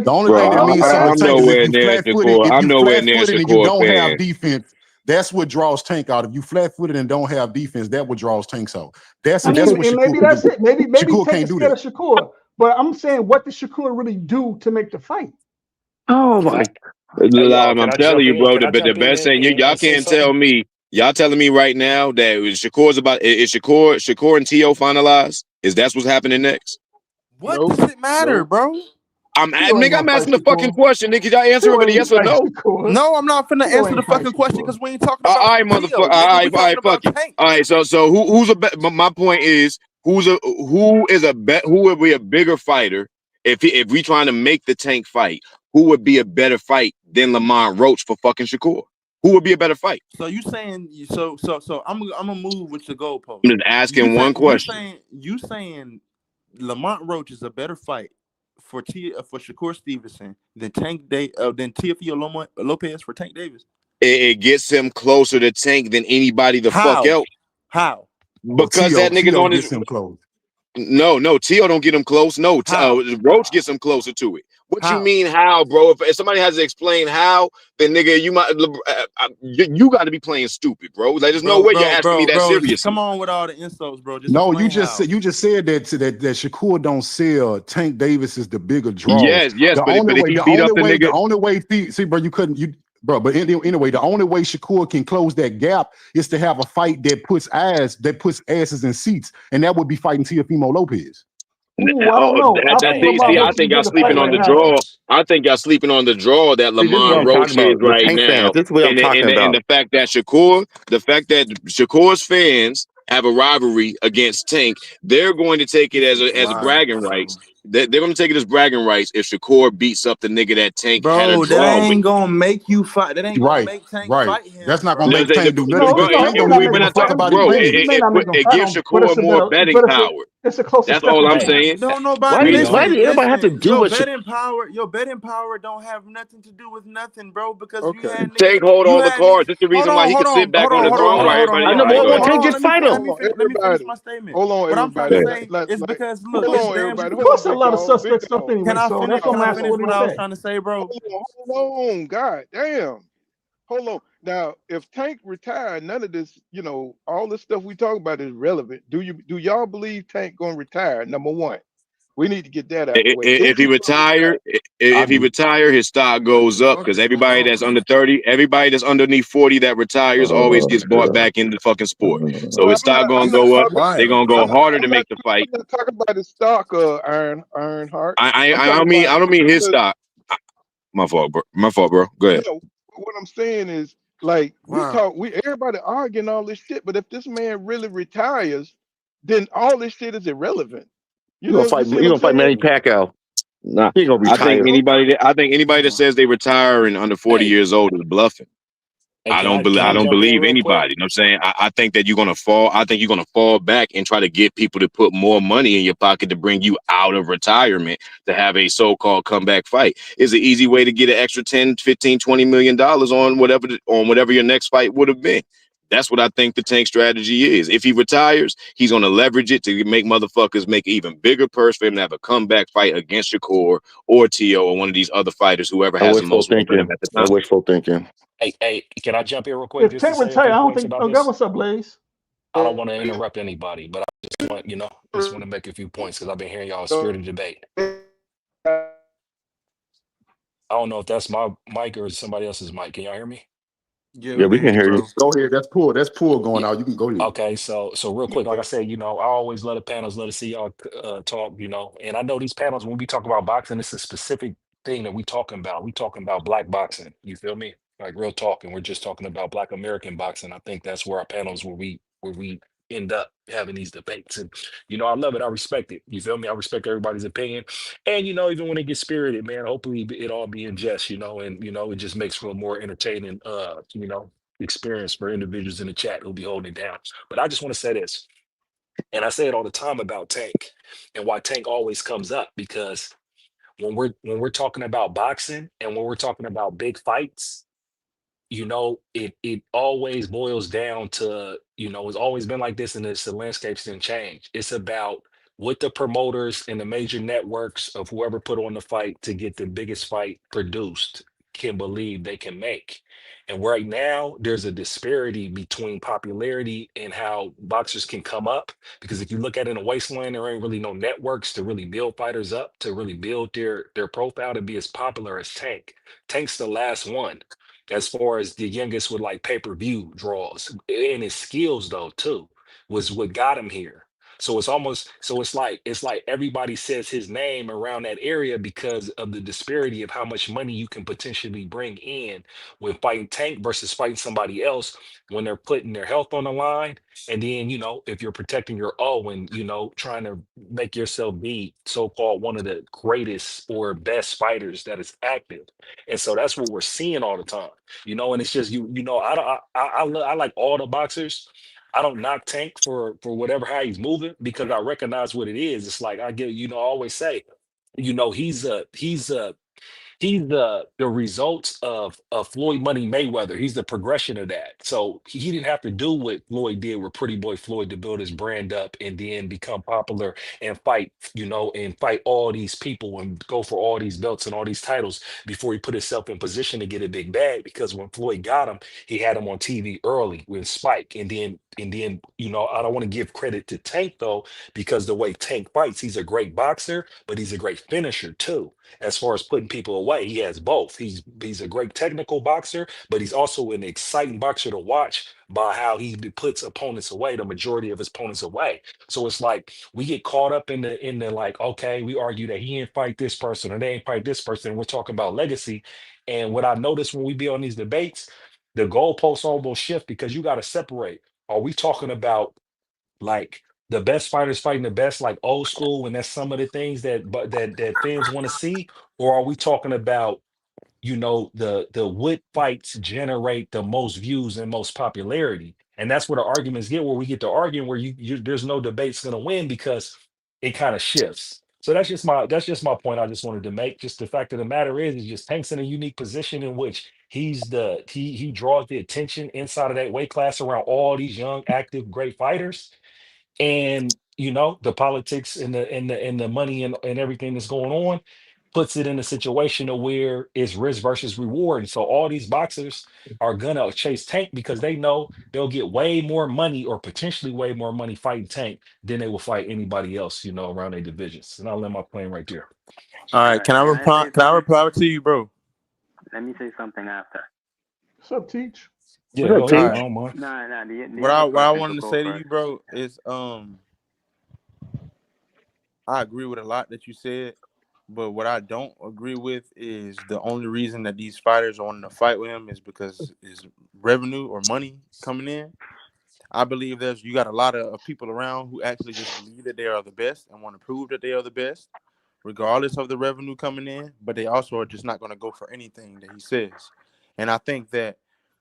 The only thing that Bro, means something I'm to Tank is if nowhere you near flat-footed, Shakur. I'm nowhere near and you Shakur don't have fan. defense, that's what draws Tank out. If you flat-footed and don't have defense, that what draws Tanks out. That's I what mean, and Shakur maybe can that's do. it. Maybe Shakur Tank can't is do scared that. of Shakur. But I'm saying, what did Shakur really do to make the fight? Oh my! Hey y'all, can I'm I telling jump you, in? bro. Can I But the jump in best thing y'all and say can't tell something? me. Y'all telling me right now that is Shakur and T.O. finalized? Is that's what's happening next? What does it matter, bro? I'm T.O. ain't I'm gonna fight asking the fucking Shakur. question, nigga. Y'all answer it T.O. with a ain't yes or fight no. Shakur. No, I'm not finna T.O. answer the ain't fight fucking question Shakur. because we ain't talking All about right, Tio, motherfucker. nigga. We All right, talking fuck about it. Tank. All right, so who's a my point is who would be a bigger fighter if we trying to make the Tank fight? Who would be a better fight than Lamont Roach for fucking Shakur? Who would be a better fight? So you saying so I'm gonna move with the goalpost. I'm just asking one question. You saying Lamont Roach is a better fight for Shakur Stevenson than than Teofimo Lopez for Tank Davis? It gets him closer to Tank than anybody the fuck else. How? Because that nigga's on his. Gets him close. No, Tio don't get him close. No, How? Roach gets him closer to it. What you mean how, bro? If somebody has to explain how, then nigga, you got to be playing stupid, bro. Like, there's no way you're asking me that seriously. Come on with all the insults, bro. Just No, explain you just said that Shakur don't sell. Tank Davis is the bigger draw. Yes, but if he beat up the nigga, the only way, see, bro, but anyway, the only way Shakur can close that gap is to have a fight that puts asses in seats, and that would be fighting Teofimo Lopez. Ooh, I don't know. I think Lamar I makes a think y'all bigger fight sleeping on right the now. draw. I think y'all sleeping on the draw that See, this is what Lamar I'm Roach talking is about. The right Tank now, fans. This is what I'm talking about. and the fact that Shakur's fans have a rivalry against Tank, they're going to take it as bragging rights. They're going to take it as bragging rights if Shakur beats up the nigga that Tank had a bro, draw that with. ain't gonna make you fight. That ain't gonna make Tank fight him. That's not bro. gonna make Tank do No, nothing. no, it may not make him fight him. It may not make him It fight gives him, but Shakur more betting power. it's a closer That's all stepping I'm stone. saying. Don't nobody Why listen. does everybody have to do your what? betting power don't have nothing to do with nothing, bro. Because you had niggas. Tank hold all the cards. That's the reason why he can sit back on the throne while everybody else. Let me finish my statement. Hold on, What I'm trying everybody. to say is because look, hold it's on, damn. everybody. Of Hold on, course, a big lot of dog. Big suspect stuff dog. anyway. So that's what I'm asking. What do you what I was say? trying to say, bro? Hold on, God damn. Hold on. Now, if Tank retired, none of this, all this stuff we talk about is relevant. Do y'all believe Tank gonna retire? Number one, we need to get that out of the way. If he retire, his stock goes up because everybody that's under 30, everybody that's underneath 40 that retires always gets bought back into the fucking sport. So his stock gonna go up. They're gonna go harder to make the fight. I'm not talking about his stock, Ironheart. I don't mean his stock. My fault, bro. Go ahead. No, what I'm saying is, like, everybody arguing all this shit, but if this man really retires, then all this shit is irrelevant. You gonna fight Manny Pacquiao? Nah, He ain't gonna I retire. think anybody that says they retire and under 40 years old is bluffing. I don't believe anybody. You know what I'm saying? I think that you're gonna fall. I think you're gonna fall back and try to get people to put more money in your pocket to bring you out of retirement to have a so-called comeback fight. It's an easy way to get an extra 10, 15, 20 million dollars on whatever your next fight would have been. That's what I think the Tank strategy is. If he retires, he's gonna leverage it to make motherfuckers make an even bigger purse for him to have a comeback fight against Shakur or T.O. or one of these other fighters, whoever has the most weight for him at the time. Wishful thinking. Hey, can I jump here real quick If just to Tank say a retire, few I don't points think. about Oh, God, this? what's up, Blaze? I don't want to interrupt anybody, but I just want to make a few points because I've been hearing y'all spirited debate. I don't know if that's my mic or somebody else's mic. Can y'all hear me? Yeah, we can hear you. Go ahead. That's poor going out. You can go ahead. Okay, so real quick, like I said, I always love the panels, love to see y'all talk, and I know these panels, when we talk about boxing, it's a specific thing that we talking about. We talking about black boxing. You feel me? Like real talk, and we're just talking about Black American boxing. I think that's where our panels where we end up having these debates, and I love it. I respect it. You feel me? I respect everybody's opinion, and even when it gets spirited, man, hopefully it all be in jest, and it just makes for a more entertaining, experience for individuals in the chat who'll be holding it down. But I just want to say this, and I say it all the time about Tank and why Tank always comes up, because when we're talking about boxing and when we're talking about big fights, it always boils down to, it's always been like this, and the landscapes didn't change. It's about what the promoters and the major networks of whoever put on the fight to get the biggest fight produced can believe they can make. And right now, there's a disparity between popularity and how boxers can come up. Because if you look at it in a wasteland, there ain't really no networks to really build fighters up, to really build their profile to be as popular as Tank. Tank's the last one as far as the youngest with like pay-per-view draws, and his skills though too was what got him here. So it's like everybody says his name around that area because of the disparity of how much money you can potentially bring in when fighting Tank versus fighting somebody else, when they're putting their health on the line. And then, if you're protecting your O and, trying to make yourself be so-called one of the greatest or best fighters that is active. And so that's what we're seeing all the time, and it's just, I like all the boxers. I don't knock Tank for whatever, how he's moving, because I recognize what it is. It's like I always say, he's a he's the results of Floyd Money Mayweather. He's the progression of that. So he didn't have to do what Floyd did with Pretty Boy Floyd to build his brand up and then become popular and fight, and fight all these people and go for all these belts and all these titles before he put himself in position to get a big bag. Because when Floyd got him, he had him on TV early with Spike. And then, I don't want to give credit to Tank though, because the way Tank fights, he's a great boxer, but he's a great finisher too. As far as putting people away, he has both. He's a great technical boxer, but he's also an exciting boxer to watch by how he puts opponents away, the majority of his opponents away. So it's like we get caught up in the like, okay, we argue that he ain't fight this person or they ain't fight this person. And we're talking about legacy. And what I noticed when we be on these debates, the goalposts almost shift because you got to separate. Are we talking about like the best fighters fighting the best, like old school, and that's some of the things that fans want to see, or are we talking about the what fights generate the most views and most popularity? And that's where the arguments get, where we get to arguing where there's no debate's going to win because it kind of shifts. So that's just my point I just wanted to make. Just the fact of the matter is just Tank's in a unique position in which he draws the attention inside of that weight class around all these young active great fighters. And the politics and the money and everything that's going on puts it in a situation of where it's risk versus reward. And so all these boxers are gonna chase Tank because they know they'll get way more money or potentially way more money fighting Tank than they will fight anybody else, around their divisions. And I'll let my plane right there. All right, can I reply? Can I reply to you, bro? Let me say something after. What's up, Teach? Yeah, What up, go ahead, Teach? Omar. No. The What other I person wanted could to go say to first. you, bro, is I agree with a lot that you said, but what I don't agree with is the only reason that these fighters are wanting to fight with him is because is revenue or money coming in. I believe you got a lot of people around who actually just believe that they are the best and want to prove that they are the best, regardless of the revenue coming in. But they also are just not going to go for anything that he says. And I think that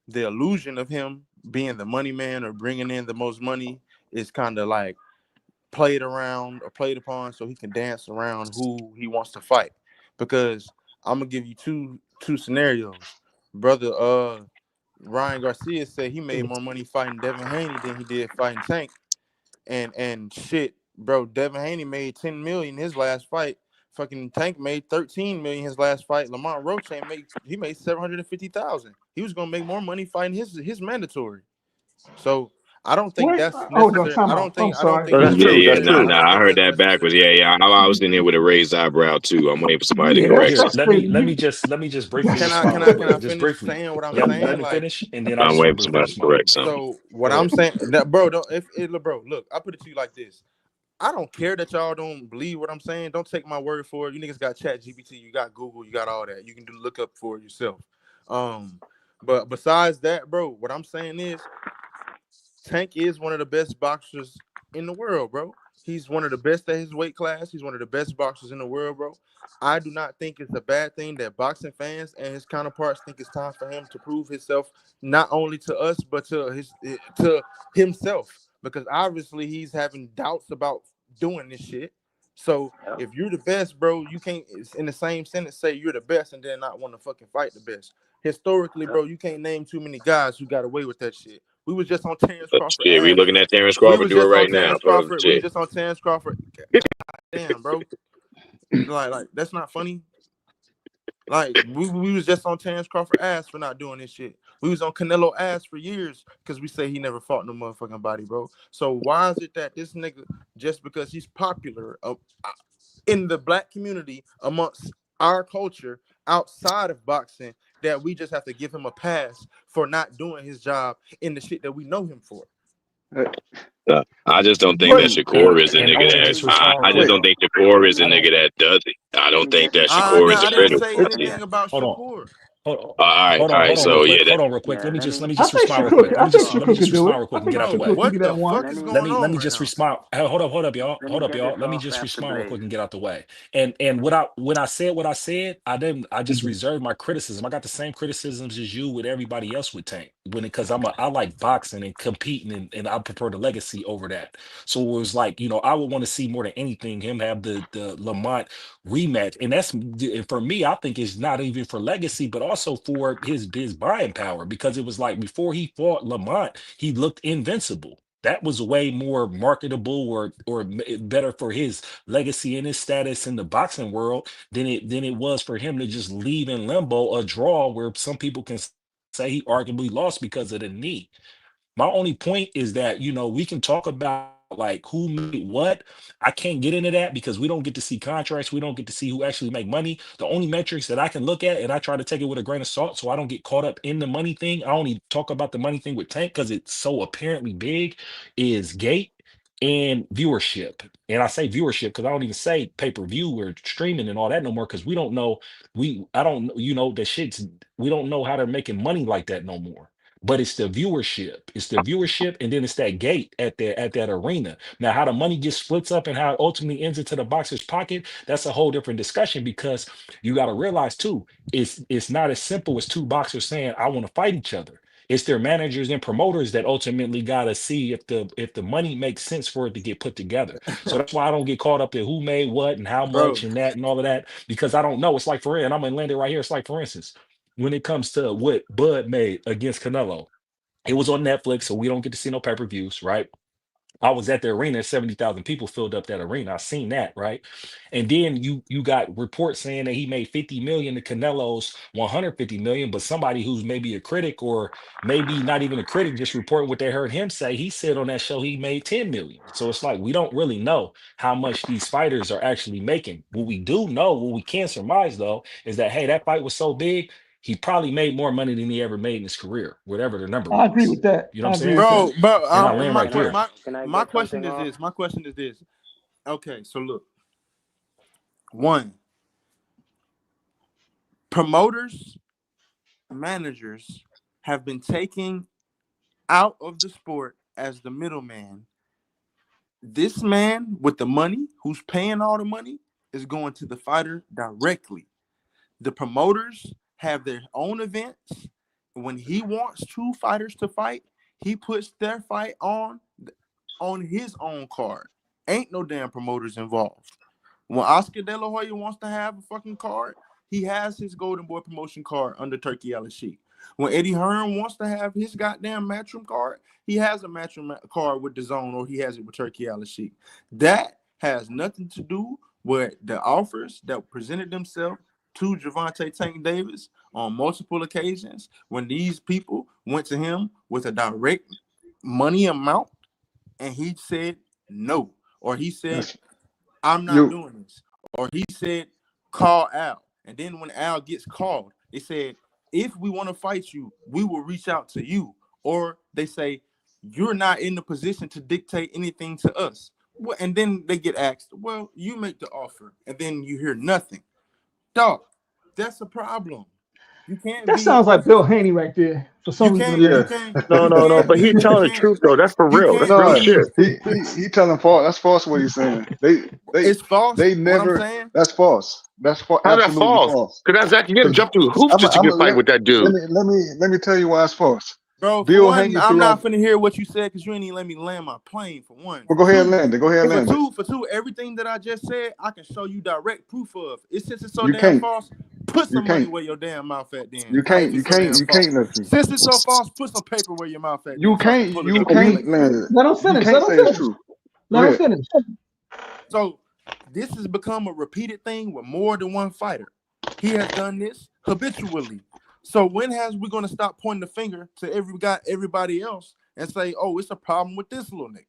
the illusion of him being the money man or bringing in the most money is kind of like played around or played upon so he can dance around who he wants to fight. Because I'm gonna give you two scenarios. Brother Ryan Garcia said he made more money fighting Devin Haney than he did fighting Tank. And shit, bro, Devin Haney made 10 million his last fight. Fucking Tank made 13 million his last fight. Lamont Roche made 750,000. He was gonna make more money fighting his mandatory. So I don't think Wait, that's hold on, necessary. time I out. don't I'm think sorry. that's That's Yeah, true. yeah, That's necessary. nah, true. I don't nah. I think heard that's that backwards. necessary. Yeah, yeah. I was in here with a raised eyebrow too. I'm waiting for somebody to Yeah, correct Here, that's something. let me crazy. let me just let me just briefly Can I respond can real I can quick. I Just finish briefly. saying what I'm Yep, let saying? me Like, finish, and then I I'm just want waiting to for briefly somebody to respond. correct something. so Go what I'm ahead. saying that, bro, don't bro, look, I put it to you like this. I don't care that y'all don't believe what I'm saying. Don't take my word for it. You niggas got Chat GPT, you got Google, you got all that. You can do look up for it yourself. But besides that, bro, what I'm saying is Tank is one of the best boxers in the world, bro. He's one of the best at his weight class. He's one of the best boxers in the world, bro. I do not think it's a bad thing that boxing fans and his counterparts think it's time for him to prove himself not only to us but to himself, because obviously he's having doubts about doing this shit. So if you're the best, bro, you can't in the same sentence say you're the best and then not want to fucking fight the best. Historically, bro, you can't name too many guys who got away with that shit. We was just on Terrence Crawford Shit, we ass. looking at Terrence We Crawford was do it just on right now. Terrence Fuck Crawford. We was shit. just on Terrence Crawford. God damn, bro. Like that's not funny. Like we was just on Terrence Crawford ass for not doing this shit. We was on Canelo ass for years because we say he never fought no motherfucking body, bro. So why is it that this nigga, just because he's popular in the black community amongst our culture outside of boxing, that we just have to give him a pass for not doing his job in the shit that we know him for? I just don't think that But Shakur is a And nigga I can that. just respond I real just quick. don't think Shakur is a Let me nigga that does it. I let don't me think get that Nah, Shakur is a I didn't finisher. say let me anything about Hold on. Shakur. Hold on. All Hold on right. real So quick. yeah, Hold on real quick. yeah. Let me Let just me let me I just think respond real quick. Shakur, Let I me think just let me Shakur could just do respond it. real I quick and think get out the Bro, way. Shakur could what give the that fuck one. is Let going me let on me right just now? respond. Hold up, y'all. let me Hold up, get this y'all. Let me off just after respond real Blaze. quick and get out the way. And what I when I said what I said, I just Mhm. reserved my criticism. I got the same criticisms as you with everybody else with Tank. because I like boxing and competing, and I prefer the legacy over that. So it was like, I would want to see more than anything him have the Lamont rematch. And and for me, I think it's not even for legacy, but also for his buying power, because it was like before he fought Lamont, he looked invincible. That was way more marketable or better for his legacy and his status in the boxing world than it was for him to just leave in limbo, a draw where some people can say he arguably lost because of the knee. My only point is that, we can talk about like who made what. I can't get into that because we don't get to see contracts. We don't get to see who actually make money. The only metrics that I can look at, and I try to take it with a grain of salt so I don't get caught up in the money thing. I only talk about the money thing with Tank because it's so apparently big, is gate and viewership. And I say viewership because I don't even say pay-per-view or streaming and all that no more, because we don't know. I don't, the shit's, we don't know how they're making money like that no more. But it's the viewership. It's the viewership, and then it's that gate at that arena. Now, how the money gets splits up and how it ultimately ends into the boxer's pocket, that's a whole different discussion, because you got to realize too, it's not as simple as two boxers saying, I want to fight each other. It's their managers and promoters that ultimately got to see if the money makes sense for it to get put together. So that's why I don't get caught up in who made what and how bro. much and that and all of that, because I don't know. It's like, and I'm gonna land it right here. It's like, for instance, when it comes to what Bud made against Canelo, it was on Netflix, so we don't get to see no pay-per-views, right? I was at the arena, 70,000 people filled up that arena. I seen that, right? And then you got reports saying that he made 50 million to Canelo's 150 million, but somebody who's maybe a critic or maybe not even a critic, just reporting what they heard him say, he said on that show he made 10 million. So it's like we don't really know how much these fighters are actually making. What we do know, what we can surmise though, is that hey, that fight was so big, he probably made more money than he ever made in his career, whatever the number I agree was. with that. You know I what I'm agree saying? with that. Bro, And I Can, land right can I there. can I my get question something is off? this. My question is this. Okay, so look. One, promoters, managers have been taking out of the sport as the middleman. This man with the money, who's paying all the money, is going to the fighter directly. The promoters have their own events. When he wants two fighters to fight, he puts their fight on his own card. Ain't no damn promoters involved. When Oscar De La Hoya wants to have a fucking card, he has his Golden Boy promotion card under Turkey Al-Sheikh. When Eddie Hearn wants to have his goddamn Matchroom card, he has a Matchroom card with the Zone, or he has it with Turkey Al-Sheikh. That has nothing to do with the offers that presented themselves to Gervonta Tank Davis on multiple occasions when these people went to him with a direct money amount and he said no, or he said, I'm not You doing this, or he said, call Al. And then when Al gets called, they said, if we want to fight you, we will reach out to you. Or they say, you're not in the position to dictate anything to us. Well, and then they get asked, well, you make the offer, and then you hear nothing. Dog, that's a problem. You can't That be sounds like Bill Haney right there. For some reason to Yeah. me. No. But he's telling the truth though. That's for you real. That's can't real no, be shit. he telling false. That's false what he's saying. it's false They what I'm never. saying. That's false. That's How's that absolutely false? false. Because that's actually you had to Because jump through hoops just to get a fight with that dude. let me tell you why it's false. Bro, for Bill one, Haney I'm threw not out. finna hear what you said because you ain't even let me land my plane, for one. Well, For go ahead and two, land it. Go ahead and for land it. two, for two, everything that I just said, I can show you direct proof of. Since it's so You damn can't. false, put You some money can't. where your damn mouth at then. You If can't. You it's so can't. damn You false. can't let you. Since it's so false, put some paper where your mouth at then You so I can can't. pull it You up and play can't for you. land it. Let him You finish. can't Let him say it's finish. true. Go Let him ahead. finish. So this has become a repeated thing with more than one fighter. He has done this habitually. So when has we going to stop pointing the finger to everybody else and say, oh, it's a problem with this little nigga?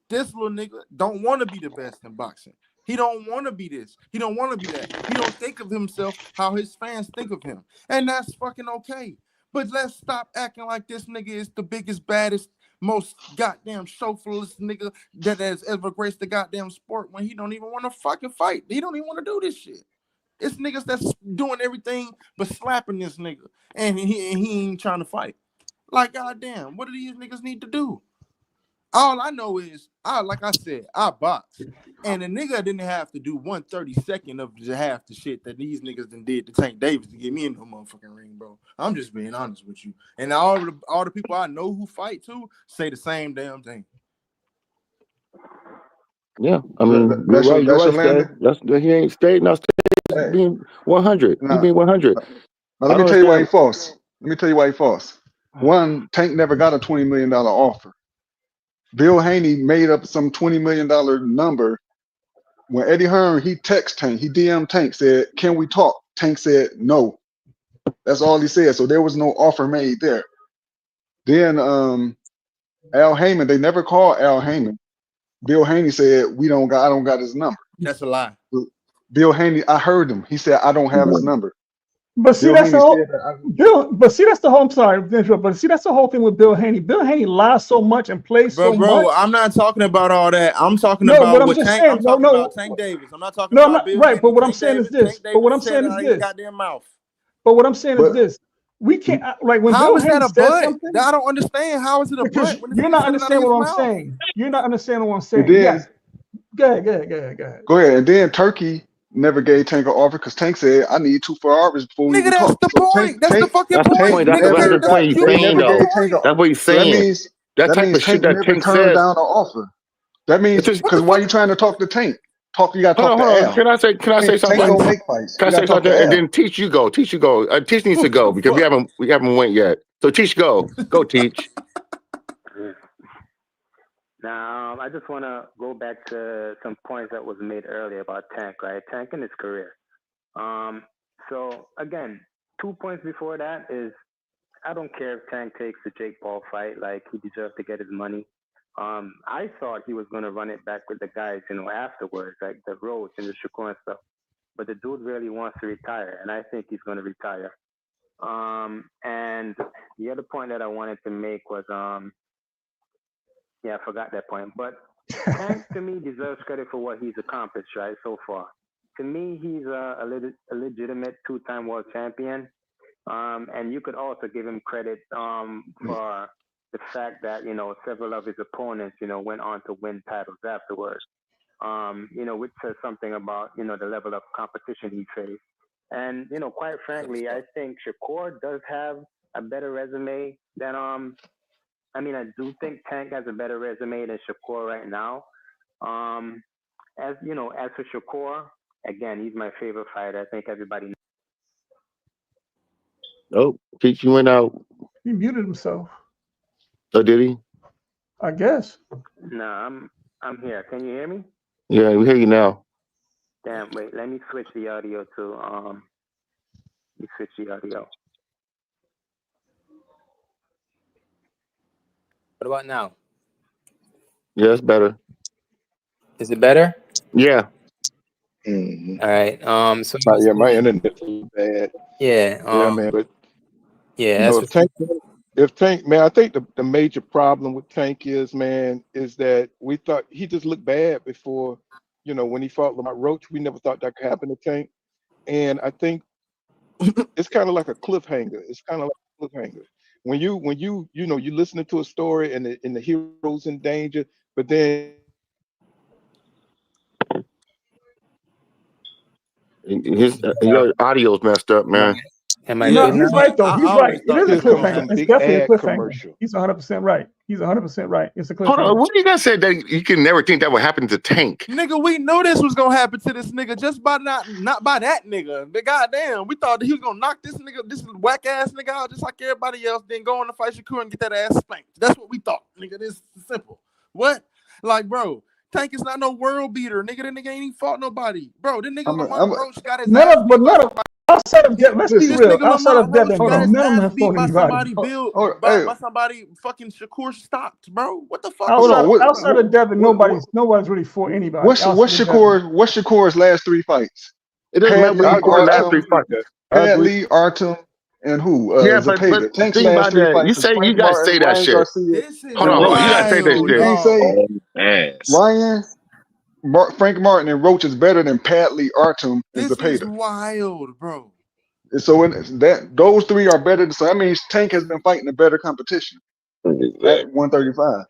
This little nigga don't want to be the best in boxing. He don't want to be this. He don't want to be that. He don't think of himself how his fans think of him. And that's fucking okay. But let's stop acting like this nigga is the biggest, baddest, most goddamn chauffeurless nigga that has ever graced the goddamn sport when he don't even want to fucking fight. He don't even want to do this shit. It's niggas that's doing everything but slapping this nigga. And he ain't trying to fight. Like, goddamn, what do these niggas need to do? All I know is, like I said, I box. And a nigga didn't have to do 1/32 of half the shit that these niggas done did to Tank Davis to get me in no motherfucking ring, bro. I'm just being honest with you. And all the people I know who fight too say the same damn thing. Yeah, I mean, you're right. You're right, Stay. He ain't stayed. Now, Stay being 100. He being 100. Now let me tell you why he false. Let me tell you why he false. One, Tank never got a $20 million offer. Bill Haney made up some $20 million number. When Eddie Hearn, he text Tank, he DM Tank, said, "Can we talk?" Tank said, "No." That's all he said. So there was no offer made there. Then Al Heyman, they never called Al Heyman. Bill Haney said, I don't got his number. That's a lie. Bill Haney, I heard him. He said, "I don't have his number." But see, Bill that's the Haney whole said that Bill. But see, that's the whole. I'm sorry, but see, that's the whole thing with Bill Haney. Bill Haney lies so much and plays so Bro, much. I'm not talking about all that. I'm talking No, about what I'm what just Tank. I'm saying. talking about Tank Davis. I'm not talking No, I'm about not Bill right. Haney. But what I'm Tank saying Davis. is this. Tank But what Davis I'm said saying it is out of his this. goddamn mouth. But what I'm saying is this. We can't like when How Bill is Haney that a says butt? something. I don't understand. How is it a Because butt when this you're nigga not said it out of understanding his what I'm mouth? saying. You're not understanding what I'm And saying. then, Yes. Go ahead. go ahead. And then Turkey never gave Tank an offer because Tank said, "I need 2 Ferraris before we Nigga, even that's talk." the So point. That's the fucking That's the point. point. That's Nigga, the point he's you they saying, never proved the though. gave Tank point. That's what he's so that saying. means That type of shit Tank that never Tank turned says. down an offer. That means It's just, because why you trying to talk to Tank? You gotta talk hold to on. Al. Can I say Tank something? don't make fights. Can I You gotta say talk something? to And Al. then Teach, you go. Teach needs to go because we haven't went yet. So Teach, go. Go, Teach. Now, I just want to go back to some points that was made earlier about Tank, right? Tank in his career. So again, 2 points before that is I don't care if Tank takes the Jake Paul fight, like he deserves to get his money. I thought he was gonna run it back with the guys, afterwards, like the Roach and the Shakur and stuff. But the dude really wants to retire, and I think he's gonna retire. And the other point that I wanted to make was, I forgot that point. But Tank to me deserves credit for what he's accomplished, right, so far. To me, he's a legitimate 2-time world champion. And you could also give him credit for the fact that, several of his opponents, went on to win titles afterwards, which says something about, the level of competition he faced. And, quite frankly, I think Shakur does have a better resume than, I do think Tank has a better resume than Shakur right now. As for Shakur, again, he's my favorite fighter. I think everybody knows. Oh, Teach, you went out. He muted himself. Oh, did he? I guess. No, I'm here. Can you hear me? Yeah, we hear you now. Damn, wait, let me switch the audio to let me switch the audio. What about now? Yeah, it's better. Is it better? Yeah. All right. So my internet's a little bad. yeah. Yeah, man. But That's if Tank, man, I think the major problem with Tank is that we thought he just looked bad before, when he fought Lamar Roach. We never thought that could happen to Tank. And I think it's kind of like a cliffhanger. It's kind of like a cliffhanger. When you listening to a story and the hero's in danger, but then Your audio's messed up, man. Am I No, good he's now? right though. He's right. It is a just coming cliffhanger. from It's big definitely a ad cliffhanger. commercial. He's 100% right. He's 100% right. It's a Hold cliffhanger. on. What do you guys say that you can never think that would happen to Tank? Nigga, we know this was gonna happen to this nigga just by not by that nigga. The goddamn, we thought that he was gonna knock this whack ass nigga out just like everybody else, then go on to fight Shakur and get that ass spanked. That's what we thought, nigga. This is simple. What? Like, bro, Tank is not no world beater, nigga. That nigga ain't even fought nobody, bro. This nigga Lamont Roach got his ass beat by somebody. Outside of Devin, let's be This real. nigga Outside Lamont of Roach Devin, got his none of them ass have beat fought by anybody. somebody by somebody fucking Shakur stopped, bro. What the fuck? Outside of Devin, nobody's really fought anybody. What's Shakur's last 3 fights? It doesn't matter what Shakur's last 3 fights. Padley, Artem, and who? Yeah, but Zepeda. Tank's think last about 3 that. fights You was say you Frank guys Martin, say that Ryan shit. Garcia. This is Hold on. You gotta say that shit. He say Ryan, Frank Martin, and Roach is better than Padley, Artem, and This is Zepeda. wild, bro. So those 3 are better. So that means Tank has been fighting a better competition at 135.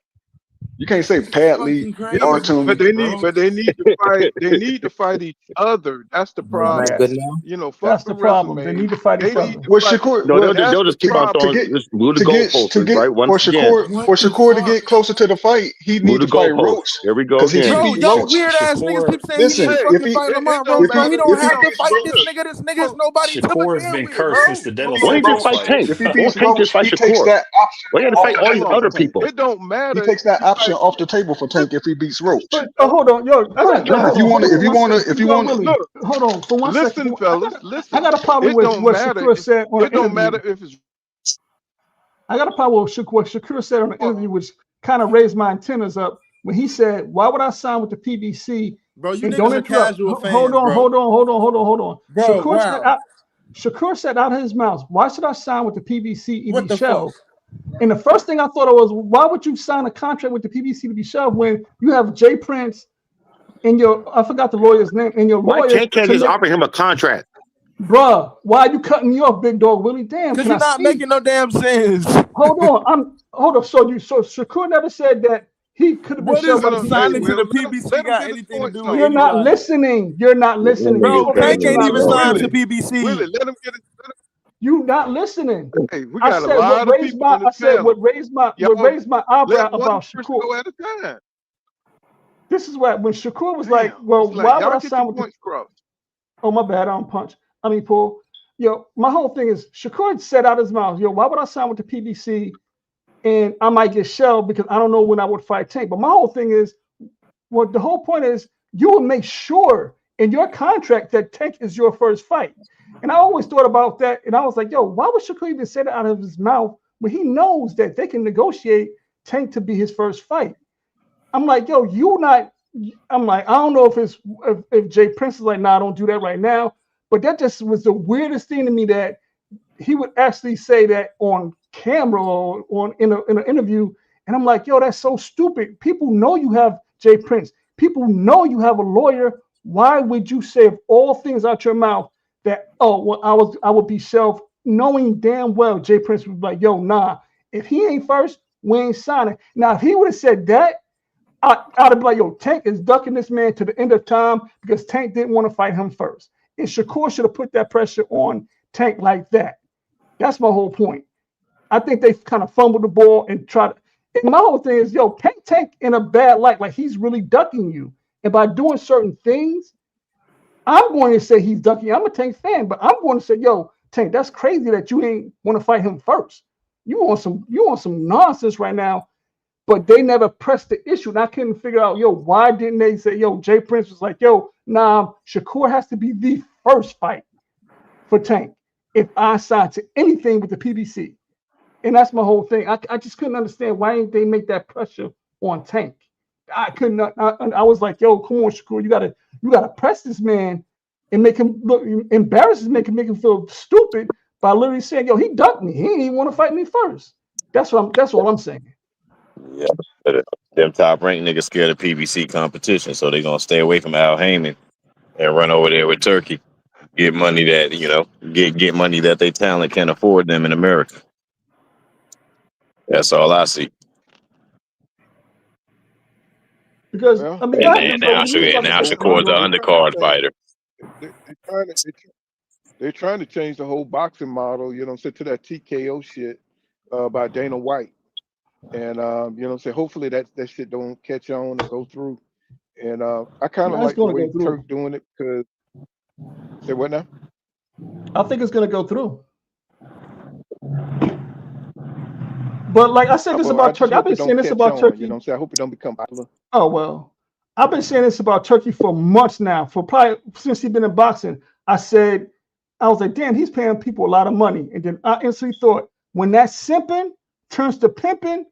You can't say badly Fucking Yeah, or crazy, but to they bro. need to fight. They need to fight each other. That's the Am I problem. good Yes, now? You know, fuck that's the the problem. They resume. need to fight They each need other. to what fight. Shakur No, what That's they'll the just keep on to throwing, problem. get just move the to get to goalposts, get right? for Once again, What the Shakur to fuck? get closer to the fight, he move need the to fight goalposts. Roach Here we go because if he again. Bro, beat y'all Roach, weird ass niggas Shakur keep saying he need listen, to Hey, if fucking he fight it Lamar, bro. don't if Bro, he he matter. don't if he It have don't to beats fight Roach, this look. nigga. This nigga is Hold, nobody to Shakur has begin been with, cursed since bro. the hold dental on, Why floss ain't just bro. first fight fight. Tank? if he Why beats Tank just Roach, fight he takes Shakur? that option Why you gotta off fight the all these Hold table on. for other Tank. people? It don't He matter. takes that You option fight. off the table for Tank if he beats Roach. It don't. Hold on, yo, I My got yo, God. If you want to, hold on if for you one want second. to, if you Yo, want, Willie, Look. hold on for one second. Listen, fellas. I Listen. got a problem It with don't what matter. Shakur said on an It don't interview. matter if it's. I got a problem with what Shakur said on an interview, which kind of raised my antennas up when he said, "Why would I sign with the PBC?" Bro, you And don't niggas are interrupt. casual Hold fans, on, bro. hold on, hold on, hold on, hold on. Bro, wow. Shakur said out of his mouth, "Why should I sign with the PBC to What be the fuck? shelved?" And the first thing I thought of was, why would you sign a contract with the PBC to be shelved when you have Jay Prince and I forgot the lawyer's name, and your Why lawyer Tank can't to just make, offer him a contract? bruh, why are you cutting me off, big dog Willie? Damn, Cause can I you're not speak? making no damn sense. Hold on, hold on. So Shakur never said that he could have been What shelved is by the Hey, signing to PBC. the Will, PBC let him got get his anything to points do with off. You're not anybody? listening. You're not listening. You Bro, spoke Tank that you're ain't not even signed to listening. PBC. Willie, let him get it. You not listening. Hey, we I got a said what lot of raised people on my the panel. what Y'all raised my let eyebrow one about person Shakur. go at a time. This is what when Shakur was like, Damn. "Well, It's like why would y'all I get your sign with the?" points crossed. Oh my bad, I don't punch. I mean pull. Yo, my whole thing is Shakur said out his mouth, "Yo, why would I sign with the PBC and I might get shelved because I don't know when I would fight Tank?" But my whole thing is, well, the whole point is you will make sure in your contract that Tank is your first fight. And I always thought about that, and I was like, "Yo, why would Shakur even say that out of his mouth when he knows that they can negotiate Tank to be his first fight?" I'm like, "Yo, you not." I'm like, I don't know if Jay Prince is like, "Nah, don't do that right now." But that just was the weirdest thing to me that he would actually say that on camera or in an interview. And I'm like, yo, that's so stupid. People know you have Jay Prince. People know you have a lawyer. Why would you say of all things out your mouth that, oh, well, I would be shelved, knowing damn well Jay Prince was like, yo, nah, if he ain't first, we ain't signing. Now, if he would have said that, I'd have been like, yo, Tank is ducking this man to the end of time because Tank didn't want to fight him first. And Shakur should have put that pressure on Tank like that. That's my whole point. I think they kind of fumbled the ball and tried. And my whole thing is, yo, paint Tank in a bad light, like he's really ducking you. And by doing certain things, I'm going to say he's ducking you. I'm a Tank fan, but I'm going to say, yo, Tank, that's crazy that you ain't want to fight him first. You want some nonsense right now. But they never pressed the issue. And I couldn't figure out, yo, why didn't they say, yo, Jay Prince was like, yo, nah, Shakur has to be the first fight for Tank if I sign to anything with the PBC. And that's my whole thing. I just couldn't understand why didn't they make that pressure on Tank. I couldn't. I was like, yo, come on, Shakur, you gotta press this man and make him look embarrassed, make him feel stupid by literally saying, yo, he ducked me. He didn't even want to fight me first. That's all I'm saying. Yeah, but them top ranked niggas scared of PBC competition, so they gonna stay away from Al Heyman and run over there with Turkey, get money that get money that they talent can't afford them in America. That's all I see. Because Well, I mean, And, y'all have to and remember now when he was Shakur, about changing to the now face whole Shakur's box. the Conor. They trying to undercard change. fighter. They're trying to change the whole boxing model. To that TKO shit by Dana White. And hopefully that shit don't catch on or go through. And I kind of No, it's like the going to way go through. Turk doing it because say what now? I think it's going to go through. But like I said this Well, I about just Turkey. I've hope been it don't saying this catch about on. Turkey. I hope it don't become popular. Oh well, I've been saying this about Turkey for months now. For probably since he's been in boxing, I was like, damn, he's paying people a lot of money. And then I instantly thought, when that simping turns to pimping,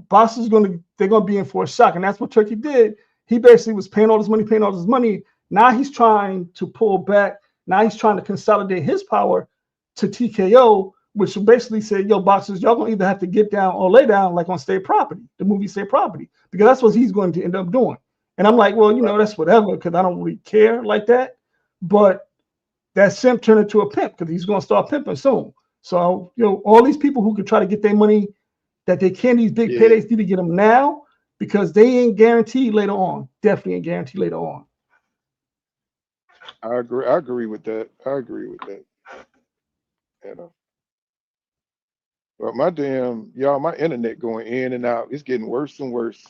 boxers they're gonna be in for a shock. And that's what Turkey did. He basically was paying all this money. Now he's trying to pull back. Now he's trying to consolidate his power to TKO, which basically said, yo, boxers, y'all gonna either have to get down or lay down like on state property, the movie State Property, because that's what he's going to end up doing. And I'm like, well, that's whatever, because I don't really care like that. But that simp turned into a pimp because he's going to start pimping soon. So, all these people who could try to get their money that they can, these big Yeah. paydays, need to get them now because they ain't guaranteed later on. Definitely ain't guaranteed later on. I agree with that. You know. But my internet going in and out. It's getting worse and worse.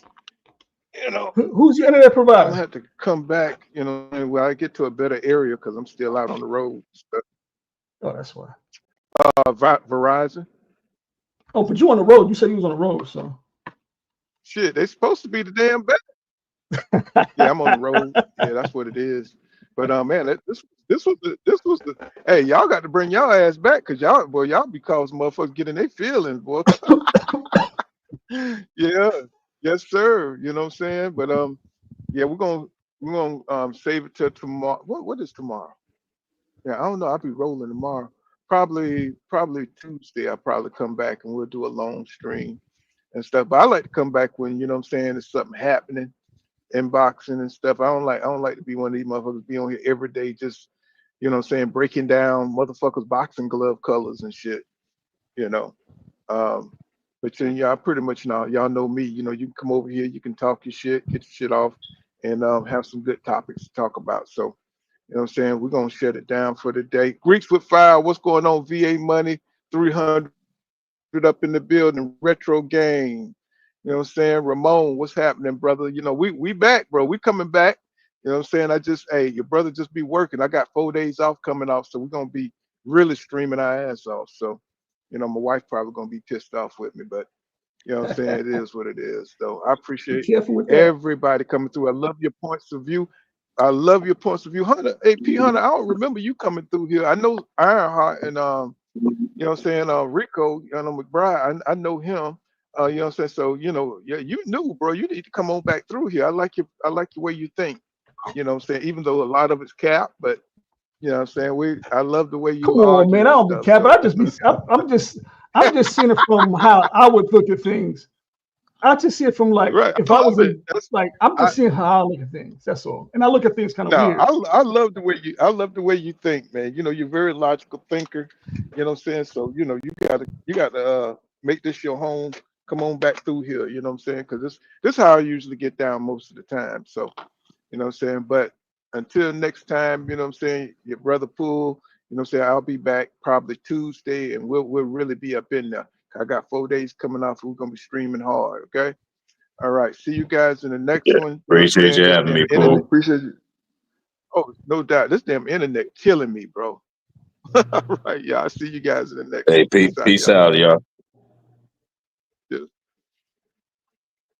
You know. Who's your internet I'm provider? gonna have to come back, and when I get to a better area because I'm still out on the road. Oh, that's why. Verizon. Oh, but you on the road. You said you was on the road, so. Shit, they supposed to be the damn best. Yeah, I'm on the road. Yeah, that's what it is. But man, this was the hey, y'all got to bring y'all ass back because y'all be causing motherfuckers getting their feelings, boy. Yeah, yes, sir. You know what I'm saying? But yeah, we're gonna save it till tomorrow. What is tomorrow? Yeah, I don't know. I'll be rolling tomorrow. Probably Tuesday. I'll probably come back and we'll do a long stream and stuff. But I like to come back when, you know what I'm saying, there's something happening in boxing and stuff. I don't like to be one of these motherfuckers be on here every day just, you know what I'm saying, breaking down motherfuckers boxing glove colors and shit, you know. But then y'all pretty much y'all know me, you can come over here, you can talk your shit, get your shit off, and have some good topics to talk about. So, you know what I'm saying? We're gonna shut it down for the day. Greeks with fire, what's going on? VA money, 300 up in the building, retro game. You know what I'm saying? Ramon, what's happening, brother? We back, bro. We coming back. You know what I'm saying? Hey, your brother just be working. I got 4 days off coming off, so we're gonna be really streaming our ass off. So, my wife probably gonna be pissed off with me, but you know what I'm saying? It is what it is. So I Be appreciate careful with that. everybody coming through. I love your points of view. Hunter. Hey, P Hunter, I don't remember you coming through here. I know Ironheart and you know what I'm saying, Rico, McBride, I know him. You know what I'm saying? So, yeah, you knew, bro. You need to come on back through here. I like the way you think. You know what I'm saying? Even though a lot of it's cap, but you know what I'm saying? I love the way Come you on, man. argue I and don't be stuff. capping. So I'm just seeing it from how I would look at things. I just see it from like right. if I I love was it. I'm I just seeing how I look at things. That's all. And I look at things kind of no, weird. I love the way you think, man. You're a very logical thinker. You know what I'm saying? So, you gotta make this your home. Come on back through here, you know what I'm saying? Because this how I usually get down most of the time. So, you know what I'm saying? But until next time, you know what I'm saying, your brother Pool, you know what I'm saying, I'll be back probably Tuesday and we'll really be up in there. I got 4 days coming off, we're gonna be streaming hard, okay? All right. See you guys in the next Yeah, one. You know what I'm appreciate saying? you This having damn me, internet. Paul. Appreciate you. Oh, no doubt. This damn internet killing me, bro. All right, y'all. See you guys in the next Hey, one. Peace out, peace y'all. out, y'all.